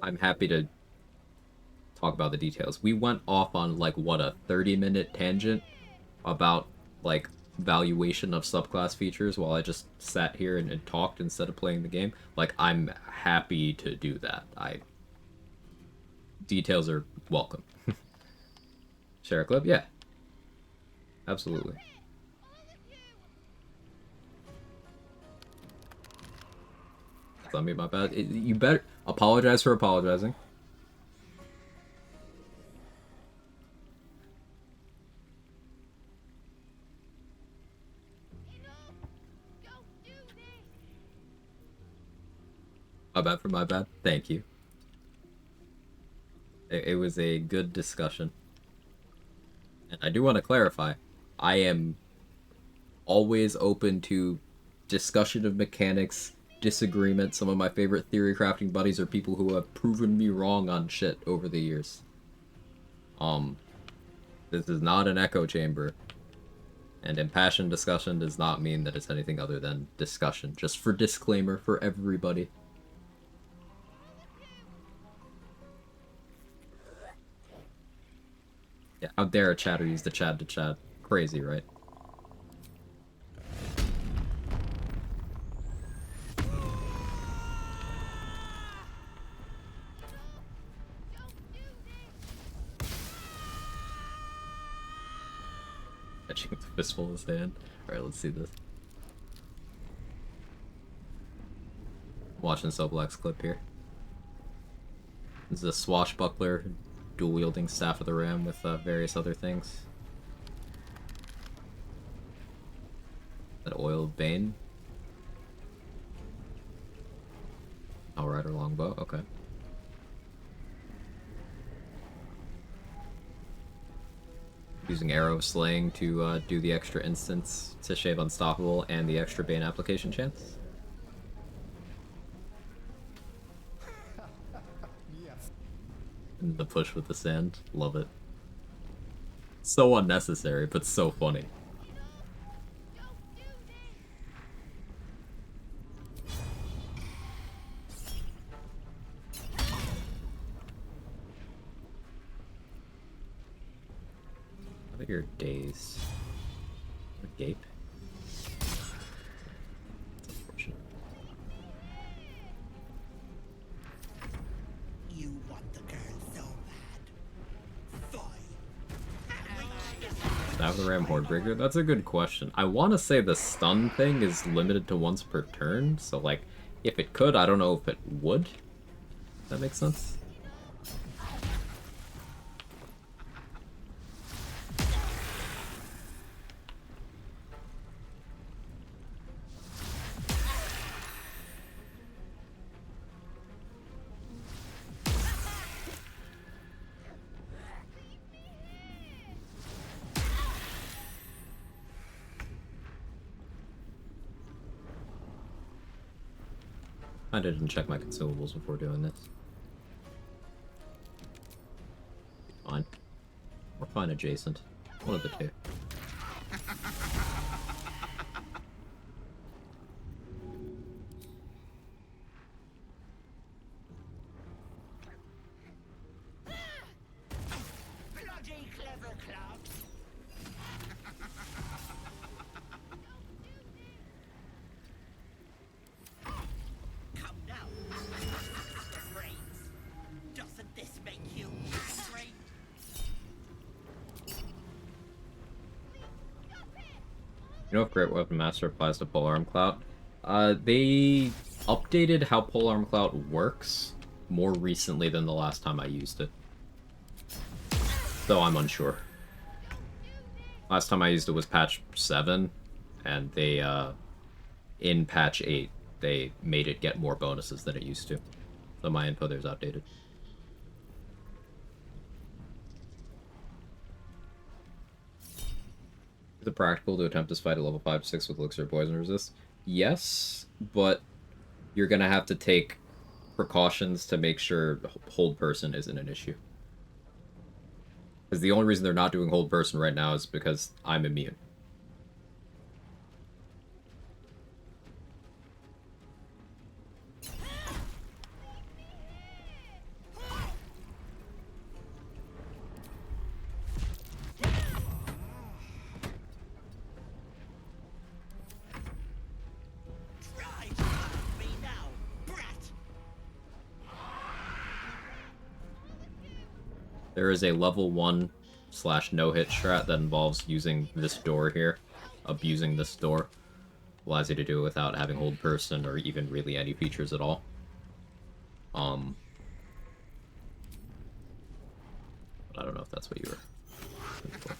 I'm happy to talk about the details. We went off on, like, what, a 30-minute tangent about, like, valuation of subclass features while I just sat here and talked instead of playing the game. Like, I'm happy to do that. Details are welcome. Share a clip? Yeah. Absolutely. Let me, my bad. You better apologize for apologizing. My bad for my bad. Thank you. It was a good discussion. And I do want to clarify, I am always open to discussion of mechanics, disagreement. Some of my favorite theory crafting buddies are people who have proven me wrong on shit over the years. This is not an echo chamber. And impassioned discussion does not mean that it's anything other than discussion. Just for disclaimer for everybody. Yeah, how dare a chatter use the Chad to chat. Crazy, right? Catching with a fistful in his hand. Alright, let's see this. Watching Soblack's clip here. This is a swashbuckler dual-wielding Staff of the Ram with various other things. That Oil of Bane. Outrider longbow, okay. Using Arrow of Slaying to do the extra instance to shave Unstoppable and the extra Bane application chance. And the push with the sand, love it. So unnecessary, but so funny. I think you're dazed. Or gape. That's unfortunate. You want the girl so bad. Staff of the Ram Hordebreaker? That's a good question. I want to say the stun thing is limited to once per turn, so like, if it could, I don't know if it would. Does that make sense? I didn't check my consumables before doing this. Fine. Or fine adjacent. One of the two. You know if Great Weapon Master applies to Polearm Clout? They updated how Polearm Clout works more recently than the last time I used it. Though I'm unsure. Last time I used it was patch 7, and they, in patch 8, they made it get more bonuses than it used to. So my info there's outdated. Is it practical to attempt this fight at level 5-6 with Elixir Poison Resist? Yes, but you're gonna have to take precautions to make sure Hold Person isn't an issue. Because the only reason they're not doing Hold Person right now is because I'm immune. There is a level 1/ no-hit strat that involves using this door here. Abusing this door. Allows you to do it without having Hold Person or even really any features at all. But I don't know if that's what you were looking for.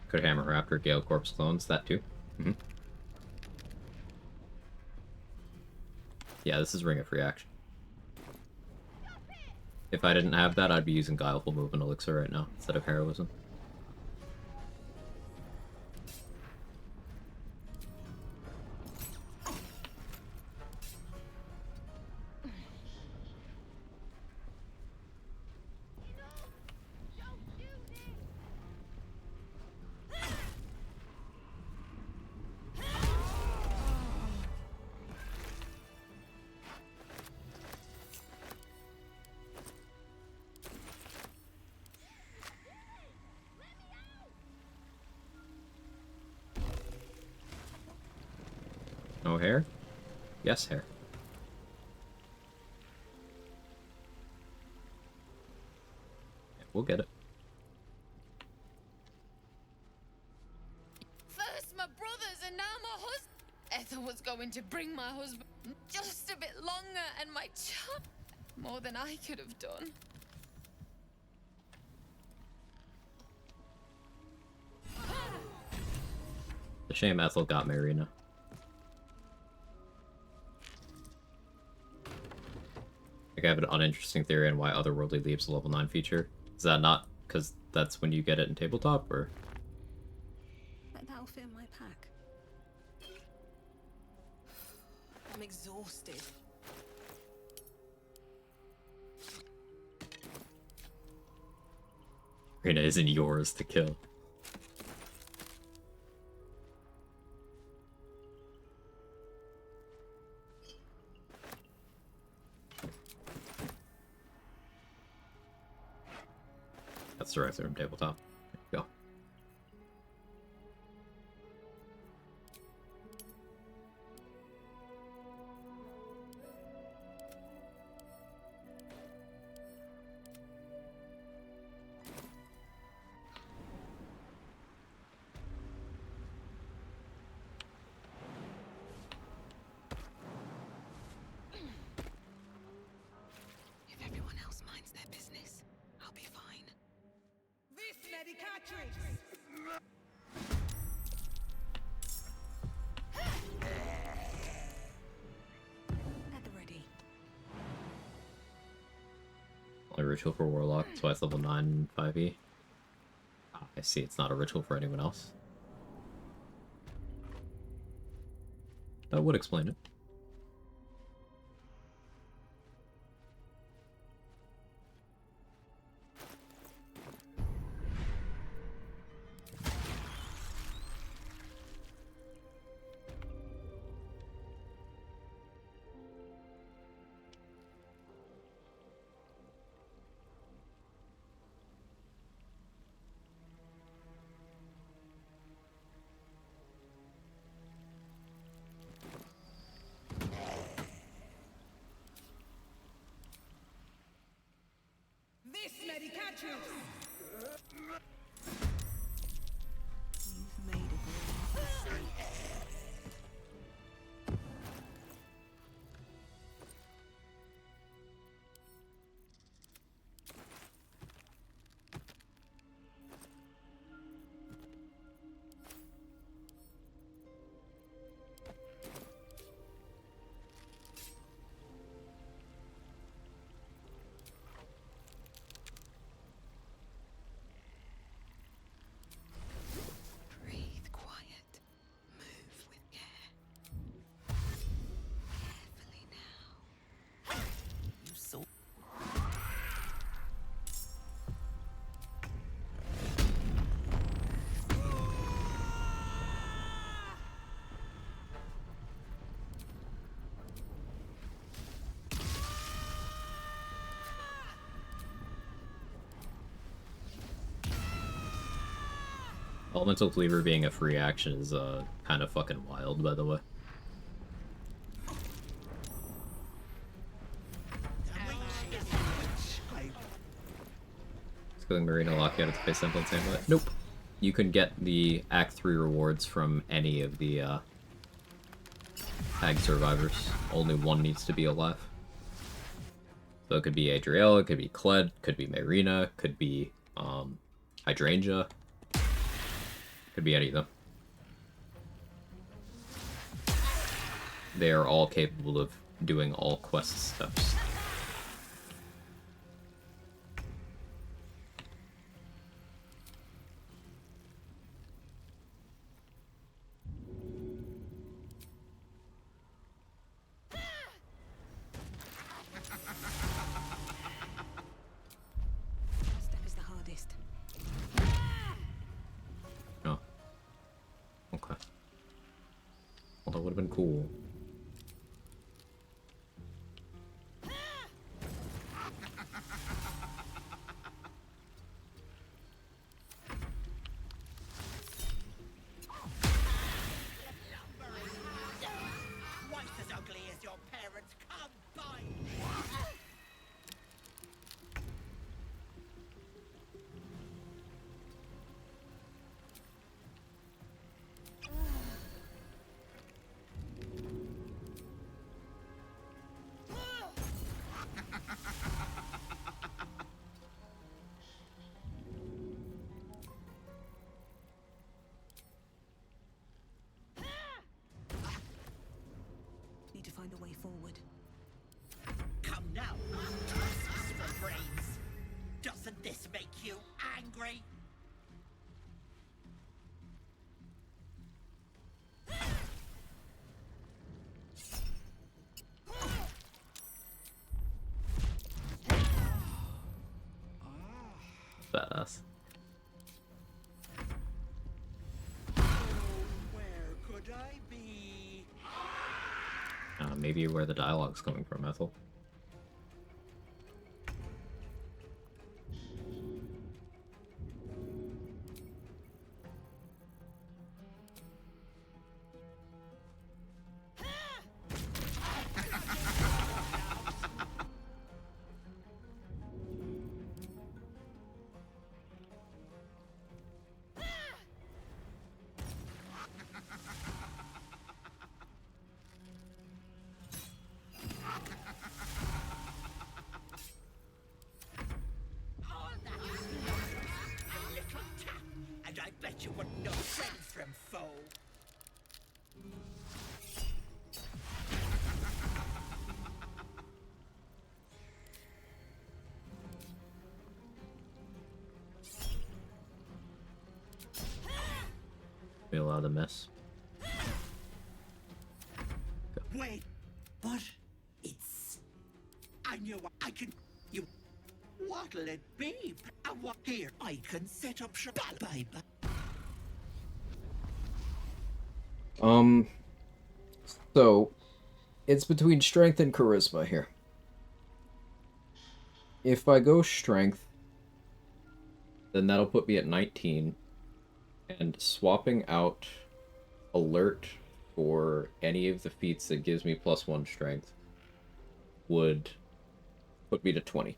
Could hammer her after Gale Corpse clones, that too. Yeah, this is Ring of Free Action. If I didn't have that, I'd be using Guileful Move and Elixir right now, instead of Heroism. No hair? Yes, hair. Yeah, we'll get it. First my brothers and now my husband. Ethel was going to bring my husband just a bit longer and my child more than I could have done. It's a shame Ethel got Marina. I have an uninteresting theory on why Otherworldly leaves a level 9 feature. Is that not because that's when you get it in tabletop, or? That'll fit in my pack. I'm exhausted. Marina isn't yours to kill. That's directly from tabletop. There you go. If everyone else minds their business, I'll be fine. This medicatrix! At the ready. Only ritual for Warlock, that's why it's level 9 5e. Ah, I see, it's not a ritual for anyone else. That would explain it. This medicatrix! You've made a grave mistake. Breathe quiet. Move with care. Carefully now. You saw. Elemental Cleaver being a free action is kind of fucking wild, by the way. Skilling Marina lock you out of space temple same way. Nope. You can get the Act 3 rewards from any of the Hag survivors. Only one needs to be alive. So it could be Adriel, it could be Kled, could be Marina, could be Hydrangea. Could be any of them. They are all capable of doing all quest steps. Step is the hardest. Oh. Okay. Well, that would have been cool. Twice as ugly as your parents combined. Need to find a way forward. Come now, justice for brains. Doesn't this make you angry? Badass. Where could I be? Maybe where the dialogue's coming from, Ethel. All that a little tap, and I bet you wouldn't know friend from foe. We allow the miss. But it's... I knew I can... You... What'll it be? What here? I can set up shop, baby. So, it's between strength and charisma here. If I go strength, then that'll put me at 19. And swapping out alert for any of the feats that gives me +1 strength would put me to 20.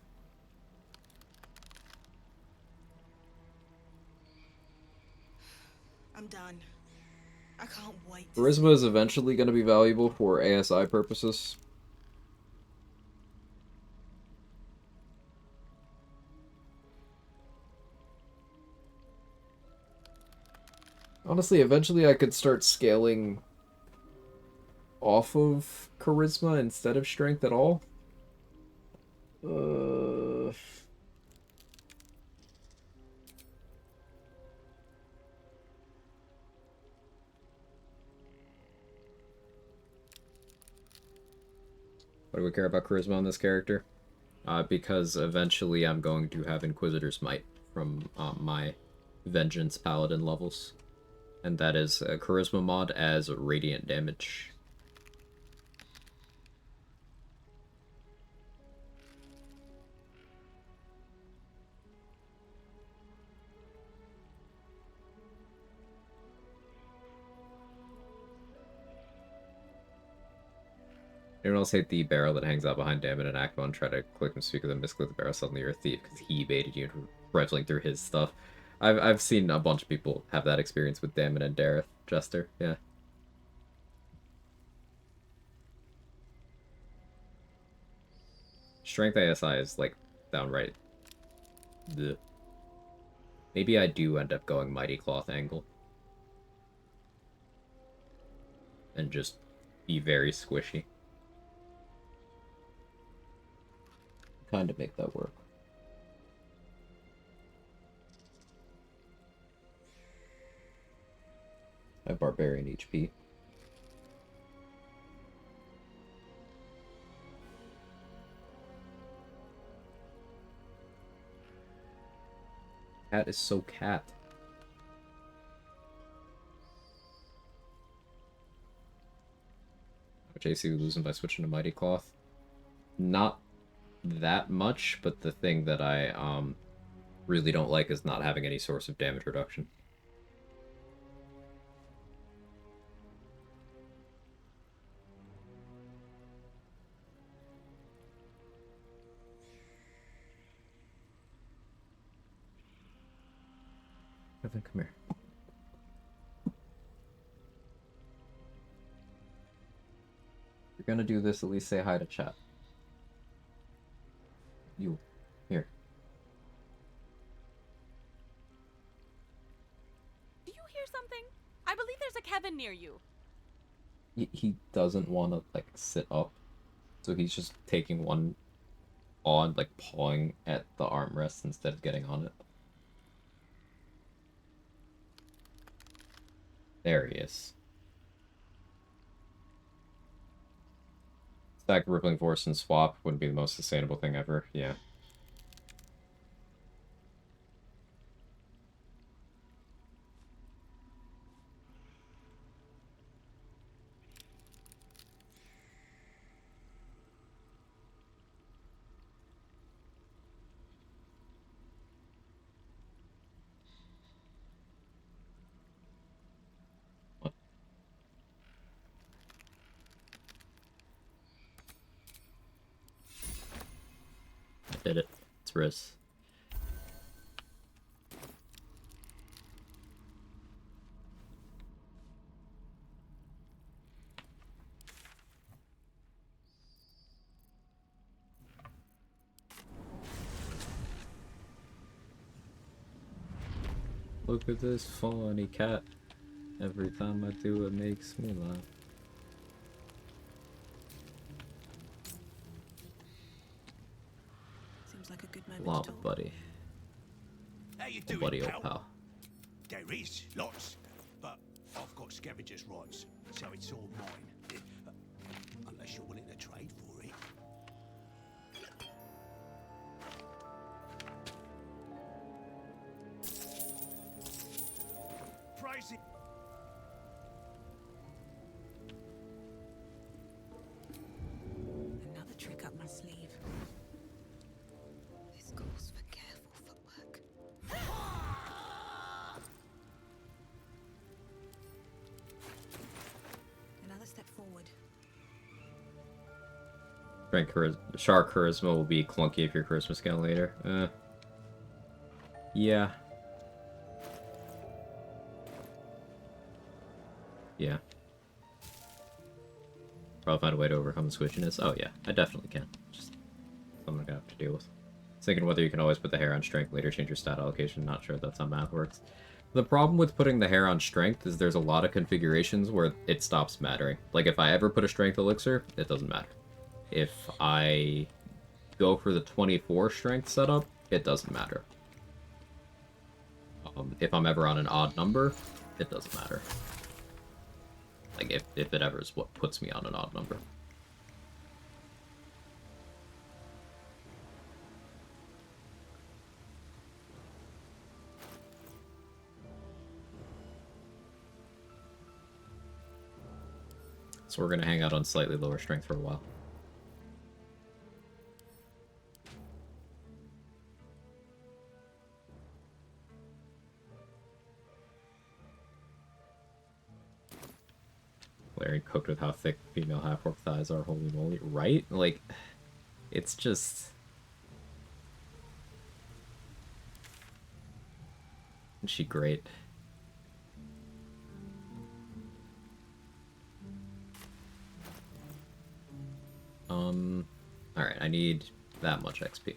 I'm done. I can't wait. Charisma is eventually going to be valuable for ASI purposes. Honestly, eventually I could start scaling off of charisma instead of strength at all. Why do we care about charisma on this character? Because eventually I'm going to have Inquisitor's Might from my Vengeance Paladin levels. And that is a charisma mod as radiant damage. Anyone else hate the barrel that hangs out behind Damon and Akvo and try to click and speak with him, misclick the barrel, suddenly you're a thief because he baited you into rifling through his stuff. I've seen a bunch of people have that experience with Damon and Dareth Jester, yeah. Strength ASI is like downright. Bleh. Maybe I do end up going Mighty Cloth angle. And just be very squishy. Kind of make that work. I have Barbarian HP. Cat is so cat. How much AC we losing by switching to Mighty Cloth? Not that much, but the thing that I really don't like is not having any source of damage reduction. Evan, come here. If you're gonna do this, at least say hi to chat. You. Here. Do you hear something? I believe there's a Kevin near you. He doesn't want to, like, sit up. So he's just taking one paw and, like, pawing at the armrest instead of getting on it. There he is. Stack Rippling Force and swap wouldn't be the most sustainable thing ever, yeah. Did it. It's Riz. Look at this funny cat. Every time I do it makes me laugh. Seems like a good moment Love, to talk. buddy. How you Oh, doing, buddy, pal? old pal. There is lots, but I've got scavenger's rights, so it's all mine. Unless you're willing to This is... Another trick up my sleeve. This calls for careful footwork. Another step forward. Shark charisma will be clunky if your charisma scale later. Yeah. Yeah. Probably find a way to overcome the squishiness. Oh yeah, I definitely can. Just something I'm gonna have to deal with. Thinking whether you can always put the hair on strength, later change your stat allocation. Not sure that's how math works. The problem with putting the hair on strength is there's a lot of configurations where it stops mattering. Like if I ever put a strength elixir, it doesn't matter. If I go for the 24 strength setup, it doesn't matter. If I'm ever on an odd number, it doesn't matter. Like if it ever is what puts me on an odd number. So we're going to hang out on slightly lower strength for a while. Larry cooked with how thick female half-orc thighs are, holy moly. Right? Like, it's just... Isn't she great? Alright, I need that much XP.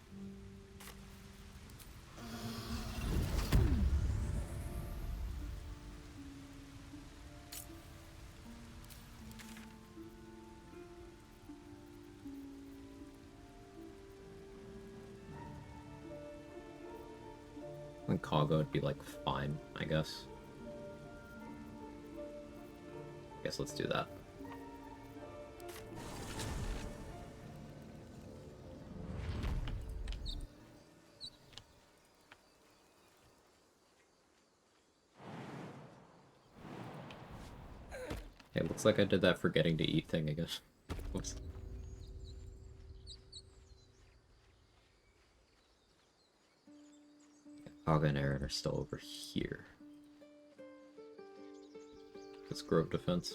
And Congo would be like fine, I guess. Guess let's do that. Hey, looks like I did that forgetting to eat thing again. Whoops. Aga and Aaron are still over here. It's Grove Defense.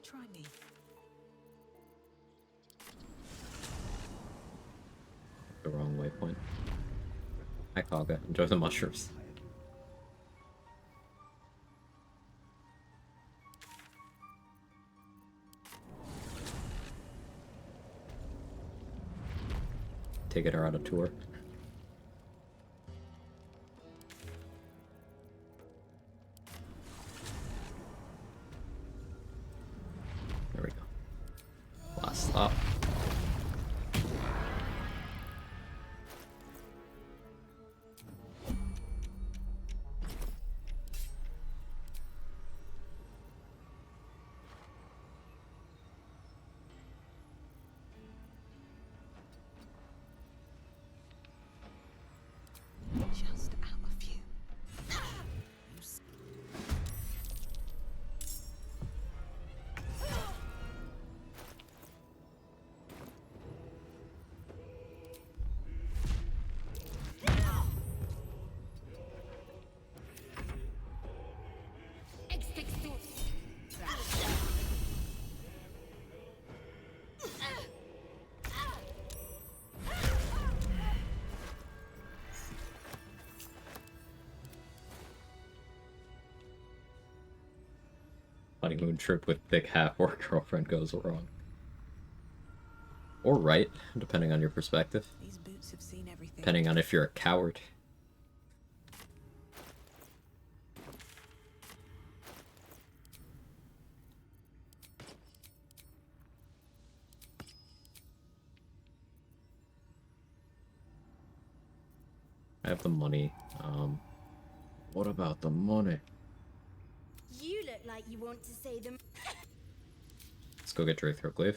Try me. The wrong waypoint. Hi, Kaga. Enjoy the mushrooms. Taking her on a tour. There we go. Last stop. Just out of view. Honeymoon trip with thick half-orc girlfriend goes wrong. Or right, depending on your perspective. These boots have seen everything. Depending on if you're a coward. I have the money. What about the money? You look like you want to say them. Let's go get Drake Throatglyph.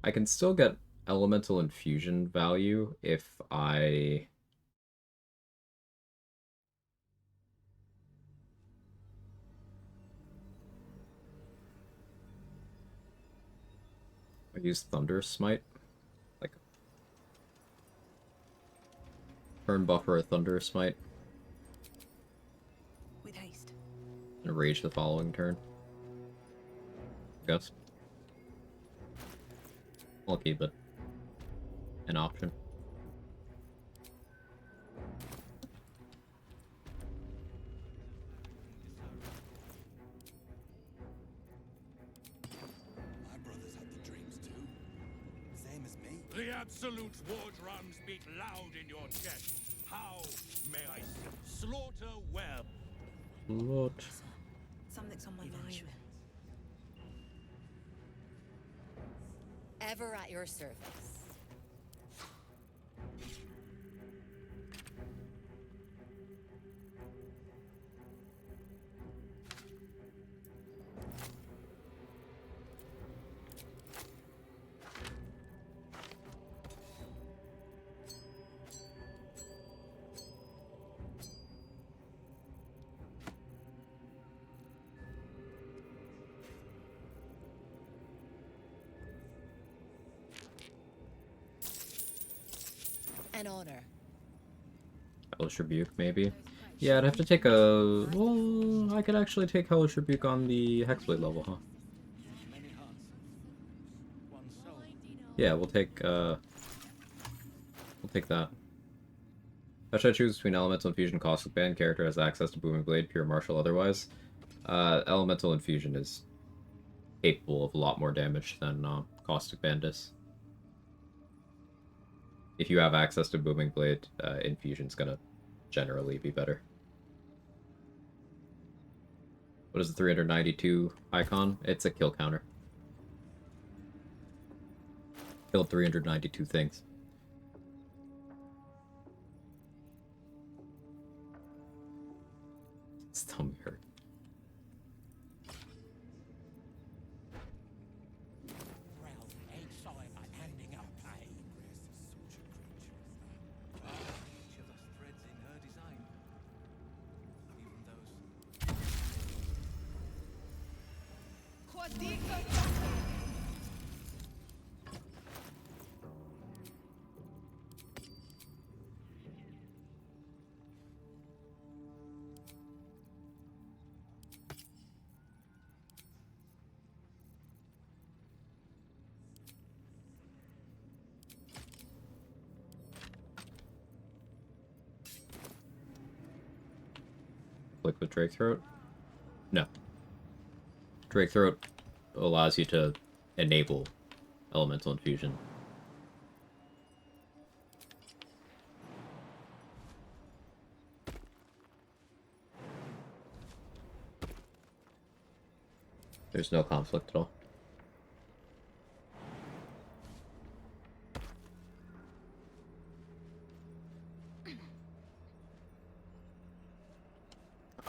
I can still get elemental infusion value if I use Thunder Smite. Like turn buffer a Thunder Smite. With haste. And rage the following turn. Guess. Lucky, but an option. My brothers had the dreams too. Same as me. The absolute war drums beat loud in your chest. How may I say? Slaughter well. What? Something's on my mind. Ever at your service. An honor. Hellish Rebuke, maybe? Yeah, I'd have to take a... Well, I could actually take Hellish Rebuke on the Hexblade level, huh? Yeah, we'll take that. How should I choose between Elemental Infusion, Caustic Band? Character has access to Booming Blade, Pure Martial otherwise. Elemental Infusion is capable of a lot more damage than Caustic Band is. If you have access to Booming Blade, Infusion's gonna generally be better. What is the 392 icon? It's a kill counter. Killed 392 things. Stomach hurt. Click with Drake Throat? No. Drake Throat allows you to enable Elemental Infusion. There's no conflict at all.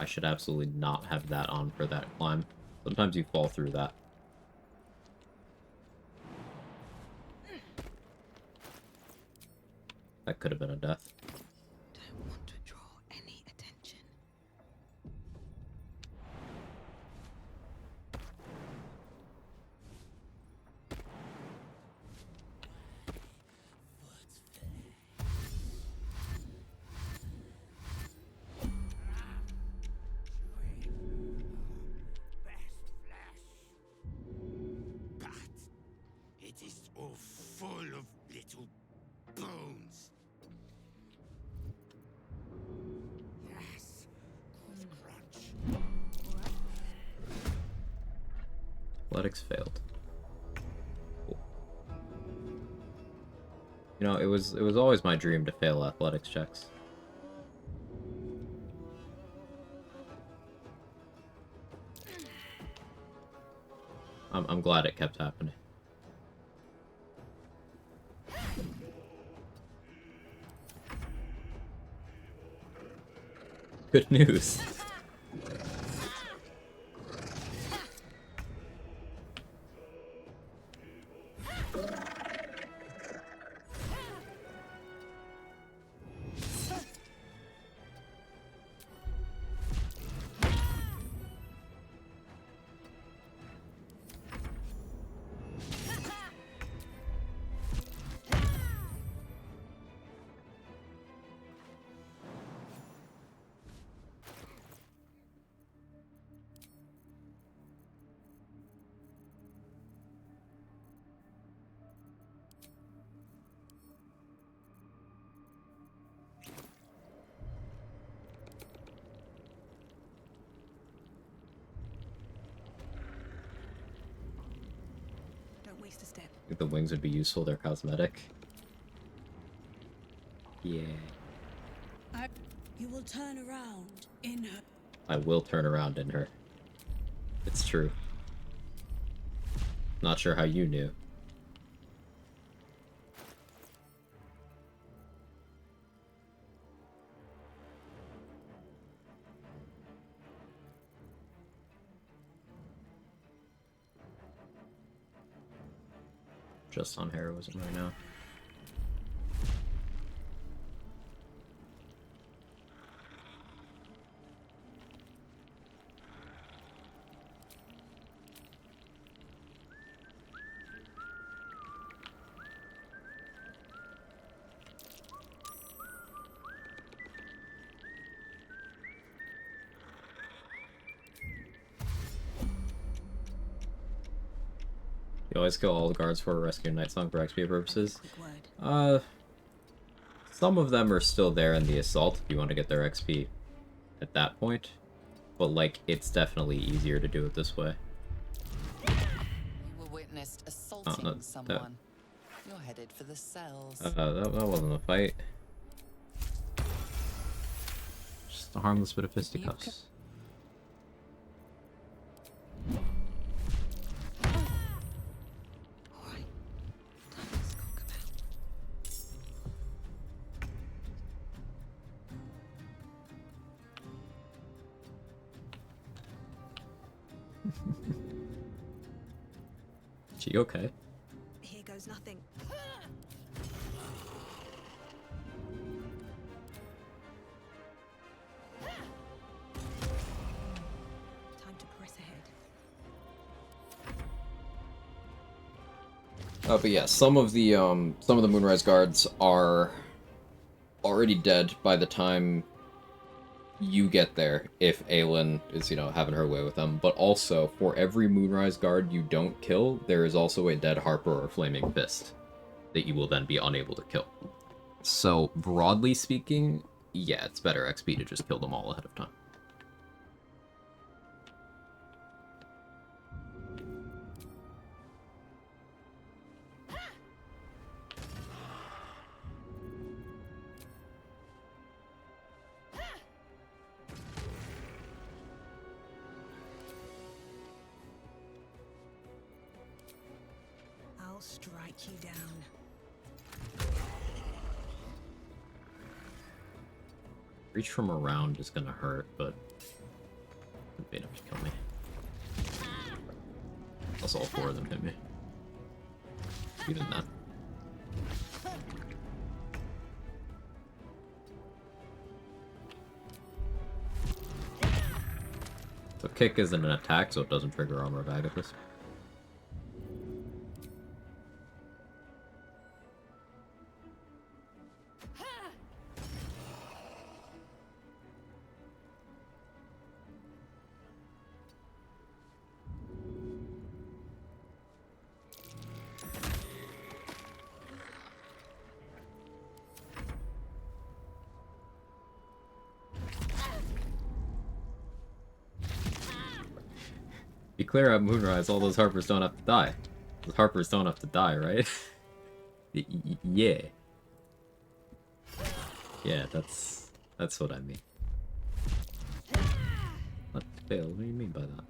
I should absolutely not have that on for that climb. Sometimes you fall through that. That could have been a death. Don't want to draw any attention. It is all full of little bones. Yes. Crunch. Athletics failed. Cool. You know, it was always my dream to fail athletics checks. I'm glad it kept happening. Good news. Don't waste a step. I think the wings would be useful, they're cosmetic. Yeah. You will turn around in her. I will turn around in her. It's true. Not sure how you knew. Just on heroism right now. You always kill all the guards for a rescue Night Song for XP purposes. Some of them are still there in the assault if you want to get their XP at that point. But, like, it's definitely easier to do it this way. You were witnessed assaulting someone. You're headed for the cells. That wasn't a fight. Just a harmless bit of fisticuffs. Gee, okay. Here goes nothing. Time to press ahead. But yeah, some of the Moonrise guards are already dead by the time you get there, if Aelin is, you know, having her way with them. But also, for every Moonrise guard you don't kill, there is also a dead Harper or Flaming Fist that you will then be unable to kill. So, broadly speaking, yeah, it's better XP to just kill them all ahead of time. I'll strike you down. Reach from around is gonna hurt, but it'd be enough to kill me. Plus all four of them hit me. Even that. So kick isn't an attack, so it doesn't trigger armor of Agathis. Be clear at Moonrise, all those Harpers don't have to die. Those Harpers don't have to die, right? Yeah. Yeah, that's what I mean. What the hell? What do you mean by that?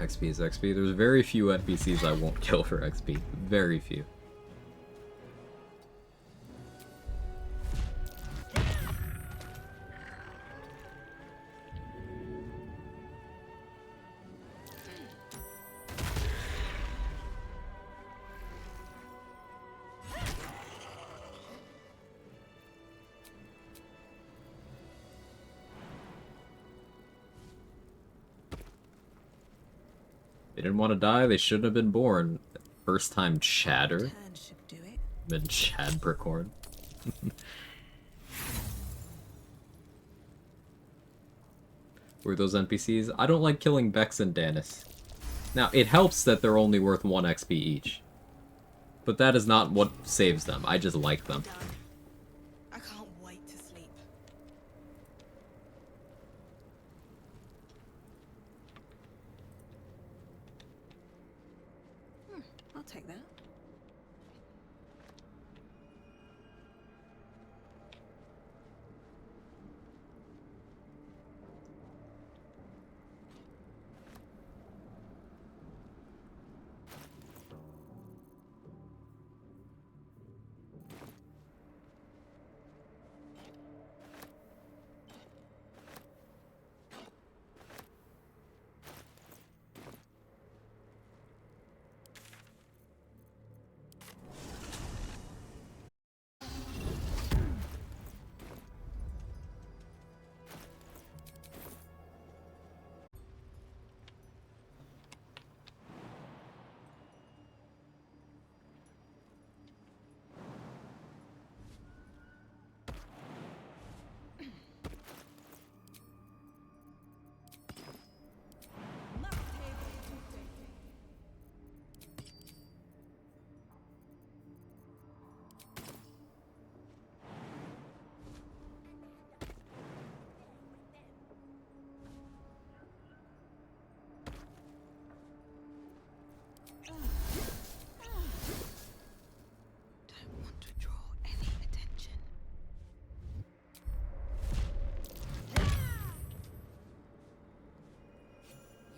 XP is XP. There's very few NPCs I won't kill for XP. Very few. They didn't want to die, they shouldn't have been born. First time chatter. Been Chadpricorn. Were those NPCs? I don't like killing Bex and Danis. Now, it helps that they're only worth 1 XP each. But that is not what saves them. I just like them. I can't wait to sleep. I'll take that.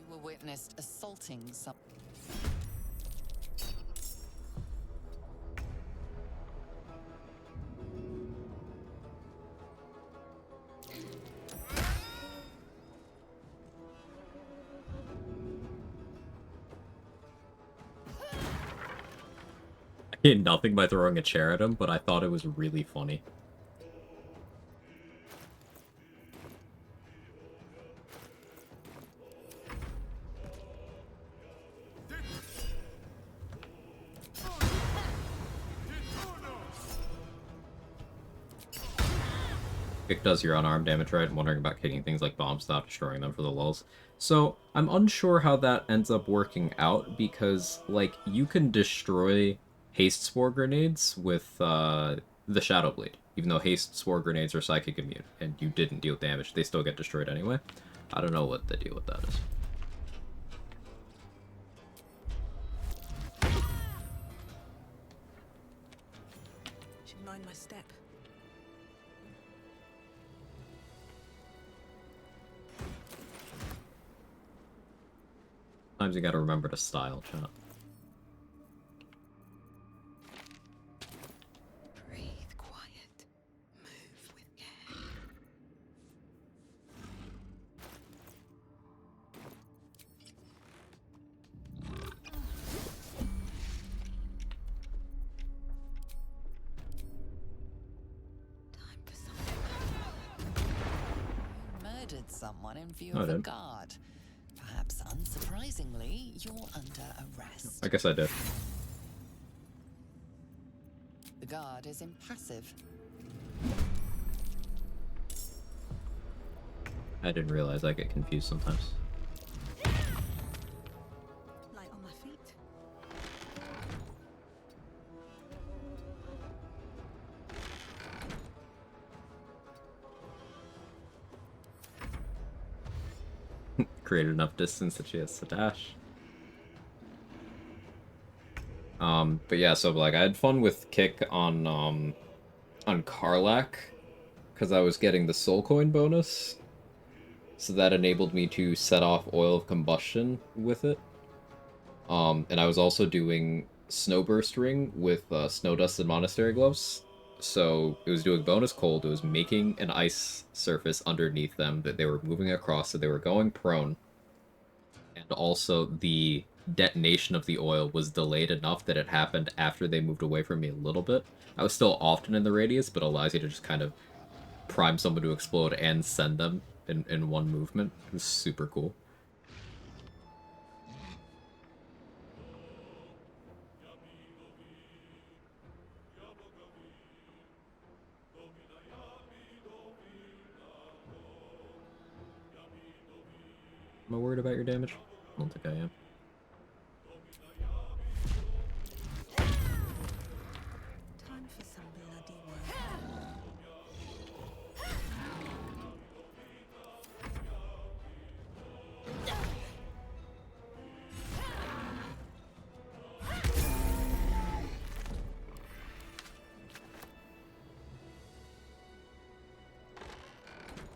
You were witnessed assaulting some. I gained nothing by throwing a chair at him, but I thought it was really funny. Kick does your unarmed damage, right? I'm wondering about kicking things like bombs, stop destroying them for the lulz. So, I'm unsure how that ends up working out, because, like, you can destroy haste spore grenades with the Shadow Blade. Even though haste spore grenades are psychic immune, and you didn't deal damage, they still get destroyed anyway. I don't know what the deal with that is. Should mind my step. Sometimes you gotta remember to style, chat. Breathe quiet. Move with care. Murdered someone in view I of a did. guard. Perhaps unsurprisingly, you're under arrest. I guess I did. The guard is impassive. I didn't realize I get confused sometimes. Light on my feet. Created enough distance that she has to dash. But yeah, so like I had fun with Kick on Karlach, because I was getting the soul coin bonus. so that enabled me to set off oil of combustion with it. And I was also doing snowburst ring with snow dust and monastery gloves. So it was doing bonus cold, it was making an ice surface underneath them that they were moving across, so they were going prone. And also the detonation of the oil was delayed enough that it happened after they moved away from me a little bit. I was still often in the radius, but allows you to just kind of prime someone to explode and send them in one movement. It was super cool. Am I worried about your damage? I don't think I am. Time for some bloody work.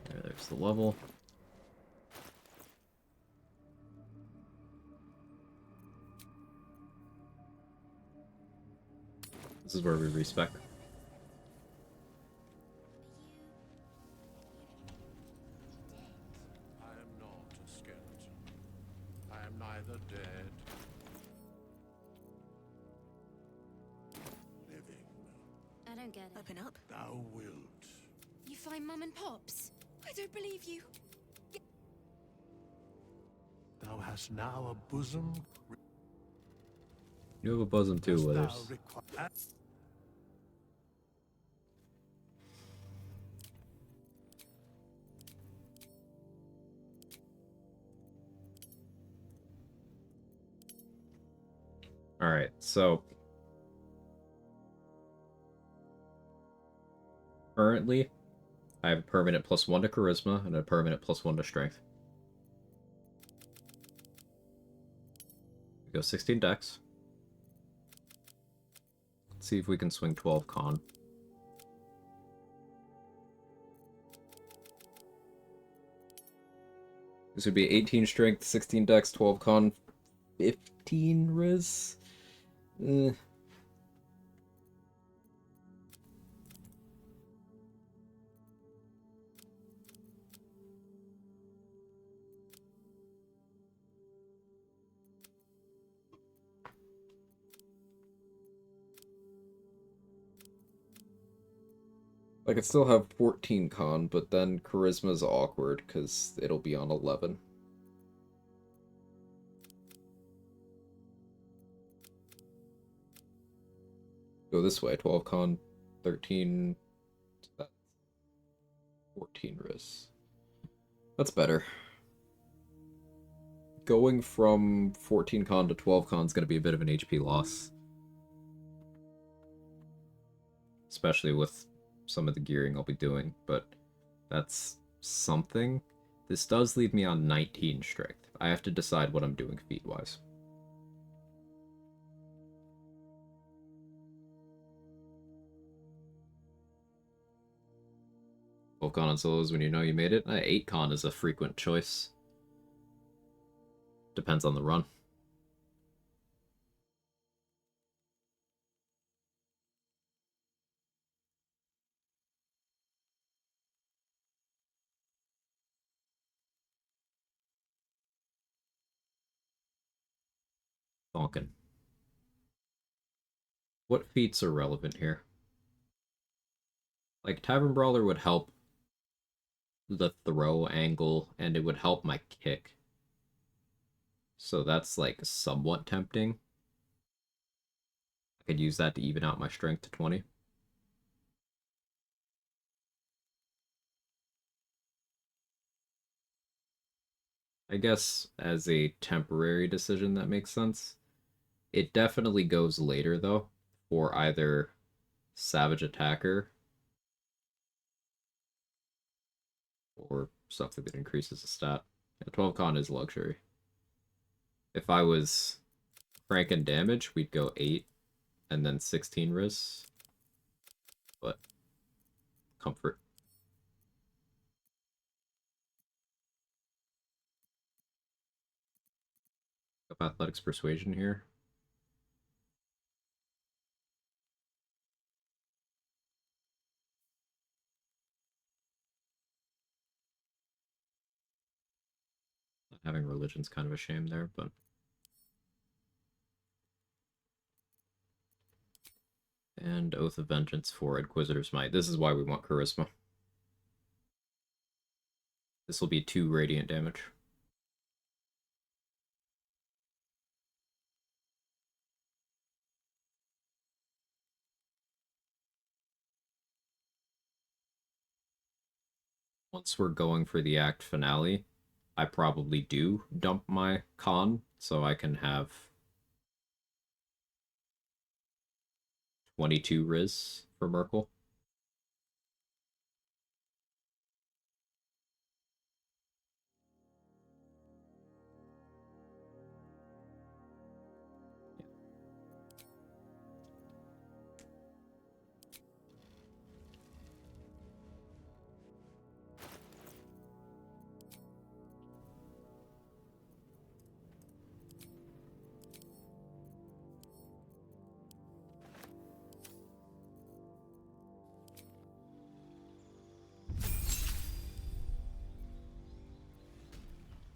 There's the level. This is where we respec. I am not a skeleton. I am neither dead, living. I don't get it. Open up. Thou wilt. You find Mum and Pops? I don't believe you. Thou hast now a bosom. You have a bosom too, Dost thou Withers. require- Alright, so currently I have a permanent +1 to charisma and a permanent +1 to strength. We go 16 dex. Let's see if we can swing 12 con. This would be 18 strength, 16 dex, 12 con, 15 riz. I could still have 14 con, but then charisma's awkward because it'll be on 11. Go this way, 12 con, 13, 14 riz. That's better. Going from 14 con to 12 con is going to be a bit of an HP loss. Especially with some of the gearing I'll be doing, but that's something. This does leave me on 19 strength. I have to decide what I'm doing feat-wise. Con on solos when you know you made it. 8 con is a frequent choice. Depends on the run. Donkin. What feats are relevant here? Like, Tavern Brawler would help the throw angle, and it would help my kick. So that's, like, somewhat tempting. I could use that to even out my strength to 20. I guess as a temporary decision that makes sense. It definitely goes later, though, for either Savage Attacker or something that increases the stat. Yeah, 12 con is luxury. If I was cranking damage, we'd go 8 and then 16 riz. But comfort. athletics persuasion here. Having religion's kind of a shame there, but... And Oath of Vengeance for Inquisitor's Might. This is why we want Charisma. This will be 2 radiant damage. Once we're going for the act finale, I probably do dump my con, so I can have 22 Riz for Merkel.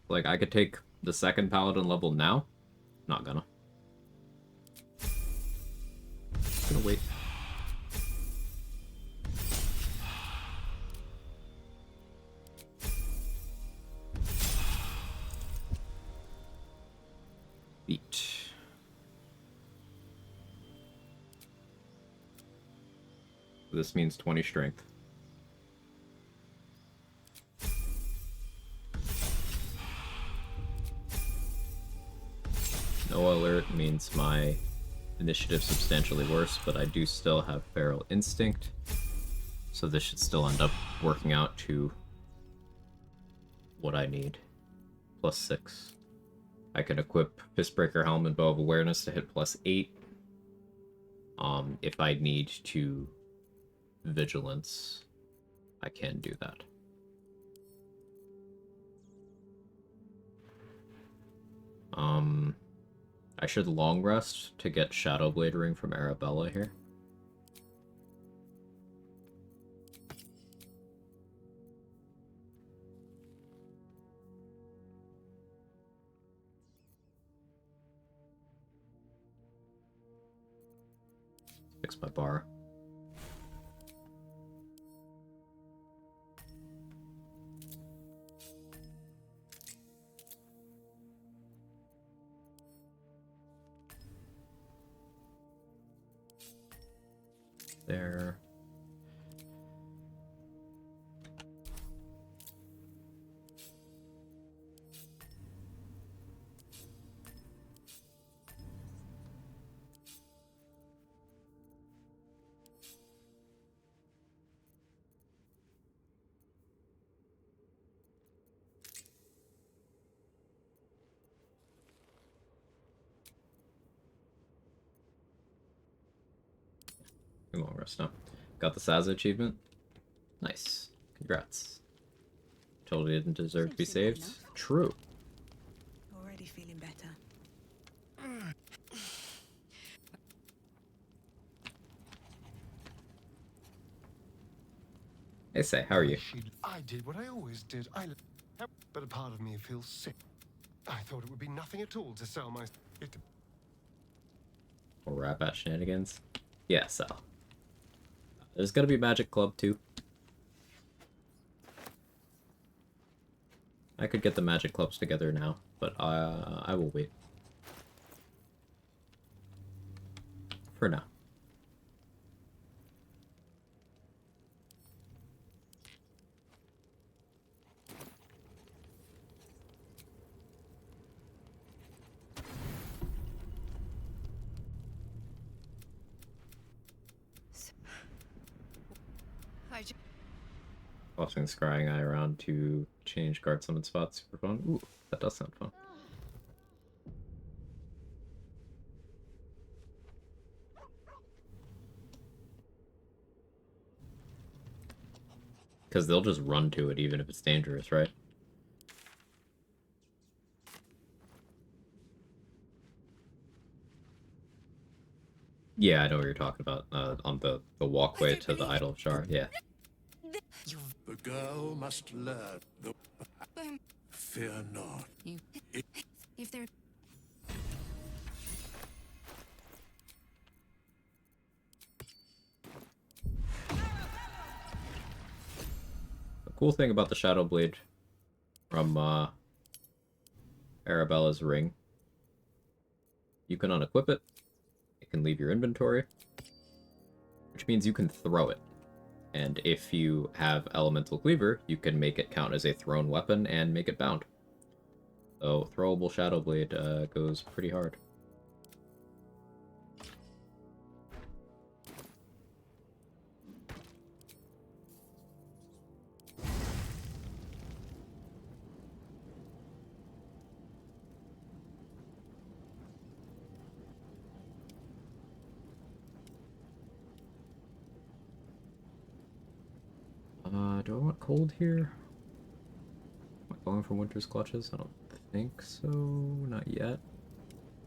Like, I could take the second Paladin level now. Not gonna. Gonna wait. Beat. This means 20 strength. No alert means my initiative substantially worse, but I do still have Feral Instinct, so this should still end up working out to what I need. +6. I can equip Fistbreaker Helm and Bow of Awareness to hit +8. If I need to Vigilance, I can do that. I should long rest to get Shadowblade Ring from Arabella here. Fix my bar. There. Long rest now. Got the Saza achievement. Nice. Congrats. Totally didn't deserve to be saved. True. Already feeling better. Hey, Say, how are you? I did what I always did. But a part of me feels sick. I thought it would be nothing at all to sell my... Or rap at shenanigans? Yeah, sell. There's gonna be Magic Club too. I could get the Magic Clubs together now, but I will wait. For now. Tossing Scrying Eye around to change guard summon spots. Super fun. Ooh, that does sound fun. Because they'll just run to it even if it's dangerous, right? Yeah, I know what you're talking about. On the walkway to the Idol of Shar. Yeah. The girl must learn the... Fear not. If there. The cool thing about the Shadow Blade from Arabella's ring, you can unequip it. It can leave your inventory, which means you can throw it. And if you have Elemental Cleaver, you can make it count as a thrown weapon and make it bound. So throwable Shadow Blade goes pretty hard. Do I want cold here? Am I going for winter's clutches? I don't think so. Not yet.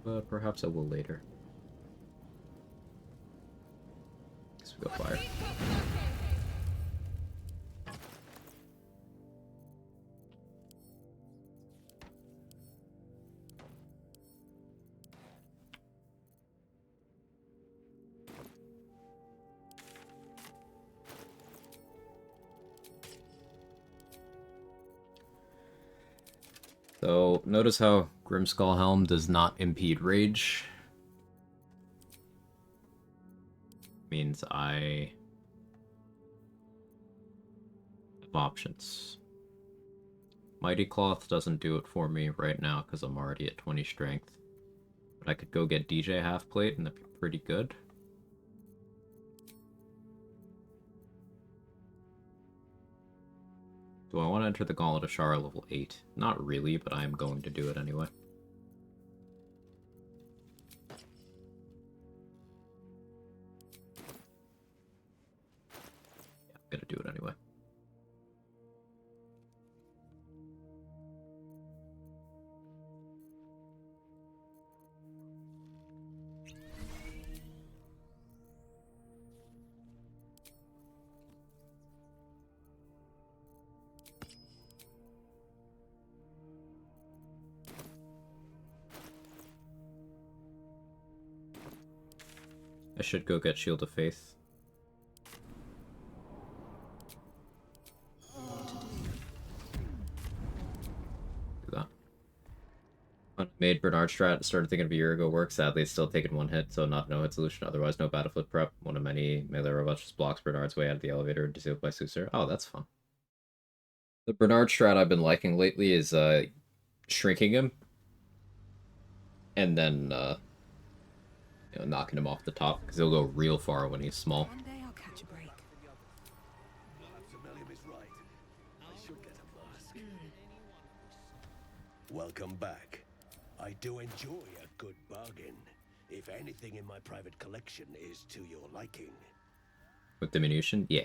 But perhaps I will later. Guess we go fire. So, notice how Grimskull Helm does not impede rage. Means I have options. Mighty Cloth doesn't do it for me right now because I'm already at 20 strength. But I could go get DJ Halfplate and that'd be pretty good. Do I want to enter the Gauntlet of Shara level 8? Not really, but I am going to do it anyway. Yeah, I'm gonna do it anyway. I should go get Shield of Faith. Do that. When I made Bernard Strat, started thinking of a year ago work. Sadly, it's still taken one hit, so not no hit solution. Otherwise, no Battlefield prep. One of many melee robots just blocks Bernard's way out of the elevator, disabled by Susur. Oh, that's fun. The Bernard Strat I've been liking lately is shrinking him, and then you know, knocking him off the top, because he'll go real far when he's small. One day I'll catch a break. Welcome back. I do enjoy a good bargain, if anything in my private collection is to your liking. With diminution? Yeah.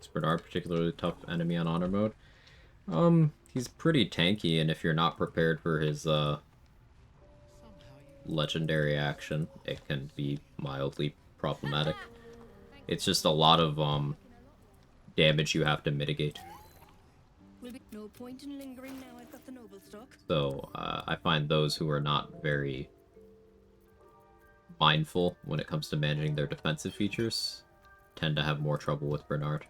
Is Bernard particularly tough enemy on honor mode? He's pretty tanky, and if you're not prepared for his legendary action, it can be mildly problematic. It's just a lot of damage you have to mitigate. Will be no point in lingering now I've got the noble stock. So I find those who are not very mindful when it comes to managing their defensive features tend to have more trouble with Bernard.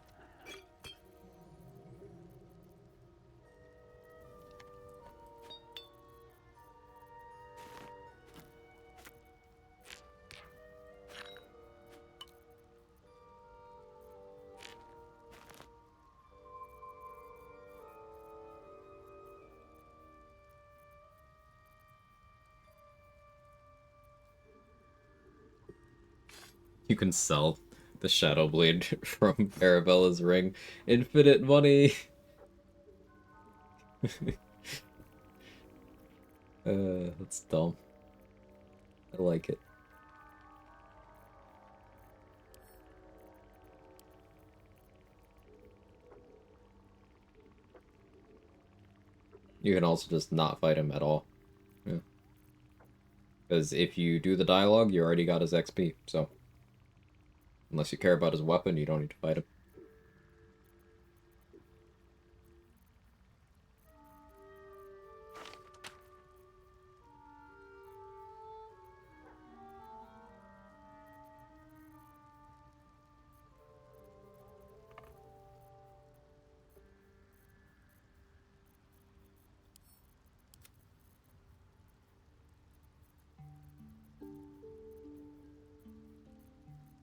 You can sell the Shadow Blade from Arabella's ring. Infinite money! That's dumb. I like it. You can also just not fight him at all. Yeah. Because if you do the dialogue, you already got his XP, so... Unless you care about his weapon, you don't need to fight him.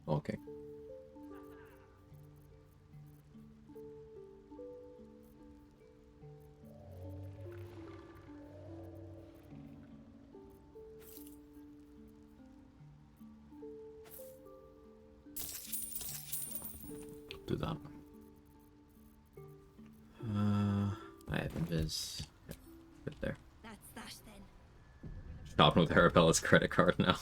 Okay. Do that. I have invis. Right there. That's that then. Shopping with Arabella's credit card now.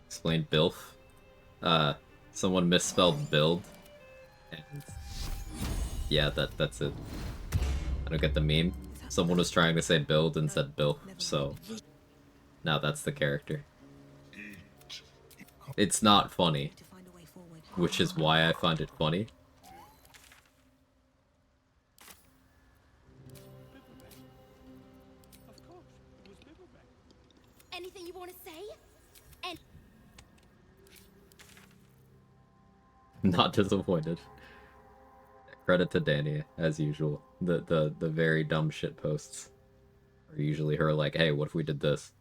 Explain BILF. Someone misspelled build. And yeah, that's it. I don't get the meme. Someone was trying to say build and said BILF, so now that's the character. It's not funny, which is why I find it funny. Anything you want to say? And Not disappointed. Credit to Danny, as usual. The very dumb shit posts are usually her like, hey, what if we did this?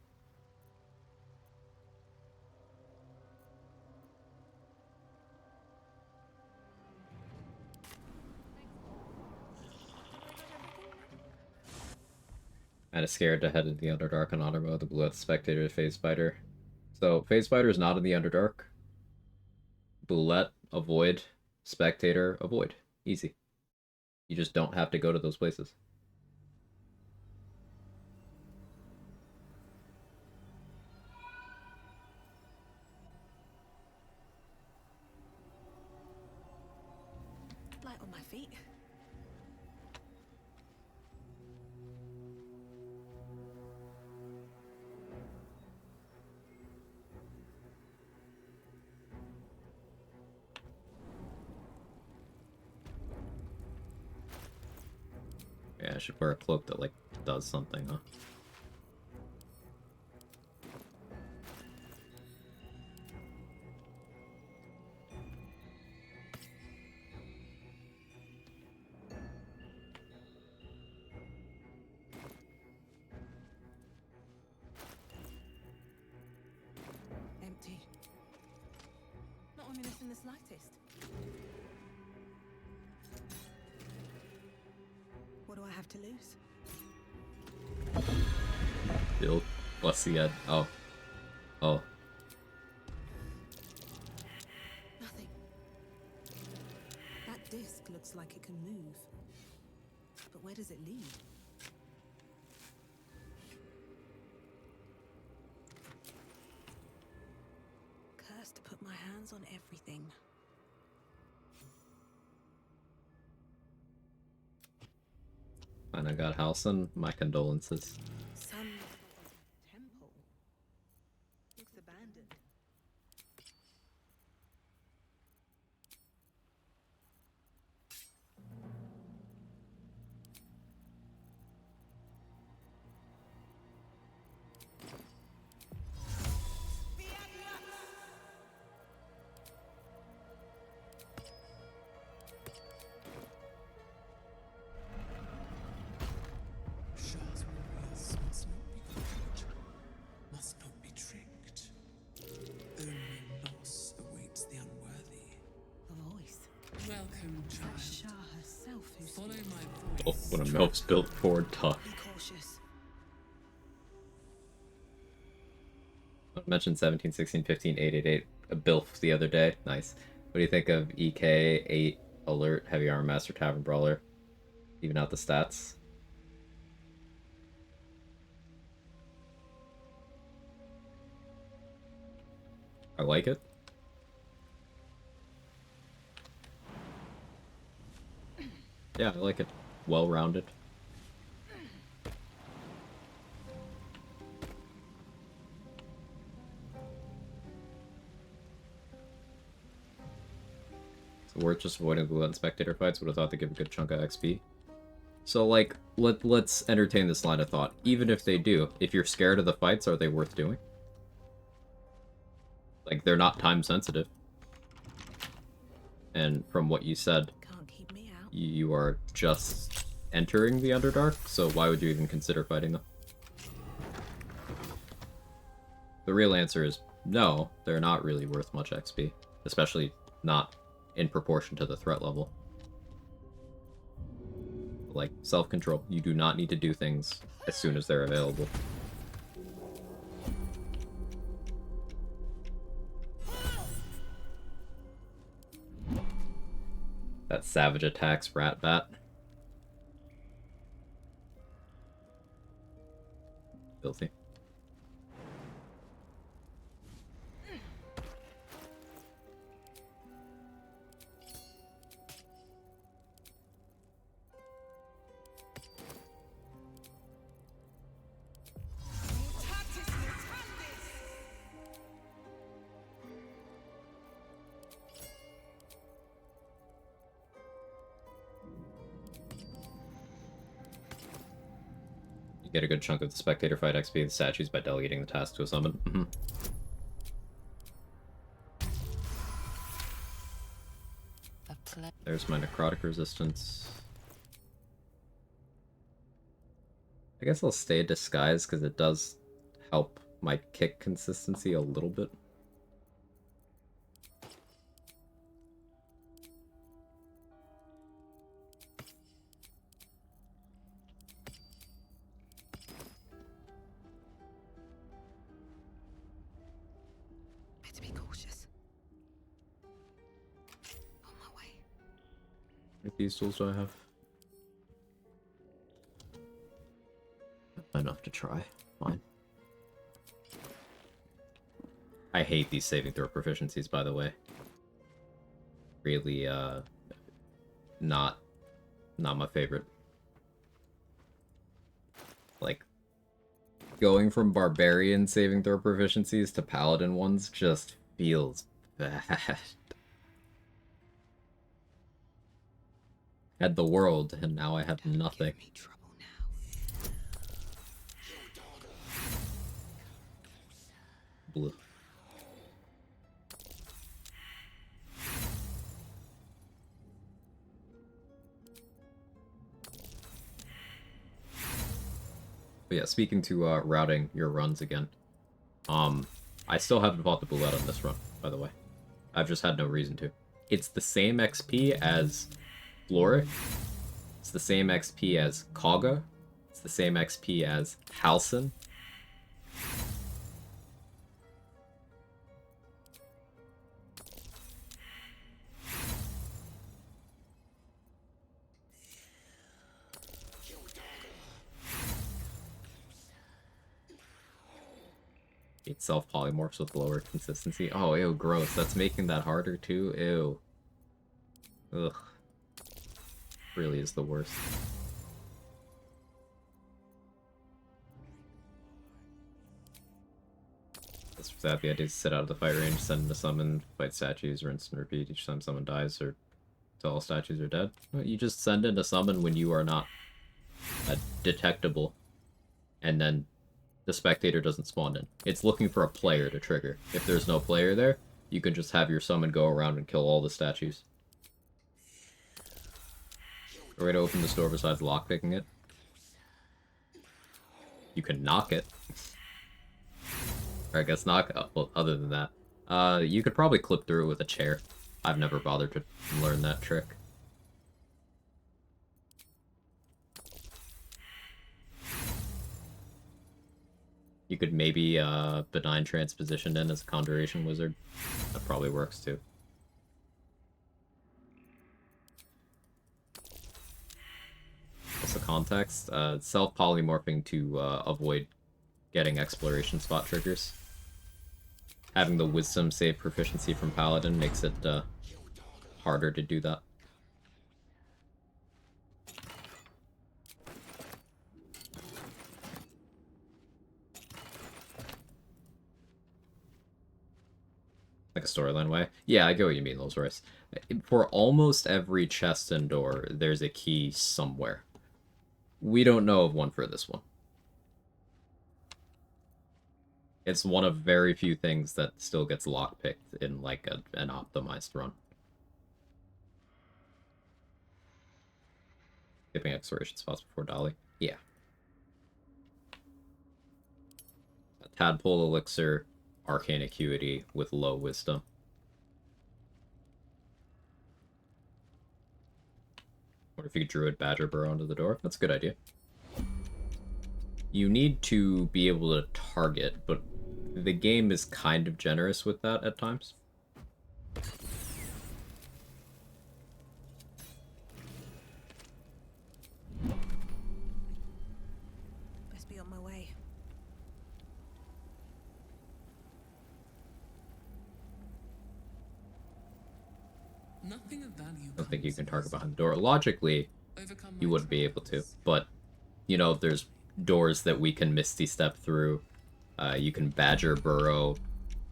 Kinda scared to head into the Underdark on Honor Mode, the Blue Spectator, Phase Spider. So, Phase Spider is not in the Underdark. Boulette, avoid. Spectator, avoid. Easy. You just don't have to go to those places. Light on my feet. Yeah, I should wear a cloak that, like, does something, huh? Empty. Not ominous in the slightest. What do I have to lose? Build plus the end. Oh. Oh. Nothing. That disc looks like it can move. But where does it lead? Cursed to put my hands on everything. And I got Halson. My condolences. Some temple. Looks abandoned. Shah's warriors must not be caught, must not be tricked. Only loss awaits the unworthy. A voice. Welcome, Is that child. Shah herself who's Follow my Oh, voice. when a MILF's built for tough. Be cautious. I mentioned 17, 16, 15, 888. A BILF the other day. Nice. What do you think of EK 8 Alert Heavy Armor Master Tavern Brawler? Even out the stats. I like it. Yeah, I like it. Well-rounded. So worth just avoiding the and spectator fights. Would have thought they give a good chunk of XP. So, like, let's entertain this line of thought. Even if they do, if you're scared of the fights, are they worth doing? Like, they're not time sensitive. And from what you said, you are just entering the Underdark, so why would you even consider fighting them? The real answer is no, they're not really worth much XP. Especially not in proportion to the threat level. Like, self-control. You do not need to do things as soon as they're available. That savage attacks rat bat. Filthy. Get a good chunk of the spectator fight XP and statues by delegating the task to a summon. There's my necrotic resistance. I guess I'll stay disguised because it does help my kick consistency a little bit. Better be cautious. On my way. What these tools do I have? Enough to try. Fine. I hate these saving throw proficiencies, by the way. Really, not my favorite. Like, going from barbarian saving throw proficiencies to paladin ones just feels bad. Had the world, and now I have nothing. Blue. But yeah, speaking to routing your runs again. I still haven't fought the blue out on this run, by the way. I've just had no reason to. It's the same XP as Floric. It's the same XP as Kaga. It's the same XP as Halcyon. It self-polymorphs with lower consistency. Oh, ew, gross. That's making that harder, too? Ew. Ugh. Really is the worst. That's that. The idea is to sit out of the fight range, send in a summon, fight statues, rinse and repeat each time someone dies or till all statues are dead. Well, you just send in a summon when you are not detectable, and then the spectator doesn't spawn in. It's looking for a player to trigger. If there's no player there, you can just have your summon go around and kill all the statues. A way to open this door besides lockpicking it. You can knock it. Or I guess knock it. Well, other than that. You could probably clip through it with a chair. I've never bothered to learn that trick. You could maybe benign transposition in as a conjuration wizard. That probably works too. What's the context? Self-polymorphing to avoid getting exploration spot triggers. having the wisdom save proficiency from Paladin makes it harder to do that. Like a storyline way. Yeah, I get what you mean, Rolls Royce. For almost every chest and door, there's a key somewhere. We don't know of one for this one. It's one of very few things that still gets lockpicked in like an optimized run. Skipping exploration spots before Dolly. Yeah. A tadpole elixir, arcane acuity with low wisdom. Or if you could druid badger burrow onto the door. That's a good idea. You need to be able to target, but the game is kind of generous with that at times. Best be on my way. I don't think you can target behind the door. Logically, you wouldn't be able to, but, you know, there's doors that we can Misty Step through. You can Badger Burrow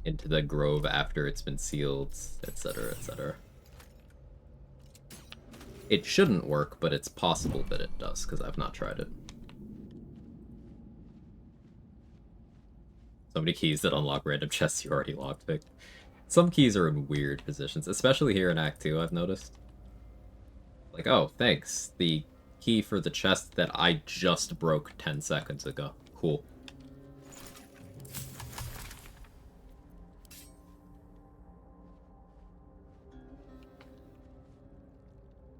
into the grove after it's been sealed, etc., etc. It shouldn't work, but it's possible that it does, because I've not tried it. So many keys that unlock random chests you already lockpicked. Some keys are in weird positions, especially here in Act 2, I've noticed. Like, oh, thanks. The key for the chest that I just broke 10 seconds ago. Cool.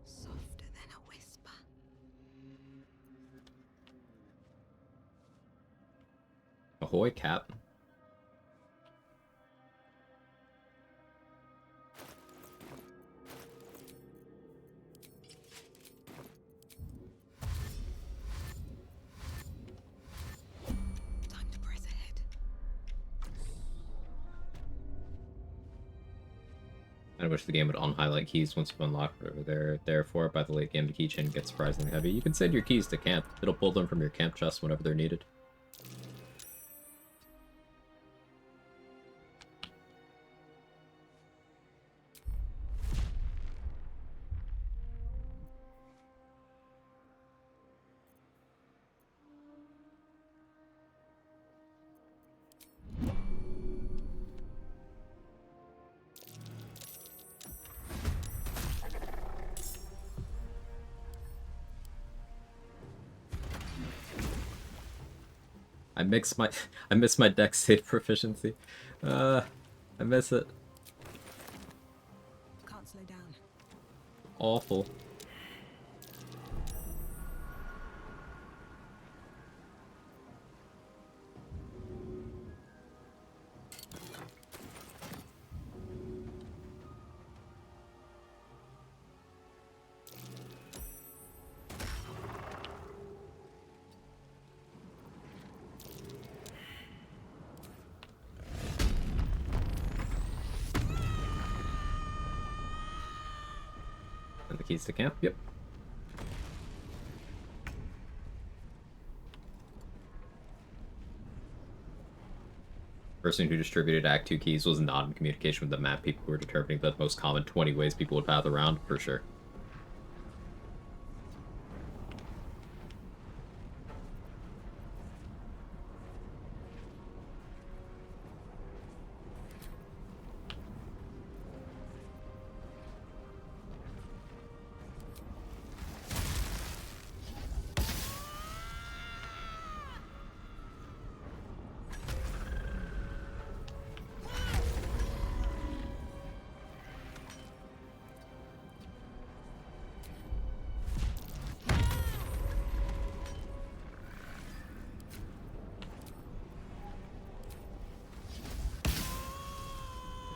Softer than a whisper. Ahoy, cat. Time to press ahead. I wish the game would unhighlight keys once you've unlocked whatever they're there for. By the late game, the keychain gets surprisingly heavy. You can send your keys to camp. It'll pull them from your camp chest whenever they're needed. I miss my dex save proficiency. I miss it. Can't slow down. Awful. And the keys to camp? Yep. Person who distributed Act 2 keys was not in communication with the map people who were determining the most common 20 ways people would path around, for sure.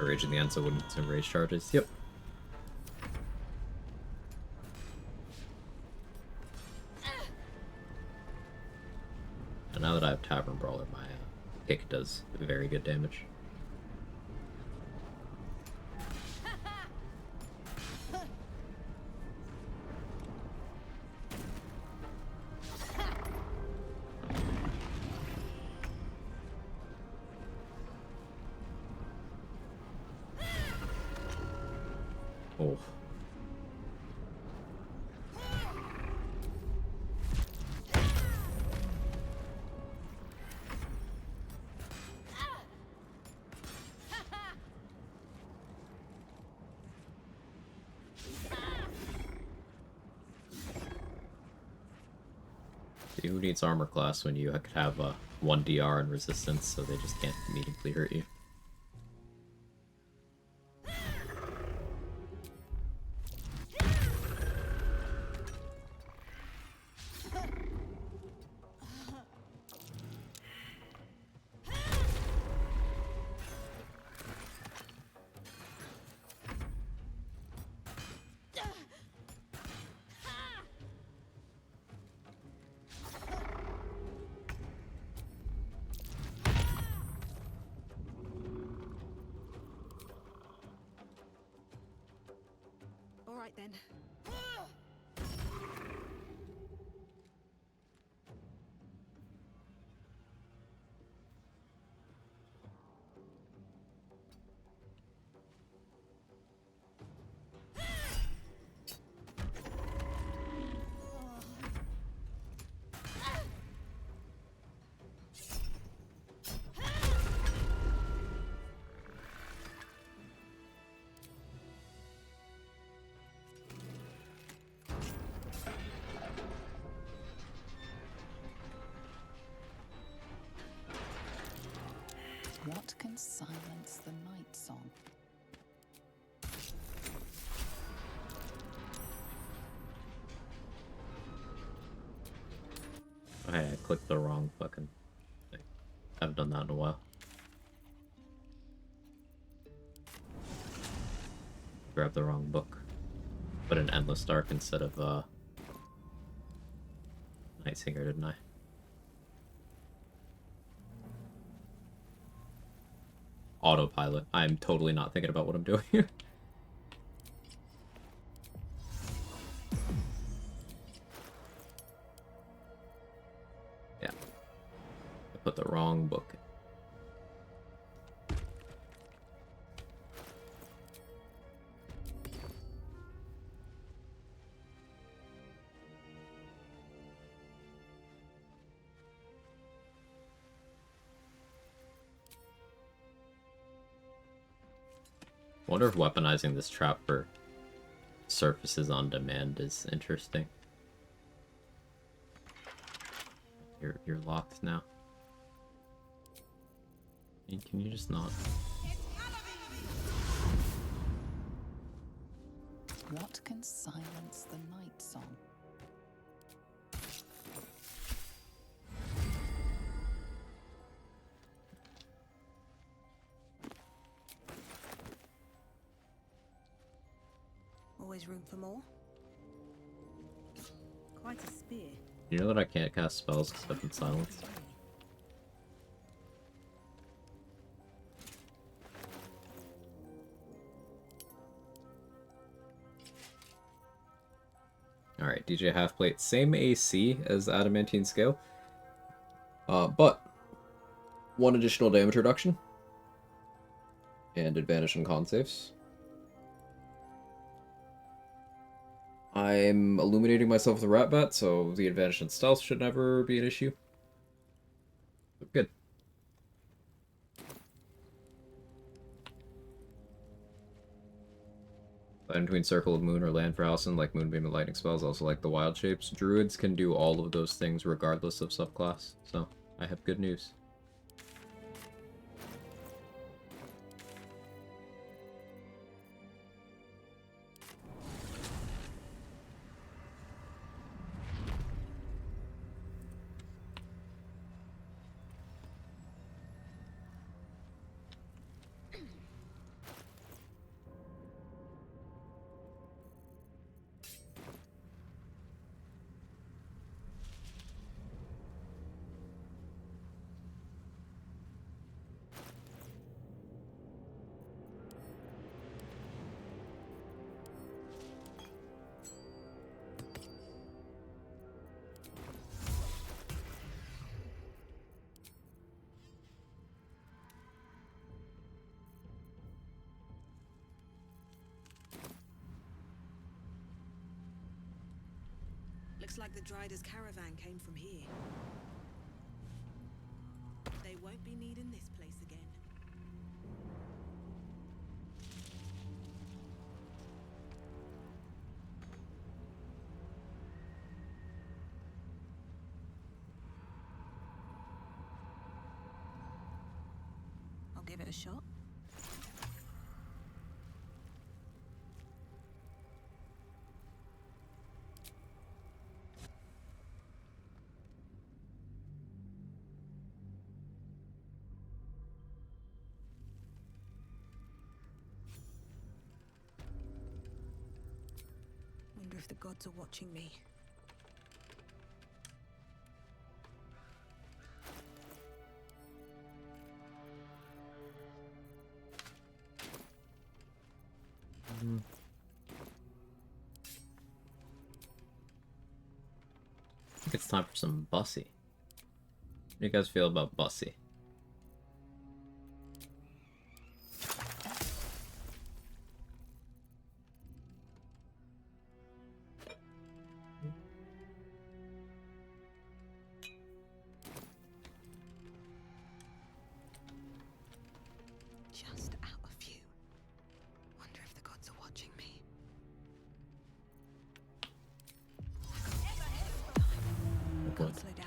Rage in the end, so wouldn't consume rage charges. Yep. And now that I have Tavern Brawler, my kick does very good damage. Oh. Who needs armor class when you could have 1 DR and resistance, so they just can't meaningfully hurt you? All right then. What can silence the night song? Okay, I clicked the wrong fucking thing. I haven't done that in a while. Grabbed the wrong book. Put in Endless Dark instead of Night Singer, didn't I? Autopilot. I'm totally not thinking about what I'm doing here. Yeah. I put the wrong book in. I wonder if weaponizing this trap for surfaces on demand is interesting. You're locked now. Can you just not? What can silence the night song? Always room for more. Quite a spear. You know that I can't cast spells because I've been silenced? Alright, DJ Halfplate, same AC as Adamantine Scale, but 1 additional damage reduction, and advantage on con saves. I'm illuminating myself with a rat bat, so the advantage on stealth should never be an issue. Good. In between Circle of Moon or Land for Allison, like Moonbeam and Lightning spells, also like the Wild Shapes. Druids can do all of those things regardless of subclass, so I have good news. Looks like the Drider's caravan came from here. They won't be needing this place again. I'll give it a shot. Wonder if the gods are watching me. I think it's time for some Bussy. How do you guys feel about Bussy? Just out of view. Wonder if the gods are watching me. Can't slow down.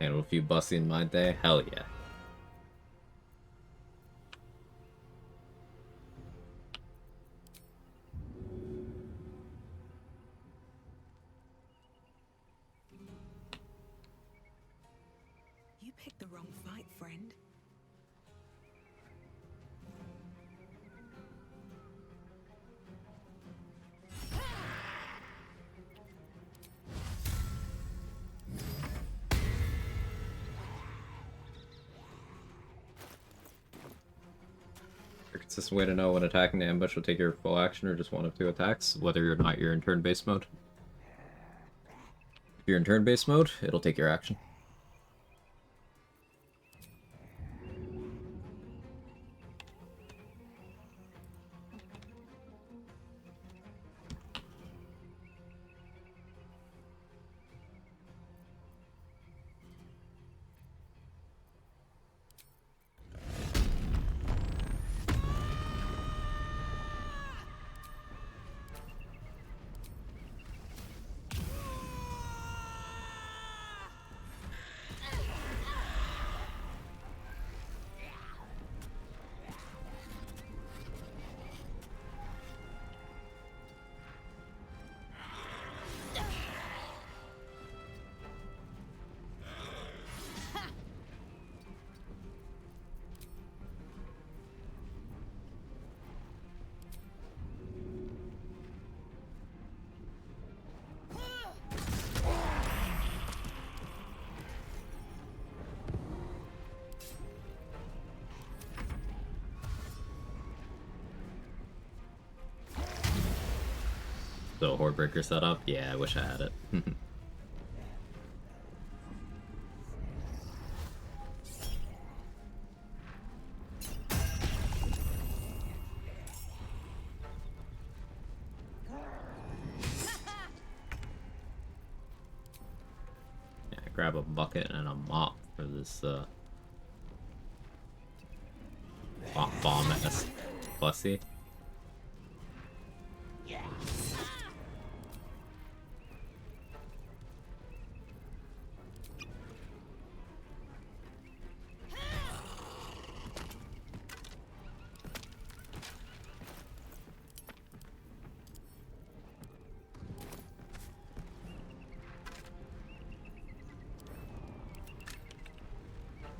Handle a few Bussy in my day? Hell yeah. You picked the wrong fight, friend. A consistent way to know when attacking the ambush will take your full action or just one of two attacks, whether or not you're in turn-based mode. If you're in turn-based mode, it'll take your action. So, Hordebreaker setup? Yeah, I wish I had it. Yeah, grab a bucket and a mop for this, bomb-ass Bussy.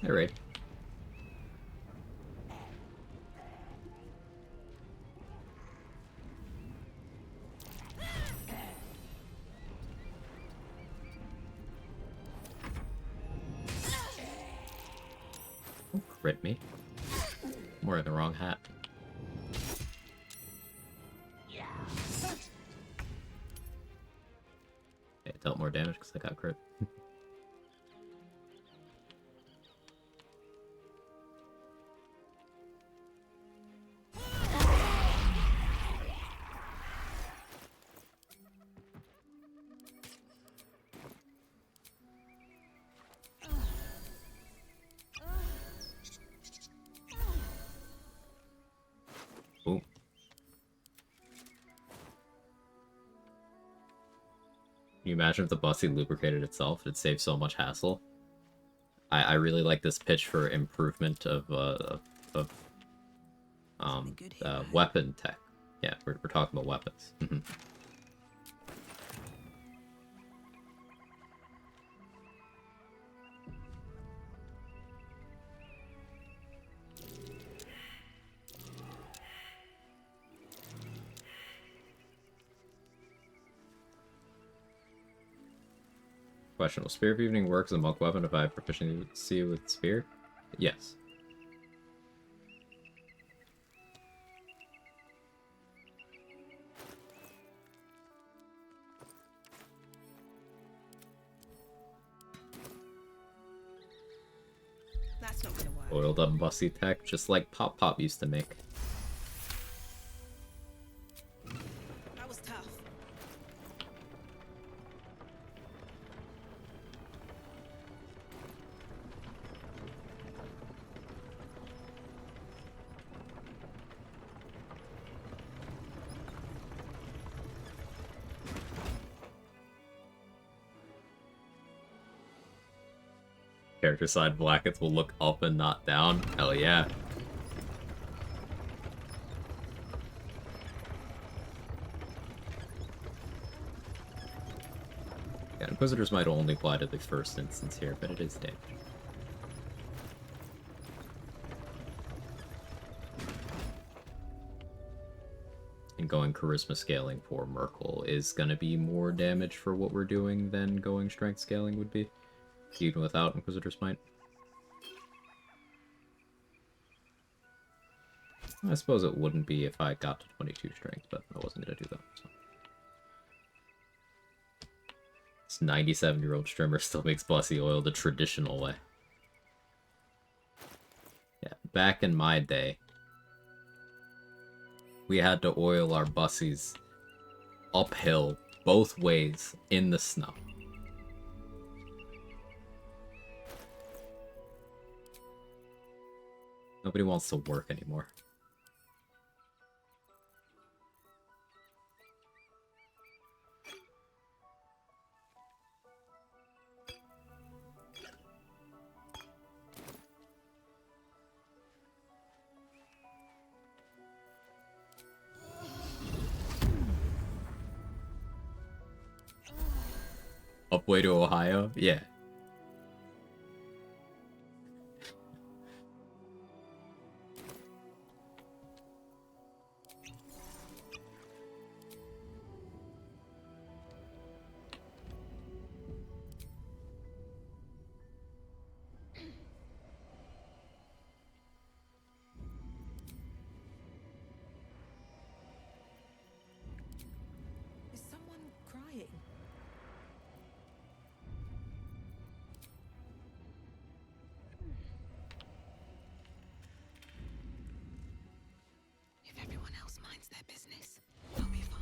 Alright. crit me? I'm wearing the wrong hat. It dealt more damage because I got crit. Ooh. Can you imagine if the bussy lubricated itself? It'd save so much hassle. I really like this pitch for improvement of weapon tech. Yeah, we're talking about weapons. Question: will Spear of Evening work as a monk weapon if I have proficiency with Spear? Yes. That's not gonna work. Oiled up bussy tech, just like Pop Pop used to make. That was tough. Character side brackets will look up and not down. Hell yeah. Yeah, Inquisitors might only apply to the first instance here, but it is damage. And going charisma scaling for Merkel is gonna be more damage for what we're doing than going strength scaling would be, even without Inquisitor's Might. I suppose it wouldn't be if I got to 22 strength, but I wasn't gonna do that. So. This 97-year-old Strimmer still makes Bussy Oil the traditional way. Yeah, back in my day, we had to oil our bussies uphill, both ways, in the snow. Nobody wants to work anymore. Upway to Ohio? Yeah. Is someone crying? If everyone else minds their business, I'll be fine.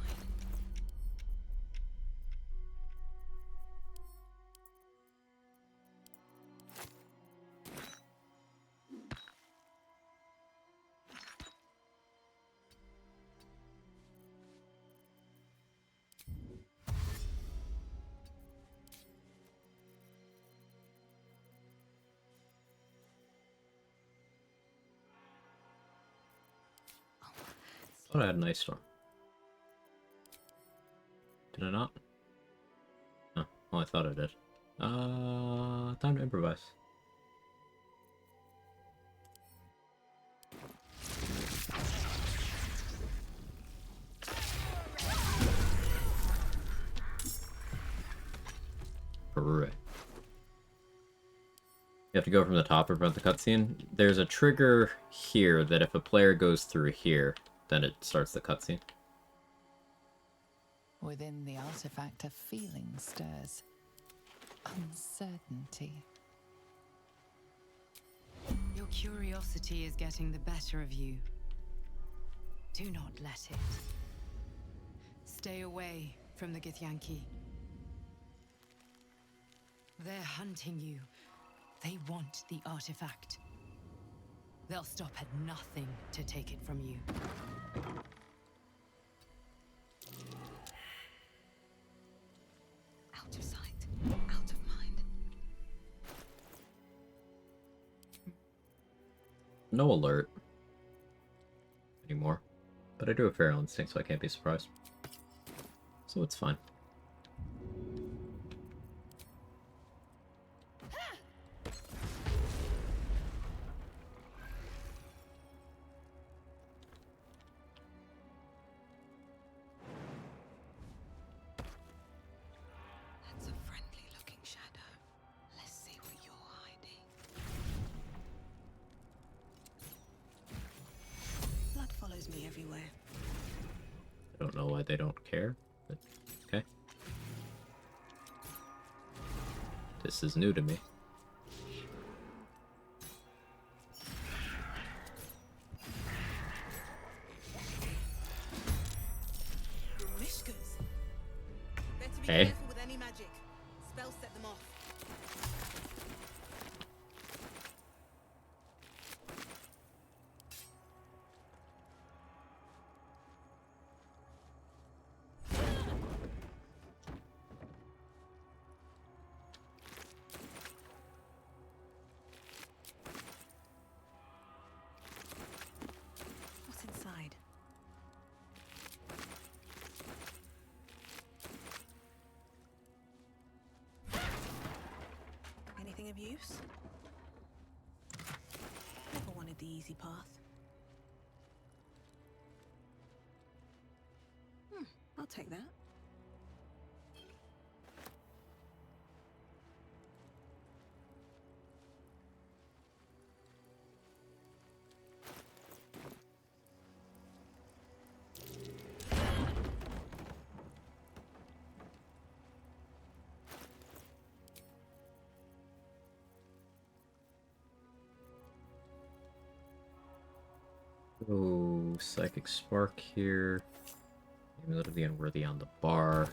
Thought I had an ice storm. Did I not? Oh, well, I thought I did. Time to improvise. Hooray. You have to go from the top to prevent the cutscene. There's a trigger here that if a player goes through here, then it starts the cutscene. Within the artifact, a feeling stirs. Uncertainty. Your curiosity is getting the better of you. Do not let it. Stay away from the Githyanki. They're hunting you. They want the artifact. They'll stop at nothing to take it from you. Out of sight, out of mind. No alert anymore, but I do have feral instinct, so I can't be surprised. So it's fine. That's a friendly-looking shadow. Let's see what you're hiding. Blood follows me everywhere. I don't know why they don't care, but okay. This is new to me. Mishkas. Better be Hey. careful with any magic. Spells set them off. What's inside? Anything of use? Never wanted the easy path. I'll take that. Oh, Psychic Spark here. Amulet of the Unworthy on the bar.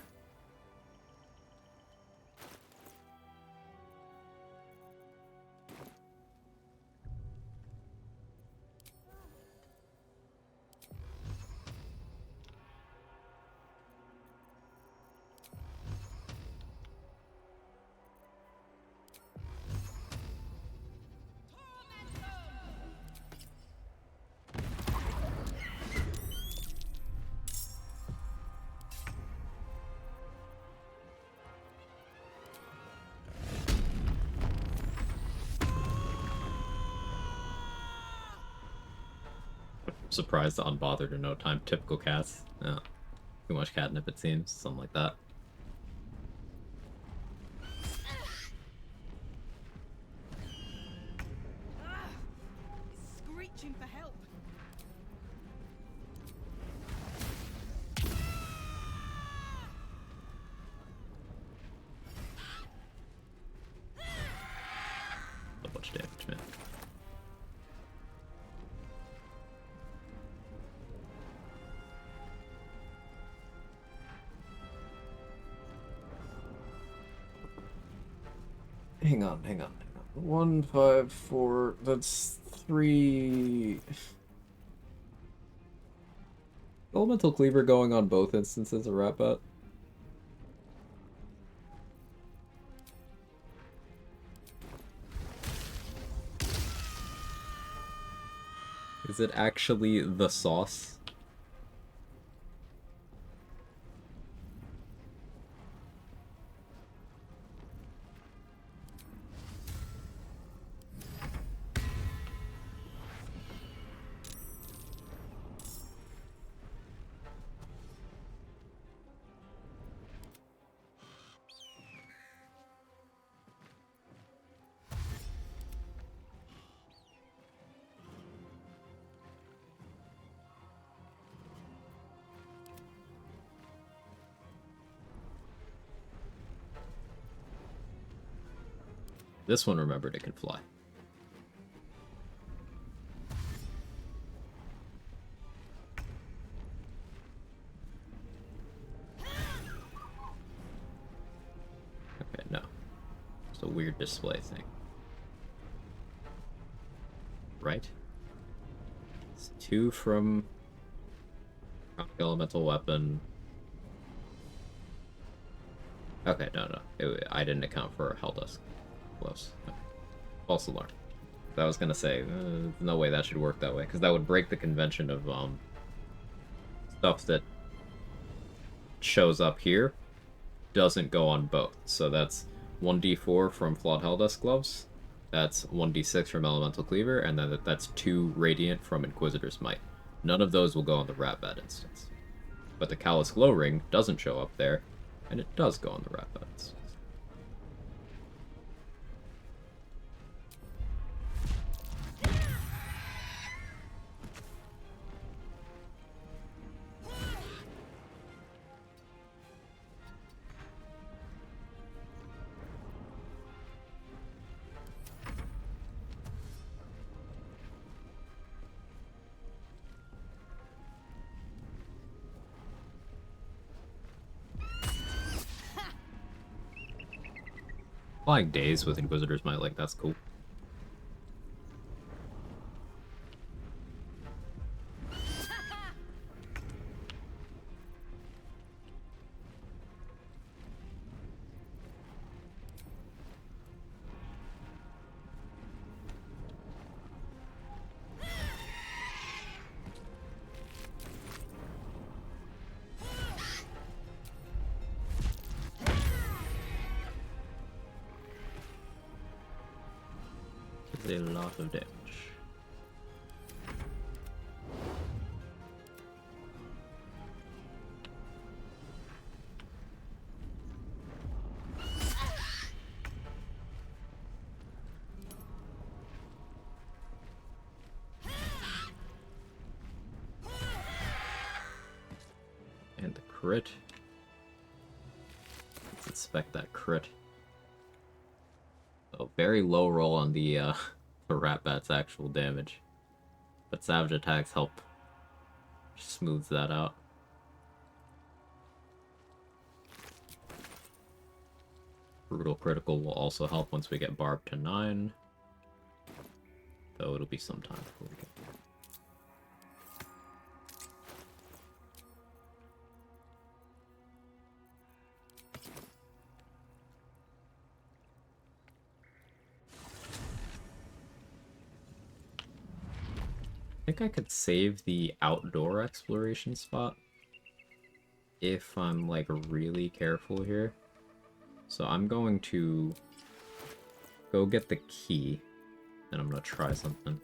Surprised, unbothered, or no time. Typical cats. Yeah. Too much catnip, it seems. Something like that. Screeching for help. So much damage, man. Hang on. 1, 5, 4. That's 3. Elemental Cleaver going on both instances of Ratbat. Is it actually the sauce? This one, remembered it could fly. Okay, no. It's a weird display thing. Right? It's 2 from elemental weapon. Okay, no. I didn't account for Helldusk gloves. Okay. False alarm. I was gonna say, no way that should work that way, because that would break the convention of stuff that shows up here doesn't go on both. So that's 1d4 from Flawed Helldusk gloves, that's 1d6 from Elemental Cleaver, and then that's 2 Radiant from Inquisitor's Might. None of those will go on the Rat Bat instance. But the Callous Glow Ring doesn't show up there, and it does go on the Rat Bat instance. Flying Days with Inquisitor's Might, like, that's cool. A lot of damage. And the crit. Let's inspect that crit. So very low roll on the Rat Bat's actual damage. But Savage attacks help smooth that out. Brutal Critical will also help once we get Barb to 9. Though it'll be some time before we get there. I think I could save the outdoor exploration spot if I'm, like, really careful here. So I'm going to go get the key, and I'm gonna try something.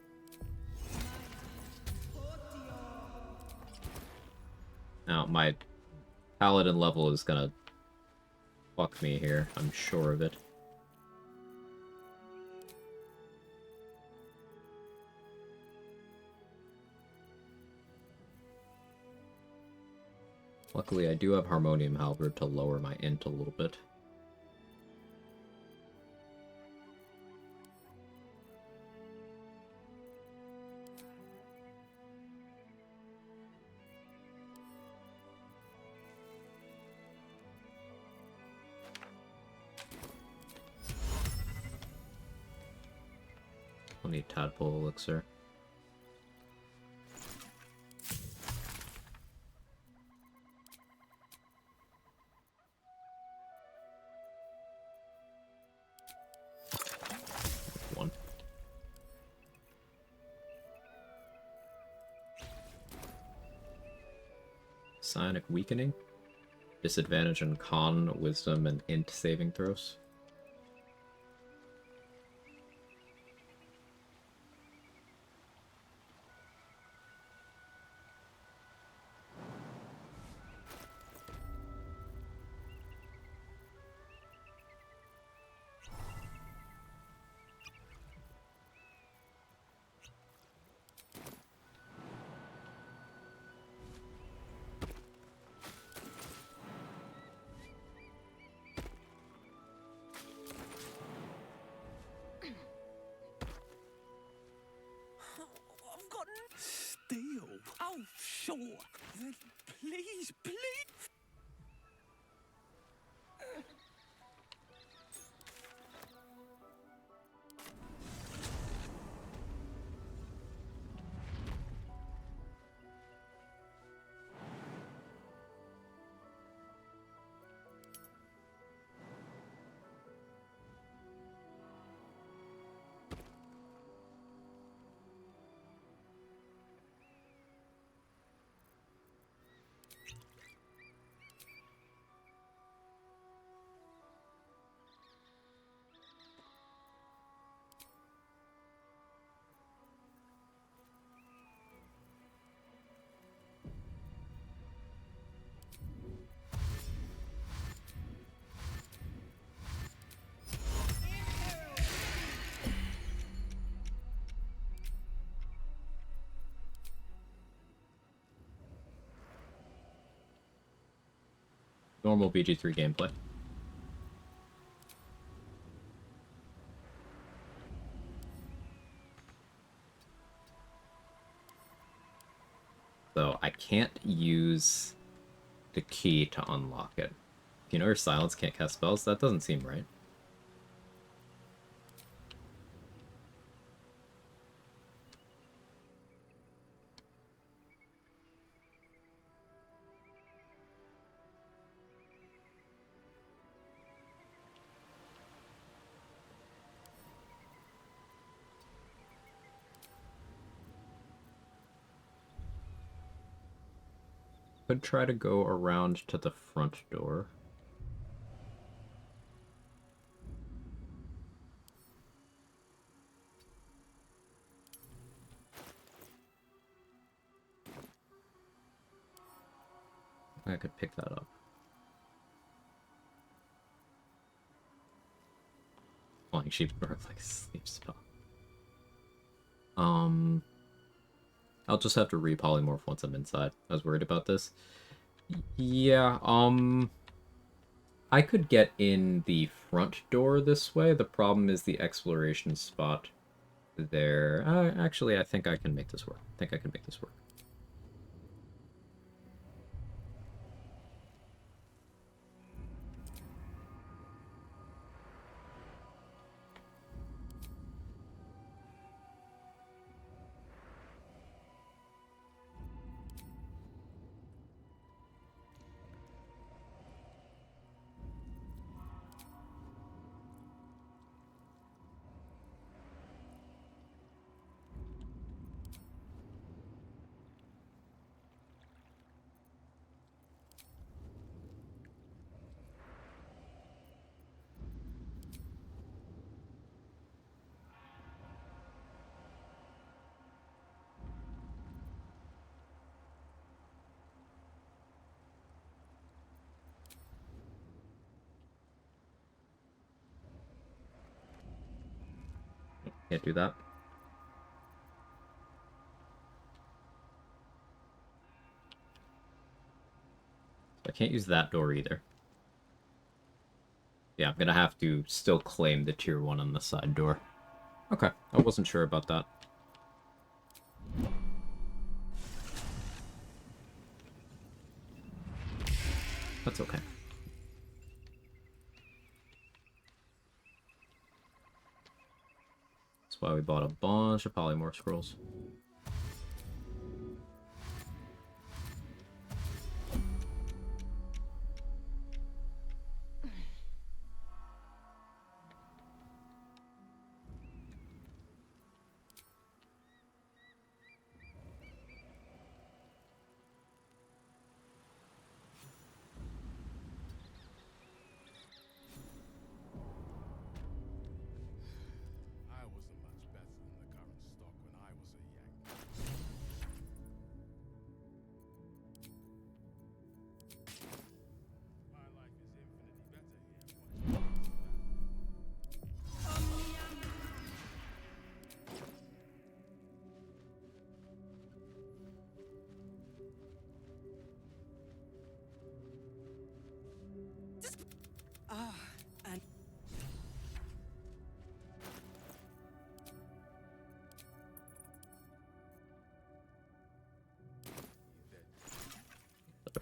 Now, my paladin level is gonna fuck me here, I'm sure of it. Luckily, I do have Harmonium Halberd to lower my int a little bit. I'll need Tadpole Elixir. One. Psionic Weakening. Disadvantage on Con, Wisdom, and Int saving throws. sure. Please, please. Normal BG3 gameplay. So I can't use the key to unlock it. You know your silence can't cast spells? That doesn't seem right. Could try to go around to the front door. I could pick that up. Flying sheep work like a sleep spell. I'll just have to re-polymorph once I'm inside. I was worried about this. Yeah, I could get in the front door this way. The problem is the exploration spot there. Actually, I think I can make this work. I think I can make this work. Can't do that. I can't use that door either. Yeah, I'm gonna have to still claim the tier 1 on the side door. Okay, I wasn't sure about that. That's okay. That's why we bought a bunch of polymorph scrolls. I wasn't much better than the current stock when I was a yak.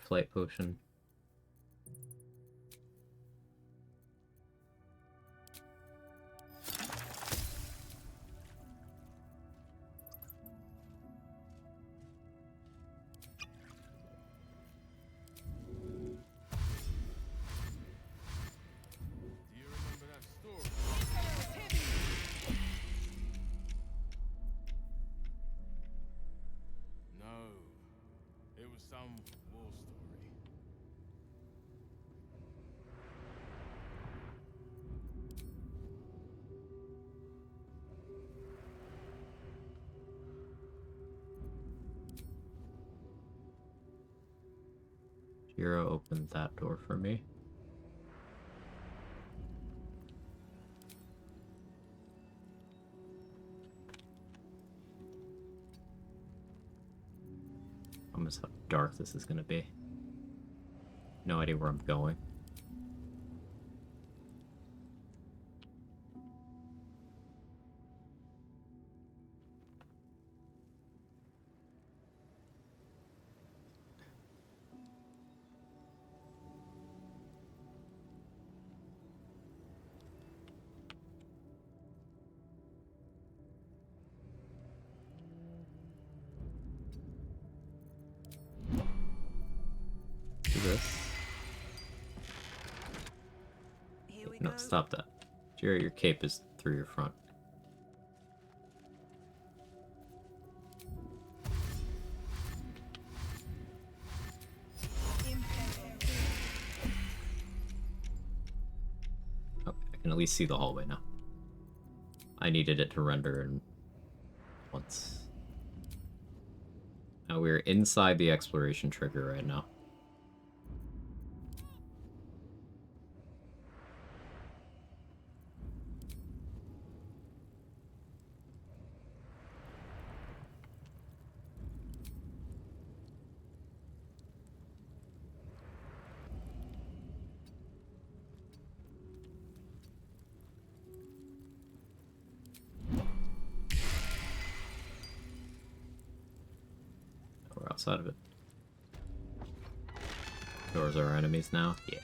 flight potion. Some war story. Jiro opened that door for me. Almost how dark this is gonna be. No idea where I'm going. No, stop that. Jerry, your cape is through your front. Oh, I can at least see the hallway now. I needed it to render in once. Now we're inside the exploration trigger right now. We're outside of it. Doors are our enemies now? Yeah.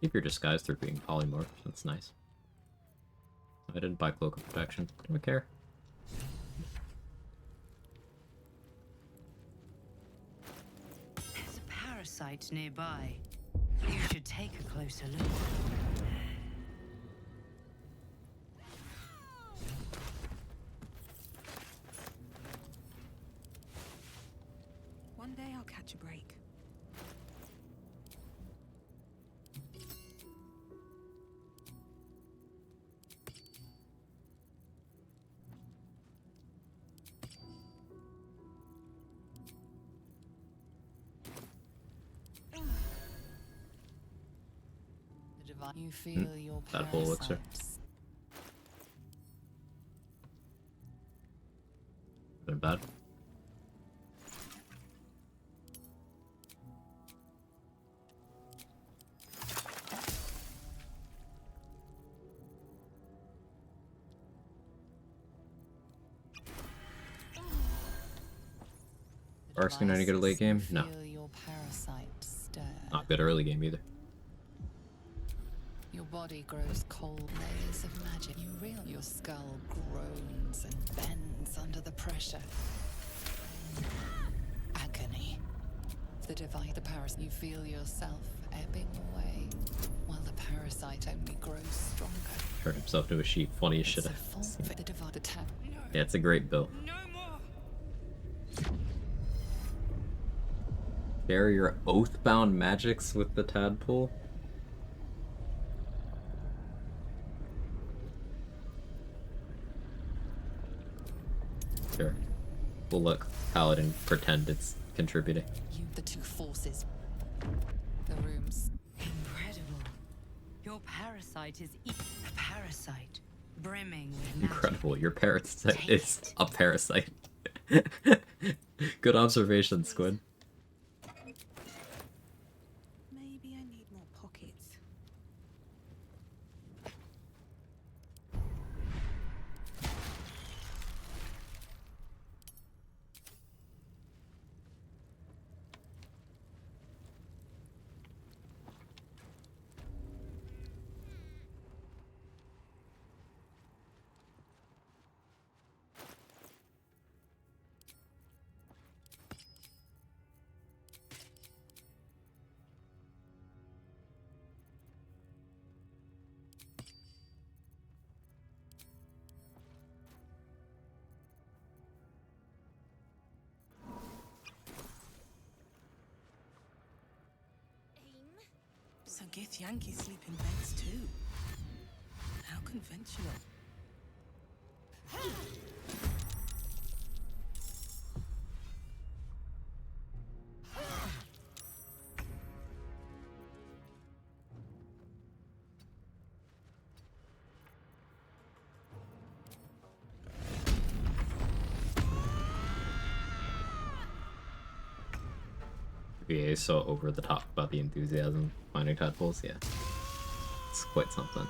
Keep your disguise through being polymorph. That's nice. I didn't buy Cloak of Protection. Don't care. There's a parasite nearby. You should take a closer look. One day I'll catch a break. You feel your that whole elixir. Been bad. Ark's gonna get a late game? No. Not good early game either. Your body grows cold, layers of magic. You realize your skull groans and bends under the pressure. Agony. The parasite, you feel yourself ebbing away, while the parasite only grows stronger. Turned himself to a sheep. Funniest shit. Yeah, it's a great bill. Share your oathbound magics with the tadpole? Sure. We'll let Paladin pretend it's contributing. The two forces. The rooms. Incredible. Your parasite is a parasite, brimming with magic. Incredible. Your parasite is a parasite. Good observation, Squid. Maybe I need more pockets. So Githyanki sleep in beds too. How conventional. VA is so over the top about the enthusiasm finding tadpoles, yeah. It's quite something.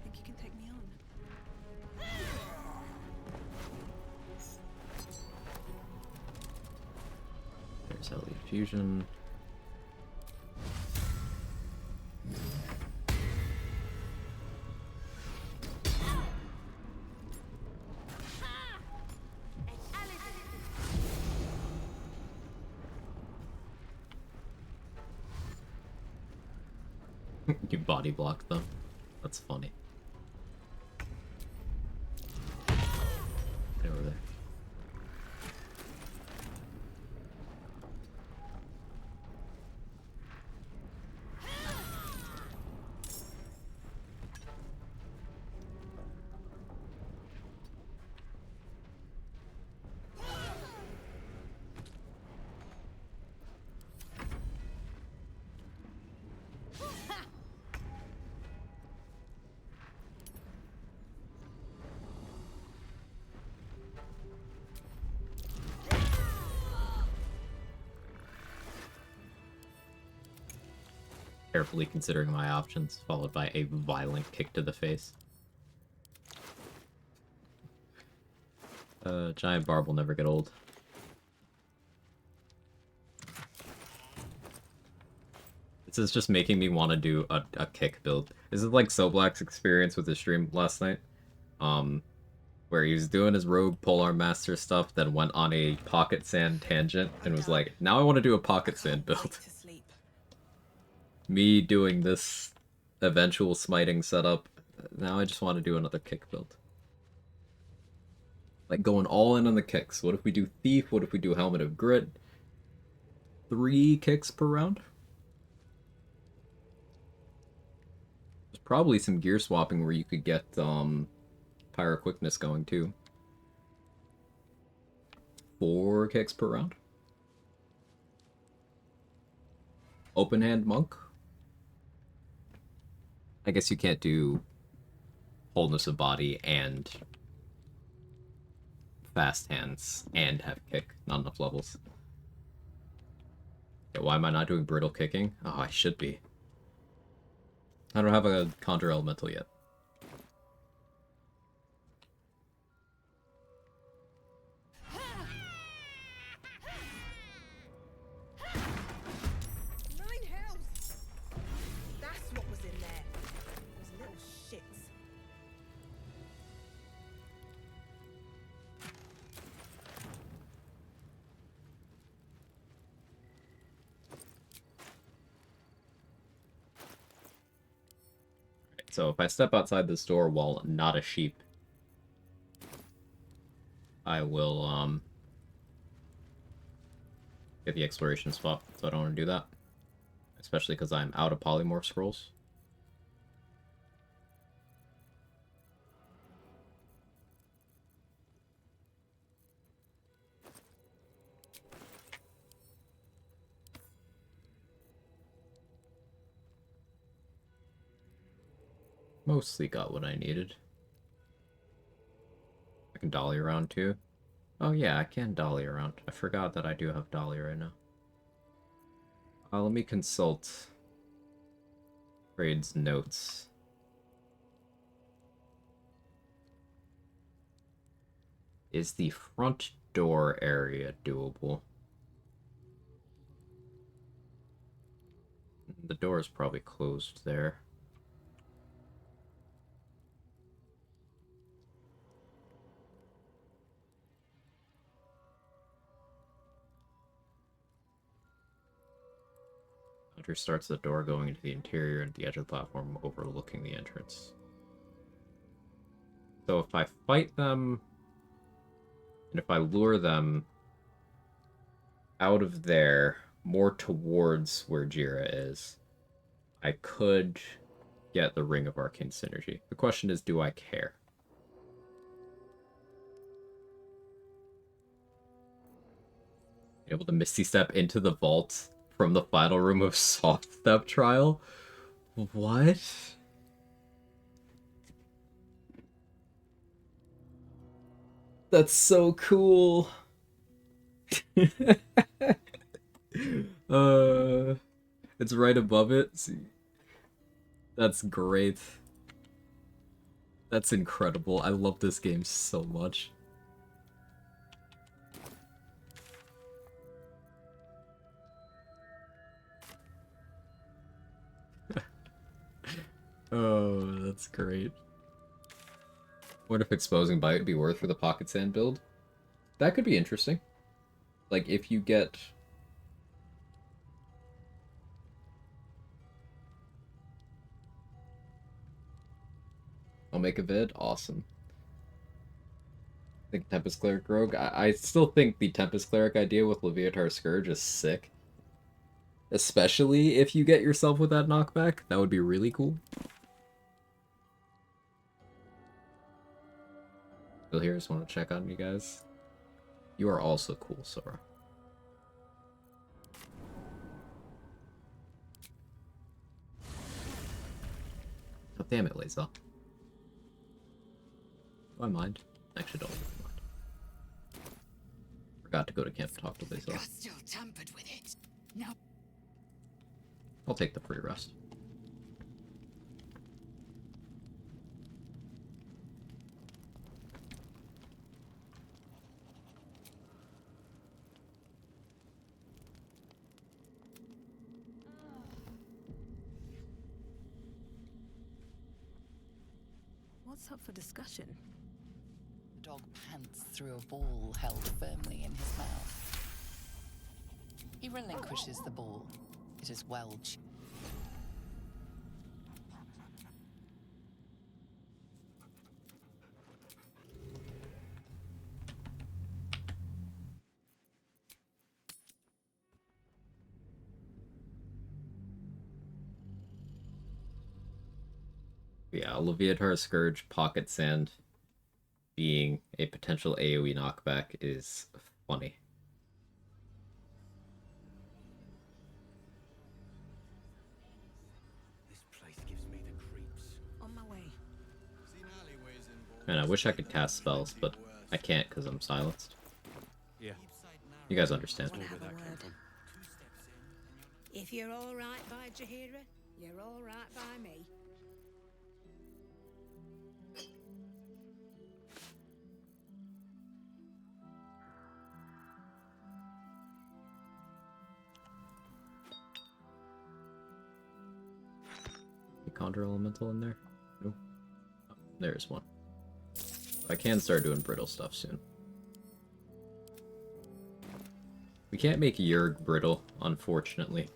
Think you can take me on? There's Elite Fusion. You body blocked them. That's funny. They were there. Carefully considering my options, followed by a violent kick to the face. Giant barb will never get old. This is just making me want to do a kick build. This is like Soblack's experience with his stream last night. Where he was doing his rogue polar master stuff, then went on a pocket sand tangent and was like, now I want to do a pocket sand build. Me doing this eventual smiting setup, now I just want to do another kick build. Like going all in on the kicks. What if we do Thief? What if we do Helmet of Grit? 3 kicks per round? There's probably some gear swapping where you could get Pyro Quickness going too. 4 kicks per round? Open Hand Monk? I guess you can't do Wholeness of Body and Fast Hands and have kick. Not enough levels. Yeah, why am I not doing Brittle Kicking? Oh, I should be. I don't have a Conjure Elemental yet. That's what was in there. Those little shits. So if I step outside this door while not a sheep, I will get the exploration spot, so I don't want to do that. Especially because I'm out of polymorph scrolls. Mostly got what I needed. I can dolly around too. Oh yeah, I can dolly around. I forgot that I do have dolly right now. Let me consult Trade's notes. Is the front door area doable? The door is probably closed there. Hunter starts the door going into the interior and the edge of the platform overlooking the entrance. So if I fight them And if I lure them out of there, more towards where Jira is, I could get the Ring of Arcane Synergy. The question is, do I care? Able to Misty Step into the vault from the final room of Soft Step Trial? What? That's so cool. It's right above it. See? That's great. That's incredible. I love this game so much. Oh, that's great. What if exposing Bite would be worth for the Pocket Sand build? That could be interesting. Like, if you get... I'll make a vid? Awesome. I think Tempest Cleric Rogue? I still think the Tempest Cleric idea with Leviatar Scourge is sick. Especially if you get yourself with that knockback. That would be really cool. Still here, just want to check on you guys. You are also cool, Sora. Oh, damn it, Lazel. Do I mind? Actually, don't really mind. Forgot to go to camp and talk to Lazel. Still tampered with it. Now I'll take the free rest. What's up for discussion? the dog pants through a ball held firmly in his mouth. He relinquishes the ball. It is well. Yeah, Leviatar Scourge Pocket Sand being a potential AoE knockback is funny. This place gives me the creeps. On my way. Man, I wish I could cast spells, but I can't because I'm silenced. Yeah. You guys understand. If you're all right by Jahira, you're all right by me. Conjure Elemental in there? Nope. Oh, there's one. I can start doing brittle stuff soon. We can't make Yerg brittle, unfortunately.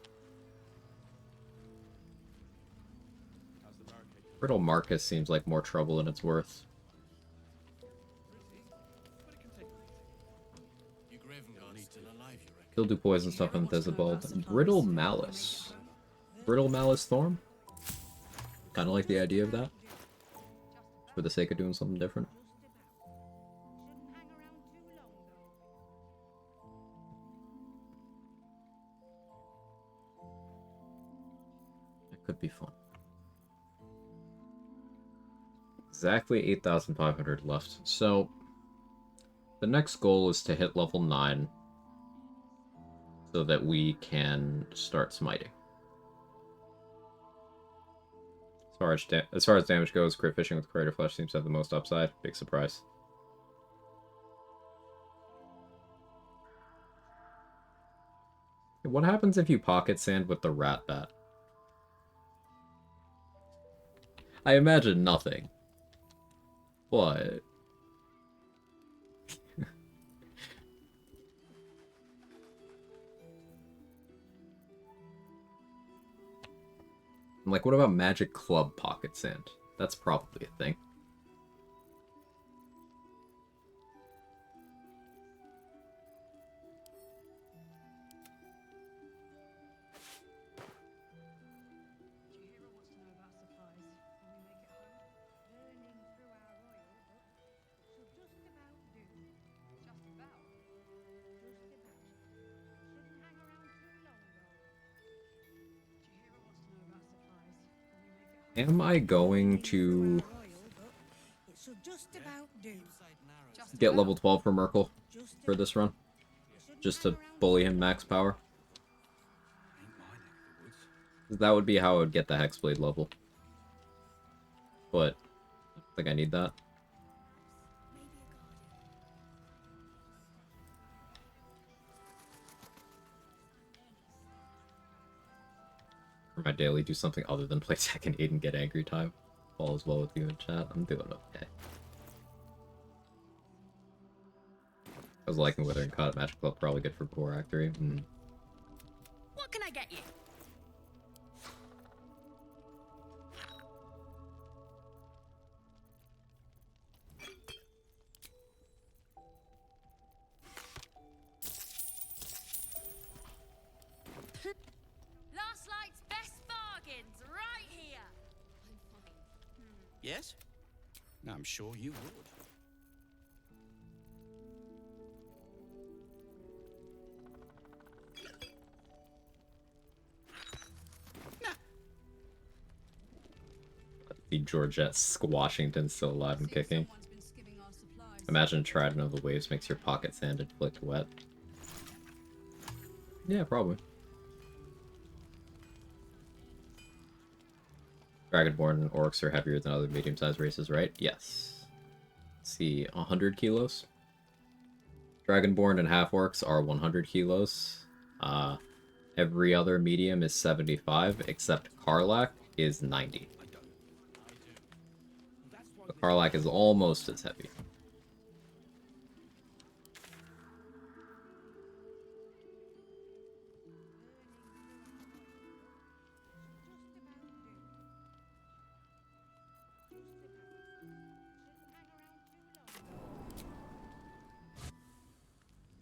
Brittle Marcus seems like more trouble than it's worth. He'll do poison stuff on Thesibald. Brittle Malice. Brittle Malice Thorn? Kind of like the idea of that. For the sake of doing something different. It could be fun. Exactly 8,500 left. So, the next goal is to hit level 9 so that we can start smiting. As far as damage goes, crit fishing with Crater Flesh seems to have the most upside. Big surprise. What happens if you pocket sand with the Rat Bat? I imagine nothing. What? Like, what about Magic Club Pocket Sand? That's probably a thing. Am I going to It should just about do. get level 12 for Merkel for this run? Just to bully him max power? That would be how I would get the Hexblade level. But I don't think I need that. For my daily, do something other than play Tekken 8 and get angry time. All is well with you in chat. I'm doing okay. I was liking Withering Cut. Magic Club probably good for Core Actory. What can I get you? Last night's best bargains right here. I'm fine. Yes? I'm sure you would. The Georgette Squashington still alive and kicking. Imagine Trident of the Waves makes your pocket sand inflict wet. Yeah, probably. Dragonborn and Orcs are heavier than other medium-sized races, right? Yes. Let's see, 100 kilos? Dragonborn and Half-Orcs are 100 kilos. Every other medium is 75, except Karlach is 90. But Karlach is almost as heavy.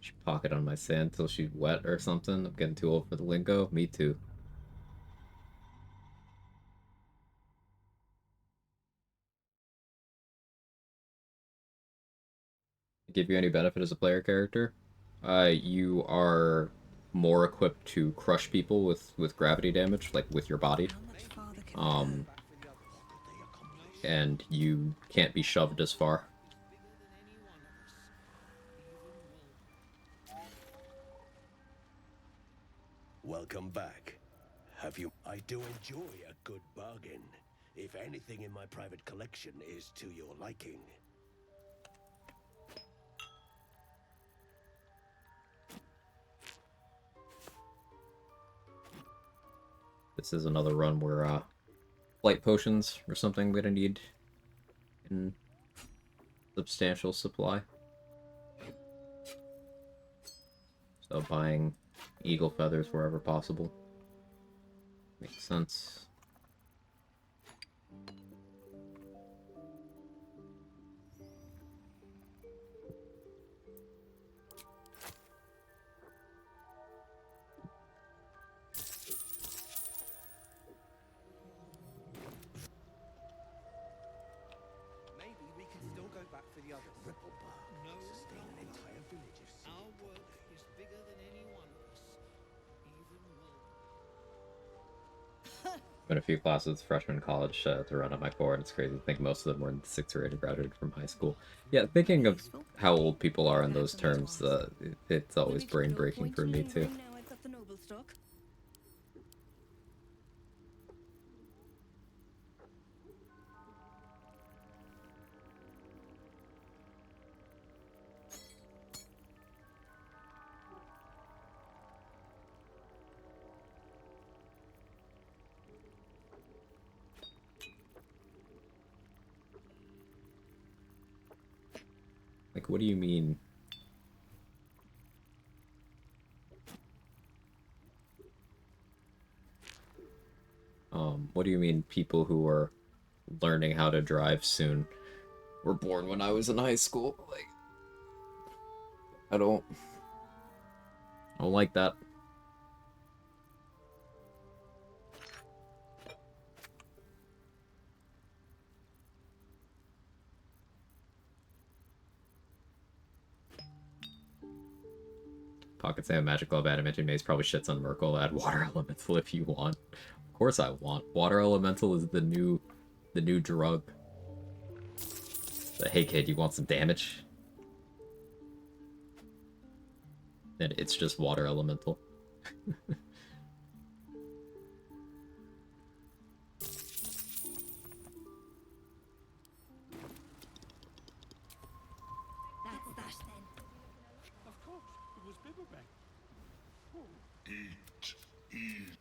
She pocket on my sand till she's wet or something. I'm getting too old for the lingo. Me too. Give you any benefit as a player character? You are more equipped to crush people with gravity damage, like with your body. And you can't be shoved as far. Welcome back. Have you... I do enjoy a good bargain. If anything in my private collection is to your liking. This is another run where, light potions or something I'm gonna need in substantial supply. So buying eagle feathers wherever possible. Makes sense. Maybe we can still go back for the others. No, sustain an entire village of our work is bigger than any one of us. Even Been a few classes freshman college to run at my core, and it's crazy to think most of them were in 6th grade and graduated from high school. Yeah, thinking of how old people are in those terms, it's always brain-breaking for me too. Now I've got the noble stock. Like, what do you mean? What do you mean people who are learning how to drive soon were born when I was in high school? Like, I don't like that. Pocket Sand, Magic Glove, Adamantium Maze probably shits on Merkel. Add water elemental if you want. Of course I want. Water elemental is the new drug. But hey kid, you want some damage? And it's just water elemental. That's that then. Of course, it was Bibblebang. Eat.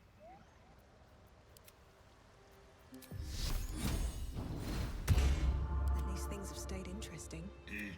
At least things have stayed interesting. Eat.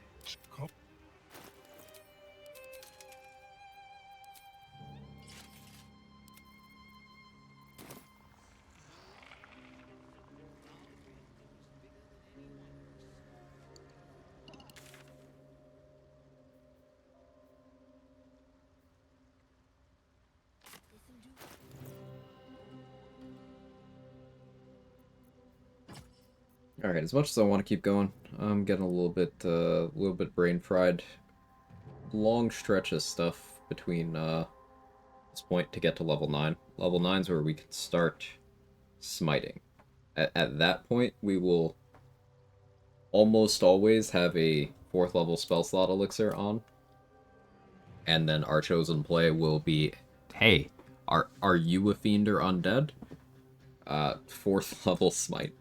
Alright, as much as I want to keep going, I'm getting a little bit brain fried. Long stretch of stuff between this point to get to level 9. Level 9 is where we can start smiting. At that point, we will almost always have a 4th level spell slot elixir on. And then our chosen play will be, hey, are you a fiend or undead? 4th level smite.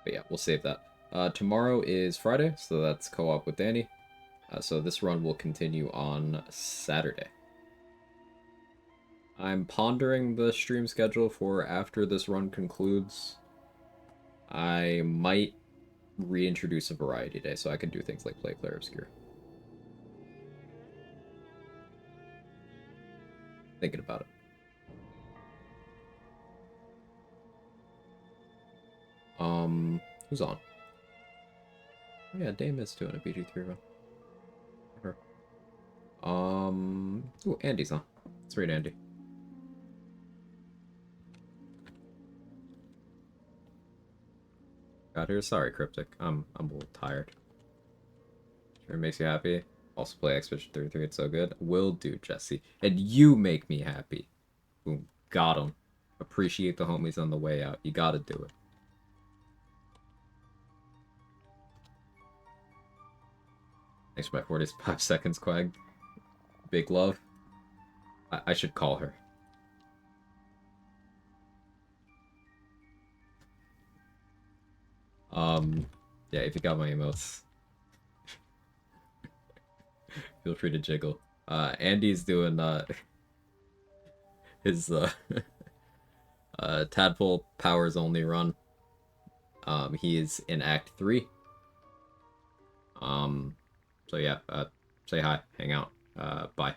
But yeah, we'll save that. Tomorrow is Friday, so that's co-op with Danny. So this run will continue on Saturday. I'm pondering the stream schedule for after this run concludes. I might reintroduce a variety day, so I can do things like play Clair Obscure. Thinking about it. Who's on? Oh yeah, Dame is doing a BG3 run. Her. Ooh, Andy's on. Let's read Andy. Got here. Sorry, Cryptic. I'm a little tired. Sure makes you happy. Also play Expedition 33. It's so good. Will do, Jesse. And you make me happy. Boom. Got him. Appreciate the homies on the way out. You gotta do it. Thanks for my 45 seconds, Quag. Big love. I should call her. Yeah, if you got my emotes, feel free to jiggle. Andy's doing, his, Tadpole Powers Only run. He is in Act 3. So yeah, say hi, hang out, bye.